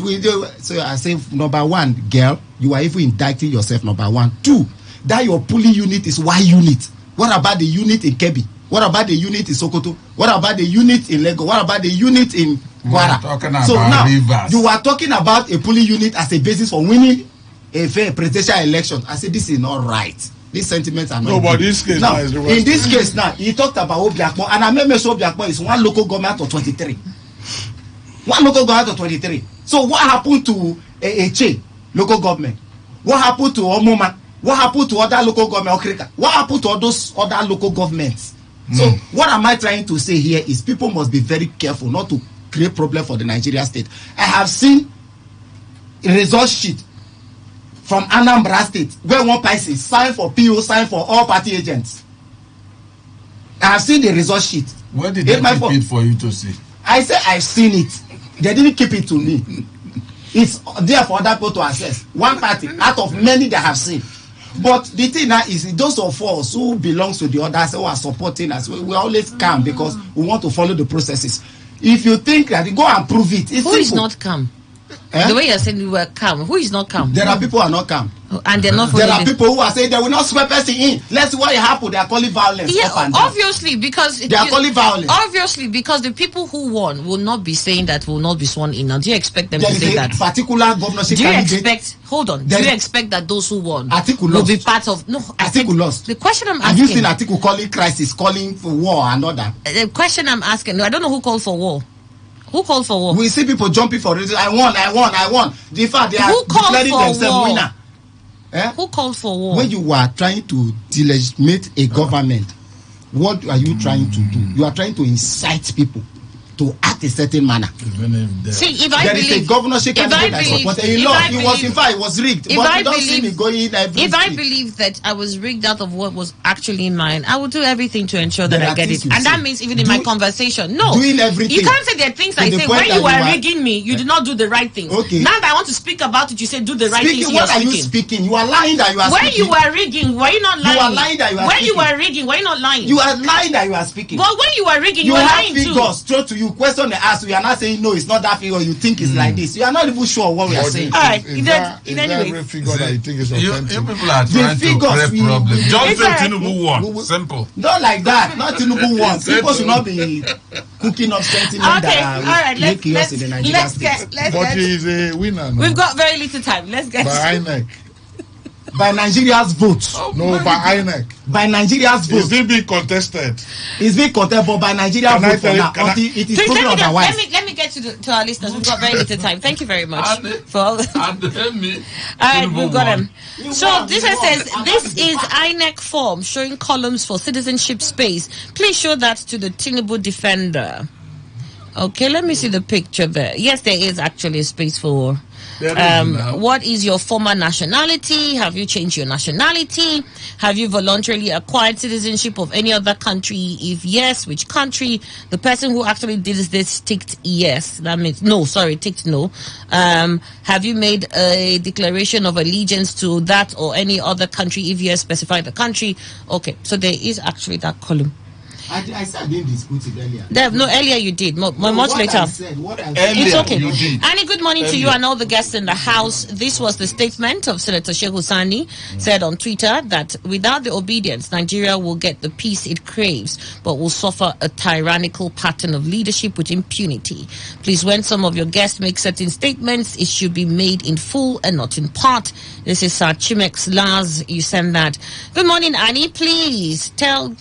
[SPEAKER 4] So I say, number one, girl, you are even indicting yourself, number one. Two, that your polling unit is Y unit. What about the unit in Kebbi? What about the unit in Sokoto? What about the unit in Lagos? What about the unit in Kwara? So now Rivers. You are talking about a polling unit as a basis for winning a fair presidential election. I said this is not right. These sentiments are not.
[SPEAKER 13] No, but this case
[SPEAKER 4] now, in this case now, he talked about Obiakpo, and I remember Obiakpo is one local government of 23. One local government of 23. So what happened to Eche local government? What happened to Omoma? What happened to other local government? Okrika? What happened to all those other local governments? So what am I trying to say here is people must be very careful not to create problem for the Nigeria state. I have seen a result sheet from Anambra State where one person signed for PO, signed for all party agents. I have seen the result sheet.
[SPEAKER 8] Where did they keep it for you to see?
[SPEAKER 4] I say I've seen it. They didn't keep it to me. It's there for other people to access. One party out of many they have seen. But the thing now is, those of us who belongs to the others who are supporting us, we always calm because we want to follow the processes. If you think that, go and prove it. It's
[SPEAKER 7] who simple. Is not calm? The way you're saying you were calm. Who is not calm?
[SPEAKER 9] There are people who are not calm.
[SPEAKER 7] And they're not.
[SPEAKER 9] There are people who are saying they will not swear person in. Let's see what happened. They are calling violence.
[SPEAKER 7] Yeah, obviously, because
[SPEAKER 9] they are calling violence.
[SPEAKER 7] Obviously, because the people who won will not be saying that will not be sworn in. Now, do you expect them to say that?
[SPEAKER 9] Particular governorship candidate.
[SPEAKER 7] Hold on. Do you expect that those who won will be part of? No,
[SPEAKER 9] Atiku lost.
[SPEAKER 7] The question I'm asking.
[SPEAKER 9] Have you seen Atiku calling crisis, calling for war and all that?
[SPEAKER 7] The question I'm asking. I don't know who called for war. Who called for war?
[SPEAKER 9] We see people jumping for it. I won. In fact, they are declaring themselves winner.
[SPEAKER 7] Who called for war?
[SPEAKER 9] When you are trying to delegitimate a government, what are you trying to do? You are trying to incite people to act a certain manner.
[SPEAKER 7] See, if I believe
[SPEAKER 9] there is a governorship candidate that supported a lot. It was rigged.
[SPEAKER 7] If
[SPEAKER 9] but
[SPEAKER 7] I
[SPEAKER 9] you don't see me going
[SPEAKER 7] if I believe that I was rigged out of what was actually mine, I will do everything to ensure that I get it. And that means even in my conversation,
[SPEAKER 9] doing everything.
[SPEAKER 7] You can't say there are things I say when you were rigging me, you did not do the right thing. Okay. Now that I want to speak about it, you say do the right thing.
[SPEAKER 9] What are you speaking? You are lying that you are speaking.
[SPEAKER 7] When you were rigging, were you not lying?
[SPEAKER 9] You are lying that you are speaking.
[SPEAKER 7] When you were rigging, were you not lying?
[SPEAKER 9] You are lying that you are speaking.
[SPEAKER 7] But when you were rigging, you were lying too.
[SPEAKER 9] You have figures thrown to you. Question the ask. You are not saying no, it's not that figure. You think it's like this. You are not even sure what we are saying.
[SPEAKER 7] All right.
[SPEAKER 13] Is there every figure that you think is authentic?
[SPEAKER 8] You people are trying to create problems. Just say Tinubu won. Simple.
[SPEAKER 9] Not like that. Not Tinubu won. People should not be cooking up sentiment that make chaos in the Nigerian state.
[SPEAKER 13] But he is a winner.
[SPEAKER 7] We've got very little time. Let's get
[SPEAKER 13] by INEC.
[SPEAKER 9] By Nigeria's vote.
[SPEAKER 13] No, by INEC.
[SPEAKER 9] By Nigeria's vote.
[SPEAKER 13] It's still being contested.
[SPEAKER 9] It's being contested, but by Nigeria's vote for now. It is proven otherwise.
[SPEAKER 7] Let me get to our listeners. We've got very little time. Thank you very much for all.
[SPEAKER 8] All
[SPEAKER 7] right, we've got them. So this says this is INEC form showing columns for citizenship space. Please show that to the Tinubu defender. Okay, let me see the picture there. Yes, there is actually a space for. What is your former nationality? Have you changed your nationality? Have you voluntarily acquired citizenship of any other country? If yes, which country? The person who actually did this ticked yes. That means ticked no. Have you made a declaration of allegiance to that or any other country? If yes, specify the country. Okay, so there is actually that column.
[SPEAKER 9] I said I didn't dispute it earlier.
[SPEAKER 7] Earlier you did. Much later. It's okay. Annie, good morning to you and all the guests in the house. This was the statement of Senator Shehu Sani, said on Twitter that without the obedience, Nigeria will get the peace it craves, but will suffer a tyrannical pattern of leadership with impunity. Please, when some of your guests make certain statements, it should be made in full and not in part. This is Chimex Lars. You send that. Good morning, Annie. Please tell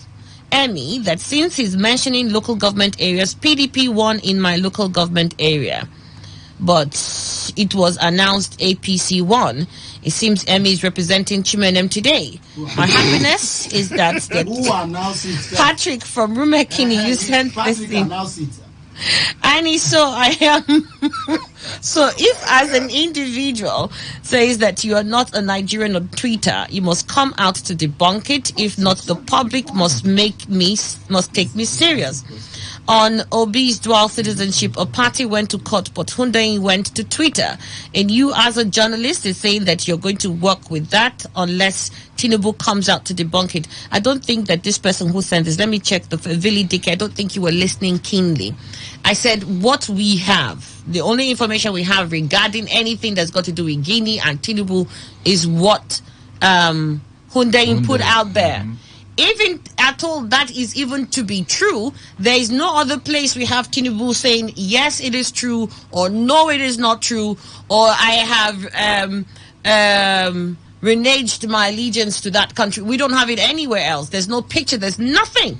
[SPEAKER 7] Emmy that since he's mentioning local government areas, PDP won in my local government area, but it was announced APC won. It seems Emmy is representing Chimenem today. My happiness is that Patrick from Rumekini, you sent this thing. Annie, so I am. So if as an individual says that you are not a Nigerian on Twitter, you must come out to debunk it. If not, the public must take me serious. On Obi's dual citizenship, a party went to court, but Hyundai went to Twitter. And you as a journalist is saying that you're going to work with that unless Tinubu comes out to debunk it. I don't think that this person who sent this, let me check the Vili Dick, I don't think you were listening keenly. I said what we have, the only information we have regarding anything that's got to do with Guinea and Tinubu is what Hyundai put out there. Even at all that is even to be true, there is no other place we have Tinubu saying yes it is true or no it is not true, or I have reneged my allegiance to that country. We don't have it anywhere else. There's no picture, there's nothing.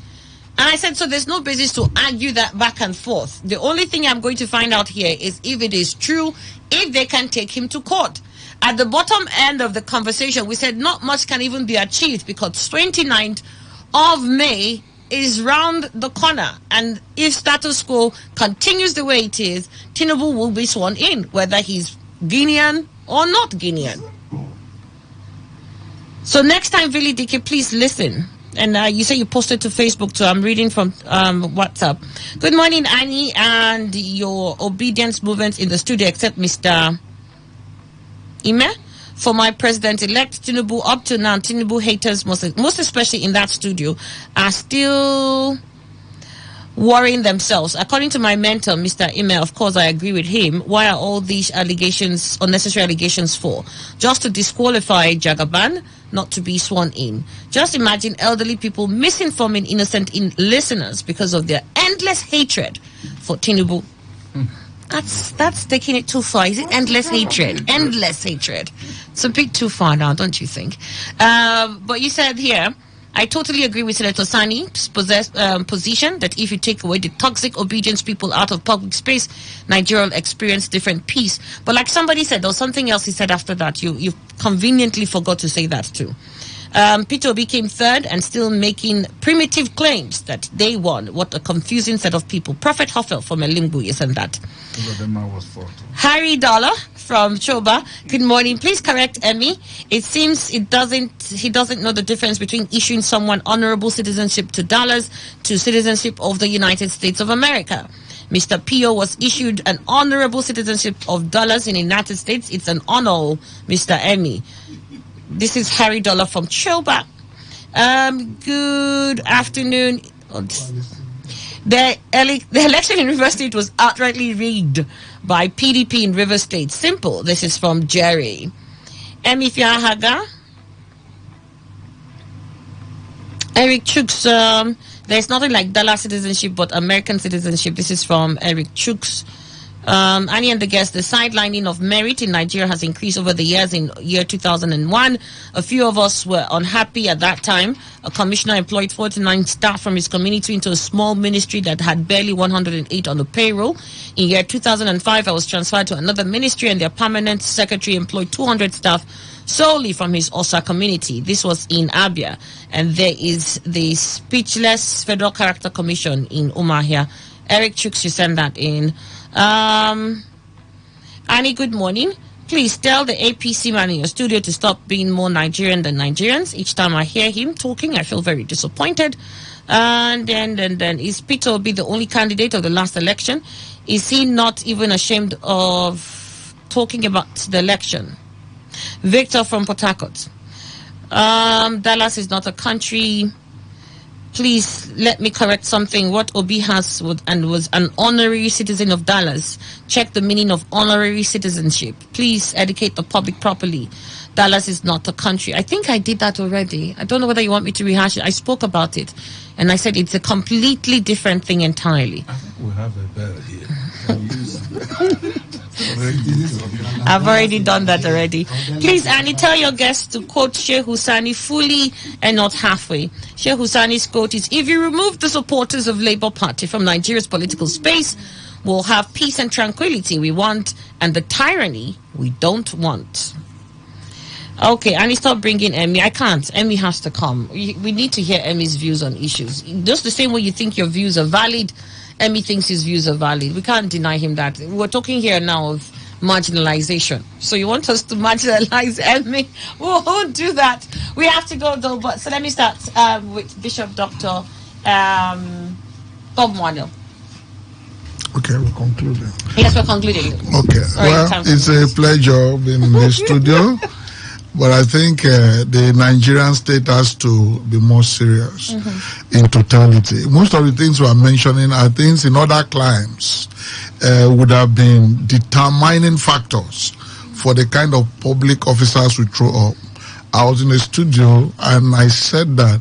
[SPEAKER 7] And I said, so there's no basis to argue that back and forth. The only thing I'm going to find out here is if it is true, if they can take him to court. At the bottom end of the conversation, we said not much can even be achieved because 29th of May is round the corner. And if status quo continues the way it is, Tinubu will be sworn in, whether he's Guinean or not Guinean. So next time, Vili Dike, please listen. And you say you posted to Facebook, so I'm reading from WhatsApp. Good morning, Annie, and your obedience movement in the studio, except Mr. Ime. For my president-elect Tinubu, up to now, Tinubu haters, most especially in that studio, are still worrying themselves. According to my mentor, Mr. Ime, of course, I agree with him. Why are all these allegations, unnecessary allegations for? Just to disqualify Jagaban, not to be sworn in. Just imagine elderly people misinforming innocent listeners because of their endless hatred for Tinubu. That's taking it too far. Is it endless hatred? Endless hatred. It's a bit too far now, don't you think? But you said here, I totally agree with Senator Sani's position that if you take away the toxic obedience people out of public space, Nigeria will experience different peace. But like somebody said, there was something else he said after that. You conveniently forgot to say that too. Peter Obi came third and still making primitive claims that they won. What a confusing set of people. Prophet Hoffel from Elimbu, isn't that? Harry Dollar from Choba. Good morning. Please correct Emmy. It seems he doesn't know the difference between issuing someone honorable citizenship to dollars to citizenship of the United States of America. Mr. Pio was issued an honorable citizenship of dollars in the United States. It's an honor, Mr. Emmy. This is Harry Dollar from Choba. Good afternoon. The election in River State was outrightly rigged by PDP in River State. Simple. This is from Jerry. Emifia Haga. Eric Chooks. There's nothing like dollar citizenship but American citizenship. This is from Eric Chooks. Annie and the guest, the sidelining of merit in Nigeria has increased over the years. In year 2001, a few of us were unhappy at that time. A commissioner employed 49 staff from his community into a small ministry that had barely 108 on the payroll. In year 2005, I was transferred to another ministry and their permanent secretary employed 200 staff solely from his Osa community. This was in Abia. And there is the Speechless Federal Character Commission in Umahia. Eric Chooks, you send that in. Annie, good morning. Please tell the APC man in your studio to stop being more Nigerian than Nigerians. Each time I hear him talking, I feel very disappointed. And then is Peter Obi the only candidate of the last election? Is he not even ashamed of talking about the election? Victor from Port Harcourt. Dallas is not a country. Please let me correct something. What Obi has was an honorary citizen of Dallas. Check the meaning of honorary citizenship. Please educate the public properly. Dallas is not a country. I think I did that already. I don't know whether you want me to rehash it. I spoke about it. And I said it's a completely different thing entirely.
[SPEAKER 8] I think we have a better here.
[SPEAKER 7] I've already done that already. Please, Annie, tell your guests to quote Sheikh Husani fully and not halfway. Sheikh Husani's quote is, if you remove the supporters of Labour Party from Nigeria's political space, we'll have peace and tranquility we want, and the tyranny we don't want. Okay, Annie, stop bringing Emmy. I can't. Emmy has to come. We need to hear Emmy's views on issues. Just the same way you think your views are valid, Emmy thinks his views are valid. We can't deny him that. We're talking here now of marginalization. So you want us to marginalize Emmy? We won't do that. We have to go though. But so let me start with Bishop Dr. Bob Manuel.
[SPEAKER 13] Okay, we're concluding.
[SPEAKER 7] Yes, we're concluding.
[SPEAKER 13] Okay, well, it's a pleasure being in the studio. But I think the Nigerian state has to be more serious in totality. Most of the things we are mentioning are things in other climes would have been determining factors for the kind of public officers we throw up. I was in the studio and I said that,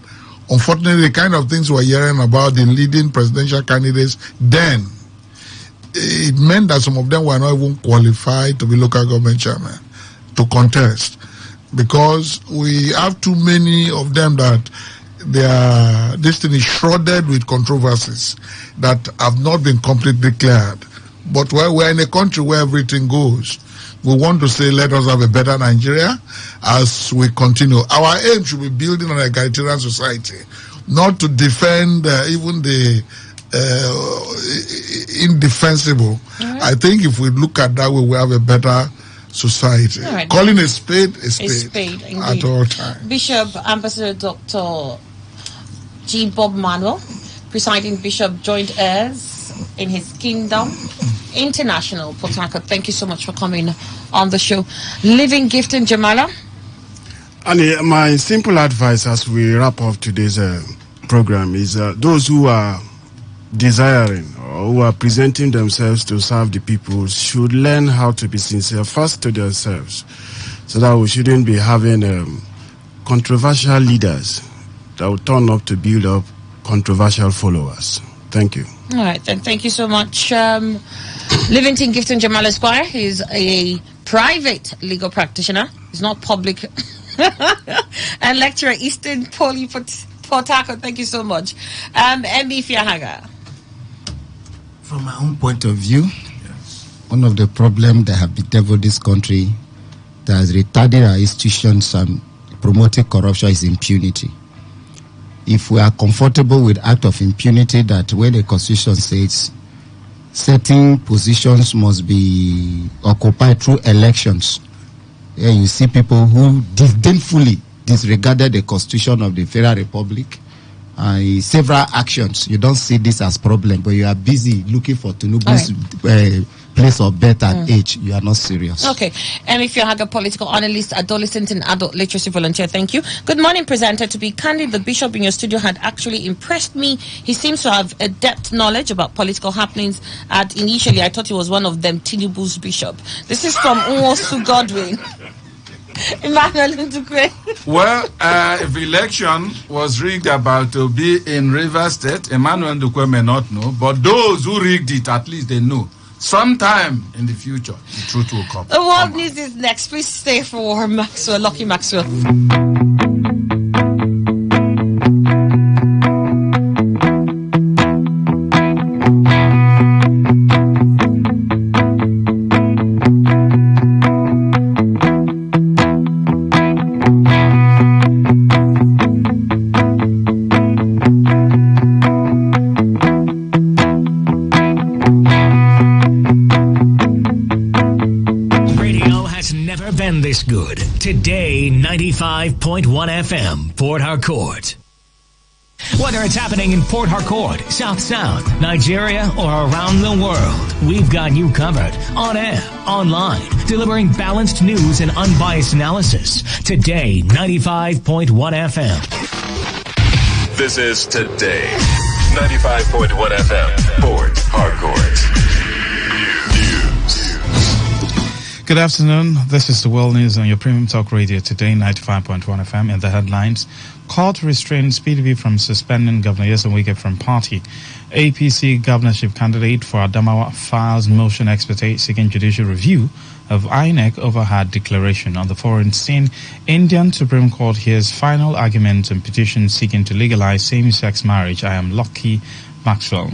[SPEAKER 13] unfortunately, the kind of things we're hearing about the leading presidential candidates then, it meant that some of them were not even qualified to be local government chairman, to contest. Because we have too many of them that their destiny is shrouded with controversies that have not been completely cleared. But we're in a country where everything goes. We want to say, let us have a better Nigeria as we continue. Our aim should be building an egalitarian society, not to defend even the indefensible. I think if we look at that way, we have a better society. Right. Calling a spade at all times.
[SPEAKER 7] Bishop Ambassador Dr. G. Bob Manuel, presiding bishop, joined us in his Kingdom International, Port Harcourt. Thank you so much for coming on the show. Living Gift in Jamala.
[SPEAKER 11] And my simple advice as we wrap up today's program is those who are desiring or who are presenting themselves to serve the people should learn how to be sincere first to themselves, so that we shouldn't be having controversial leaders that will turn up to build up controversial followers. Thank you.
[SPEAKER 7] All right, then. Thank you so much. Livington Gifton Jamal Esquire. He's a private legal practitioner. He's not public. And lecturer at Eastern Poly Port Harcourt. Thank you so much. MB Fiahaga.
[SPEAKER 6] From my own point of view, one of the problems that have bedeviled this country that has retarded our institutions and promoted corruption is impunity. If we are comfortable with act of impunity, that where the Constitution says certain positions must be occupied through elections, you see people who disdainfully disregarded the Constitution of the Federal Republic, several actions. You don't see this as problem, but you are busy looking for Tinubu's place of birth and age. You are not serious.
[SPEAKER 7] Okay. And if you're a political analyst, adolescent and adult literacy volunteer, thank you. Good morning, presenter. To be candid, the bishop in your studio had actually impressed me. He seems to have a depth knowledge about political happenings. Initially, I thought he was one of them, Tinubu's bishop. This is from Unwosu Godwin. Emmanuel Ndukwe.
[SPEAKER 8] Well, if election was rigged about to be in Rivers State, Emmanuel Ndukwe may not know, but those who rigged it, at least they know. Sometime in the future, the truth will come.
[SPEAKER 7] The world news is next. Please stay for Maxwell, Lucky Maxwell.
[SPEAKER 19] Good. Today 95.1 FM, Port Harcourt. Whether it's happening in Port Harcourt, South South, Nigeria, or around the world, we've got you covered. On air, online, delivering balanced news and unbiased analysis. Today 95.1 FM.
[SPEAKER 24] This is Today 95.1 FM, Port Harcourt.
[SPEAKER 10] Good afternoon. This is the World News on your Premium Talk Radio Today, 95.1 FM. In the headlines, court restrains PDP from suspending Governor Nyesom Wike from party. APC governorship candidate for Adamawa files motion experte seeking judicial review of INEC over her declaration. On the foreign scene, Indian Supreme Court hears final argument on petition seeking to legalize same-sex marriage. I am Lucky Maxwell.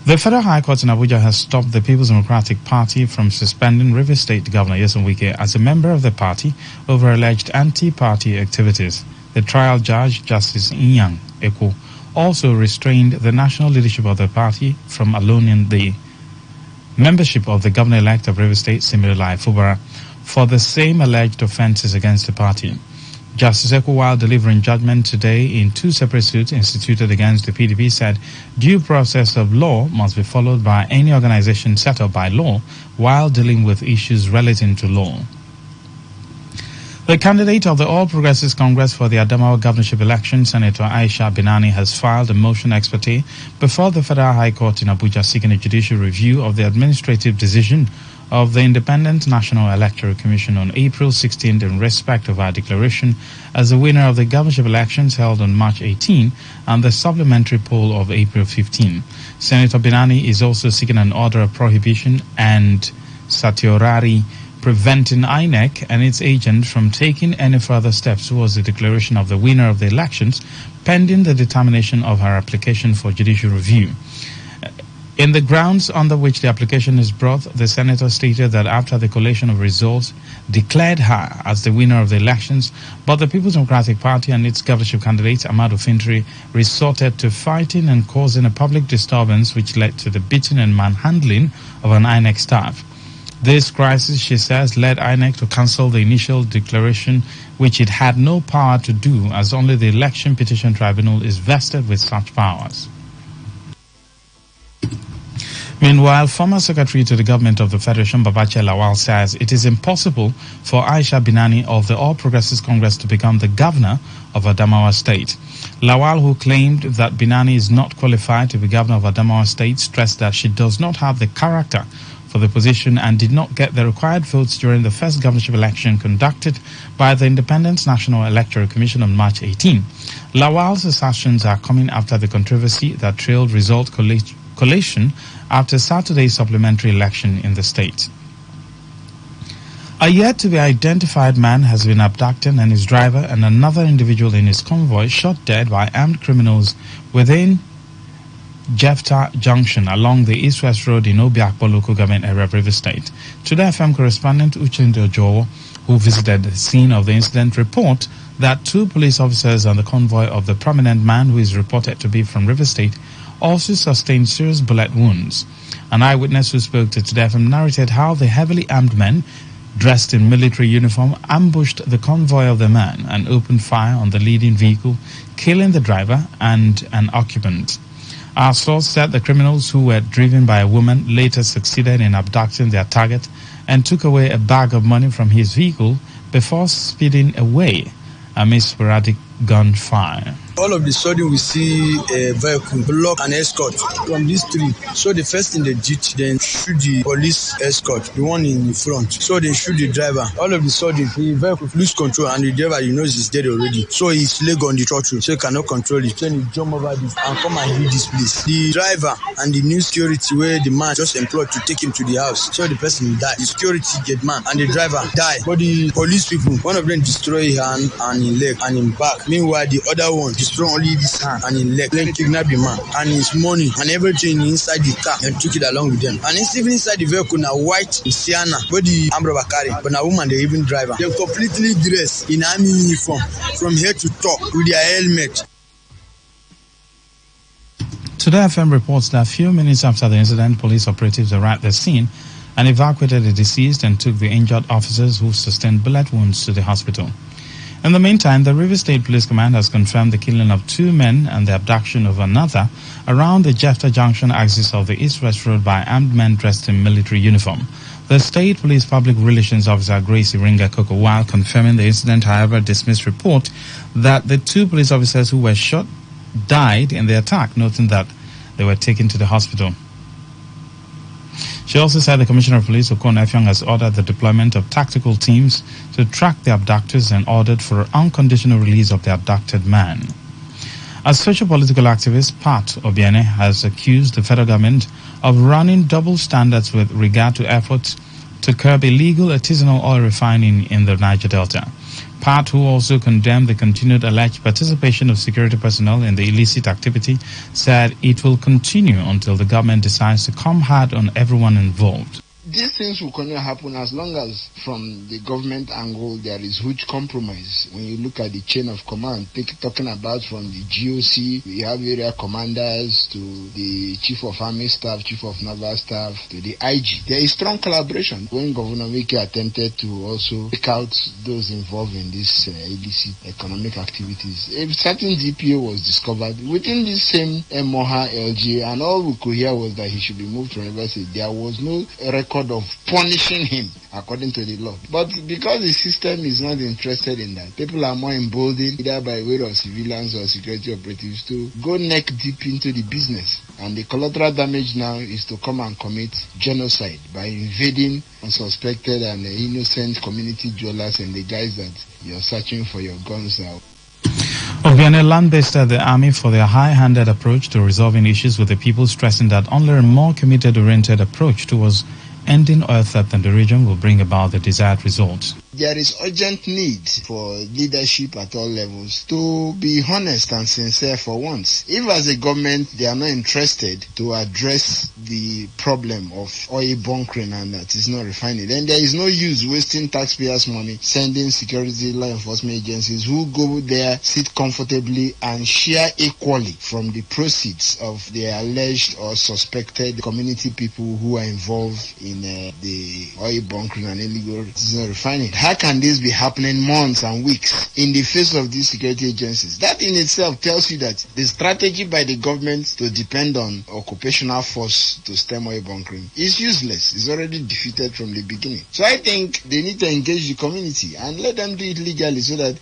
[SPEAKER 10] The Federal High Court in Abuja has stopped the People's Democratic Party from suspending Rivers State Governor Nyesom Wike as a member of the party over alleged anti-party activities. The trial judge, Justice Inyang Eko, also restrained the national leadership of the party from allowing the membership of the governor-elect of Rivers State, Similolai Fubara, for the same alleged offences against the party. Justice Eko, while delivering judgment today in two separate suits instituted against the PDP, said due process of law must be followed by any organization set up by law while dealing with issues relating to law. The candidate of the All Progressives Congress for the Adamawa governorship election, Senator Aisha Binani, has filed a motion experte before the Federal High Court in Abuja seeking a judicial review of the administrative decision of the Independent National Electoral Commission on April 16th in respect of our declaration as the winner of the governorship elections held on March 18 and the supplementary poll of April 15. Senator Binani is also seeking an order of prohibition and certiorari preventing INEC and its agent from taking any further steps towards the declaration of the winner of the elections pending the determination of her application for judicial review. In the grounds under which the application is brought, the senator stated that after the collation of results declared her as the winner of the elections, but the People's Democratic Party and its governorship candidate, Amadou Fintri, resorted to fighting and causing a public disturbance which led to the beating and manhandling of an INEC staff. This crisis, she says, led INEC to cancel the initial declaration, which it had no power to do, as only the Election Petition Tribunal is vested with such powers. Meanwhile, former Secretary to the Government of the Federation, Babache Lawal, says it is impossible for Aisha Binani of the All Progressives Congress to become the governor of Adamawa State. Lawal, who claimed that Binani is not qualified to be governor of Adamawa State, stressed that she does not have the character for the position and did not get the required votes during the first governorship election conducted by the Independent National Electoral Commission on March 18. Lawal's assertions are coming after the controversy that trailed result collation after Saturday's supplementary election in the state. A yet-to-be-identified man has been abducted and his driver and another individual in his convoy shot dead by armed criminals within Jefta Junction along the East-West Road in Obiakpo local government area of Rivers State. Today FM correspondent Uchendu Ojowo, who visited the scene of the incident, report that 2 police officers on the convoy of the prominent man who is reported to be from Rivers State also sustained serious bullet wounds. An eyewitness who spoke to Today FM narrated how the heavily armed men dressed in military uniform ambushed the convoy of the man and opened fire on the leading vehicle, killing the driver and an occupant. Our source said the criminals, who were driven by a woman, later succeeded in abducting their target and took away a bag of money from his vehicle before speeding away amid sporadic gunfire.
[SPEAKER 5] All of a sudden, we see a vehicle block an escort from this street. So the first thing they did, then shoot the police escort, the one in the front. So they shoot the driver. All of a sudden, the vehicle lose control and the driver, he's dead already. So his leg on the throttle, so he cannot control it. Then he jump over this and come and hit this place. The driver and the new security where the man just employed to take him to the house. So the person died. The security get man and the driver died. But the police people, one of them destroy his hand and his leg and his back. Meanwhile, the other one destroy only this hand and his leg. Then kidnap the man and his money and everything inside the car and took it along with them. And it's even inside the vehicle now white Sienna, where the armed robber carry, but now woman they even driver. They're completely dressed in army uniform from head to toe with their helmet.
[SPEAKER 10] Today FM reports that a few minutes after the incident, police operatives arrived at the scene and evacuated the deceased and took the injured officers who sustained bullet wounds to the hospital. In the meantime, the River State Police Command has confirmed the killing of 2 men and the abduction of another around the Jefta Junction axis of the East-West Road by armed men dressed in military uniform. The State Police Public Relations Officer Grace Iringa Koko, while confirming the incident, however, dismissed report that the 2 police officers who were shot died in the attack, noting that they were taken to the hospital. She also said the Commissioner of Police, Okon Effiong, has ordered the deployment of tactical teams to track the abductors and ordered for unconditional release of the abducted man. A socio-political activist, Pat Obiene, has accused the federal government of running double standards with regard to efforts to curb illegal artisanal oil refining in the Niger Delta. Pat, who also condemned the continued alleged participation of security personnel in the illicit activity, said it will continue until the government decides to come hard on everyone involved.
[SPEAKER 9] These things will continue to happen as long as from the government angle there is huge compromise. When you look at the chain of command, talking about from the GOC, we have area commanders to the chief of army staff, chief of naval staff, to the IG. There is strong collaboration. When Governor Wiki attempted to also take out those involved in this illicit economic activities, a certain DPO was discovered within this same Moha LG, and all we could hear was that he should be moved to university. There was no record of punishing him according to the law. But because the system is not interested in that, people are more emboldened either by way of civilians or security operatives to go neck deep into the business. And the collateral damage now is to come and commit genocide by invading unsuspected and innocent community dwellers and the guys that you're searching for your guns now.
[SPEAKER 10] Obiane lambasted the army for their high-handed approach to resolving issues with the people, stressing that only a more committed-oriented approach towards ending oil theft in the region will bring about the desired results.
[SPEAKER 9] There is urgent need for leadership at all levels to be honest and sincere for once. If as a government they are not interested to address the problem of oil bunkering and that is not refining, then there is no use wasting taxpayers' money sending security law enforcement agencies who go there, sit comfortably and share equally from the proceeds of the alleged or suspected community people who are involved in the oil bunkering and illegal refining. how can this be happening months and weeks in the face of these security agencies? That in itself tells you that the strategy by the government to depend on occupational force to stem oil bunkering is useless. It's already defeated from the beginning. So I think they need to engage the community and let them do it legally so that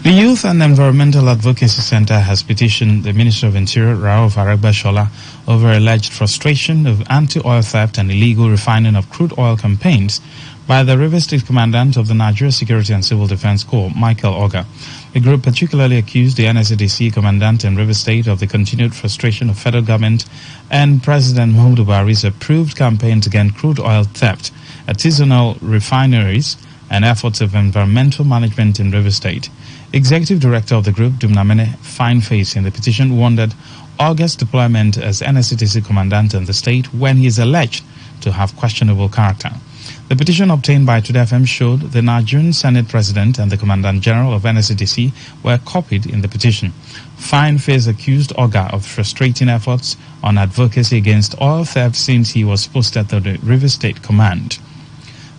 [SPEAKER 10] the Youth and Environmental Advocacy Center has petitioned the Minister of Interior, Rauf Aregbesola, over alleged frustration of anti-oil theft and illegal refining of crude oil campaigns by the River State Commandant of the Nigeria Security and Civil Defense Corps, Michael Oga. The group particularly accused the NSCDC Commandant in River State of the continued frustration of federal government and President Muhammadu Buhari's approved campaigns against crude oil theft, artisanal refineries, and efforts of environmental management in River State. Executive Director of the group, Dumnamene Fineface, in the petition wondered August's deployment as NSCDC Commandant in the state when he is alleged to have questionable character. The petition obtained by Today FM showed the Nigerian Senate President and the Commandant General of NSCDC were copied in the petition. Fineface accused Oga of frustrating efforts on advocacy against oil theft since he was posted at the River State Command.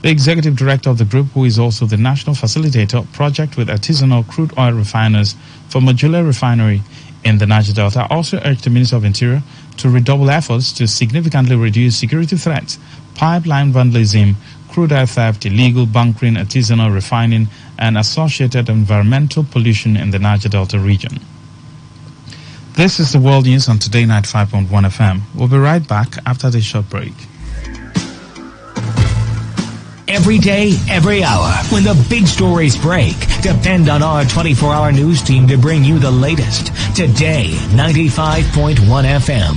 [SPEAKER 10] The executive director of the group, who is also the national facilitator, project with artisanal crude oil refiners for Modular Refinery in the Niger Delta, also urged the Minister of Interior to redouble efforts to significantly reduce security threats, pipeline vandalism, crude oil theft, illegal bunkering, artisanal refining, and associated environmental pollution in the Niger Delta region. This is the World News on Today 95.1 FM. We'll be right back after this short break.
[SPEAKER 19] Every day, every hour, when the big stories break, depend on our 24-hour news team to bring you the latest. Today, 95.1 FM.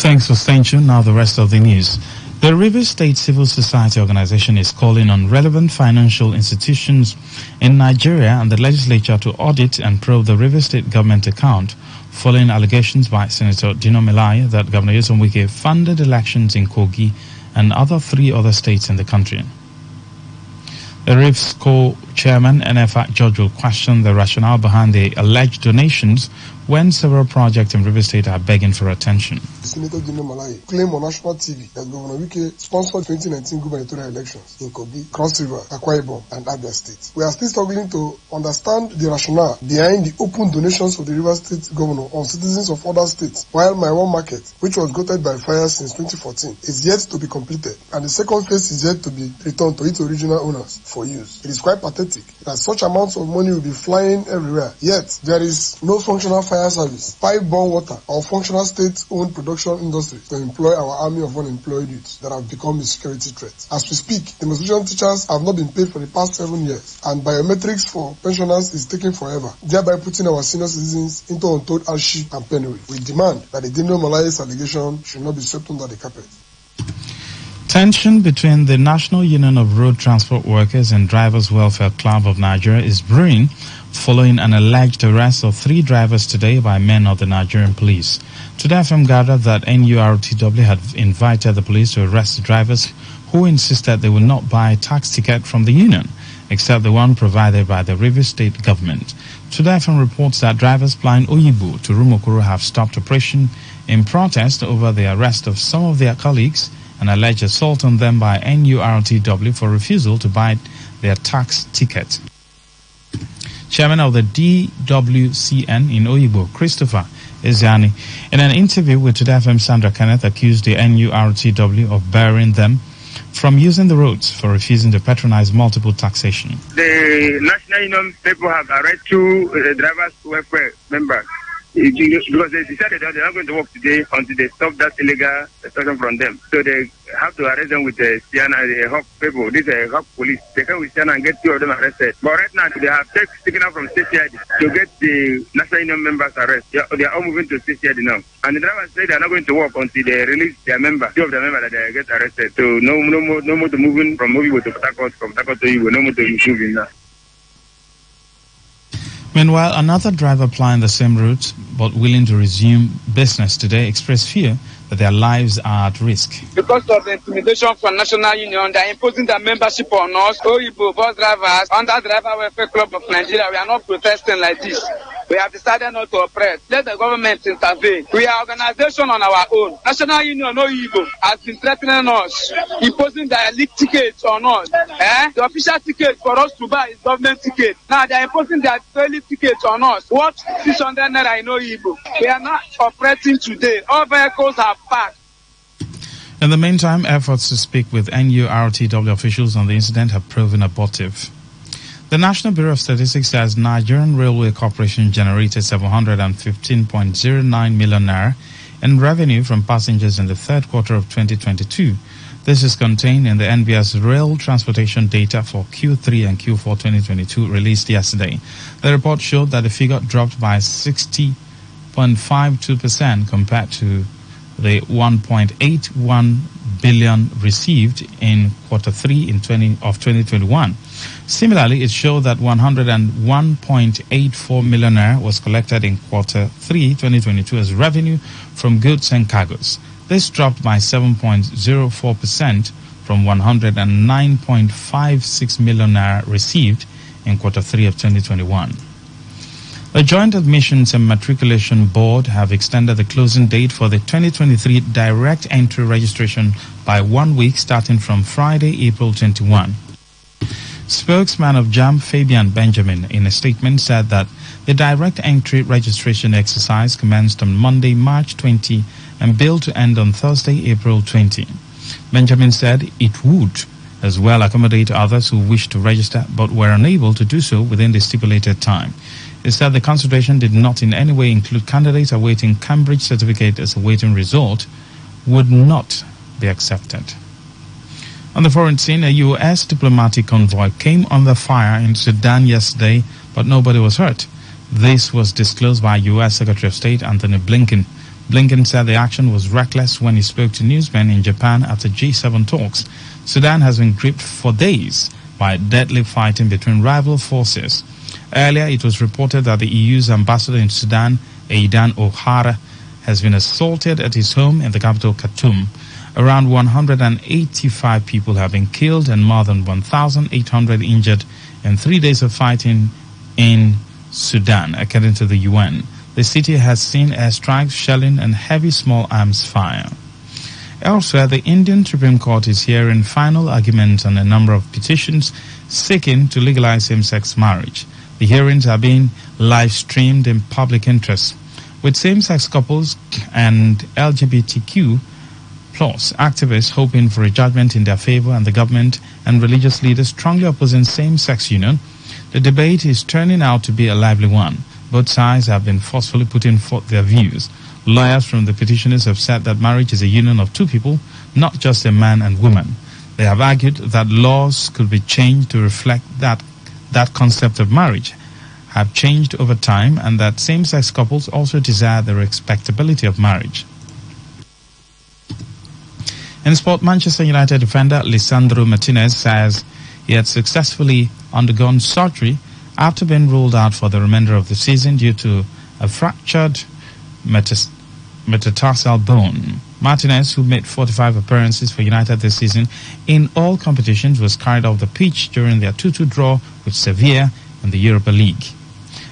[SPEAKER 10] Thanks for staying tuned. Now the rest of the news. The River State Civil Society Organization is calling on relevant financial institutions in Nigeria and the legislature to audit and probe the River State government account following allegations by Senator Dino Melaye that Governor Nyesom Wike funded elections in Kogi and three other states in the country. The RIF's co-chairman, NFA George, will question the rationale behind the alleged donations when several projects in River State are begging for attention.
[SPEAKER 3] Senator Dino Melaye claimed on national TV that Governor Wike sponsored 2019 gubernatorial elections in Kogi, Cross River, Akwa Ibom, and Abia State. We are still struggling to understand the rationale behind the open donations of the River State governor on citizens of other states, while my one market, which was gutted by fire since 2014, is yet to be completed, and the second phase is yet to be returned to its original owners for use. It is quite pathetic that such amounts of money will be flying everywhere, yet there is no functional fire service, pipe-borne water, or functional state-owned production industry to employ our army of unemployed youths that have become a security threat. As we speak, demonstration teachers have not been paid for the past 7 years, and biometrics for pensioners is taking forever, thereby putting our senior citizens into untold hardship and penury. We demand that the Dino Malaye's allegation should not be swept under the carpet.
[SPEAKER 10] Tension between the National Union of Road Transport Workers and Drivers Welfare Club of Nigeria is brewing following an alleged arrest of 3 drivers today by men of the Nigerian police. Today FM gathered that NURTW had invited the police to arrest the drivers who insisted they would not buy a tax ticket from the union, except the one provided by the River State government. Today FM reports that drivers flying Oyibo to Rumokoro have stopped operation in protest over the arrest of some of their colleagues and alleged assault on them by NURTW for refusal to buy their tax ticket. Chairman of the DWCN in Oyibo, Christopher Eziani, in an interview with Today FM, Sandra Kenneth accused the NURTW of barring them from using the roads for refusing to patronize multiple taxation.
[SPEAKER 14] The National Union people have arrested 2 drivers welfare members Because they decided that they're not going to work today until they stop that illegal extortion from them. So they have to arrest them with the Hawk people. This is Hawk police. They come with Siena and get 2 of them arrested. But right now, they have taken out from state CID to get the National Union members arrested. They are all moving to state CID now. And the drivers say they are not going to work until they release their member, 2 of their members that they get arrested. So no more to moving from Mobibo to Port Harcourt, from Port Harcourt to Igbo, no more to moving now.
[SPEAKER 10] Meanwhile, another driver plying the same route but willing to resume business today expressed fear that their lives are at risk.
[SPEAKER 15] Because of the intimidation from National Union, they are imposing their membership on us, Oyibo bus drivers, under Driver Welfare Club of Nigeria. We are not protesting like this. We have decided not to oppress. Let the government intervene. We are an organization on our own. National Union Oyibo has been threatening us, imposing their league tickets on us. The official ticket for us to buy is government ticket. Now they are imposing their daily tickets on us. What 600 naira in Oyibo? We are not operating today. All vehicles are parked.
[SPEAKER 10] In the meantime, efforts to speak with NURTW officials on the incident have proven abortive. The National Bureau of Statistics says Nigerian Railway Corporation generated 715.09 million naira in revenue from passengers in the third quarter of 2022. This is contained in the NBS Rail Transportation data for Q3 and Q4 2022 released yesterday. The report showed that the figure dropped by 60.52% compared to the 1.81 billion received in quarter 3 of 2021. Similarly, it showed that 101.84 million naira was collected in quarter 3 2022 as revenue from goods and cargoes. This dropped by 7.04% from 109.56 million naira received in quarter 3 of 2021. The Joint Admissions and Matriculation Board have extended the closing date for the 2023 direct entry registration by 1 week starting from Friday, April 21. Spokesman of JAMB, Fabian Benjamin, in a statement said that the direct entry registration exercise commenced on Monday, March 20 and billed to end on Thursday, April 20. Benjamin said it would as well accommodate others who wished to register but were unable to do so within the stipulated time. He said the consideration did not in any way include candidates awaiting Cambridge certificate as a waiting result would not be accepted. On the foreign scene, a U.S. diplomatic convoy came under fire in Sudan yesterday, but nobody was hurt. This was disclosed by U.S. Secretary of State Anthony Blinken. Blinken said the action was reckless when he spoke to newsmen in Japan after G7 talks. Sudan has been gripped for days by deadly fighting between rival forces. Earlier, it was reported that the EU's ambassador in Sudan, Aidan O'Hara, has been assaulted at his home in the capital, Khartoum. Around 185 people have been killed and more than 1,800 injured in 3 days of fighting in Sudan, according to the UN. The city has seen airstrikes, shelling, and heavy small arms fire. Elsewhere, the Indian Supreme Court is hearing final arguments on a number of petitions seeking to legalize same-sex marriage. The hearings are being live-streamed in public interest, with same-sex couples and LGBTQ plus activists hoping for a judgment in their favor and the government and religious leaders strongly opposing same-sex union. The debate is turning out to be a lively one. Both sides have been forcefully putting forth their views. Lawyers from the petitioners have said that marriage is a union of two people, not just a man and woman. They have argued that laws could be changed to reflect that concept of marriage have changed over time and that same-sex couples also desire the respectability of marriage. In sport, Manchester United defender Lisandro Martinez says he had successfully undergone surgery after being ruled out for the remainder of the season due to a fractured metatarsal bone. Martinez, who made 45 appearances for United this season in all competitions, was carried off the pitch during their 2-2 draw with Sevilla in the Europa League.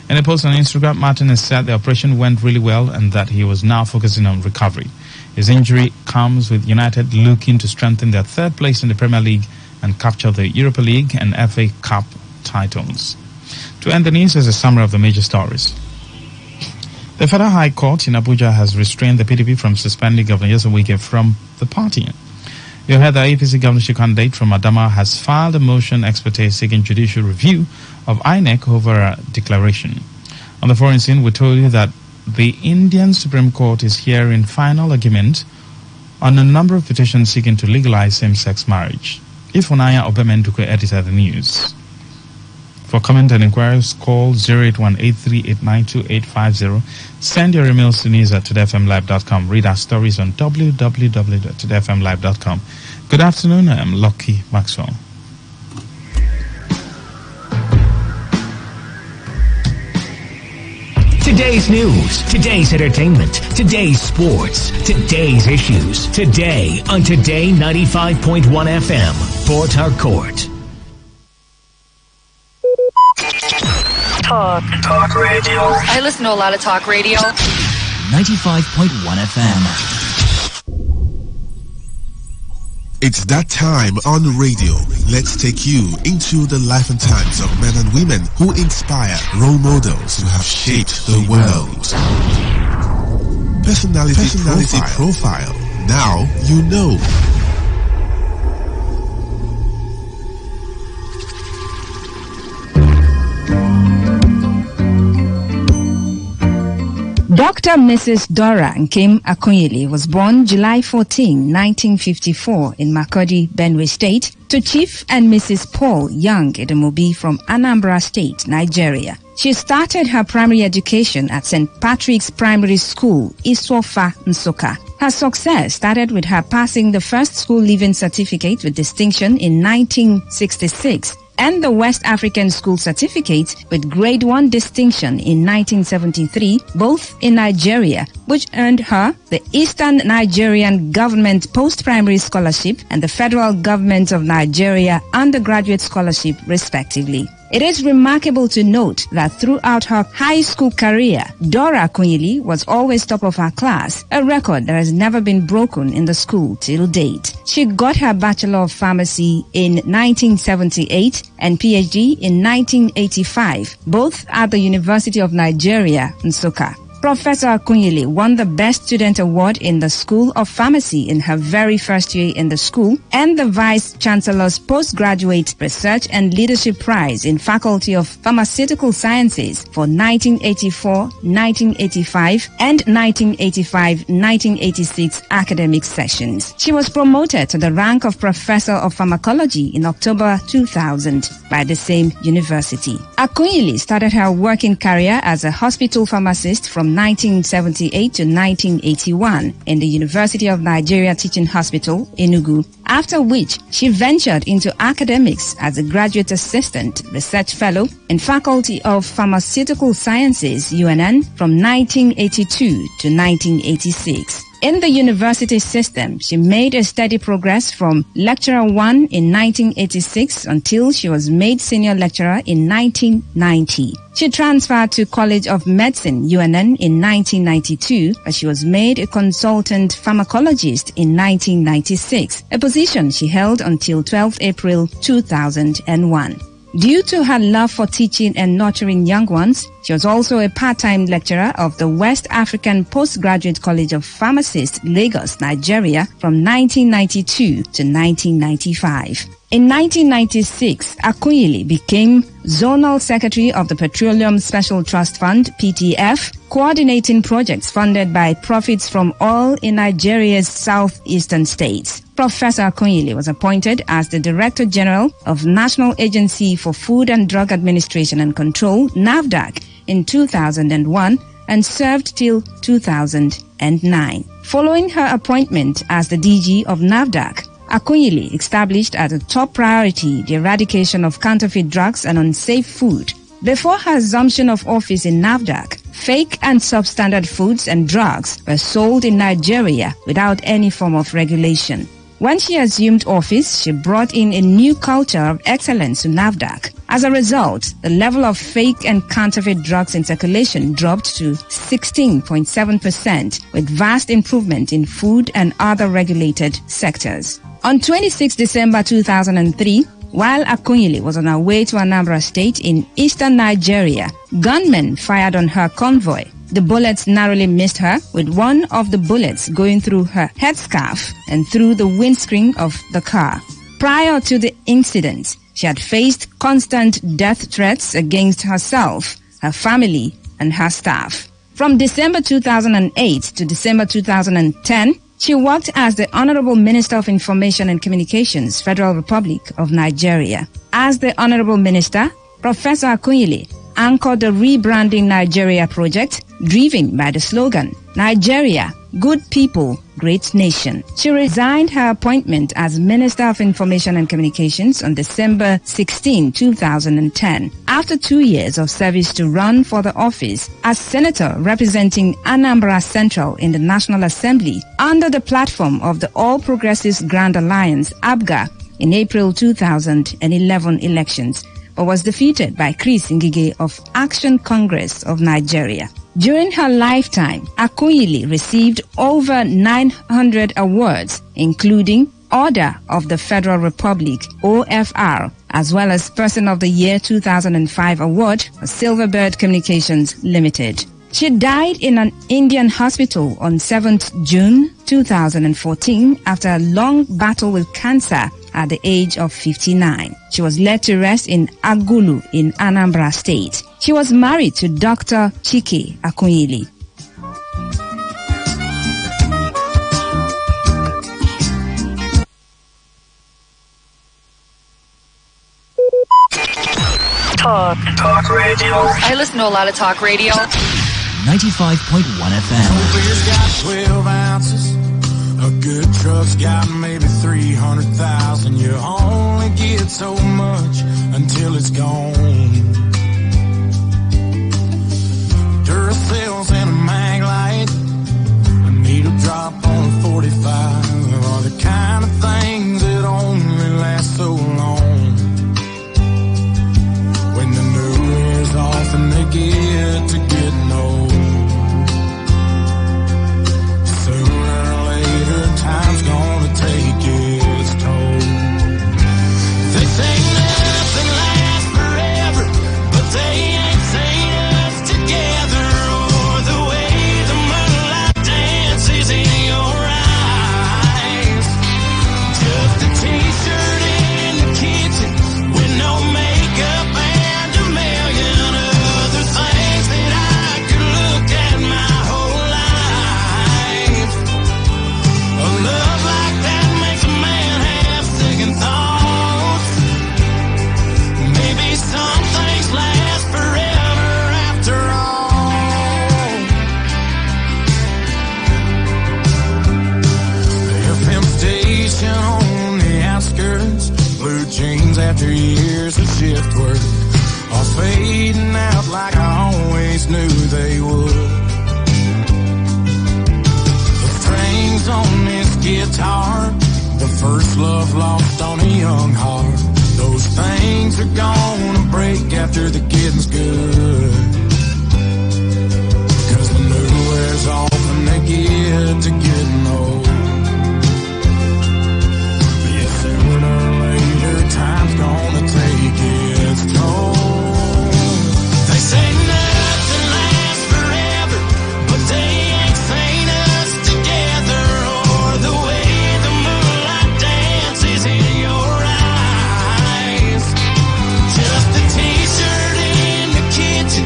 [SPEAKER 10] In a post on Instagram, Martinez said the operation went really well and that he was now focusing on recovery. His injury comes with United looking to strengthen their third place in the Premier League and capture the Europa League and FA Cup titles. To end the news is a summary of the major stories. The Federal High Court in Abuja has restrained the PDP from suspending Governor Nyesom Wike from the party. You heard the APC governorship candidate from Adamawa has filed a motion ex parte seeking judicial review of INEC over a declaration. On the foreign scene, we told you that The Indian Supreme Court is hearing final argument on a number of petitions seeking to legalize same-sex marriage. Ifunanya Obemenduku edited the news. For comment and inquiries, call 08183892850. Send your emails to news@todayfmlive.com. Read our stories on www.todayfmlive.com. Good afternoon, I am Lucky Maxwell.
[SPEAKER 19] Today's news, today's entertainment, today's sports, today's issues. Today on Today 95.1 FM, Port Harcourt.
[SPEAKER 2] Talk radio. I listen to a lot of talk radio.
[SPEAKER 23] 95.1 FM.
[SPEAKER 16] It's that time on radio. Let's take you into the life and times of men and women who inspire, role models who have shaped the world. Personality profile. Now you know.
[SPEAKER 20] Dr. Mrs. Dora Nkem Akunyili was born July 14, 1954 in Makurdi, Benue State, to Chief and Mrs. Paul Young Edemobi from Anambra State, Nigeria. She started her primary education at St. Patrick's Primary School, Iswofa, Nsukka. Her success started with her passing the first school leaving certificate with distinction in 1966 and the West African School Certificate with Grade 1 distinction in 1973, both in Nigeria, which earned her the Eastern Nigerian Government Post-Primary Scholarship and the Federal Government of Nigeria Undergraduate Scholarship, respectively. It is remarkable to note that throughout her high school career, Dora Akunyili was always top of her class, a record that has never been broken in the school till date. She got her Bachelor of Pharmacy in 1978 and PhD in 1985, both at the University of Nigeria, Nsukka. Professor Akunyili won the Best Student Award in the School of Pharmacy in her very first year in the school and the Vice Chancellor's Postgraduate Research and Leadership Prize in Faculty of Pharmaceutical Sciences for 1984, 1985 and 1985-1986 academic sessions. She was promoted to the rank of Professor of Pharmacology in October 2000 by the same university. Akunyili started her working career as a hospital pharmacist from 1978 to 1981 in the University of Nigeria Teaching Hospital, Enugu, after which she ventured into academics as a graduate assistant research fellow in Faculty of Pharmaceutical Sciences, UNN, from 1982 to 1986. In the university system, she made a steady progress from Lecturer 1 in 1986 until she was made Senior Lecturer in 1990. She transferred to College of Medicine, UNN, in 1992, where she was made a Consultant Pharmacologist in 1996, a position she held until 12 April 2001. Due to her love for teaching and nurturing young ones, she was also a part-time lecturer of the West African Postgraduate College of Pharmacists, Lagos, Nigeria, from 1992 to 1995. In 1996, Akunyili became Zonal Secretary of the Petroleum Special Trust Fund, PTF, coordinating projects funded by profits from oil in Nigeria's southeastern states. Professor Akunyili was appointed as the Director General of National Agency for Food and Drug Administration and Control, NAFDAC, in 2001 and served till 2009. Following her appointment as the DG of NAFDAC, Akunyili established as a top priority the eradication of counterfeit drugs and unsafe food. Before her assumption of office in NAFDAC, fake and substandard foods and drugs were sold in Nigeria without any form of regulation. When she assumed office, she brought in a new culture of excellence to NAFDAC. As a result, the level of fake and counterfeit drugs in circulation dropped to 16.7%, with vast improvement in food and other regulated sectors. On 26 December 2003, while Akunyili was on her way to Anambra State in eastern Nigeria, gunmen fired on her convoy. The bullets narrowly missed her, with one of the bullets going through her headscarf and through the windscreen of the car. Prior to the incident, she had faced constant death threats against herself, her family, and her staff. From December 2008 to December 2010, she worked as the Honorable Minister of Information and Communications, Federal Republic of Nigeria. As the Honorable Minister, Professor Akunyili anchored the Rebranding Nigeria project, driven by the slogan, Nigeria, Good People, Great Nation. She resigned her appointment as Minister of Information and Communications on December 16, 2010, after 2 years of service to run for the office as Senator representing Anambra Central in the National Assembly under the platform of the All Progressives Grand Alliance, ABGA, in April 2011 elections, but was defeated by Chris Ngige of Action Congress of Nigeria. During her lifetime, Akunyili received over 900 awards, including Order of the Federal Republic, OFR, as well as Person of the Year 2005 Award for Silverbird Communications Limited. She died in an Indian hospital on 7th June 2014 after a long battle with cancer at the age of 59. She was laid to rest in Agulu in Anambra State. She was married to Dr. Chike Akunyili.
[SPEAKER 2] Talk radio. I listen to a lot of talk radio.
[SPEAKER 23] 95.1 FM.
[SPEAKER 17] Beer's got 12 ounces. A good truck's got maybe 300,000. You only get so much until it's gone. Duracells and a mag light, a needle drop on a 45 are the kind of things that only last so long. When the new wears off and they get to getting old, time's gonna take its toll. They say nothing lasts forever, but they ain't seen us together, or the way the moonlight dances in your eyes. Just a t-shirt in the kitchen with no makeup and a million other things that I could look at my whole life. A love like that makes a man have second thoughts. Maybe some things last forever after all. The FM station on the outskirts, blue jeans after years of shift work, are fading out like I always knew they would. Strings on this guitar, the first love lost on a young heart. Those things are gonna break after the getting's good. Cause the new wears off and they get to getting old. Yeah, sooner or later, time's gonna take its toll. They say nothing lasts forever, but they ain't seen us together, or the way the moonlight dances in your eyes. Just a t-shirt in the kitchen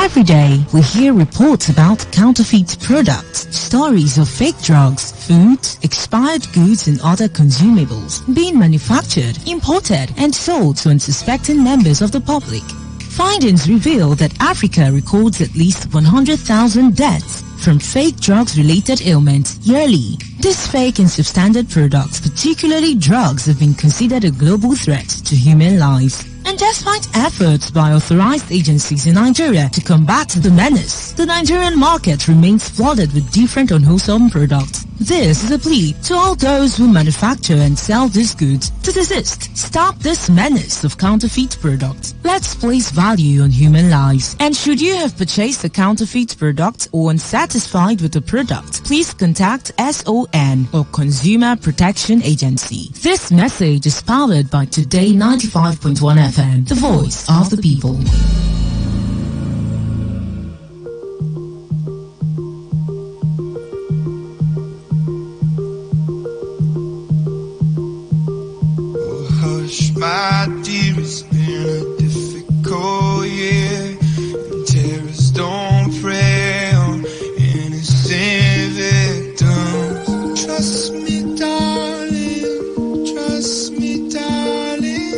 [SPEAKER 12] Every day, we hear reports about counterfeit products, stories of fake drugs, foods, expired goods and other consumables being manufactured, imported and sold to unsuspecting members of the public. Findings reveal that Africa records at least 100,000 deaths from fake drugs-related ailments yearly. These fake and substandard products, particularly drugs, have been considered a global threat to human lives. And despite efforts by authorized agencies in Nigeria to combat the menace, the Nigerian market remains flooded with different unwholesome products. This is a plea to all those who manufacture and sell these goods to desist. Stop this menace of counterfeit products. Let's place value on human lives. And should you have purchased a counterfeit product or unsatisfied with the product, please contact SON or Consumer Protection Agency. This message is powered by Today95.1 FM, the voice of the people.
[SPEAKER 17] My dear, it's been a difficult year, and terrorists don't prey on innocent victims. Trust me, darling, trust me, darling.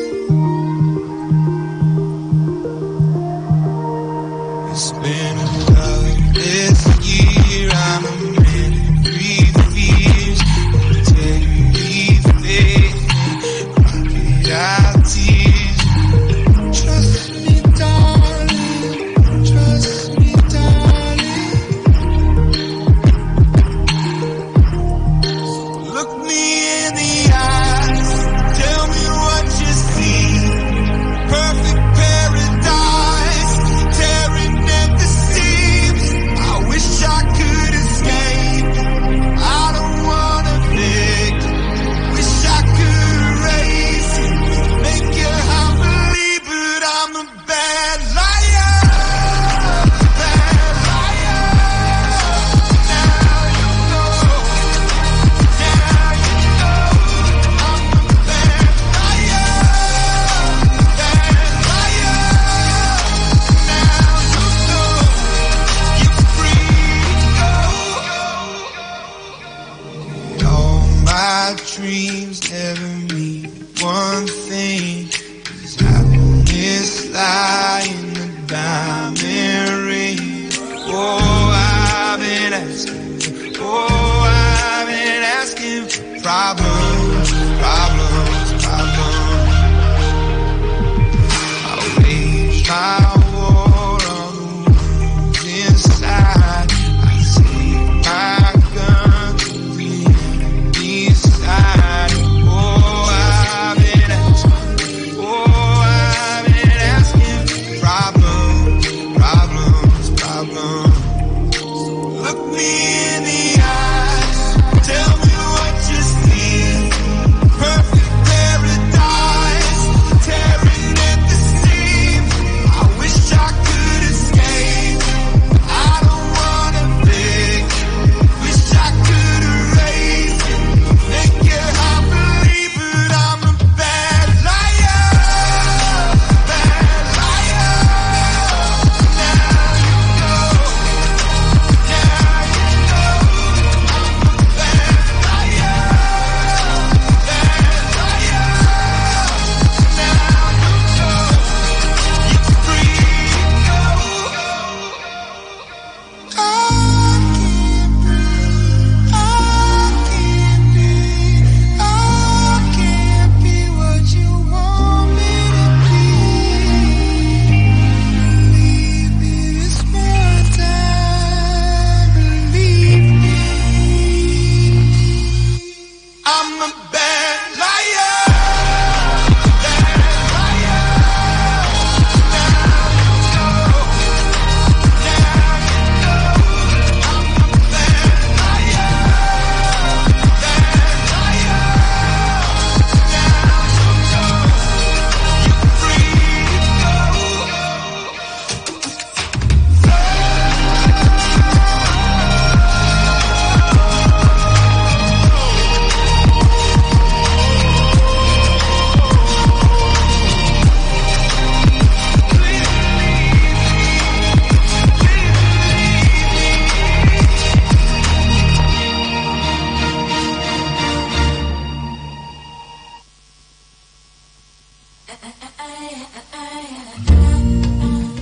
[SPEAKER 17] It's been a loveless year, I'm a man in three fears. Integrity, faith, I tease. Trust me, darling. Trust me, darling. Look me in the eyes. Tell me what you see. Perfect paradise, tearing at the seams. I wish I could escape. I don't wanna fake. Wish I could erase it. Make you humbly, but I'm a bad liar. Bad liar. Now you know. Now you know. I'm a bad liar. Bad liar. Now you know. You're free to go. All my dreams never mean one thing. Cause happiness lie in the diamond ring. Oh, I've been asking. Oh, I've been asking for problems, problems, problems. I wage my war on the wounds inside. I take my gun to the enemy's side. Oh, I've been asking. Oh, I've been asking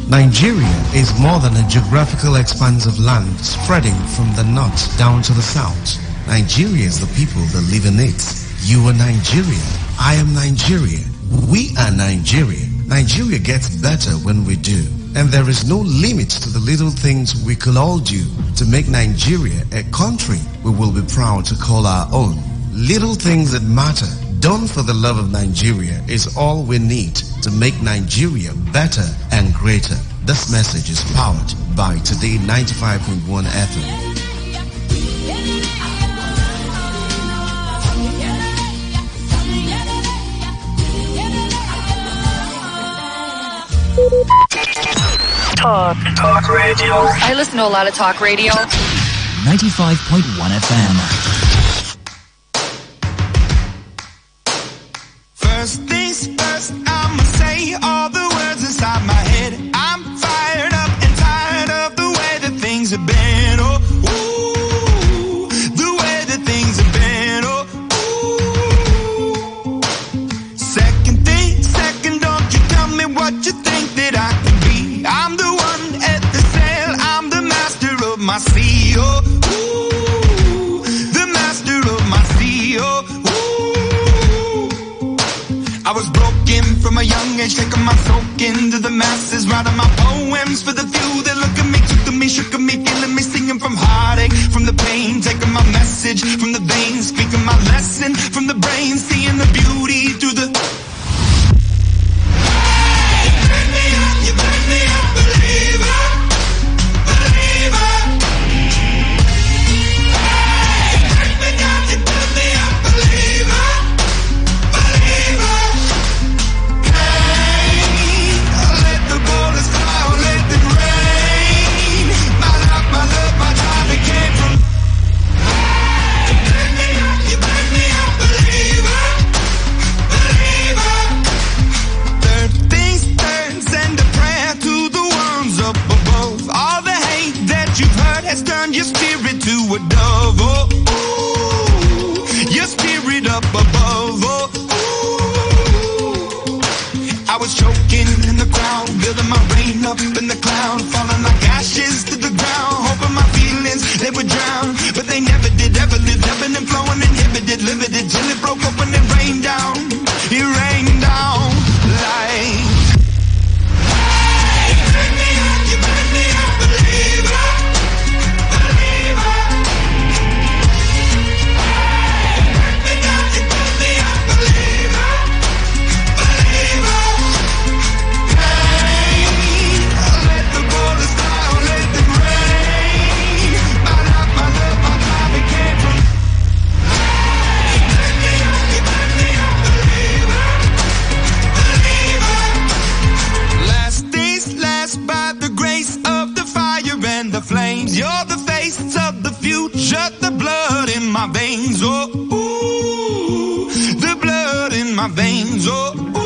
[SPEAKER 16] Nigeria is more than a geographical expanse of land spreading from the north down to the south. Nigeria is the people that live in it. You are Nigeria. I am Nigeria. We are Nigeria. Nigeria gets better when we do. And there is no limit to the little things we can all do to make Nigeria a country we will be proud to call our own. Little things that matter, done for the love of Nigeria, is all we need to make Nigeria better and greater. This message is powered by Today95.1 FM.
[SPEAKER 2] Talk radio. I listen to a lot of talk radio.
[SPEAKER 23] 95.1 FM.
[SPEAKER 17] First things first, I'ma say all the words inside my head. I'm fired up and tired of the way that things have been. Oh, ooh, the way that things have been. Oh, ooh. Second thing, second, don't you tell me what you think that I can be. I'm the one at the sail, I'm the master of my sea. Oh, ooh, the master of my sea. Oh, I was broken from a young age, taking my soak into the masses, writing my poems for the few that look at me, took to me, shook at me, feeling me, singing from heartache, from the pain, taking my message from the veins, speaking my lesson from the brain, seeing the beauty through the... Hey, you bring me up, believer, believer. Hey, bring me down, you build me up, believer. Turn your spirit to a dove, oh, ooh, your spirit up above, oh, ooh. I was choking in the crowd, building my rain up in the cloud, falling like ashes to the ground, hoping my feelings, they would drown, but they never did, ever lived, ebbing and flowing, inhibited, limited, till it broke open and rained down, it rained down like... Hey, you bring me up, believer. Flames, you're the face of the future, the blood in my veins, oh, ooh, the blood in my veins, oh, ooh.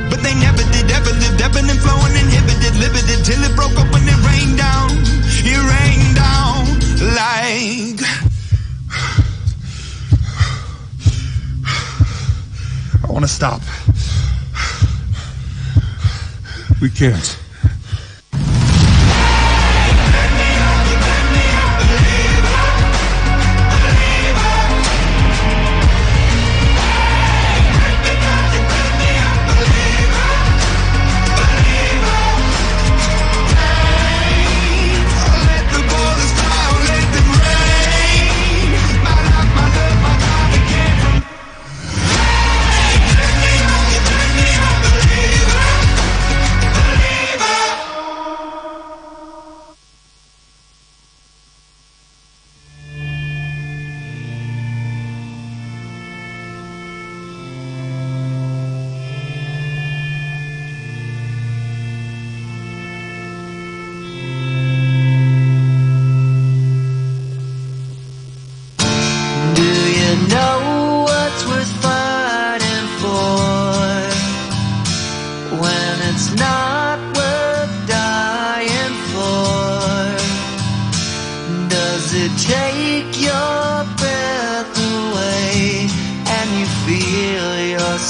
[SPEAKER 17] But they never did, ever lived, ebbing and flowing, inhibited, limited, till it broke up when it rained down like...
[SPEAKER 1] I want to stop. We can't.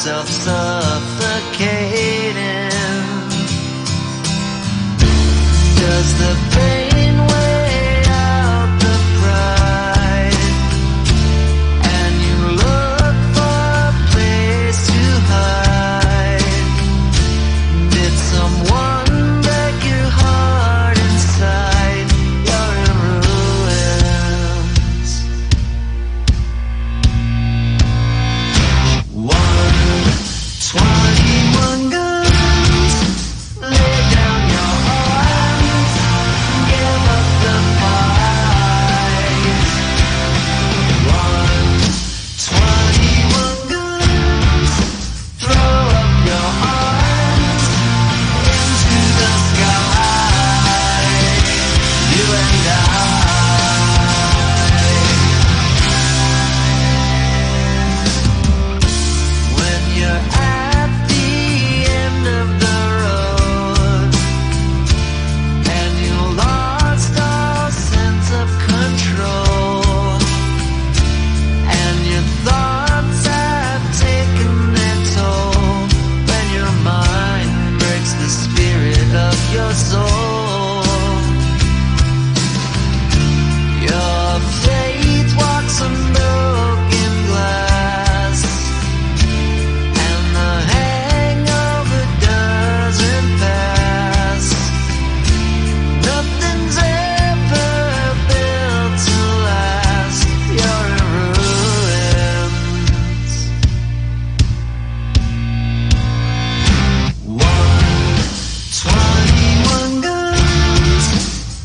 [SPEAKER 18] yourself suffocating.
[SPEAKER 17] your soul. Your faith walks on broken glass, and the hangover doesn't pass. Nothing's ever built to last. You're in ruins. 21 guns.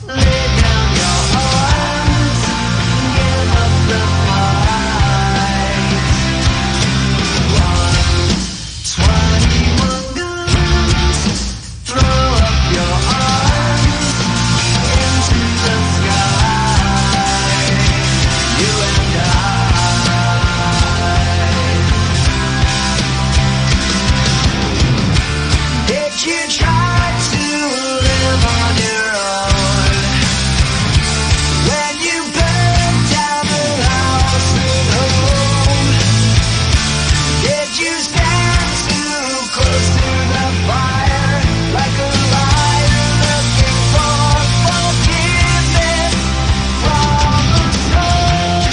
[SPEAKER 17] Lay down your arms and give up the fight. 21 guns. Throw up your arms into the sky. You and I. Did you try to live on your own when you burned down the house at home? Did you stand too close to the fire like a liar looking for forgiveness from the stone?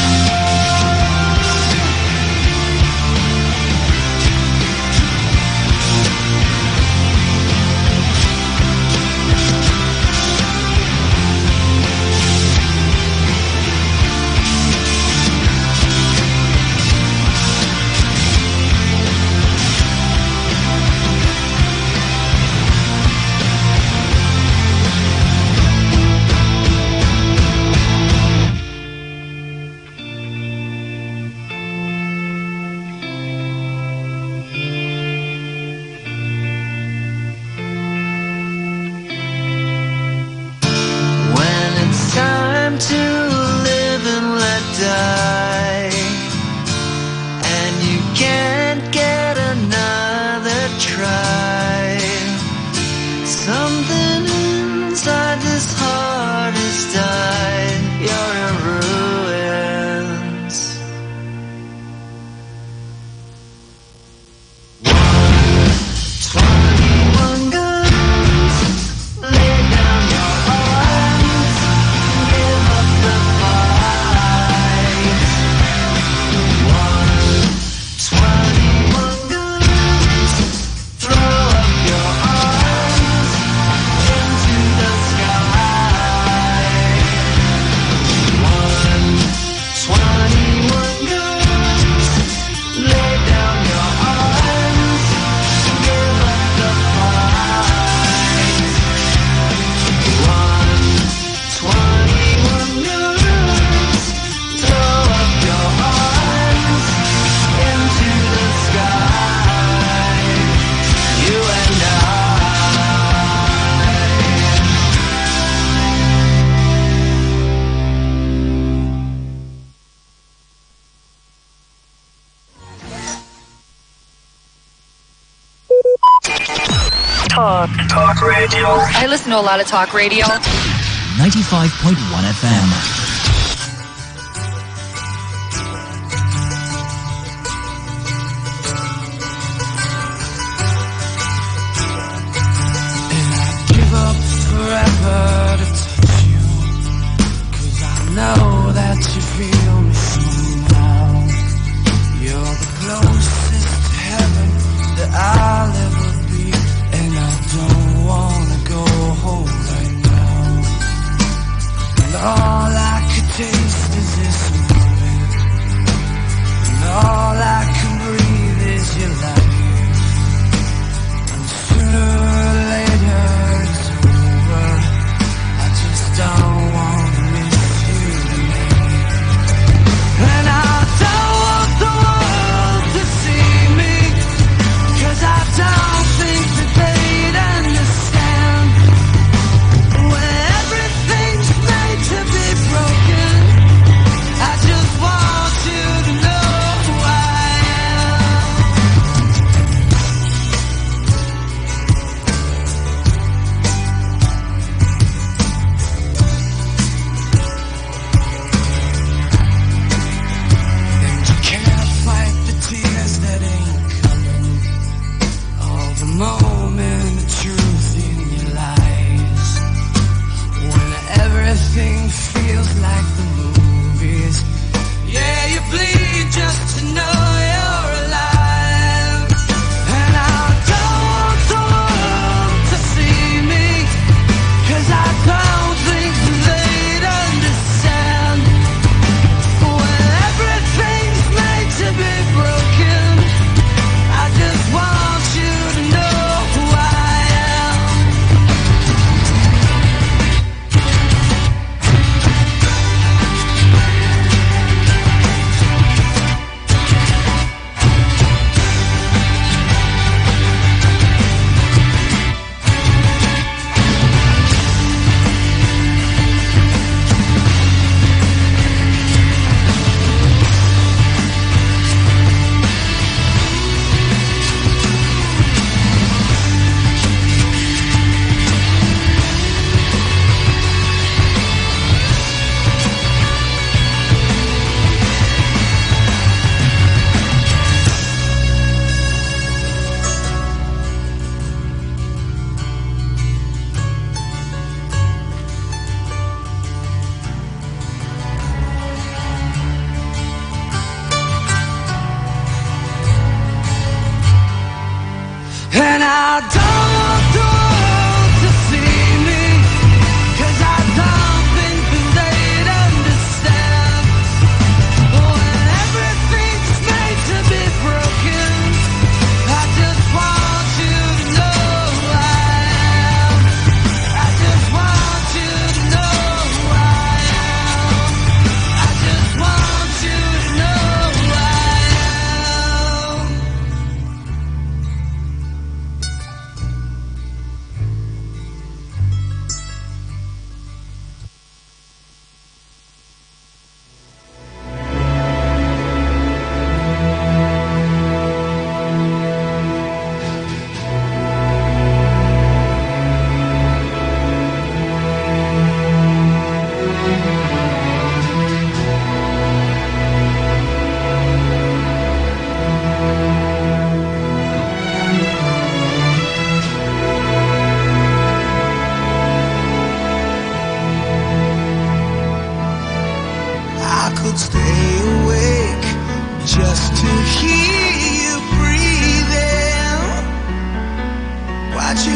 [SPEAKER 17] When it's time to live and let die, and you can't get another try, something inside this heart has died. You're in ruins. 21 guns. Lay down your arms. Give up the fight. 21 guns. Throw up your arms into the sky. 21 guns. Lay down your arms. Give up the fight. 21 guns. Throw up your arms into the sky. You and I.
[SPEAKER 2] Talk radio. I listen to a lot of talk radio.
[SPEAKER 23] 95.1 FM.
[SPEAKER 17] Give up forever to touch you, 'cause I know that you feel me somehow. You're the closest to heaven that I'll ever be, and I don't wanna go home right now. And all I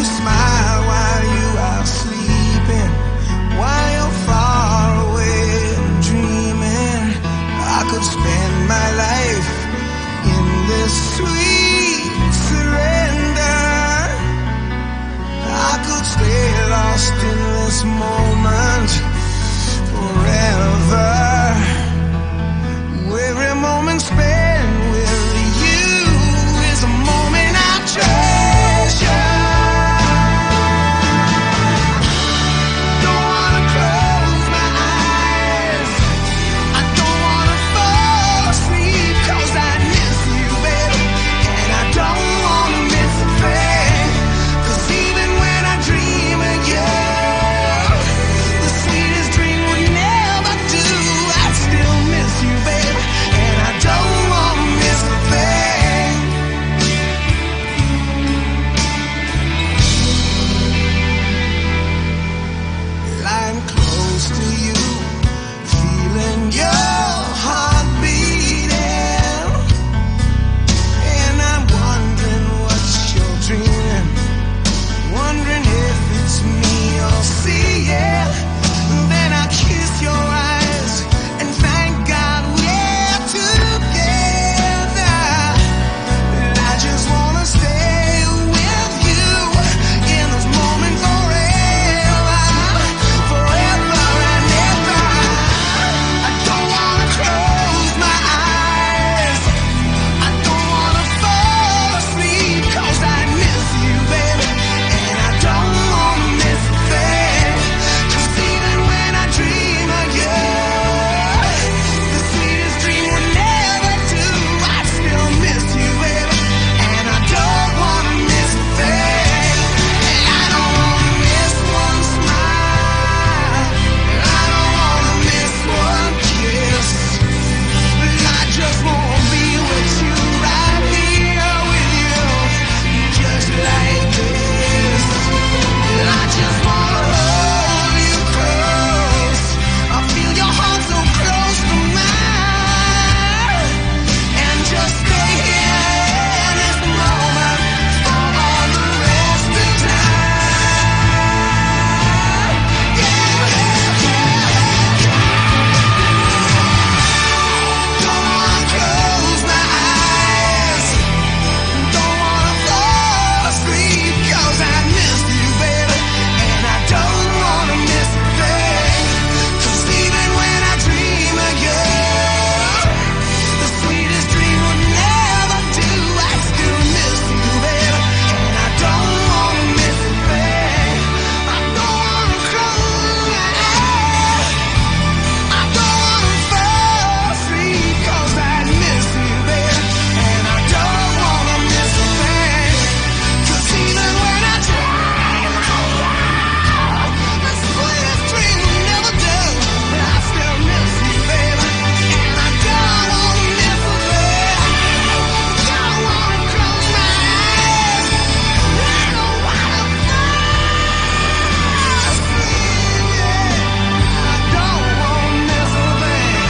[SPEAKER 17] smile while you are sleeping, while you're far away and dreaming. I could spend my life in this sweet surrender. I could stay lost in this moment forever. Every moment spent with you is a moment I treasure. Don't wanna close my eyes, I don't wanna fall asleep, 'cause I miss you, baby, and I don't wanna miss a thing. 'Cause even when I dream of you, the sweetest dream would never do. I still miss you, baby, and I don't wanna miss a thing. Lying close to you, feeling your heart beating, and I'm wondering what you're dreaming, wondering if it's me you're seeing. Then I kiss your eyes and thank God we're together. I just wanna stay with you in this moment forever, forever and ever. I don't wanna close my eyes, I don't wanna fall asleep, 'cause I miss you, baby, and I don't wanna miss a thing. 'Cause even when I dream of you, the sweetest dream would never do. I still miss you, baby, and I don't wanna miss a thing. I don't wanna miss one smile, I don't wanna miss one kiss. I just wanna be with you, right here with you, just like this. I just wanna hold you close, I feel your heart so close to mine, and just stay here in this moment for all the rest of time. Don't wanna close my eyes, don't wanna fall asleep, 'cause I miss you, baby, and I don't wanna miss a thing. 'Cause even when I dream of you, the sweetest dream would never do. I still miss you, baby, and I don't wanna miss a thing. I don't wanna close my eyes, I don't wanna fall asleep, 'cause I miss you, baby, and I don't wanna miss a thing. 'Cause even when I dream of you, the sweetest dream will never do. But I still miss you, baby, and I don't wanna miss a thing. Don't wanna close my eyes, I don't wanna fall asleep, yeah. I don't wanna miss a thing.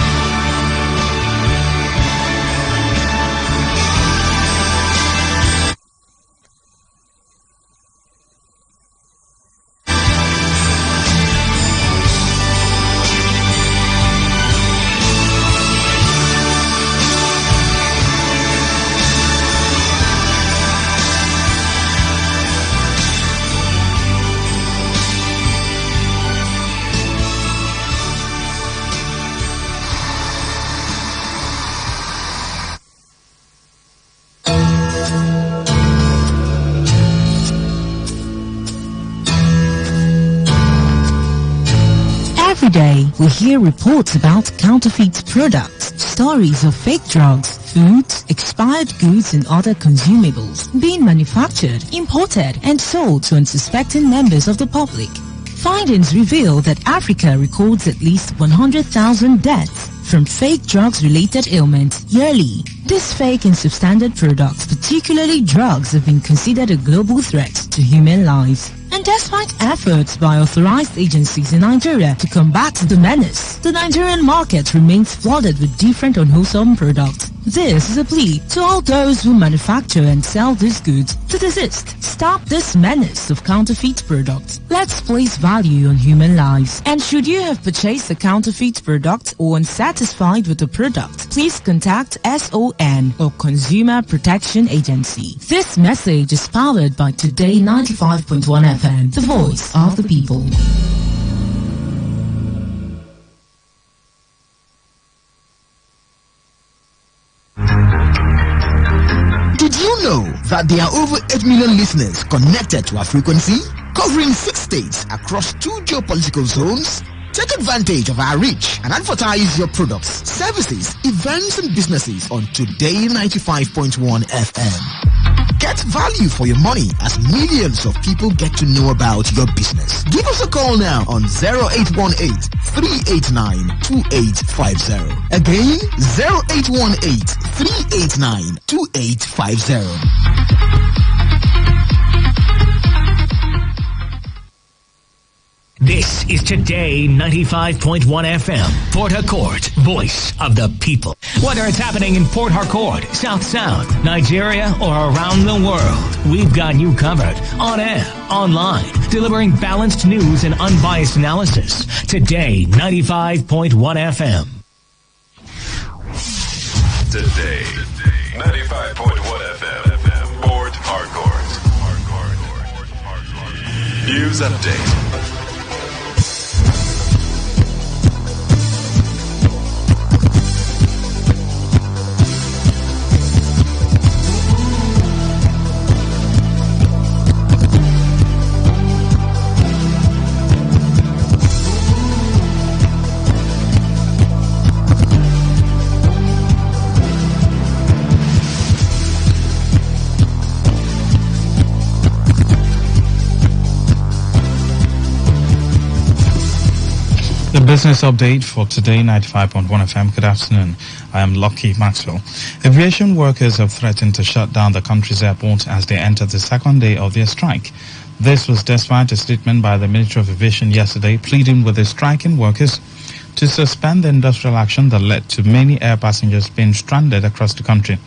[SPEAKER 12] Every day, we hear reports about counterfeit products, stories of fake drugs, foods, expired goods and other consumables being manufactured, imported and sold to unsuspecting members of the public. Findings reveal that Africa records at least 100,000 deaths from fake drugs-related ailments yearly. These fake and substandard products, particularly drugs, have been considered a global threat to human lives. And Despite efforts by authorized agencies in Nigeria to combat the menace, the Nigerian market remains flooded with different unwholesome products. This is a plea to all those who manufacture and sell these goods to desist. Stop this menace of counterfeit products. Let's place value on human lives. And should you have purchased a counterfeit product or unsatisfied with the product, please contact SON or Consumer Protection Agency. This message is powered by Today 95.1 FM, the voice of the people.
[SPEAKER 4] Did you know that there are over 8 million listeners connected to our frequency, covering 6 states across 2 geopolitical zones? Take advantage of our reach and advertise your products, services, events and businesses on Today 95.1 FM. Get value for your money as millions of people get to know about your business. Give us a call now on 0818-389-2850. Again, 0818-389-2850.
[SPEAKER 19] This is Today 95.1 FM, Port Harcourt, voice of the people. Whether it's happening in Port Harcourt, South South, Nigeria, or around the world, we've got you covered on air, online, delivering balanced news and unbiased analysis. Today 95.1 FM.
[SPEAKER 24] Today 95.1 FM, Port Harcourt. News update.
[SPEAKER 10] The business update for Today 95.1 FM. Good afternoon. I am Lucky Maxwell. Aviation workers have threatened to shut down the country's airport as they enter the second day of their strike. This was despite a statement by the Ministry of Aviation yesterday pleading with the striking workers to suspend the industrial action that led to many air passengers being stranded across the country.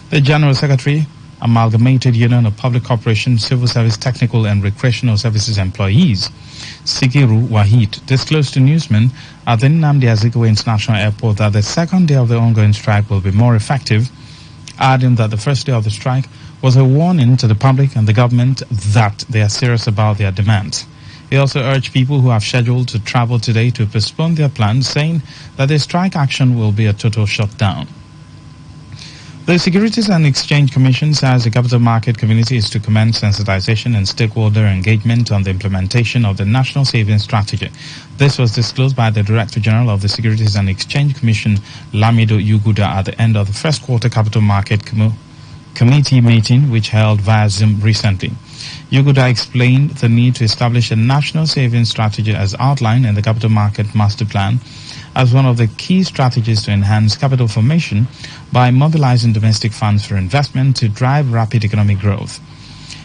[SPEAKER 10] The General Secretary, Amalgamated Union of Public Corporation, Civil Service, Technical and Recreational Services Employees, Sikiru Wahid, disclosed to newsmen at the Nnamdi Azikiwe International Airport that the second day of the ongoing strike will be more effective, adding that the first day of the strike was a warning to the public and the government that they are serious about their demands. He also urged people who have scheduled to travel today to postpone their plans, saying that the strike action will be a total shutdown. The Securities and Exchange Commission says the capital market community is to commence sensitization and stakeholder engagement on the implementation of the National Savings Strategy. This was disclosed by the Director General of the Securities and Exchange Commission, Lamido Yuguda, at the end of the first quarter capital market committee meeting, which held via Zoom recently. Yuguda explained the need to establish a national savings strategy as outlined in the Capital Market Master Plan as one of the key strategies to enhance capital formation by mobilizing domestic funds for investment to drive rapid economic growth.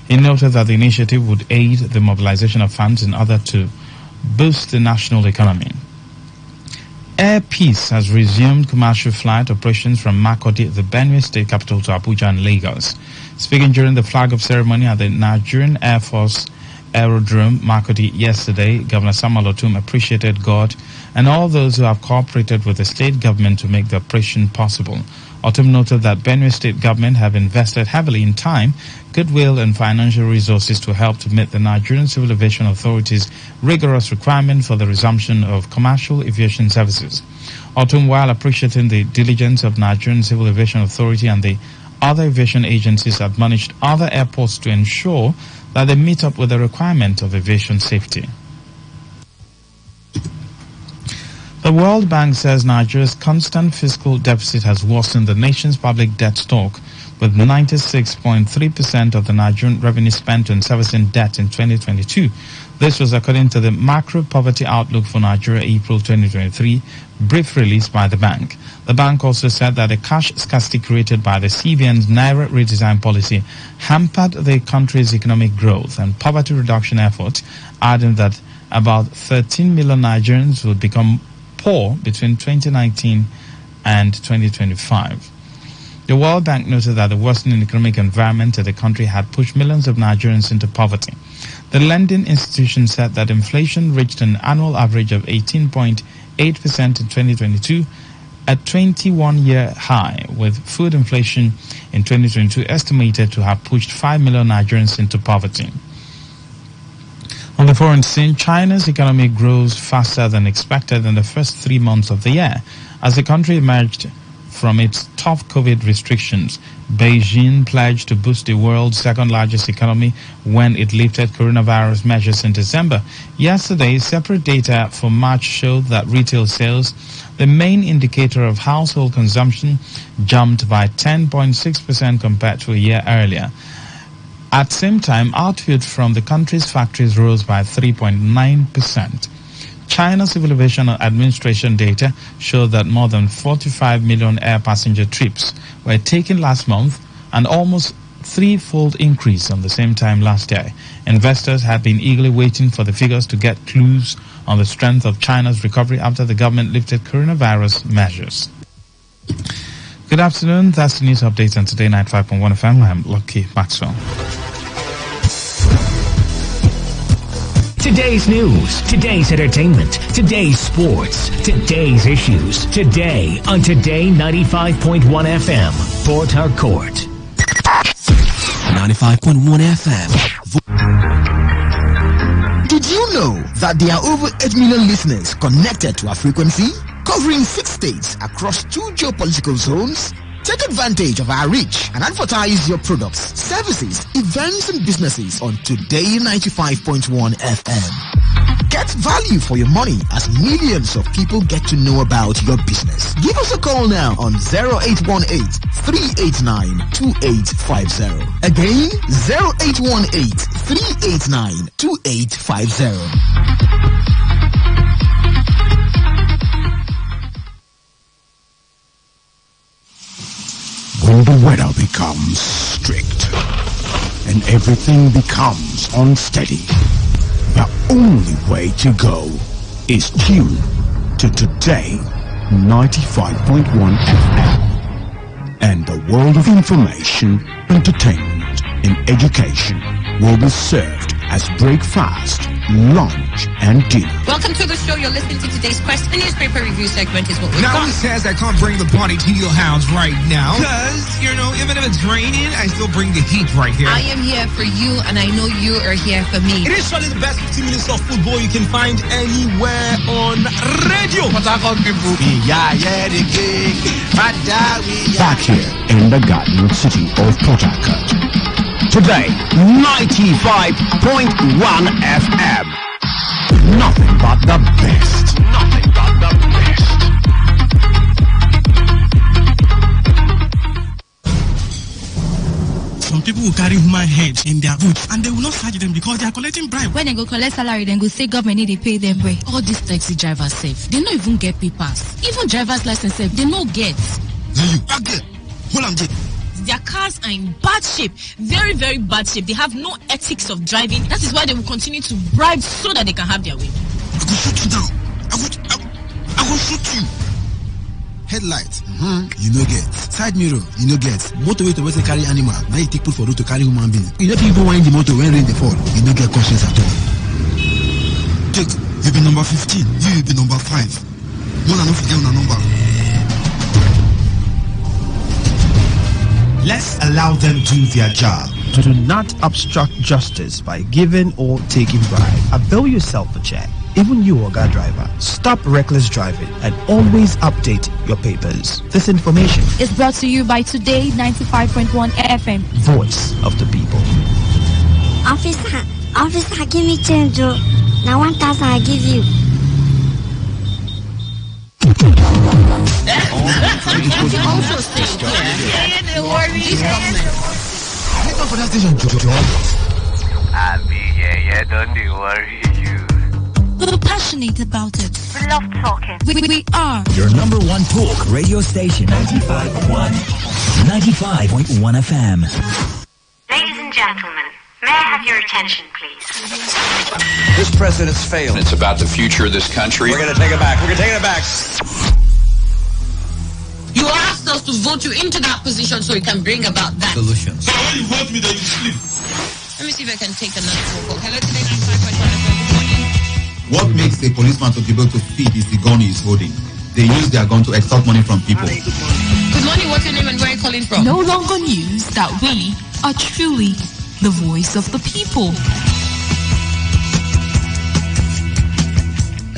[SPEAKER 10] He noted that the initiative would aid the mobilization of funds in order to boost the national economy. Air Peace has resumed commercial flight operations from Makurdi, the Benue State capital, to Abuja and Lagos. Speaking during the flag-off ceremony at the Nigerian Air Force Aerodrome, Makurdi, yesterday, Governor Samuel Otum appreciated God and all those who have cooperated with the state government to make the operation possible. Otum noted that Benue State government have invested heavily in time, goodwill and financial resources to help to meet the Nigerian Civil Aviation Authority's rigorous requirement for the resumption of commercial aviation services. Otum, while appreciating the diligence of Nigerian Civil Aviation Authority and the other aviation agencies, admonished other airports to ensure that they meet up with the requirement of aviation safety. The World Bank says Nigeria's constant fiscal deficit has worsened the nation's public debt stock with 96.3% of the Nigerian revenue spent on servicing debt in 2022. This was according to the Macro Poverty Outlook for Nigeria April 2023 brief release by the bank. The bank also said that the cash scarcity created by the CBN's Naira redesign policy hampered the country's economic growth and poverty reduction efforts, adding that about 13 million Nigerians would become poor between 2019 and 2025. The World Bank noted that the worsening economic environment in the country had pushed millions of Nigerians into poverty. The lending institution said that inflation reached an annual average of 18.8% in 2022, a 21-year high, with food inflation in 2022 estimated to have pushed 5 million Nigerians into poverty. On the foreign scene, China's economy grows faster than expected in the first 3 months of the year, as the country emerged from its tough COVID restrictions. Beijing pledged to boost the world's second-largest economy when it lifted coronavirus measures in December. Yesterday, separate data for March showed that retail sales, the main indicator of household consumption, jumped by 10.6% compared to a year earlier. At the same time, output from the country's factories rose by 3.9%. China's Civil Aviation Administration data showed that more than 45 million air passenger trips were taken last month, an almost threefold increase on the same time last year. Investors have been eagerly waiting for the figures to get clues on the strength of China's recovery after the government lifted coronavirus measures. Good afternoon. That's the news update on Today 95.1 FM. I'm Lucky Maxwell.
[SPEAKER 19] Today's news, today's entertainment, today's sports, today's issues, today on Today 95.1 FM, Port Harcourt.
[SPEAKER 23] 95.1 FM.
[SPEAKER 4] Did you know that there are over 8 million listeners connected to our frequency, covering 6 states across 2 geopolitical zones? Take advantage of our reach and advertise your products, services, events and businesses on Today 95.1 FM. Get value for your money as millions of people get to know about your business. Give us a call now on 0818-389-2850. Again, 0818-389-2850.
[SPEAKER 1] When the weather becomes strict and everything becomes unsteady, the only way to go is tune to Today 95.1 FM. And the world of information, entertainment, and education will be served as breakfast, lunch, and dinner.
[SPEAKER 13] Welcome to the show. You're listening to today's Quest. The newspaper review segment is what we've
[SPEAKER 18] Now
[SPEAKER 13] got.
[SPEAKER 18] he says I can't bring the party to your house right now. Because, even if it's raining, I still bring the heat right here.
[SPEAKER 13] I am here for you, and I know you are here for me.
[SPEAKER 18] It is surely the best 15 minutes of football you can find anywhere on radio.
[SPEAKER 1] Back here in the Garden City of Port Harcourt. Today, 95.1 FM. Nothing but the best. Nothing but the best.
[SPEAKER 21] Some people will carry human heads in their boots and they will not charge them because they are collecting bribe.
[SPEAKER 22] When they go collect salary, then go say government need to pay them way. All these taxi drivers safe. They don't even get papers. Even driver's license safe, they no get.
[SPEAKER 21] Hold on,
[SPEAKER 22] Their cars are in bad shape. Very, very bad shape. They have no ethics of driving. That is why they will continue to bribe so that they can have their way.
[SPEAKER 21] I will shoot you down. I will shoot you. Headlight, you no get. Side mirror, you no get. Motorway to carry animal. Now you take put for road to carry human being. You don't even wind the motor when rain they fall. You no get conscience at all. Take, you be number 15. You be number 5. One and forget one number.
[SPEAKER 16] Let's allow them do their job. Do not obstruct justice by giving or taking bribe. Avail yourself a check. Even you, Oga driver, stop reckless driving and always update your papers. This information
[SPEAKER 22] is brought to you by Today 95.1 FM.
[SPEAKER 16] Voice of the people.
[SPEAKER 25] Officer, give me change. Now 1,000 I give you.
[SPEAKER 22] Also say, they worry.
[SPEAKER 21] Take off for that station, John.
[SPEAKER 5] Don't you worry, you.
[SPEAKER 22] We're passionate about it.
[SPEAKER 25] We love talking.
[SPEAKER 22] We are.
[SPEAKER 19] Your number one talk radio station, 95.1 FM.
[SPEAKER 25] Ladies and gentlemen, may I have your attention, please?
[SPEAKER 6] This president's failed.
[SPEAKER 7] It's about the future of this country.
[SPEAKER 6] We're going to take it back. We're going to take it back.
[SPEAKER 13] You asked us to vote you into that position so you can bring about that
[SPEAKER 21] solution.
[SPEAKER 13] So when you vote me, then you sleep. Let me see if I can take another phone call. Hello, Today 95.1 FM. Good morning.
[SPEAKER 21] What makes a policeman to be able to feed is the gun he is holding. They use their gun to extort money from people.
[SPEAKER 13] Good morning. What's your name and where are you calling from?
[SPEAKER 22] No longer news that we are truly the voice of the people.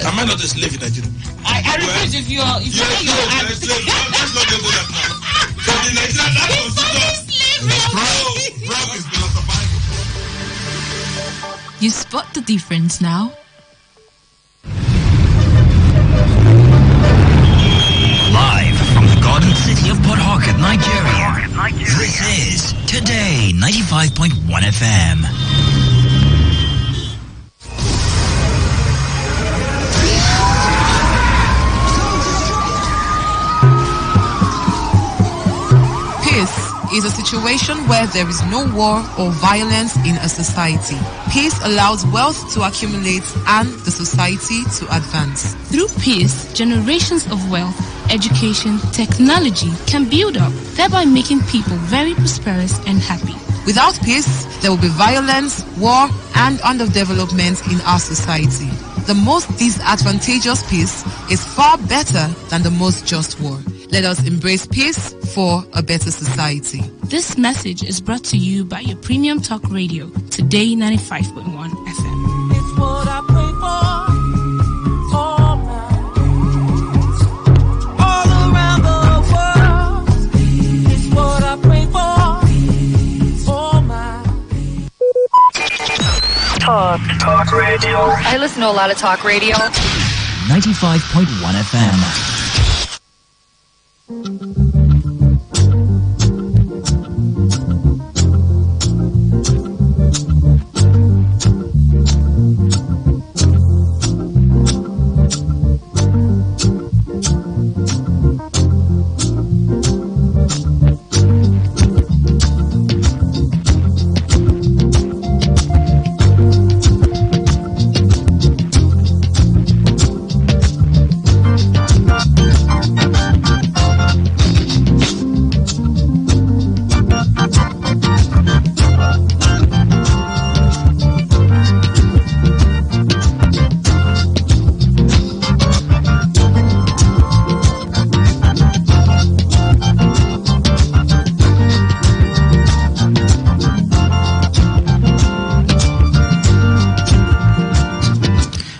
[SPEAKER 8] Am I not a slave in Nigeria?
[SPEAKER 13] I refuse if you're a slave. Let's not do that now. So the Nigerian
[SPEAKER 22] You spot the difference now?
[SPEAKER 19] Live from the Garden City of Port Harcourt, Nigeria. This is Today 95.1 FM.
[SPEAKER 11] Peace is a situation where there is no war or violence in a society. Peace allows wealth to accumulate and the society to advance.
[SPEAKER 22] Through peace, generations of wealth, education, technology can build up, thereby making people very prosperous and happy.
[SPEAKER 11] Without peace, there will be violence, war, and underdevelopment in our society. The most disadvantageous peace is far better than the most just war. Let us embrace peace for a better society.
[SPEAKER 22] This message is brought to you by your premium talk radio, Today 95.1 FM.
[SPEAKER 17] It's what I pray for. All around the world. It's what I pray for.
[SPEAKER 2] Talk radio. I listen to a lot of talk radio.
[SPEAKER 19] 95.1 FM.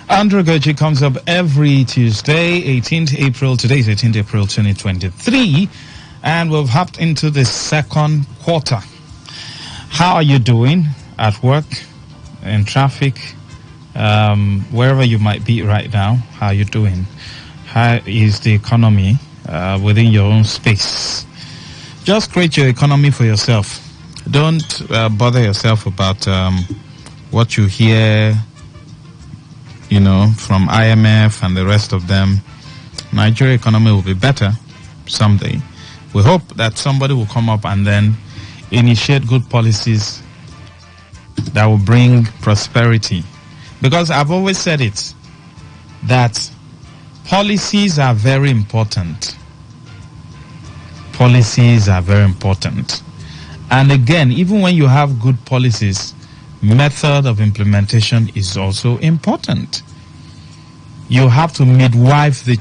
[SPEAKER 10] Andrew Goji comes up every Tuesday, 18th April. Today is 18th April 2023, and we've hopped into the second quarter. How are you doing at work, in traffic, wherever you might be right now? How are you doing? How is the economy within your own space? Just create your economy for yourself. Don't bother yourself about what you hear, from IMF and the rest of them. Nigeria economy will be better someday. We hope that somebody will come up and then initiate good policies that will bring prosperity. Because I've always said it, that policies are very important. Policies are very important. And again, even when you have good policies, method of implementation is also important. You have to midwife the